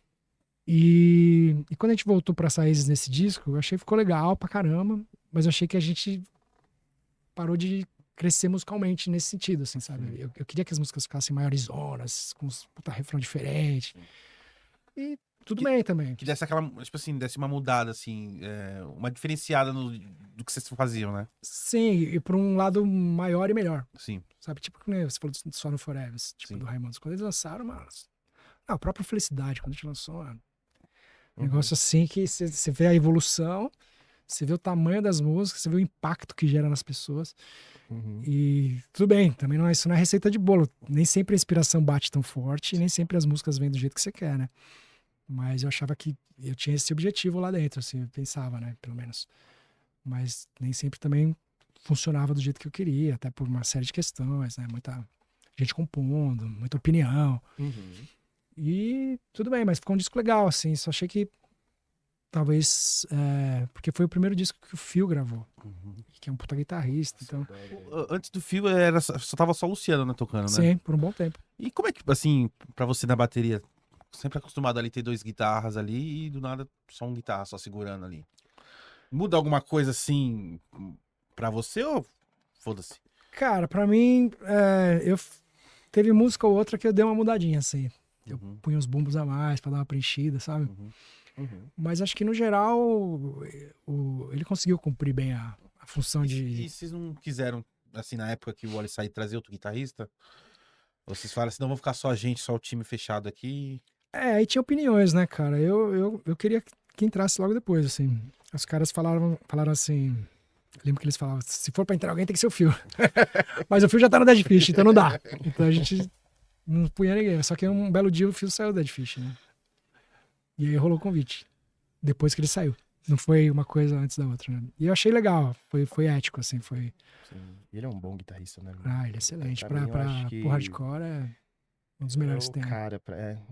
E quando a gente voltou para as raízes nesse disco, eu achei que ficou legal pra caramba, mas eu achei que a gente parou de crescer musicalmente nesse sentido, assim, sabe? Eu queria que as músicas ficassem maiores zonas, com uns puta refrão diferente. E tudo bem também. Que desse aquela, tipo assim, desse uma mudada, assim, uma diferenciada do que vocês faziam, né? Sim, e por um lado maior e melhor, Sim. sabe? Tipo, né, você falou do Só no Forever, tipo, Sim. do Raimundos. Quando eles lançaram, mano... a própria Felicidade, quando a gente lançou, mano. Um Uhum. negócio assim que você vê a evolução, você vê o tamanho das músicas, você vê o impacto que gera nas pessoas. Uhum. E tudo bem, também isso não é receita de bolo. Nem sempre a inspiração bate tão forte, e nem sempre as músicas vêm do jeito que você quer, né? Mas eu achava que eu tinha esse objetivo lá dentro, assim, eu pensava, né? Pelo menos. Mas nem sempre também funcionava do jeito que eu queria, até por uma série de questões, né? Muita gente compondo, muita opinião. Uhum. E tudo bem, mas ficou um disco legal, assim. Só achei que talvez, porque foi o primeiro disco que o Phil gravou, que é um puta guitarrista, então, Antes do fio, só tava só o Luciano, né, tocando, né? sim, por um bom tempo. E como é que, assim, pra você na bateria, sempre acostumado ali ter 2 guitarras ali e do nada só um guitarra só segurando ali. Muda alguma coisa assim pra você ou foda-se? Cara, pra mim, teve música ou outra que eu dei uma mudadinha, assim. Eu punha uns bumbos a mais pra dar uma preenchida, sabe? Mas acho que, no geral, ele conseguiu cumprir bem a função de... E vocês não quiseram, assim, na época que o Wally sair, trazer outro guitarrista? Ou vocês falaram assim, não, vamos ficar só a gente, só o time fechado aqui? Aí tinha opiniões, né, cara? Eu queria que entrasse logo depois, assim. Os caras falaram assim... Lembro que eles falavam, se for pra entrar alguém tem que ser o Phil. Mas o Phil já tá no Dead Fish, então não dá. Então a gente não punha ninguém. Só que um belo dia o Phil saiu do Dead Fish, né? E aí rolou o convite. Depois que ele saiu. Não foi uma coisa antes da outra, né? E eu achei legal. Foi ético, assim. Foi... Sim. E ele é um bom guitarrista, né? ele é excelente. Pra mim, eu acho que Pro hardcore é um dos melhores que tem. Cara,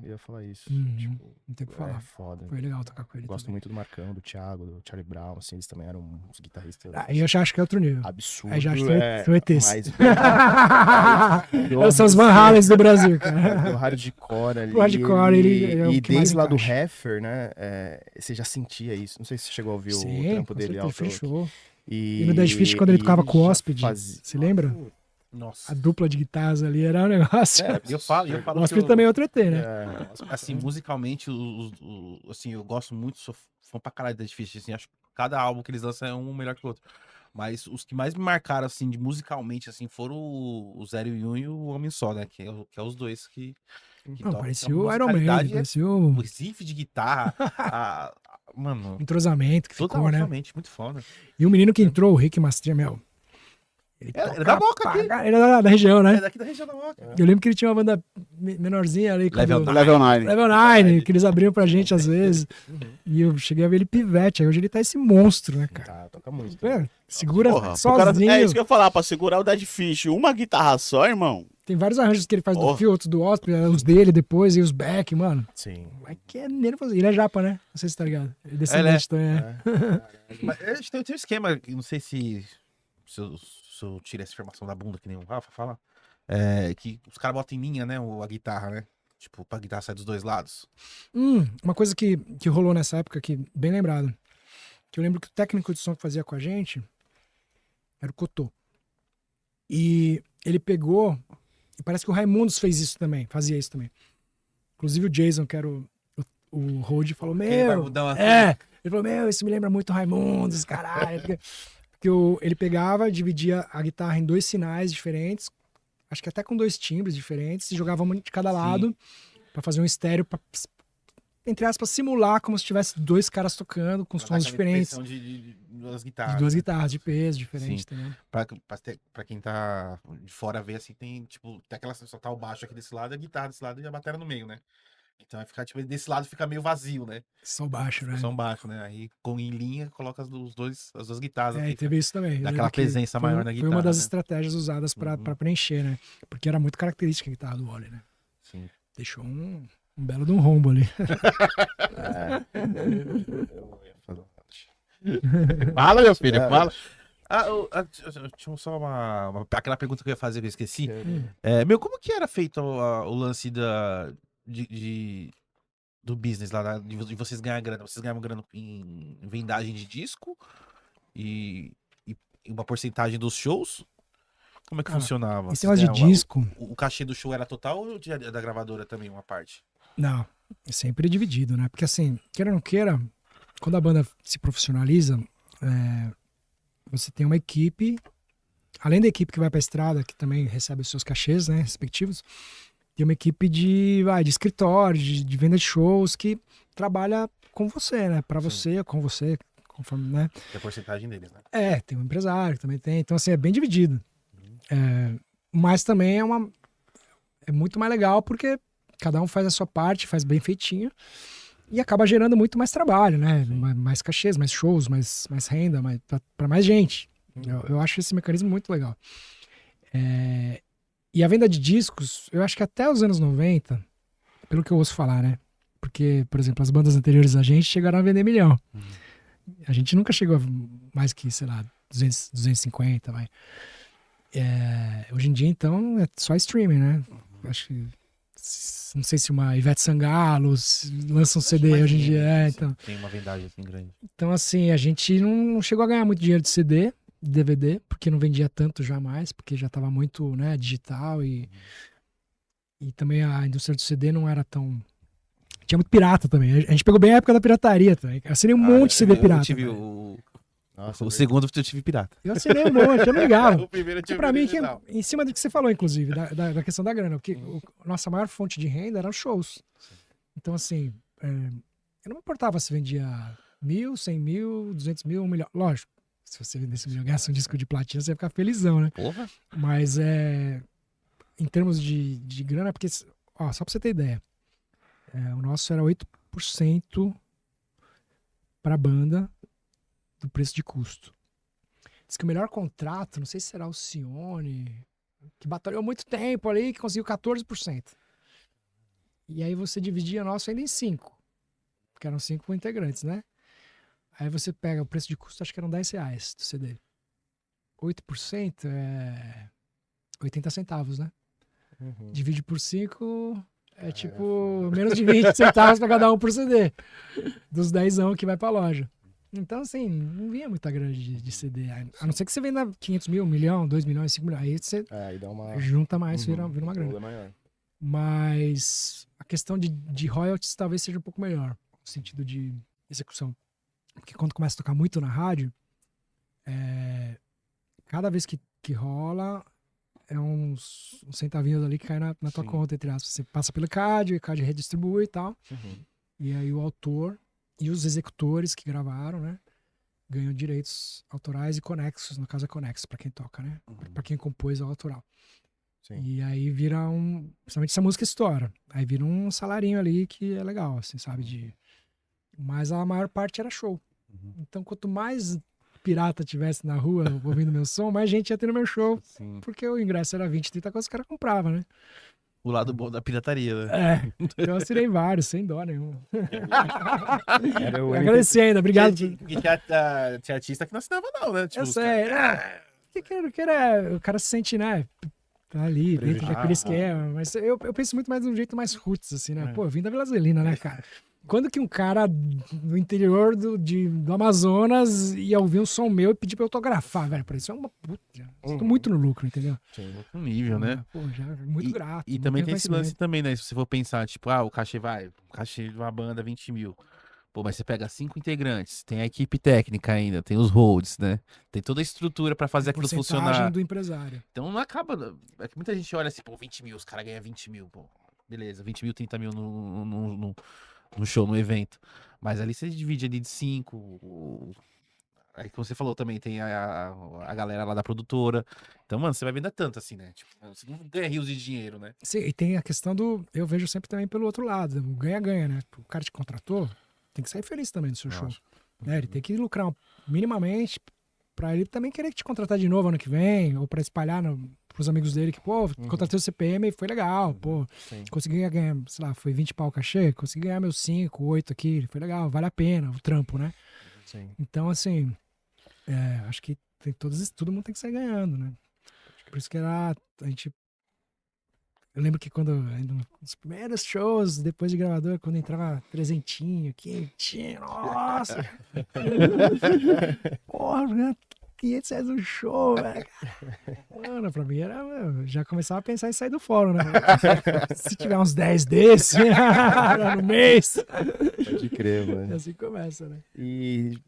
eu ia falar isso. Uhum. Tipo, Não tem o que é falar. foda. Foi legal tocar com ele. Gosto também. muito do Marcão, do Thiago, do Charlie Brown, assim, eles também eram uns guitarristas Aí eu já acho que é outro nível. absurdos. Aí já acho que são ETs. Mas São os Van Halens do Brasil, cara. do hardcore ali. O hardcore, ele é o e que mais desde lá do encaixa. Heffer, né? Você já sentia isso. Não sei se você chegou a ouvir o Sim, trampo com dele certeza, alto. fechou. E E no Dead Fish, quando ele tocava com o já Hóspede, fazia- você lembra? Nossa. A dupla de guitarras ali era um negócio. Eu falo O que Hóspede também é outro ET, né? assim, musicalmente, assim, eu gosto muito, sou fã pra caralho da Dead Fish, assim, acho que cada álbum que eles lançam é um melhor que o outro. Mas os que mais me marcaram, assim, de musicalmente, assim, foram o Zero e um e o Homem Só, né? Que é os dois que Não, tocam. parecia Então, o Iron Maiden, musicalidade parecia o o riff de guitarra, mano, entrosamento que ficou, né? totalmente, muito foda. E o menino que entrou, o Rick Master, meu. Ele Era toca da Moca pra aqui. caralho, ele era da região, É né? daqui da região da Moca. Eu lembro que ele tinha uma banda menorzinha ali. Level quando- Level 9. Level 9, que eles abriam pra gente às vezes. E eu cheguei a ver ele pivete. Aí hoje ele tá esse monstro, né, cara? Tá, toca muito. Segura Porra, pro sozinho. é isso que eu ia falar, pra segurar o Dead Fish, uma guitarra só, irmão. Tem vários arranjos que ele faz do Porra. Phil, outros do Osprey, os dele depois e os back, mano. Sim. Vai que é nervoso. Ele é japa, né? Não sei se tá ligado. Ele é descendente também, Mas a gente tem um esquema, que não sei se eu tirei essa informação da bunda, que nem o Rafa fala, que os caras botam em linha, né, a guitarra, né? Tipo, pra guitarra sair dos dois lados. Uma coisa que rolou nessa época, que bem lembrado, que eu lembro que o técnico de som que fazia com a gente era o Cotô. E ele pegou, e parece que o Raimundos fazia isso também. Inclusive o Jason, que era o Rode, falou, Aquele meu... barbudão assim. Ele falou, meu, isso me lembra muito Raimundos, caralho. Porque ele pegava, dividia a guitarra em 2 sinais diferentes, acho que até com 2 timbres diferentes, e jogava um de cada lado pra fazer um estéreo, pra, entre aspas, simular como se tivesse 2 caras tocando com Pra dar sons aquela diferentes. impressão de duas De guitarras. 2 né? guitarras de peso diferentes, Sim. entendeu? Pra quem tá de fora ver, assim, tem, tipo, tem aquela, só tá o baixo aqui desse lado, a guitarra desse lado e a bateria no meio, né? Então vai ficar, tipo, desse lado fica meio vazio, né? Som baixo, né? Som baixo, né? Aí, em linha, coloca as duas guitarras E aqui. teve isso também. Eu Dá lembro aquela que presença foi maior na Foi guitarra, uma das né? estratégias usadas pra preencher, né? Porque era muito característica a guitarra do Wally, né? Sim. Deixou um belo de um rombo ali. Fala, meu filho, É. fala. Tinha só aquela pergunta que eu ia fazer que eu esqueci. Meu, como que era feito o lance do business lá, de vocês ganhar grana? Vocês ganhavam grana em vendagem de disco e uma porcentagem dos shows? Como é que Cara, funcionava? esse Vocês negócio de ganhavam- disco, O cachê do show era total ou da gravadora também, uma parte? não, é sempre dividido, né? Porque assim, queira ou não queira, quando a banda se profissionaliza, você tem uma equipe, além da equipe que vai pra estrada, que também recebe os seus cachês, né, respectivos, tem uma equipe de escritório, de venda de shows, que trabalha com você, né? Pra você, com você, conforme, né? É a porcentagem deles, né? Tem um empresário que também tem. Então, assim, é bem dividido. Mas também é muito mais legal porque cada um faz a sua parte, faz bem feitinho e acaba gerando muito mais trabalho, né? Mais cachês, mais shows, mais renda, para mais gente. Eu acho esse mecanismo muito legal. E a venda de discos, eu acho que até os anos 90, pelo que eu ouço falar, né? Porque, por exemplo, as bandas anteriores a gente chegaram a vender milhão. A gente nunca chegou a mais que, sei lá, 200, 250, vai. Hoje em dia, então, é só streaming, né? Acho que, não sei se uma Ivete Sangalo lança um CD hoje em dia. Então. Tem uma vendagem assim grande. Então, assim, a gente não chegou a ganhar muito dinheiro de CD, de DVD, porque não vendia tanto jamais, porque já estava muito, né, digital e também a indústria do CD não era tão... Tinha muito pirata também. A gente pegou bem a época da pirataria também. Eu assinei um monte de CD pirata. Eu tive também. o segundo eu tive pirata. Eu assinei um monte, é legal. O primeiro eu tive Pra mim, original. em cima do que você falou, inclusive, da questão da grana, porque nossa maior fonte de renda eram os shows. Então, assim, eu não me importava se vendia 1.000, 100.000, 200.000, 1 milhão. Lógico, se você vendesse 1 milhão, ganhasse um disco de platina, você ia ficar felizão, né? Porra. Mas em termos de grana, porque, ó, só pra você ter ideia, o nosso era 8% pra banda do preço de custo. Diz que o melhor contrato, não sei se será o Cione, que batalhou muito tempo ali, que conseguiu 14%. E aí você dividia o nosso ainda em 5, porque eram 5 integrantes, né? Aí você pega o preço de custo, acho que eram R$10 do CD. 8% é 80 centavos, né? Divide por 5, é tipo menos de 20 centavos pra cada um por CD. Dos 10 que vai pra loja. Então, assim, não vinha muita grana de CD. A não ser que você venda 500 mil, 1 milhão, 2 milhões, 5 milhões. Aí você Aí dá uma... junta mais, vira uma grana. é maior. Mas a questão de royalties talvez seja um pouco melhor, no sentido de execução. Porque quando começa a tocar muito na rádio, cada vez que rola, é uns centavinhos ali que cai na tua conta, entre aspas. Você passa pelo CAD, o CAD redistribui e tal. E aí o autor e os executores que gravaram, né, ganham direitos autorais e conexos, no caso é conexo para quem toca, né? Para quem compôs é o autoral. Sim. E aí vira principalmente se a música estoura, aí vira um salarinho ali que é legal, assim, sabe? Mas a maior parte era show. Então quanto mais pirata tivesse na rua ouvindo meu som, mais gente ia ter no meu show. Sim. Porque o ingresso era 20, 30 coisas que o cara comprava, né? O lado bom da pirataria, né? Então eu assinei vários, sem dó nenhuma. Era o Agradecer ainda, obrigado. Porque tinha artista que não assinava não, né? Tipo, Eu os sei, caras- né? O cara se sente, né? Tá ali, dentro daquele esquema. Mas eu penso muito mais de um jeito mais roots, assim, né? Pô, eu vim da Vila Zelina, né, cara? Quando que um cara do interior do Amazonas ia ouvir um som meu e pedir pra eu autografar, velho? Por isso é uma puta. Tô muito no lucro, entendeu? outro nível, né? Pô, já muito grato. E muito também tem esse lance reconhecimento. também, né? Se você for pensar, tipo, o cachê de uma banda 20 mil. Pô, mas você pega 5 integrantes, tem a equipe técnica ainda, tem os holds, né? Tem toda a estrutura pra fazer aquilo Porcentagem funcionar. do empresário. Então não acaba. É que muita gente olha assim, pô, 20 mil, os caras ganham 20 mil, pô. Beleza, 20 mil, 30 mil no show, no evento. Mas ali você divide ali de 5. Aí, como você falou também, tem a galera lá da produtora. Então, mano, você vai vender tanto assim, né? Tipo, você não ganha rios de dinheiro, né? Sim, e tem a questão do... Eu vejo sempre também pelo outro lado. O ganha-ganha, né? O cara te contratou, tem que sair feliz também do seu show. Né? Ele tem que lucrar minimamente pra ele também querer te contratar de novo ano que vem, ou pra espalhar pros amigos dele que, pô, contratei o CPM e foi legal, pô. Sim. Consegui ganhar, sei lá, foi 20 pau o cachê, consegui ganhar meus 5, 8 aqui, foi legal, vale a pena o trampo, né? Sim. Então, assim, acho que todo mundo tem que sair ganhando, né? Por isso que a gente... Eu lembro que nos primeiros shows, depois de gravador, quando entrava trezentinho, quentinho, nossa! Porra, ganhando 500 reais no show, velho. Mano, pra mim era... Já começava a pensar em sair do fórum, né? Se tiver uns 10 desses no mês... Pode crer, mano. Assim começa, né? E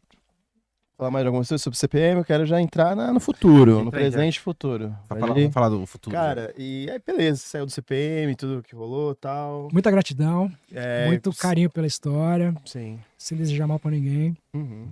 falar mais alguma coisa sobre CPM, eu quero já entrar no futuro, no Entra aí, presente e futuro. Vamos falar do futuro. Cara, e aí beleza, saiu do CPM, tudo que rolou e tal. Muita gratidão, É, muito carinho pela história, Sim. sem desejar mal pra ninguém. Uhum.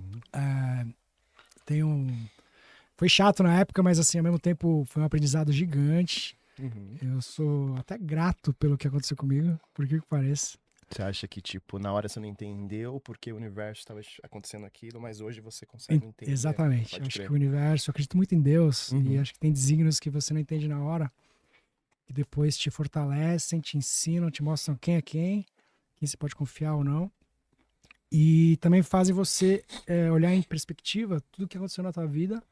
Foi chato na época, mas assim, ao mesmo tempo foi um aprendizado gigante. Uhum. Eu sou até grato pelo que aconteceu comigo, por que pareça. Você acha que, tipo, na hora você não entendeu porque o universo estava acontecendo aquilo, mas hoje você consegue entender? Exatamente. Pode Acho crer. que o universo, eu acredito muito em Deus, Uhum. e acho que tem desígnios que você não entende na hora, que depois te fortalecem, te ensinam, te mostram quem é quem, quem você pode confiar ou não. E também fazem você olhar em perspectiva tudo que aconteceu na tua vida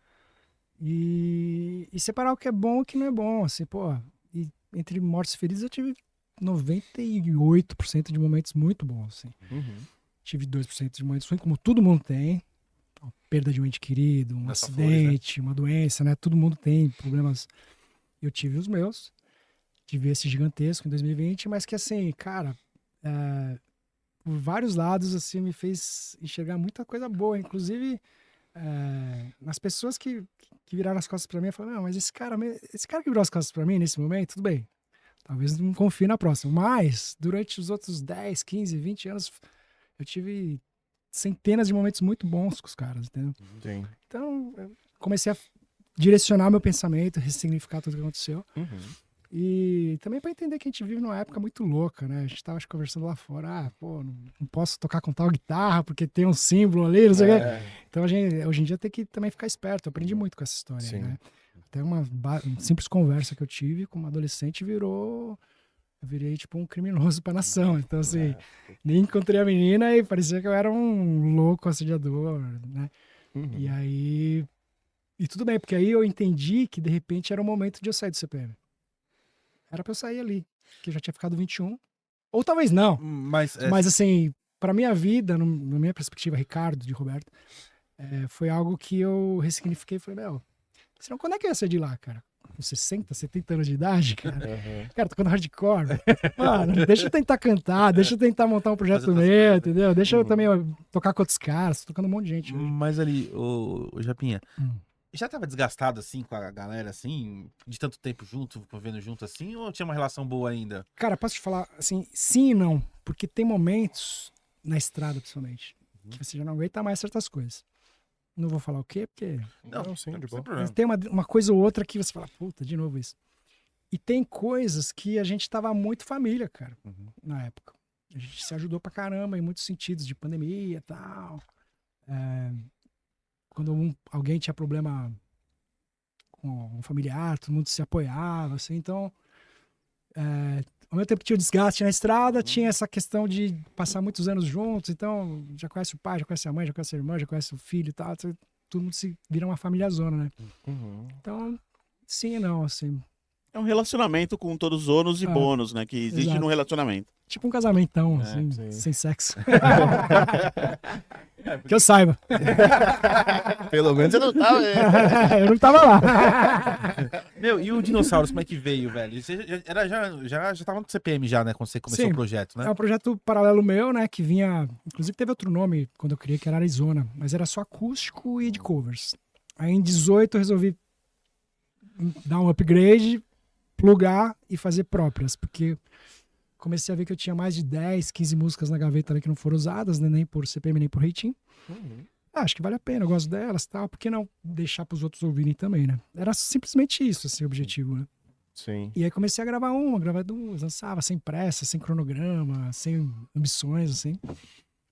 e separar o que é bom e o que não é bom. Assim, pô, e entre mortos e feridos eu tive 98% de momentos muito bons. Assim. Tive 2% de momentos ruins, como todo mundo tem. Uma perda de um ente querido, um Nessa acidente, uma doença, né? Todo mundo tem problemas. Eu tive os meus. Tive esse gigantesco em 2020, mas que assim, cara, por vários lados, assim, me fez enxergar muita coisa boa. Inclusive, nas pessoas que viraram as costas pra mim, eu falei, não, mas esse cara que virou as costas pra mim nesse momento, tudo bem. Talvez não confie na próxima. Mas, durante os outros 10, 15, 20 anos, eu tive centenas de momentos muito bons com os caras, entendeu? Sim. Então, eu comecei a direcionar meu pensamento, ressignificar tudo que aconteceu. E também para entender que a gente vive numa época muito louca, né? A gente tava conversando lá fora, pô, não posso tocar com tal guitarra porque tem um símbolo ali, não sei o quê. Então, hoje em dia tem que também ficar esperto. Eu aprendi muito com essa história, Sim. né? Até uma simples conversa que eu tive com uma adolescente eu virei tipo um criminoso pra nação. Então, assim, nem encontrei a menina e parecia que eu era um louco assediador, né? E aí... E tudo bem, porque aí eu entendi que, de repente, era o momento de eu sair do CPM. Era pra eu sair ali, que eu já tinha ficado 21. Ou talvez não. Mas, Mas, assim, pra minha vida, na minha perspectiva, Ricardo, de Roberto, foi algo que eu ressignifiquei e falei, senão quando é que eu ia sair de lá, cara? Com 60, 70 anos de idade, cara? Cara, tocando hardcore. Mano, deixa eu tentar cantar, deixa eu tentar montar um projeto Fazer outras meu, coisas. entendeu? Deixa eu também tocar com outros caras, tô tocando um monte de gente. mas ali, o Japinha, Hum. já tava desgastado assim com a galera, assim, de tanto tempo junto, vivendo junto assim, ou tinha uma relação boa ainda? Cara, posso te falar, assim, sim e não. Porque tem momentos, na estrada principalmente, que você já não aguenta mais certas coisas. Não vou falar o quê, porque... Não, sim, de boa. Mas tem uma coisa ou outra que você fala, puta, de novo isso. E tem coisas que a gente tava muito família, cara, na época. A gente se ajudou pra caramba em muitos sentidos, de pandemia e tal. Quando alguém tinha problema com um familiar, todo mundo se apoiava, assim. Então, ao mesmo tempo que tinha o desgaste na estrada, tinha essa questão de passar muitos anos juntos. Então, já conhece o pai, já conhece a mãe, já conhece a irmã, já conhece o filho e tal. Todo mundo se vira uma família-zona, né? Então, sim e não, assim. É um relacionamento com todos os ônus e bônus, né? Que existe exato. no relacionamento. Tipo um casamentão, assim, sim. sem sexo. Que eu saiba. Pelo menos você não tava. Eu não tava lá. Meu, e o Dinossauros, como é que veio, velho? Você já tava no CPM já, né? Quando você começou Sim. o projeto, né? É um projeto paralelo meu, né? Que vinha. Inclusive teve outro nome quando eu criei, que era Arizona. Mas era só acústico e de covers. Aí em 18 eu resolvi dar um upgrade, plugar e fazer próprias. Porque comecei a ver que eu tinha mais de 10, 15 músicas na gaveta ali que não foram usadas, né? Nem por CPM, nem por rating. Acho que vale a pena, eu gosto delas e tal. Por que não deixar pros outros ouvirem também, né? Era simplesmente isso, assim, o objetivo, né? Sim. E aí comecei a gravar uma, gravar duas, lançava sem pressa, sem cronograma, sem ambições, assim.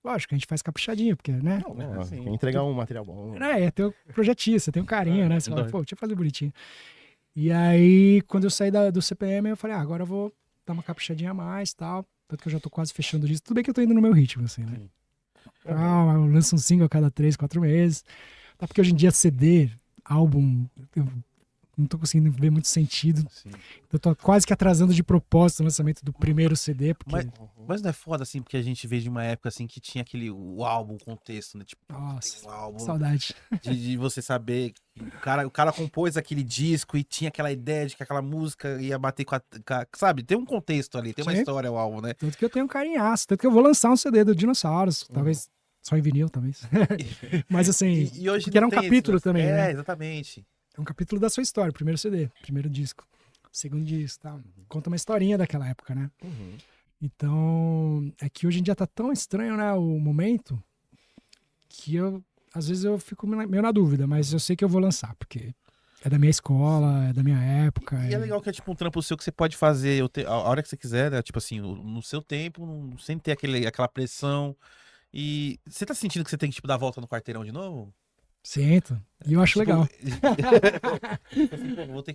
Lógico, a gente faz caprichadinho, porque, né? Quer entregar um material bom. Tem o projetinho, você tem um carinho, né? Você fala, pô, deixa eu fazer bonitinho. E aí, quando eu saí do CPM, eu falei, agora eu vou dar uma caprichadinha a mais e tal. Tanto que eu já tô quase fechando o disco. Tudo bem que eu tô indo no meu ritmo, assim, né? Eu lanço um single a cada 3, 4 meses. Até porque hoje em dia CD, álbum, eu não tô conseguindo ver muito sentido. Eu tô quase que atrasando de propósito o lançamento do primeiro CD, porque... Mas não é foda, assim, porque a gente veio de uma época, assim, que tinha o álbum, o contexto, né? Tipo, Nossa, tem um álbum, saudade. de você saber que o cara compôs aquele disco e tinha aquela ideia de que aquela música ia bater sabe? Tem um contexto ali, tem uma Sim. história, o álbum, né? Tanto que eu tenho um carinhaço, tanto que eu vou lançar um CD do Dinossauros, talvez só em vinil, talvez. Mas assim, E hoje porque era não um tem esse capítulo lance. também, né? Exatamente. É um capítulo da sua história, primeiro CD, primeiro disco, segundo disco, tal. Conta uma historinha daquela época, né? Então, é que hoje em dia tá tão estranho, né, o momento, que às vezes eu fico meio na dúvida, mas eu sei que eu vou lançar, porque é da minha escola, é da minha época. E é legal que é tipo um trampo seu que você pode fazer a hora que você quiser, né? Tipo assim, no seu tempo, sem ter aquela pressão. E você tá sentindo que você tem que tipo, dar a volta no quarteirão de novo? Sinto. E eu acho legal.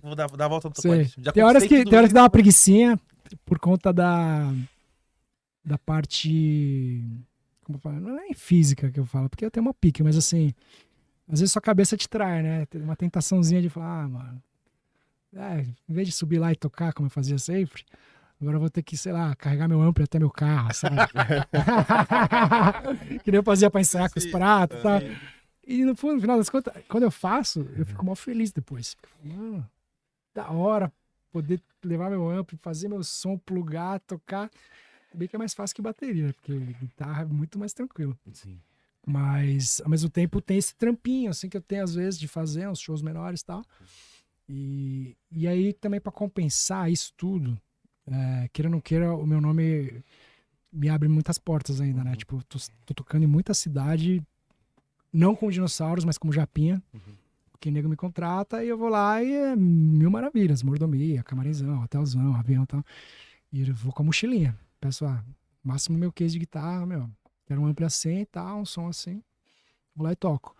Vou dar a volta no Sei. quarteirão. Já Tem horas conquistei que tudo dá uma preguicinha por conta da parte, como eu falo, não é em física que eu falo, porque eu tenho uma pique, mas assim, às vezes sua cabeça te trai, né? Tem uma tentaçãozinha de falar, mano, em vez de subir lá e tocar como eu fazia sempre, agora eu vou ter que, sei lá, carregar meu ampli até meu carro, sabe? Que nem eu fazia pra ensaiar com os pratos e tal. E no fundo, no final das contas, quando eu faço, eu fico mal feliz depois. Mano, da hora poder levar meu ampli, fazer meu som, plugar, tocar. Bem que é mais fácil que bateria, né? Porque guitarra é muito mais tranquilo. Sim. Mas, ao mesmo tempo, tem esse trampinho, assim, que eu tenho às vezes de fazer uns shows menores e tal. E aí, também para compensar isso tudo, queira ou não queira, o meu nome me abre muitas portas ainda, né? Tipo, tô tocando em muita cidade, não como dinossauros, mas como Japinha. Que nego me contrata e eu vou lá e é mil maravilhas, mordomia, camarinzão, hotelzão, avião e tal. E eu vou com a mochilinha. Peço, máximo meu case de guitarra, quero um ampli assim e tal, um som assim. Vou lá e toco.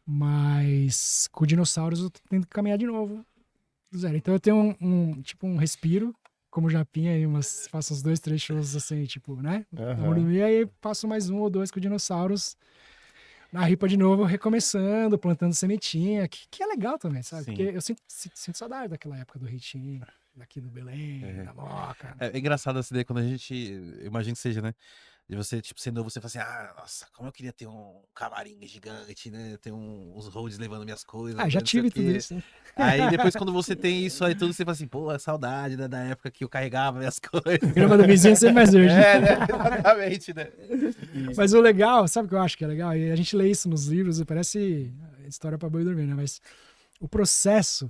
Mas com dinossauros eu tô tendo que caminhar de novo do zero. Então eu tenho um respiro, como Japinha, e faço uns 2, 3 shows assim, tipo, né? Mordomia, e aí passo mais 1 ou 2 com dinossauros. Na ripa de novo, recomeçando, plantando sementinha, que é legal também, sabe? Sim. Porque eu sinto saudade daquela época do Ritinho, daqui do Belém, da Moca. É engraçado essa ideia quando a gente, eu imagino que seja, né? De você, tipo, sendo novo, você fala assim, nossa, como eu queria ter um camarim gigante, né? Ter uns roads levando minhas coisas. Já não sei o tive quê. tudo isso. Né? Aí depois, quando você tem isso aí tudo, você fala assim, pô, é saudade da época que eu carregava minhas coisas. A grama do vizinho é sempre mais verde. Né? Exatamente, né? Mas o legal, sabe o que eu acho que é legal? E a gente lê isso nos livros e parece história pra boi dormir, né? Mas o processo,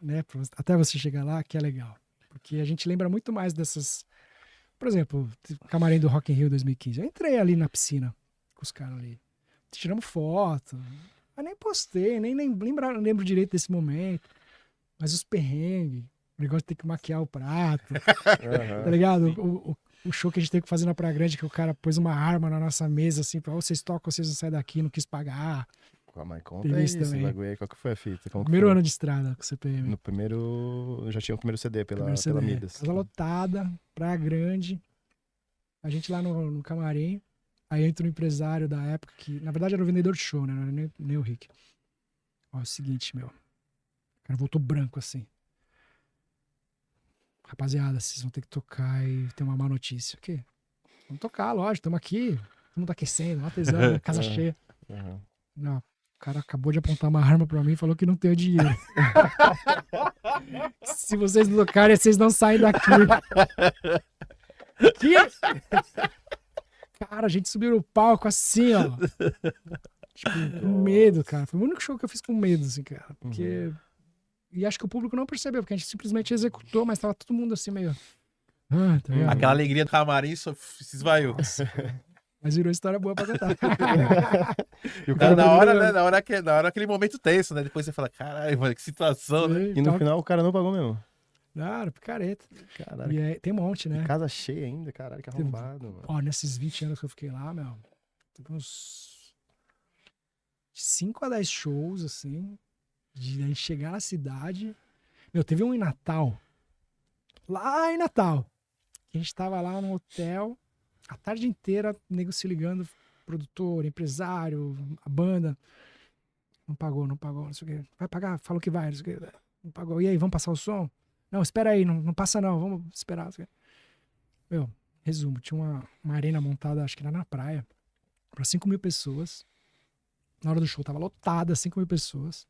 né, até você chegar lá, que é legal. Porque a gente lembra muito mais dessas... Por exemplo, o camarim do Rock in Rio 2015. Eu entrei ali na piscina com os caras ali. Tiramos foto. Mas nem postei, nem lembro direito desse momento. Mas os perrengues, o negócio de ter que maquiar o prato. Tá ligado? O show que a gente teve que fazer na Praia Grande, que o cara pôs uma arma na nossa mesa, assim, pra vocês tocam, vocês não saem daqui, não quis pagar. Mas conta Teve isso, isso também. bagulho aí. Qual que foi a fita? Como que Primeiro foi? ano de estrada com o CPM. No primeiro... Já tinha o primeiro CD pela Primeiro CD. Midas. Casa lotada, Praia Grande. A gente lá no camarim. Aí entra o empresário da época, que na verdade era o vendedor de show, né? Não era nem o Rick. Ó, é o seguinte, O cara voltou branco assim. Rapaziada, vocês vão ter que tocar e tem uma má notícia. O quê? Vamos tocar, lógico, estamos aqui. Todo mundo aquecendo, uma tesão, casa cheia. Não, o cara acabou de apontar uma arma pra mim e falou que não tem dinheiro. Se vocês não tocarem, vocês não saem daqui. Que? Cara, a gente subiu no palco assim, ó. Tipo, com medo, cara. Foi o único show que eu fiz com medo, assim, cara. Porque... E acho que o público não percebeu, porque a gente simplesmente executou, mas tava todo mundo assim meio... tá ligado? Aquela alegria do camarim só se esvaiu. Mas virou história boa pra contar. E o Na cara... hora, né? Na hora aquele momento tenso, né? Depois você fala, caralho, mano, que situação, né? E no final o cara não pagou mesmo. Claro, picareta. Caralho. E tem um monte, né? Casa cheia ainda, caralho, que arrombado, mano. Ó, nesses 20 anos que eu fiquei lá, teve uns 5 a 10 shows, assim, de a gente chegar na cidade. Teve um em Natal. Lá em Natal. A gente tava lá no hotel, a tarde inteira, nego se ligando, produtor, empresário, a banda. Não pagou, não sei o quê. Vai pagar? Falou que vai, não sei o quê. Não pagou. E aí, vamos passar o som? Não, espera aí, não passa não, vamos esperar. Resumo, tinha uma arena montada, acho que era na praia, para 5.000 pessoas. Na hora do show tava lotada, 5.000 pessoas.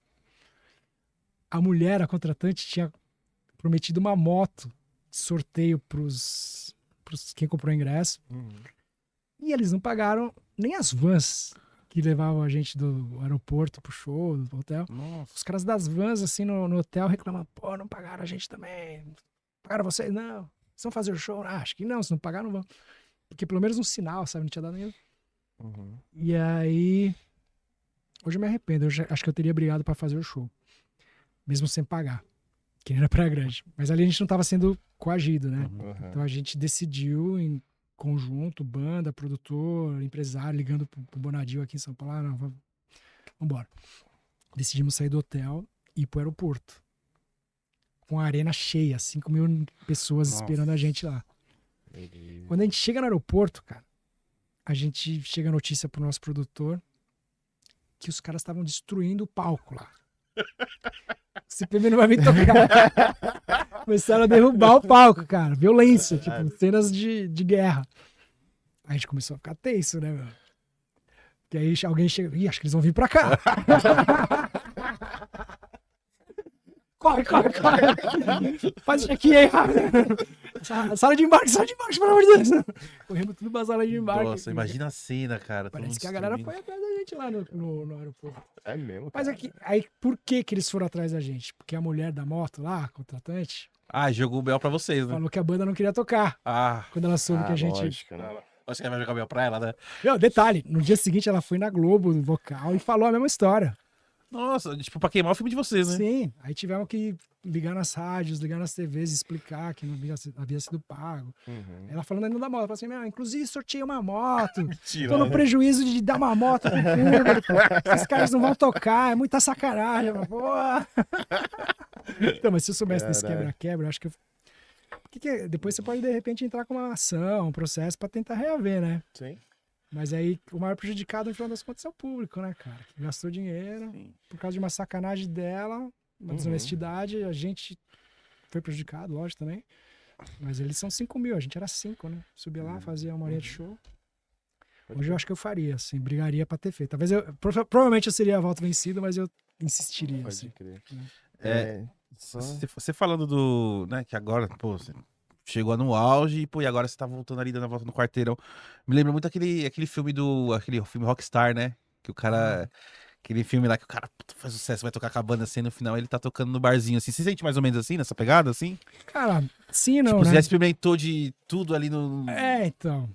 A mulher, a contratante, tinha prometido uma moto de sorteio pros quem comprou o ingresso. E eles não pagaram nem as vans que levavam a gente do aeroporto pro show, do hotel. Nossa. Os caras das vans, assim, no hotel reclamando, pô, não pagaram a gente também. Pagaram vocês? Não. Vocês vão fazer o show? Acho que não, se não pagar, não vão. Porque pelo menos um sinal, sabe? Não tinha dado nenhum. E aí... Hoje eu me arrependo. Acho que eu teria brigado pra fazer o show. Mesmo sem pagar. Que nem era Praia Grande. Mas ali a gente não tava sendo coagido, né? Então a gente decidiu em conjunto, banda, produtor, empresário, ligando pro Bonadil aqui em São Paulo. Não, vambora. Decidimos sair do hotel e ir pro aeroporto. Com a arena cheia, 5.000 pessoas esperando a gente lá. Quando a gente chega no aeroporto, cara, a gente chega a notícia pro nosso produtor que os caras estavam destruindo o palco lá. O CPM não vai me tocar. Começaram a derrubar o palco, cara. Violência, tipo, cenas de guerra. Aí a gente começou a ficar tenso, né, meu? E aí alguém chega. Ih, acho que eles vão vir pra cá. Corre. Faz isso aqui aí, rápido. Sala de embarque, pelo amor de Deus. Corremos tudo pra sala de embarque. Nossa, imagina a cena, cara. todo Parece mundo que a galera destruindo. foi atrás da gente lá no aeroporto. É mesmo, Mas cara. aqui, aí por que eles foram atrás da gente? Porque a mulher da moto lá, a contratante, Ah, jogou o Bel pra vocês, né? falou que a banda não queria tocar. Ah, Quando ela soube que a gente. Lógico, né? acho que ela vai jogar o Bel pra ela, né? Meu, detalhe, no dia seguinte ela foi na Globo, no vocal, e falou a mesma história. Nossa, tipo, pra queimar o filme de vocês, né? Sim, aí tivemos que ligar nas rádios, ligar nas TVs, explicar que não havia sido pago. Uhum. Ela falando ainda da moto, falou assim, meu, inclusive sorteei uma moto, Mentira. tô no prejuízo de dar uma moto pro público, esses caras não vão tocar, é muita sacanagem. Eu falei, Pô. Então, mas se eu soubesse desse Caralho. quebra-quebra, eu acho que eu... Depois você pode, de repente, entrar com uma ação, um processo pra tentar reaver, né? Sim. Mas aí o maior prejudicado, no final das contas, é o público, né, cara? Que gastou dinheiro por causa de uma sacanagem dela, uma desonestidade. A gente foi prejudicado, lógico, também. Mas eles são 5 mil, a gente era 5, né? Subia lá, fazia uma horinha de show. Hoje eu acho que eu faria, assim, brigaria pra ter feito. Talvez provavelmente eu seria a volta vencida, mas eu insistiria, Pode assim. crer. É, Só... Você falando do, né, que agora, pô, você chegou no auge, pô, e agora você tá voltando ali, dando a volta no quarteirão. Me lembra muito aquele filme aquele filme Rockstar, né? Que o cara, aquele filme lá que o cara puta, faz sucesso, vai tocar com a banda assim, no final ele tá tocando no barzinho, assim. Você sente mais ou menos assim, nessa pegada, assim? Cara, sim e não, Tipo, você né? já experimentou de tudo ali no... Então.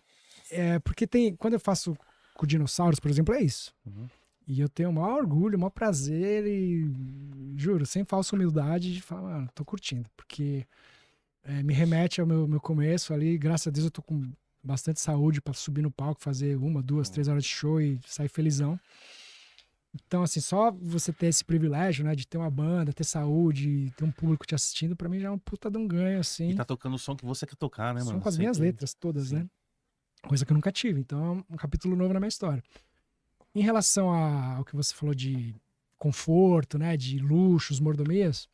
Porque quando eu faço com dinossauros, por exemplo, é isso. Uhum. E eu tenho o maior orgulho, o maior prazer e, juro, sem falsa humildade, de falar, mano, tô curtindo. Porque me remete ao meu começo ali. Graças a Deus eu tô com bastante saúde pra subir no palco, fazer 1, 2, 3 horas de show e sair felizão. Então, assim, só você ter esse privilégio, né, de ter uma banda, ter saúde, ter um público te assistindo, pra mim já é um puta de um ganho, assim. E tá tocando o som que você quer tocar, né, mano? São com as minhas Sempre. letras todas, Sim. né? Coisa que eu nunca tive. Então é um capítulo novo na minha história. Em relação ao que você falou de conforto, né? De luxos, mordomias,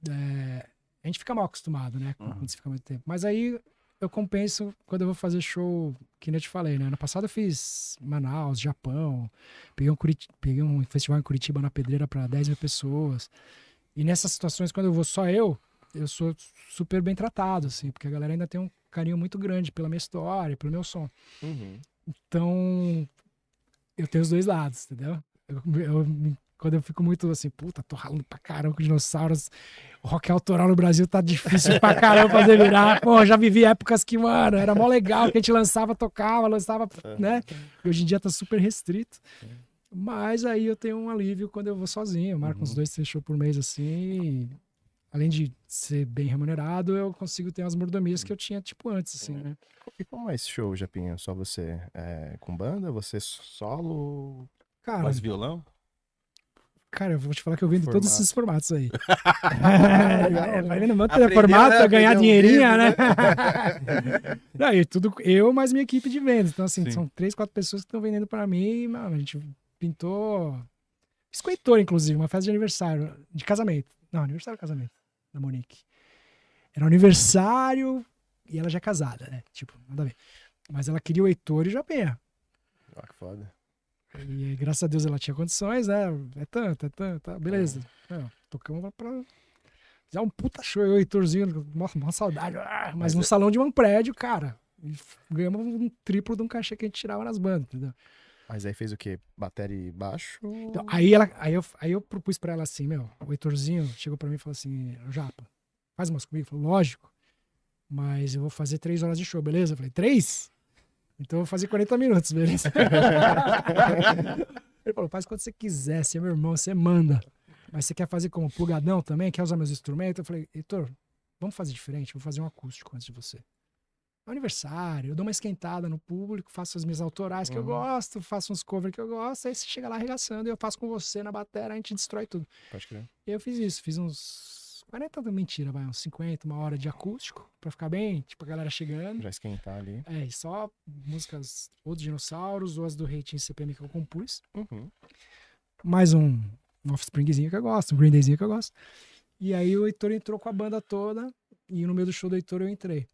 a gente fica mal acostumado, né? Quando você fica muito tempo. Mas aí eu compenso quando eu vou fazer show, que nem eu te falei, né? Ano passado eu fiz Manaus, Japão, peguei um festival em Curitiba na Pedreira para 10 mil pessoas. E nessas situações, quando eu vou só eu sou super bem tratado, assim, porque a galera ainda tem um carinho muito grande pela minha história, pelo meu som. Uhum. Então, eu tenho os dois lados, entendeu? Quando eu fico muito assim, puta, tô ralando pra caramba com dinossauros, o rock autoral no Brasil tá difícil pra caramba fazer virar. Pô, já vivi épocas que, mano, era mó legal, que a gente lançava, tocava, lançava, né? E hoje em dia tá super restrito. Mas aí eu tenho um alívio quando eu vou sozinho, eu marco uns 2, 3 shows por mês assim. Além de ser bem remunerado, eu consigo ter as mordomias que eu tinha, tipo, antes, assim, né? E como é esse show, Japinha? Só você com banda? Você solo? Cara, Voz e violão? eu vou te falar que eu vendo todos Formato. esses formatos aí. Vai vendo um monte de Aprendeu, formato né? pra ganhar Aprendeu dinheirinho, um né? Não, e tudo eu mais minha equipe de vendas. Então, assim, Sim. são 3, 4 pessoas que estão vendendo pra mim. E, mano, a gente pintou... Fiz com o Heitor, inclusive, uma festa de aniversário, de casamento. Não, aniversário de casamento, da Monique. Era um aniversário e ela já é casada, né? Tipo, nada a ver. Mas ela queria o Heitor e o Japinha. Ah, que foda. E graças a Deus ela tinha condições, né? É tanto, tá, beleza. Tocamos pra fazer um puta show, eu e o Heitorzinho, nossa, uma saudade. Mas num salão de um prédio, cara. E ganhamos um triplo de um cachê que a gente tirava nas bandas, entendeu? Mas aí fez o quê? Bateria e baixo? Então, aí eu propus pra ela assim, o Heitorzinho chegou pra mim e falou assim, Japa, faz umas comigo? Eu falei, lógico, mas eu vou fazer 3 horas de show, beleza? Eu falei, 3? Então eu vou fazer 40 minutos, beleza? Ele falou, faz quando você quiser, você é meu irmão, você manda. Mas você quer fazer como plugadão também? Quer usar meus instrumentos? Eu falei, Heitor, vamos fazer diferente, vou fazer um acústico antes de você. É aniversário, eu dou uma esquentada no público, faço as minhas autorais que eu gosto, faço uns covers que eu gosto, aí você chega lá arregaçando e eu faço com você na bateria, a gente destrói tudo. Pode crer. E eu fiz isso, fiz uns 40, mentira, vai, uns 50, uma hora de acústico, pra ficar bem, tipo, a galera chegando. Já esquentar ali. É, e só músicas ou dos Dinossauros ou as do Rating CPM que eu compus. Uhum. Mais um Offspringzinho que eu gosto, um Green Dayzinho que eu gosto. E aí o Heitor entrou com a banda toda e no meio do show do Heitor eu entrei.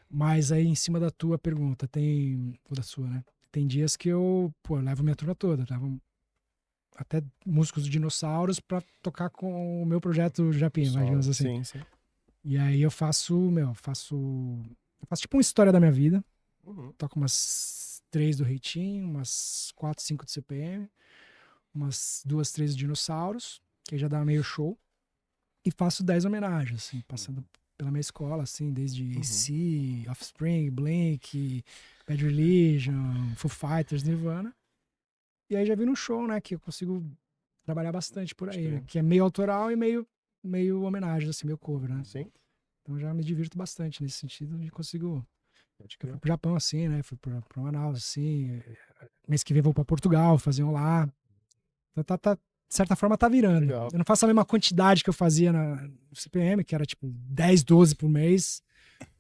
Mas aí em cima da tua pergunta, ou da sua, né? Tem dias que eu levo minha turma toda, levo até músicos dos Dinossauros pra tocar com o meu projeto Japim, digamos assim. Sim. E aí eu faço tipo uma história da minha vida. Uhum. Toco umas 3 do Reitinho, umas 4, 5 de CPM, umas 2, 3 de Dinossauros, que aí já dá meio show. E faço 10 homenagens, assim, passando pela minha escola, assim, desde AC, Offspring, Blink, Bad Religion, Foo Fighters, Nirvana. E aí já vi no show, né, que eu consigo trabalhar bastante por aí, né, que é meio autoral e meio homenagem, assim, meio cover, né? Sim. Então já me divirto bastante nesse sentido e consigo... Pode Eu crer. fui pro Japão, assim, né? Fui pra Manaus, assim. Mês que vem vou pra Portugal, fazer um lá. Então de certa forma tá virando. Legal. Eu não faço a mesma quantidade que eu fazia no CPM, que era tipo 10, 12 por mês.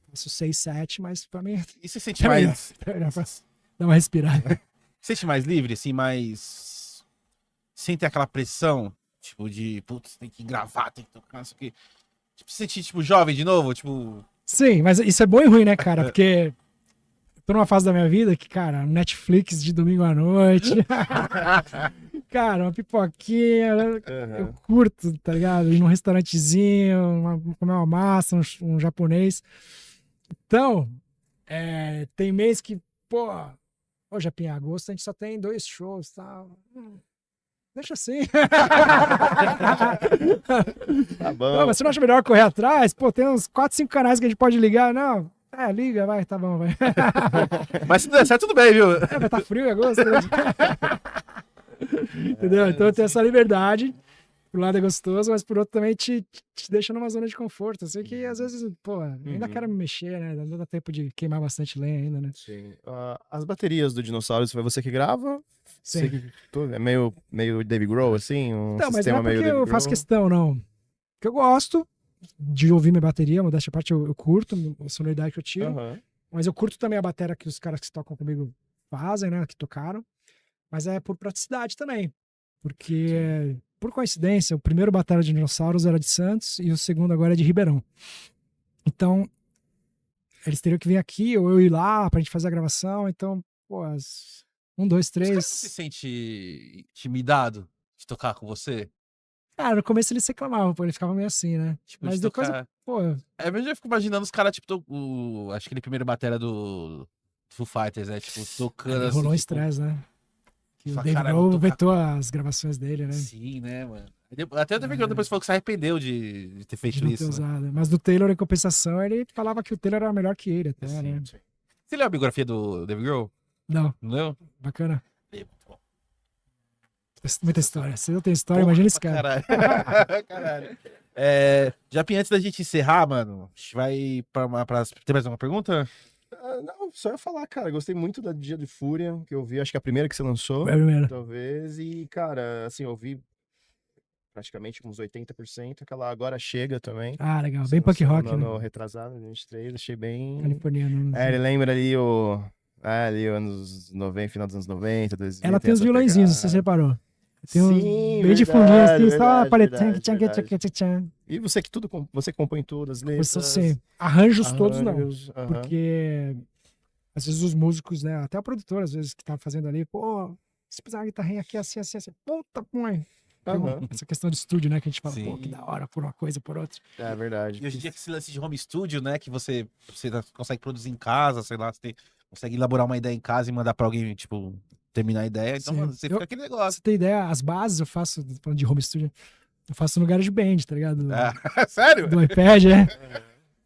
Faço 6, 7, mas pra mim E você sente Também. mais. dá uma respirada. Sente mais livre, assim, mais. Sem ter aquela pressão, tipo, de putz, tem que gravar, tem que tocar, não sei o quê. Tipo, se sentir, tipo, jovem de novo, tipo. Sim, mas isso é bom e ruim, né, cara? Porque tô numa fase da minha vida que, cara, Netflix de domingo à noite. Cara, uma pipoquinha, eu curto, tá ligado? Ir num restaurantezinho, comer uma massa, um japonês. Então, tem mês que, ô Japim, em agosto a gente só tem 2 shows, tá? Deixa assim. Tá bom. Não, mas você não acha melhor correr atrás? Pô, tem uns 4, 5 canais que a gente pode ligar. Não, liga, vai, tá bom, vai. Mas se não der certo, tudo bem, viu? Vai tá frio em agosto. Né? Entendeu? Então eu tenho essa liberdade. Por um lado é gostoso, mas por outro também te deixa numa zona de conforto. Assim que às vezes, ainda quero me mexer, né? Ainda dá tempo de queimar bastante lenha ainda, né? Sim. As baterias do Dinossauros, foi você que grava? Sim. É meio Dave Grohl, assim? Um Então, mas não sistema é meio porque Dave eu faço Grohl? questão, não. Porque eu gosto de ouvir minha bateria, modéstia à parte, eu curto a sonoridade que eu tiro. Aham. Mas eu curto também a bateria que os caras que tocam comigo fazem, né? Que tocaram. Mas é por praticidade também. Porque, por coincidência, o primeiro bateria de Dinossauros era de Santos e o segundo agora é de Ribeirão. Então, eles teriam que vir aqui ou eu ir lá pra gente fazer a gravação. Então, 1, 2, Você 3. se sente intimidado de tocar com você? Cara, no começo eles reclamavam, ele ficava meio assim, né? Tipo, Mas de depois, tocar... mas eu fico imaginando os caras, tipo, acho que aquele primeiro batera do Foo Fighters, né? Tipo, tocando aí assim, rolou um tipo, estresse, né? Que o fala, Dave "Cara, eu vou Grohl tocar vetou as gravações dele, né? Sim, né, mano? Até o David Grohl depois falou que se arrependeu de ter De feito não ter isso, né? usado. Mas do Taylor, em compensação, ele falava que o Taylor era melhor que ele, até, né? Sim. Você leu a biografia do David Grohl? Não, Não leu? bacana. Leu, muito bom. Muita história. Se eu tenho história, Porra, imagina esse pra cara. Caralho. Caralho. Japinha, antes da gente encerrar, mano, a gente vai pra... Tem mais alguma pergunta? Não, só eu falar, cara, gostei muito da Dia de Fúria, que eu vi, acho que é a primeira que você lançou, Foi a primeira. talvez, e, cara, assim, eu vi praticamente uns 80%, aquela Agora Chega também. Ah, legal. Você Bem punk lançou rock, no né? ano retrasado, 23, achei bem... Californiano. ele lembra ali ali anos 90, final dos anos 90, 2000, Ela tem os essa violõezinhos, não sei se você pegada. reparou. Tem uns Sim, bem de fundinho, assim, só a verdade, paletinha. verdade. E você você compõe todas as letras? Assim, arranjos todos não. arranjos, aham. Porque às vezes os músicos, né? Até a produtora, às vezes, que tá fazendo ali, se precisar uma guitarrinha aqui assim, assim, assim. Puta, mãe. Aham. Essa questão de estúdio, né? Que a gente fala, Sim. que da hora por uma coisa, por outra. É verdade. E hoje em dia, esse lance de home studio, né? Que você consegue produzir em casa, sei lá, você consegue elaborar uma ideia em casa e mandar pra alguém, tipo, terminar a ideia. Então, Sim. mano, você fica aquele Pra negócio. você ter ideia, as bases eu faço, falando de home studio, eu faço no GarageBand, tá ligado? Sério? Do iPad,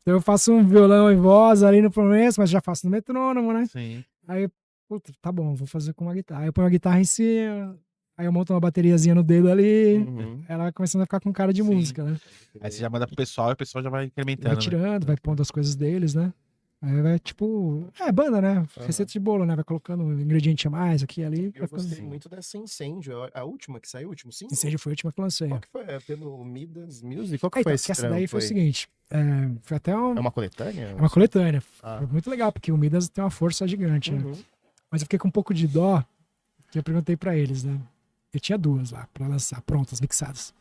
Então eu faço um violão e voz ali no começo, mas já faço no metrônomo, né? Sim. Aí, puta, tá bom, vou fazer com uma guitarra. Aí eu ponho a guitarra em cima, aí eu monto uma bateriazinha no dedo ali, Uhum. ela vai começando a ficar com cara de Sim. música, né? Aí você já manda pro pessoal e o pessoal já vai Vai incrementando, né? tirando, vai pondo as coisas deles, né? Aí vai, tipo, banda, né? Receita de bolo, né? Vai colocando um ingrediente a mais aqui e ali. Eu Vai ficando... gostei muito dessa Incêndio, a última que saiu, o último single. Incêndio foi a última que eu lancei. Qual que foi? É pelo Midas Music? Qual que Então, foi esse que essa trampo daí foi o aí? seguinte, foi até É uma coletânea? é uma coletânea. Ah. Foi muito legal, porque o Midas tem uma força gigante, né? Uhum. Mas eu fiquei com um pouco de dó, que eu perguntei pra eles, né? Eu tinha duas lá pra lançar, prontas, mixadas.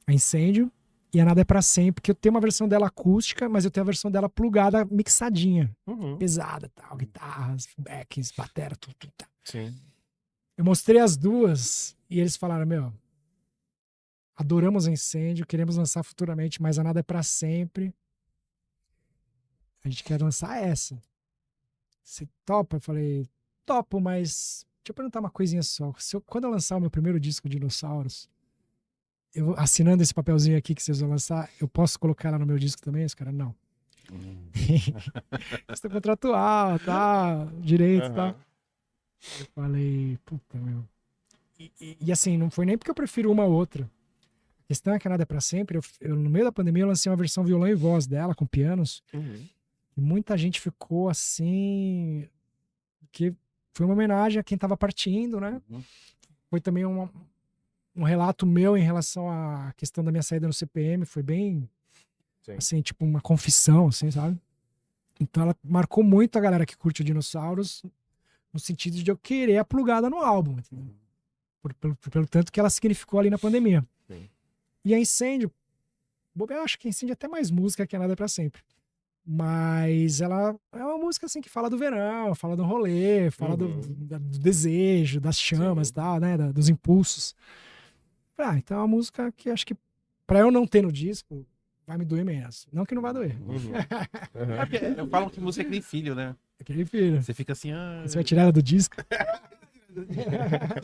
A Incêndio e a Nada é Pra Sempre, porque eu tenho uma versão dela acústica, mas eu tenho a versão dela plugada, mixadinha, Uhum. pesada, tal, guitarras, backs, batera, tudo, tá. Sim. Eu mostrei as duas e eles falaram, meu, adoramos a Incêndio, queremos lançar futuramente, mas a Nada é Pra Sempre. A gente quer lançar essa. Você topa? Eu falei, topo, mas deixa eu perguntar uma coisinha só. Quando eu lançar o meu primeiro disco Dinossauros, eu assinando esse papelzinho aqui que vocês vão lançar, eu posso colocar lá no meu disco também? Os caras, não. Isso é contratual, tá? Direito, Aham. tá? Eu falei, puta, meu. E assim, não foi nem porque eu prefiro uma ou outra. A questão é que a Nada é Pra Sempre. No meio da pandemia, eu lancei uma versão violão e voz dela, com pianos. Uhum. E muita gente ficou assim. Que foi uma homenagem a quem tava partindo, né? Uhum. Foi também um relato meu em relação à questão da minha saída no CPM. Foi bem, Sim. assim, tipo uma confissão, assim, sabe? Então ela marcou muito a galera que curte o Dinossauros, no sentido de eu querer a plugada no álbum, entendeu? Pelo tanto que ela significou ali na pandemia. Sim. E a Incêndio, eu acho que a Incêndio é até mais música que a Nada é Pra Sempre. Mas ela é uma música assim que fala do verão, fala do rolê, fala do desejo, das chamas e tal, né? Dos impulsos. Então é uma música que acho que pra eu não ter no disco, vai me doer menos. Não que não vai doer. Uhum. É porque eu falo que música é que nem filho, né? Aquele filho. Você fica assim, Você vai tirar ela do disco?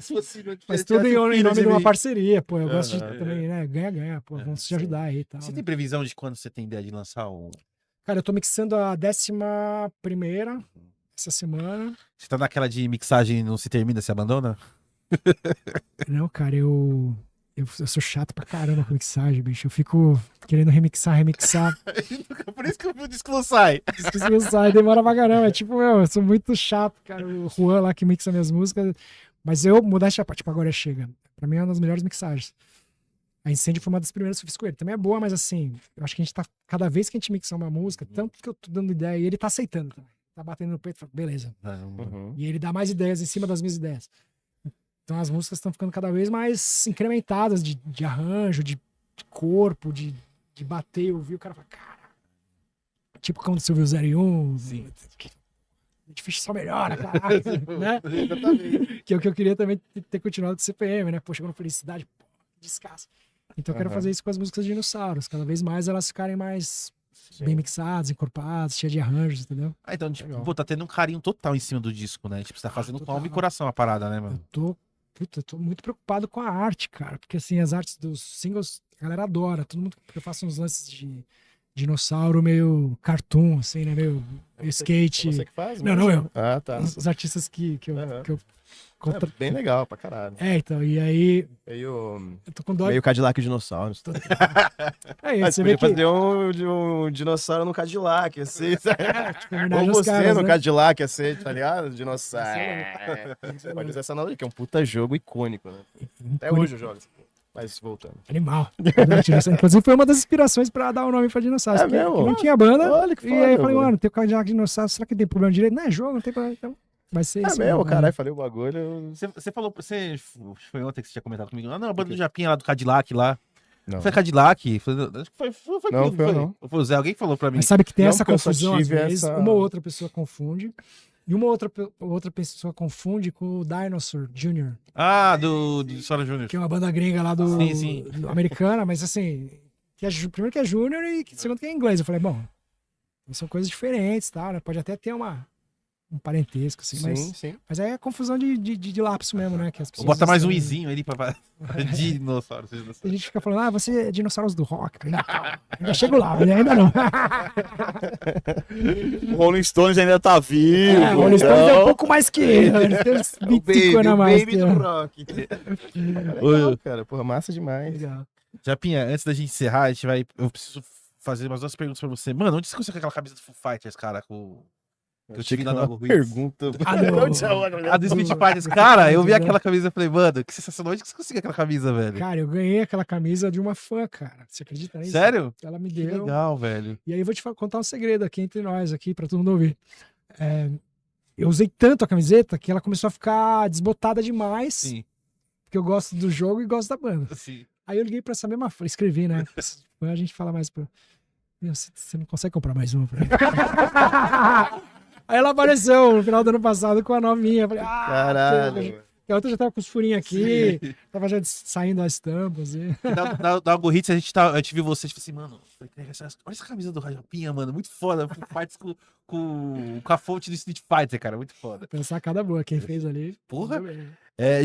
Se fosse não Mas tivesse tudo em filho nome de uma mim. parceria, pô. Eu gosto de Aham. também, né? Ganha, pô. Vamos se sim. ajudar aí e tal. Você né? tem previsão de quando você tem ideia de lançar o... Cara, eu tô mixando a 11ª essa semana. Você tá naquela de mixagem não se termina, se abandona? Não, cara, eu sou chato pra caramba com mixagem, bicho. Eu fico querendo remixar. Por isso que o disco não sai. Esqueci meu sai, demora pra caramba. É tipo, eu sou muito chato, cara. O Juan lá que mixa minhas músicas. Mas eu mudar essa parte, tipo, agora chega. Pra mim é uma das melhores mixagens. A Incêndio foi uma das primeiras que eu fiz com ele. Também é boa, mas assim, eu acho que a gente tá. Cada vez que a gente mixa uma música, tanto que eu tô dando ideia, e ele tá aceitando também. Tá batendo no peito e fala, beleza. Uhum. E ele dá mais ideias em cima das minhas ideias. Então as músicas estão ficando cada vez mais incrementadas de arranjo, de corpo, de bater, ouvir. O cara fala, cara. Tipo quando você ouviu o 01. Sim. É difícil, só melhora, caralho. Né? Exatamente. Que é o que eu queria também ter continuado com o CPM, né? Pô, chegou na felicidade, pô, descasso. Então eu quero fazer isso com as músicas de Dinossauros. Cada vez mais elas ficarem mais bem mixadas, encorpadas, cheias de arranjos, entendeu? Então, tipo, Legal. pô, tá tendo um carinho total em cima do disco, né? Tipo, você tá fazendo com total. alma e coração a parada, né, mano? Eu tô muito preocupado com a arte, cara. Porque assim, as artes dos singles, a galera adora. Todo mundo, porque eu faço uns lances de dinossauro meio cartoon, assim, né? Meio skate. Você que faz? Não, mesmo? não eu. Ah, tá. Os artistas que eu Aham. contra... É bem legal pra caralho. Então, e aí Meio, eu tô com dó. meio Cadillac Dinossauros. Aí, Ah, você você vê podia que fazer um dinossauro no Cadillac, assim. tipo, em homenagem Ou aos você caras, no né? Cadillac, assim, tá ligado? Dinossauro. Isso é Pode usar essa analogia, que é um puta jogo icônico, né? Até Icônico. hoje eu jogo. Mas voltando. Animal. Inclusive foi uma das inspirações pra dar o nome pra Dinossauros. É porque mesmo? não tinha banda. Olha que E foda, aí eu falei, mano. mano, tem o Cadillac Dinossauro, será que tem problema de direito? Não é jogo, não tem problema. Então vai ser É isso. mesmo, mesmo, caralho, falei o bagulho. Você falou, foi ontem que você tinha comentado comigo. Ah, não, a banda do Japinha lá do Cadillac lá. Não, Foi Cadillac? Acho que foi Não, comigo, foi eu não. Foi o Zé, alguém falou pra mim. Mas sabe que tem Não, essa porque eu só confusão às tive vezes. essa- Uma ou outra pessoa confunde. E uma outra pessoa confunde com o Dinosaur Jr., Ah, do Sora Júnior. que é uma banda gringa lá do, Sim, sim. do americana, mas assim, primeiro que é Júnior e segundo que é inglês. Eu falei, bom, são coisas diferentes, tá? Né? Pode até ter um parentesco, assim, sim, sim. mas aí é confusão de lapso mesmo, né? Que as Vou pessoas botar mais um estão- izinho ali pra... Dinossauro. A gente fica falando, você é dinossauros do rock. Não, calma, ainda chego lá, mas ainda não. O Rolling Stones ainda tá vivo. O Rolling Stones é um então- pouco mais que ele, eles têm uns O 25 anos a mais. baby do rock. Legal, cara. Porra, massa demais. Legal. Japinha, antes da gente encerrar, eu preciso fazer umas 2 perguntas pra você. Mano, onde você conseguiu aquela camisa do Foo Fighters, cara? Que eu Achei tive que lá no era uma Algoritmo. pergunta. A do Street Fighters. Cara, eu vi aquela camisa e falei, mano, que sensacional. Onde que você conseguiu aquela camisa, velho? Cara, eu ganhei aquela camisa de uma fã, cara. Você acredita nisso? Sério? Ela me Que deu. legal, velho. E aí eu vou te contar um segredo aqui entre nós, aqui, pra todo mundo ouvir. Eu usei tanto a camiseta que ela começou a ficar desbotada demais. Sim, Porque eu gosto do jogo e gosto da banda. sim. Aí eu liguei pra essa mesma fã, escrevi, né? A gente fala mais pra... Meu, você não consegue comprar mais uma pra mim? Aí ela apareceu no final do ano passado com a novinha. Eu falei, Caralho. a outra já tava com os furinhos aqui, tava já saindo as tampas. E... Na Algoritmo, a gente viu você, tipo assim, mano, olha essa camisa do Japinha, mano, muito foda. Partes com a fonte do Street Fighter, cara, muito foda. Pensar cada boa, quem fez ali. Porra. mandou bem.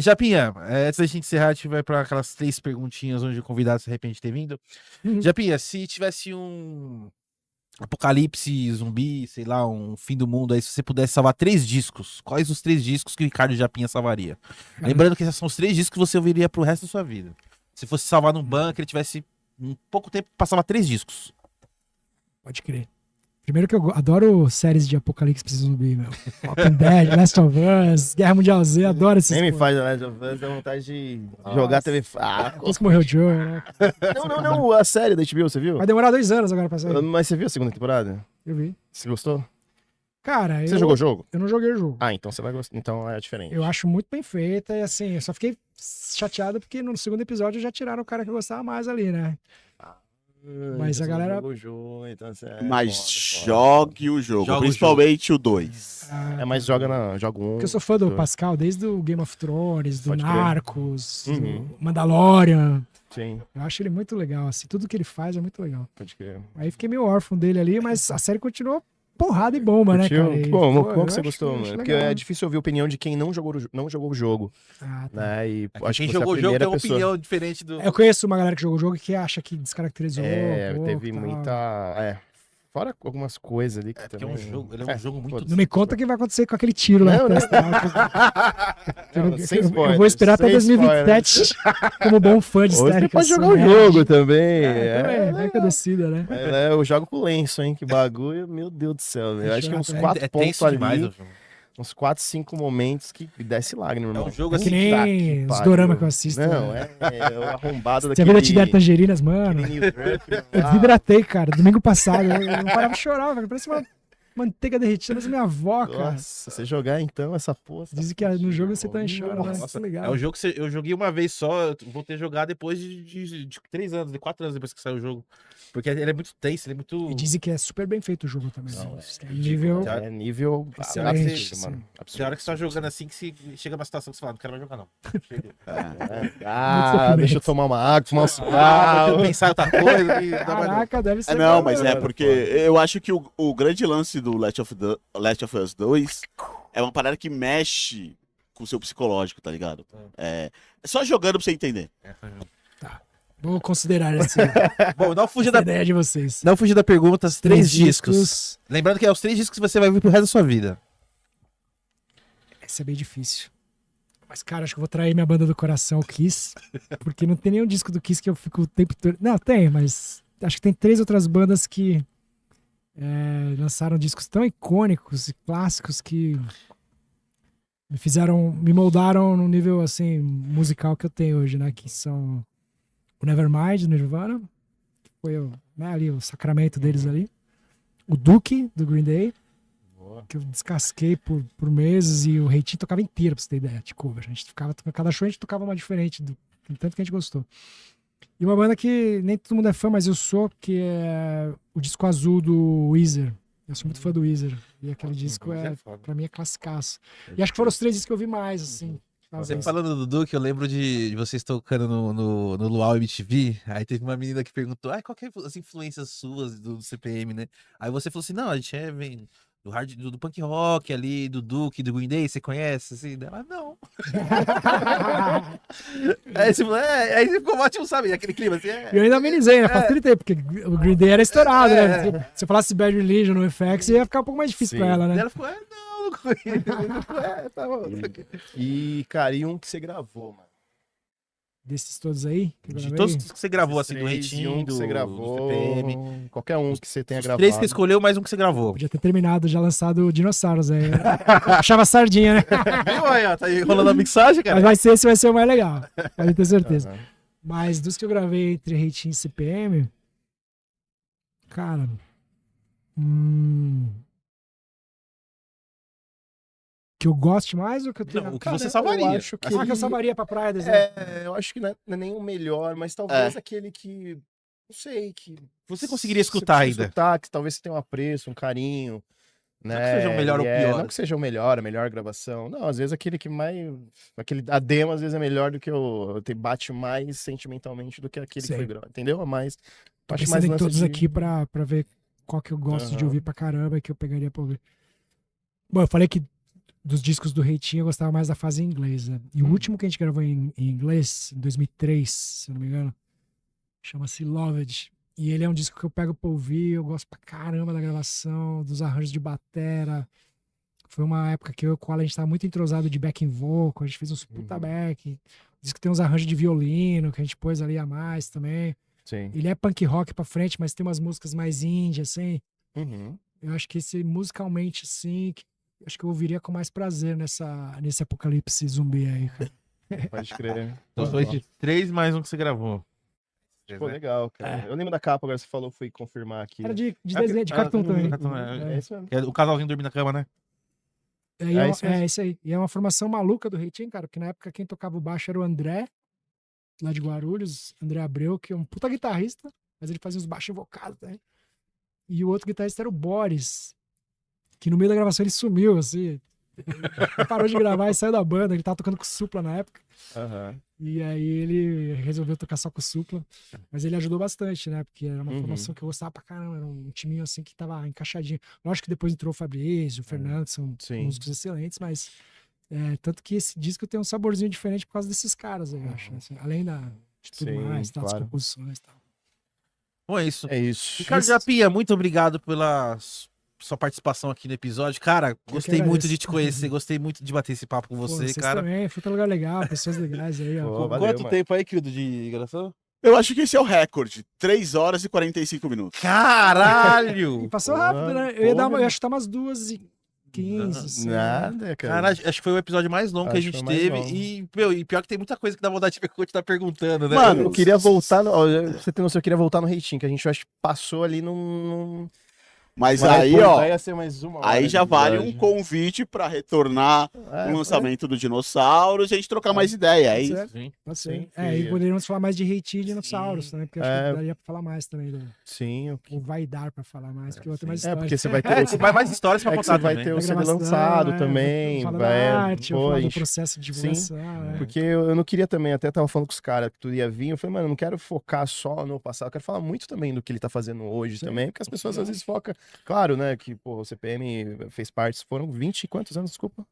Japinha, antes da gente encerrar, a gente vai pra aquelas 3 perguntinhas onde o convidado se arrepende de ter vindo. Japinha, se tivesse um apocalipse zumbi, sei lá, um fim do mundo aí, se você pudesse salvar 3 discos, quais os 3 discos que o Ricardo Japinha salvaria? Lembrando que esses são os 3 discos que você ouviria pro resto da sua vida. Se fosse salvar num bunker, ele tivesse um pouco tempo pra salvar 3 discos. Pode crer. Primeiro que eu adoro séries de apocalipse zumbi, meu. Walking Dead, Last of Us, Guerra Mundial Z, adoro esses. Nem me faz a Last of Us, dá vontade de jogar TV. Depois que morreu o Joe, né? Não, a série da HBO, você viu? Vai demorar 2 anos agora pra sair. Mas você viu a segunda temporada? Eu vi. Você gostou? Cara, Você jogou o jogo? Eu não joguei o jogo. Ah, então você vai gostar. Então é diferente. Eu acho muito bem feita e assim, eu só fiquei chateado porque no segundo episódio já tiraram o cara que eu gostava mais ali, né? Mas Então a você galera- não jogou o jogo, então você Mas foda. jogue o jogo, Joga o principalmente o 2. É, mas joga um. Porque eu sou fã do dois. Pascal, desde o Game of Thrones, do Pode crer. Narcos, Uhum. do Mandalorian. Sim, Eu acho ele muito legal, assim, tudo que ele faz é muito legal. pode crer. Aí fiquei meio órfão dele ali, mas a série continuou porrada e bomba, né, Curtiu? cara? E, Que bom, pô, como eu que você acho- gostou, acho mano? Porque legal. é difícil ouvir a opinião de quem não jogou o jogo, Ah, tá. né? E acho Quem que você jogou é o a jogo tem primeira uma pessoa. opinião diferente do... Eu conheço uma galera que jogou o jogo e que acha que descaracterizou. É, um pouco, teve tal. muita. Fora algumas coisas ali que Porque é um também. jogo, ele é um jogo muito... Não me conta o que vai acontecer com aquele tiro lá Não, na não. testa. Não, sem Eu spoilers, vou esperar até sem 2027 como bom fã de Ou você série. que eu pode sou, jogar o né? jogo também. Também, vai que eu decida, né? Eu jogo com lenço, hein? Que bagulho, meu Deus do céu. Eu acho que uns É 4 É pontos tenso ali, demais o jogo. uns 4, 5 momentos que desce lágrima, irmão. É um jogo Puta assim que nem que os pariu. dorama que eu assisto. Não, né? é o arrombado Se a daquele... vida te der tangerinas, mano. aquele New Draft, Eu lá. desidratei, cara, domingo passado. Eu não parava de chorar, velho. Parecia uma manteiga derretida, mas minha avó, cara. Nossa, você jogar então essa porra... Dizem que no jogo você também chora, né? Nossa, Tá ligado? é um jogo que eu joguei uma vez só, eu vou ter jogado depois de 3 anos, de 4 anos depois que saiu o jogo. Porque ele é muito tenso, ele é muito... E dizem que é super bem feito o jogo também. Não, né? é nível. É nível Excelente, absurdo, sim. mano. Tem Absurdo. hora que você tá jogando assim que você chega numa situação que você fala, não quero mais jogar não. Chega. Ah, deixa eu tomar uma água, tomar um Ah, cigarro. vou pensar em outra coisa. e dá mais não. Caraca, deve ser. Não, bom, mas né? é porque eu acho que o grande lance do Last of Us 2 é uma parada que mexe com o seu psicológico, tá ligado? É só jogando pra você entender. Vou considerar Bom, não fuja essa da, ideia de vocês. não fuja da pergunta, os 3 discos. Lembrando que é os 3 discos que você vai ouvir pro resto da sua vida. Esse é bem difícil. Mas, cara, acho que eu vou trair minha banda do coração, o Kiss. Porque não tem nenhum disco do Kiss que eu fico o tempo todo. Não, tem, mas acho que tem 3 outras bandas que lançaram discos tão icônicos e clássicos que me moldaram no nível, assim, musical que eu tenho hoje, né? Que são o Nevermind, do Nirvana, que foi ali, o sacramento deles ali. O Duke, do Green Day, que eu descasquei por meses e o Reitinho tocava inteiro, pra você ter ideia, de cover. A gente ficava, cada show a gente tocava uma diferente, do tanto que a gente gostou. E uma banda que nem todo mundo é fã, mas eu sou, que é o disco azul do Weezer. Eu sou muito fã do Weezer. E aquele disco, pra mim, é classicaço. E acho que foram os 3 discos que eu vi mais, assim. Você falando do Duke, eu lembro de vocês tocando no Luau MTV. Aí teve uma menina que perguntou: qual que é as influências suas do CPM, né? Aí você falou assim: não, a gente vem do punk rock ali, do Duke, do Green Day, você conhece? Assim, ela, não. Aí você falou, aí você ficou ótimo, sabe? Aquele clima assim. E eu ainda amenizei, né? Facilitei, porque o Green Day era estourado, né? Se eu falasse Bad Religion no FX, ia ficar um pouco mais difícil Sim. pra ela, Aí né? ela ficou, não conheço. Tá bom. E, cara, e um que você gravou, mano? desses todos aí. Que eu De gravei. todos que você gravou, assim, do Três e Reitinho, um que você do gravou, CPM. qualquer um que você tenha Os gravado. 3 que você escolheu, mais um que você gravou. Podia ter terminado, já lançado Dinossauros aí. Achava sardinha, né? Viu aí, ó? Tá aí rolando a mixagem, cara. Mas esse vai ser o mais legal. Pode ter certeza. Aham. Mas dos que eu gravei entre Reitinho e CPM, cara. Que eu goste mais ou que eu tenha. Não, o que Cara, você eu salvaria. acho que- Ah, que eu salvaria pra praia, desenho. Eu acho que não é nem o melhor, mas talvez aquele que, não sei, que Você conseguiria você escutar consegue ainda. escutar, que talvez você tenha um apreço, um carinho, né? que seja o melhor ou o pior. Não que seja o melhor, a melhor gravação. Não, às vezes aquele que mais, a demo às vezes é melhor do que bate mais sentimentalmente do que aquele que Sei. foi gravado, entendeu? Mas Tô acho pensando mais em lance todos de- aqui pra ver qual que eu gosto de Aham. ouvir pra caramba e que eu pegaria pra ouvir. Bom, eu falei que dos discos do Reitinho eu gostava mais da fase em inglês, né? E o último que a gente gravou em inglês, em 2003, se eu não me engano, chama-se Loved. E ele é um disco que eu pego pra ouvir, eu gosto pra caramba da gravação, dos arranjos de batera. Foi uma época que eu e o Koala, a gente tava muito entrosado de backing vocal, a gente fez uns puta back. O disco tem uns arranjos de violino que a gente pôs ali a mais também. Sim. Ele é punk rock pra frente, mas tem umas músicas mais indie, assim. Uhum. Eu acho que esse musicalmente, assim, acho que eu ouviria com mais prazer nesse apocalipse zumbi aí, cara. Pode crer. Então foi de 3 mais um que você gravou. Pô, legal, cara. Eu lembro da capa, agora você falou, fui confirmar aqui. Era de É, desenho, de cartoon também. cartoon, é. É isso mesmo. Que é o casalzinho dormindo na cama, né? E É isso mesmo. é isso aí. E é uma formação maluca do Reitinho, cara, porque na época quem tocava o baixo era o André, lá de Guarulhos, André Abreu, que é um puta guitarrista, mas ele fazia uns baixos invocados, né? E o outro guitarrista era o Boris, que no meio da gravação ele sumiu, assim. Ele parou de gravar e saiu da banda, ele tava tocando com o Supla na época. Aham. E aí ele resolveu tocar só com o Supla. Mas ele ajudou bastante, né? Porque era uma formação que eu gostava pra caramba. Era um timinho assim que tava encaixadinho. Lógico que depois entrou o Fabrício, o Fernando, que são Sim. músicos excelentes, mas tanto que esse disco tem um saborzinho diferente por causa desses caras, eu acho. Assim, além de tudo Sim, mais, tal, das claro. composições e tal. Bom, é isso. É isso. Ricardo Japinha, muito obrigado pela sua participação aqui no episódio. Cara, gostei muito agradeço. de te conhecer, gostei muito de bater esse papo com Pô, você, vocês cara. também, foi um lugar legal, pessoas legais aí, ó. Pô, valeu, Quanto mano. tempo aí, querido, de gravação? Eu acho que esse é o recorde. 3 horas e 45 minutos. E Caralho! passou Porra, rápido, né? Eu ia porra. chutar umas 2h15. assim, né? Nada, cara. Cara, acho que foi o episódio mais longo que a Acho que gente foi mais teve. longo. E, meu, e pior que tem muita coisa que dá vontade de continuar perguntando, né? Mano, Eu queria voltar no. Ó, você tem noção, eu queria voltar no Reitinho, que a gente acho que passou ali num. Mas Mas, aí, pô, ó, ia ser mais uma hora aí de já vale um episódio. convite pra retornar É, o lançamento do Dinossauros e a gente trocar mais ideia. Aí, Pode ser, Sim. pode ser. Sim, É, e queria. poderíamos falar mais de Reitinho e dinossauros também, porque acho É. que daria pra falar mais também. Sim. Ou vai dar pra falar mais, porque eu vou ter mais É, história. porque você vai ter. É, vai mais histórias pra É que contar você vai também. ter o Da CD gravação, lançado é, também. Falar Vai. da arte, Pô, falar a do gente- processo de divulgação. é. Porque eu não queria também, até tava falando com os caras que tu ia vir, eu falei, mano, eu não quero focar só no passado, eu quero falar muito também do que ele tá fazendo hoje também, porque as pessoas às vezes focam, claro, né, que, pô, o CPM fez parte, foram 20 e quantos anos, desculpa?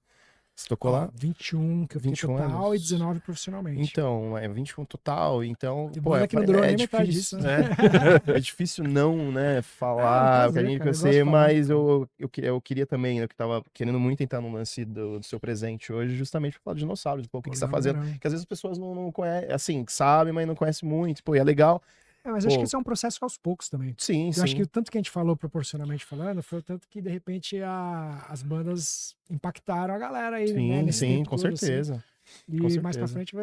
Você tocou lá? 21 que eu fiquei 21 total anos. e 19 profissionalmente. Então, é 21 total, então, Tem pô, banda que não durou nem metade difícil, disso, né? é difícil não, né, Ah, falar o que a prazer, gente cara, eu gosto conhecer, de falar. mas eu queria também, eu que tava querendo muito entrar no lance do seu presente hoje, justamente pra falar de dinossauros, um pouco o que você tá fazendo. Que às vezes as pessoas não conhecem, assim, sabem, mas não conhecem muito. Pô, e é legal. É, mas acho Pô. que isso é um processo aos poucos também. Sim, Eu sim. acho que o tanto que a gente falou proporcionalmente falando foi o tanto que, de repente, as bandas impactaram a galera aí, né? Sim, Nesse sim, tempo com todo, assim. certeza. E com mais pra certeza. frente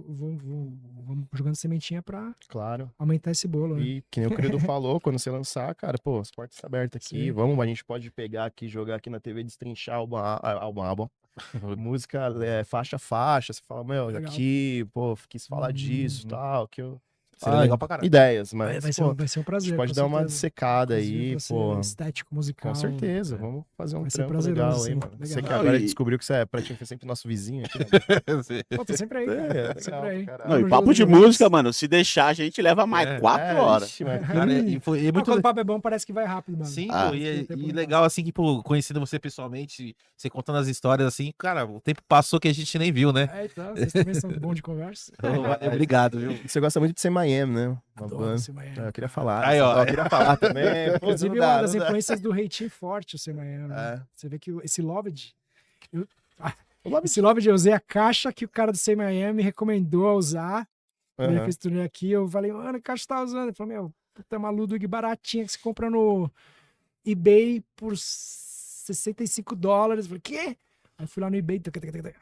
vamos jogando sementinha pra Claro. aumentar esse bolo, né? E que nem o querido falou, quando você lançar, cara, pô, as portas estão abertas aqui. Sim. Vamos, a gente pode pegar aqui, jogar aqui na TV, destrinchar álbum. Música faixa a faixa. Você fala, meu, Legal. aqui, pô, quis falar disso, tal, que eu. Seria legal pra caralho. Ideias, mas. Vai pô, ser um a prazer. gente pode com dar uma certeza. dissecada Inclusive, aí, vai ser pô. estético, musical. Com certeza, vamos fazer um vai ser trampo prazeroso, legal sim, aí, mano. legal. Você que Não, agora e- descobriu que você é praticamente sempre nosso vizinho aqui. Né? Pô, tô sempre aí, cara. É, Sempre legal, aí. caralho. não, e Vamos papo de junto, música, mano, se deixar a gente leva mais É, 4 horas. Ixi, mas- Cara, e foi Ah, muito quando o papo é bom, parece que vai rápido, mano. Sim, Ah. pô, e Tem tempo legal assim que, pô, conhecendo você pessoalmente, você contando as histórias assim, cara, o tempo passou que a gente nem viu, né? É, então, vocês também são bons de conversa. Então, valeu, obrigado, viu? Você gosta muito de ser Miami, né? Uma Adoro banda. esse Miami. Eu queria falar. Aí, ó. Eu queria falar também. Pô, Inclusive, não dá, uma das não dá. influências do Reitinho forte, o Sem Miami. né? É. Você vê que esse Loved. O Loved- Esse Loved eu usei a caixa que o cara do Sem Miami recomendou a usar. Quando ele Aham. fez turnê aqui, eu falei, mano, que caixa você tá usando? Ele falou, meu, puta, é uma Ludwig baratinha que você compra no eBay por $65. Eu falei, quê? Aí fui lá no eBay,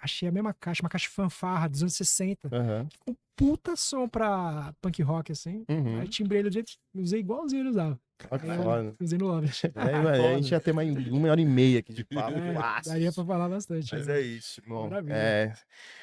achei a mesma caixa, uma caixa fanfarra dos anos 60. Aham. Um puta som pra punk rock, assim. Uhum. Aí timbrei ele do jeito, usei igualzinho ele usava. Olha que Aí eu foda. usei no Love. É, mano, a gente já tem mais 1h30 aqui de papo. É, Nossa. daria pra falar bastante. Mas né? é isso, bom. Maravilha.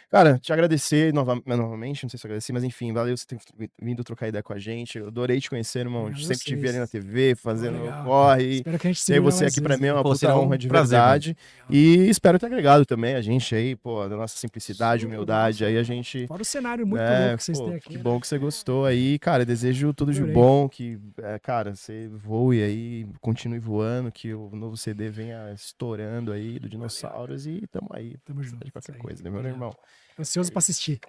Cara, te agradecer novamente, não sei se eu agradeci, mas enfim, valeu você ter vindo trocar ideia com a gente. Eu adorei te conhecer, irmão. Obrigado a sempre te vi ali na vocês. TV, fazendo Legal. corre. Espero que a gente se Ter veja você mais aqui pra vezes, mim é né? uma Pô, puta será um honra de prazer, verdade. E espero ter agregado também a gente aí, pô, da nossa simplicidade, humildade. Aí a gente. Fora o cenário muito É, louco que vocês pô, têm aqui. que né? bom que você gostou aí, cara. Desejo tudo de Adorei. bom, que, cara, você voe aí, continue voando, que o novo CD venha estourando aí do Dinossauros e tamo aí. Tamo junto. De qualquer isso aí. coisa, né, meu Valeu. irmão? Ansioso pra assistir.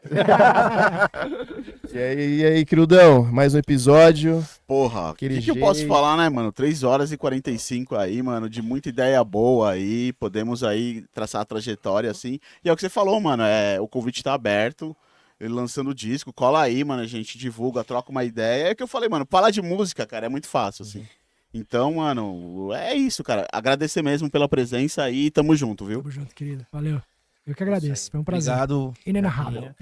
E aí, queridão, mais um episódio. Porra, o Aquele que eu posso jeito. falar, né, mano? 3h45 aí, mano, de muita ideia boa aí. Podemos aí traçar a trajetória, assim. E é o que você falou, mano. O convite tá aberto. Ele lançando o disco, cola aí, mano. A gente divulga, troca uma ideia. É o que eu falei, mano. Falar de música, cara, é muito fácil, assim. Então, mano, é isso, cara. Agradecer mesmo pela presença aí e tamo junto, viu? Tamo junto, querido. Valeu. Eu que agradeço. Foi um prazer. Obrigado. Inenarrável.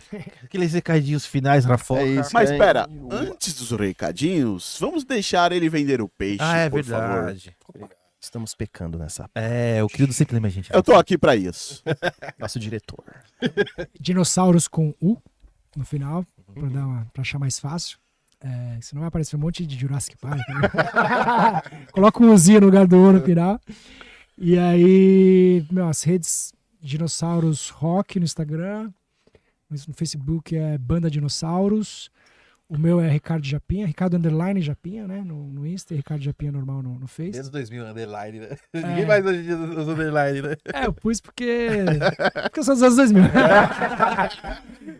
Aqueles recadinhos finais, Rafoca. É isso. Mas Cara, pera, antes dos recadinhos, vamos deixar ele vender o peixe, Ah, é por favor. verdade. Estamos pecando nessa. É, o querido sempre lembra a gente. Eu tô aqui pra isso. Nosso diretor. Dinossauros com U no final, pra achar mais fácil. Senão vai aparecer um monte de Jurassic Park. Né? Coloca um Uzinho no lugar do U no final. E aí, as redes Dinossauros Rock no Instagram. No Facebook é Banda Dinossauros. O meu é Ricardo Japinha, Ricardo Underline Japinha, né? No Insta, e Ricardo Japinha normal no Face. Desde 2000, underline, né? É. Ninguém mais hoje em dia usa underline, né? Eu pus porque eu sou dos anos 2000.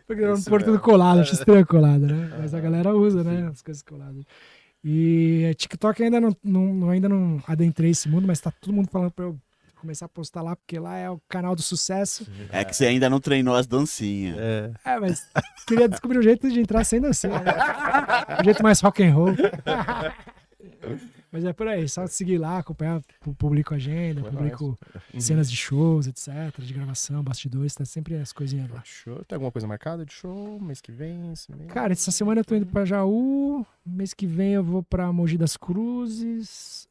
Porque eu não pôr tudo colado, X3 colado, né? Mas a galera usa, né? As coisas coladas. E TikTok ainda não adentrei esse mundo, mas tá todo mundo falando pra eu começar a postar lá, porque lá é o canal do sucesso. É que você ainda não treinou as dancinhas. Mas queria descobrir um jeito de entrar sem dançar. Né? Um jeito mais rock and roll. Mas é por aí, só seguir lá, acompanhar, publico agenda, publico cenas de shows, etc, de gravação, bastidores, tá sempre as coisinhas lá. Show. Tem alguma coisa marcada de show? Mês que vem? Esse mês? Cara, essa semana eu tô indo pra Jaú, mês que vem eu vou pra Mogi das Cruzes,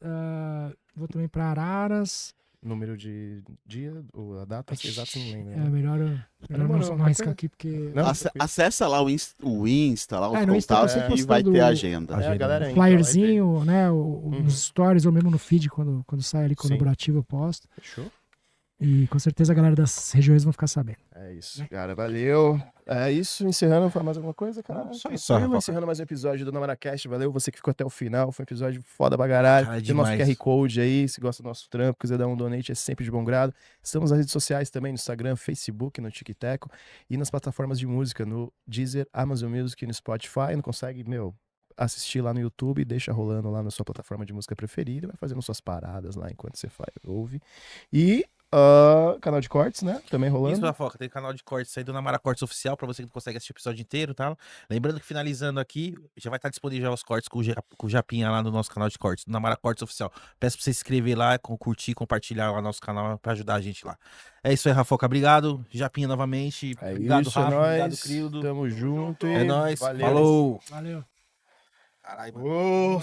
vou também pra Araras. Número de dia, ou a data exata, não lembro. É melhor eu Demorou, não arriscar bacana. aqui, porque Não, Acessa lá o Insta, lá os no Insta eu tô contatos sempre e vai postando ter a agenda. a galera entra lá e flyerzinho, né, nos stories ou mesmo no feed, quando sai ali colaborativo eu posto. vê. Fechou? E com certeza a galera das regiões vão ficar sabendo. É isso, cara. Valeu. É isso. Encerrando, foi mais alguma coisa, cara? Não, só isso, Tranquilo, Rafa. encerrando mais um episódio do NamaraCast. Valeu você que ficou até o final. Foi um episódio foda pra caralho. Cara, Tem o nosso demais. QR Code aí. Se gosta do nosso trampo, quiser dar um donate, é sempre de bom grado. Estamos nas redes sociais também, no Instagram, Facebook, no TikTok e nas plataformas de música, no Deezer, Amazon Music e no Spotify. Não consegue, assistir lá no YouTube, deixa rolando lá na sua plataforma de música preferida, vai fazendo suas paradas lá enquanto você ouve. E canal de cortes, né? Também rolando. Isso, Rafoca, tem canal de cortes aí do Namara Cortes Oficial, pra você que não consegue assistir o episódio inteiro, tá? Lembrando que finalizando aqui, já vai estar disponível já os cortes com o Japinha lá no nosso canal de cortes, do Namara Cortes Oficial. Peço pra você se inscrever lá, curtir, compartilhar lá no nosso canal pra ajudar a gente lá. É isso aí, Rafoca, obrigado. Japinha novamente. É Obrigado, isso, Rafa. é Obrigado, nóis. Crildo. Tamo junto. É nóis. Valeu. Falou. Valeu. Caralho, mano.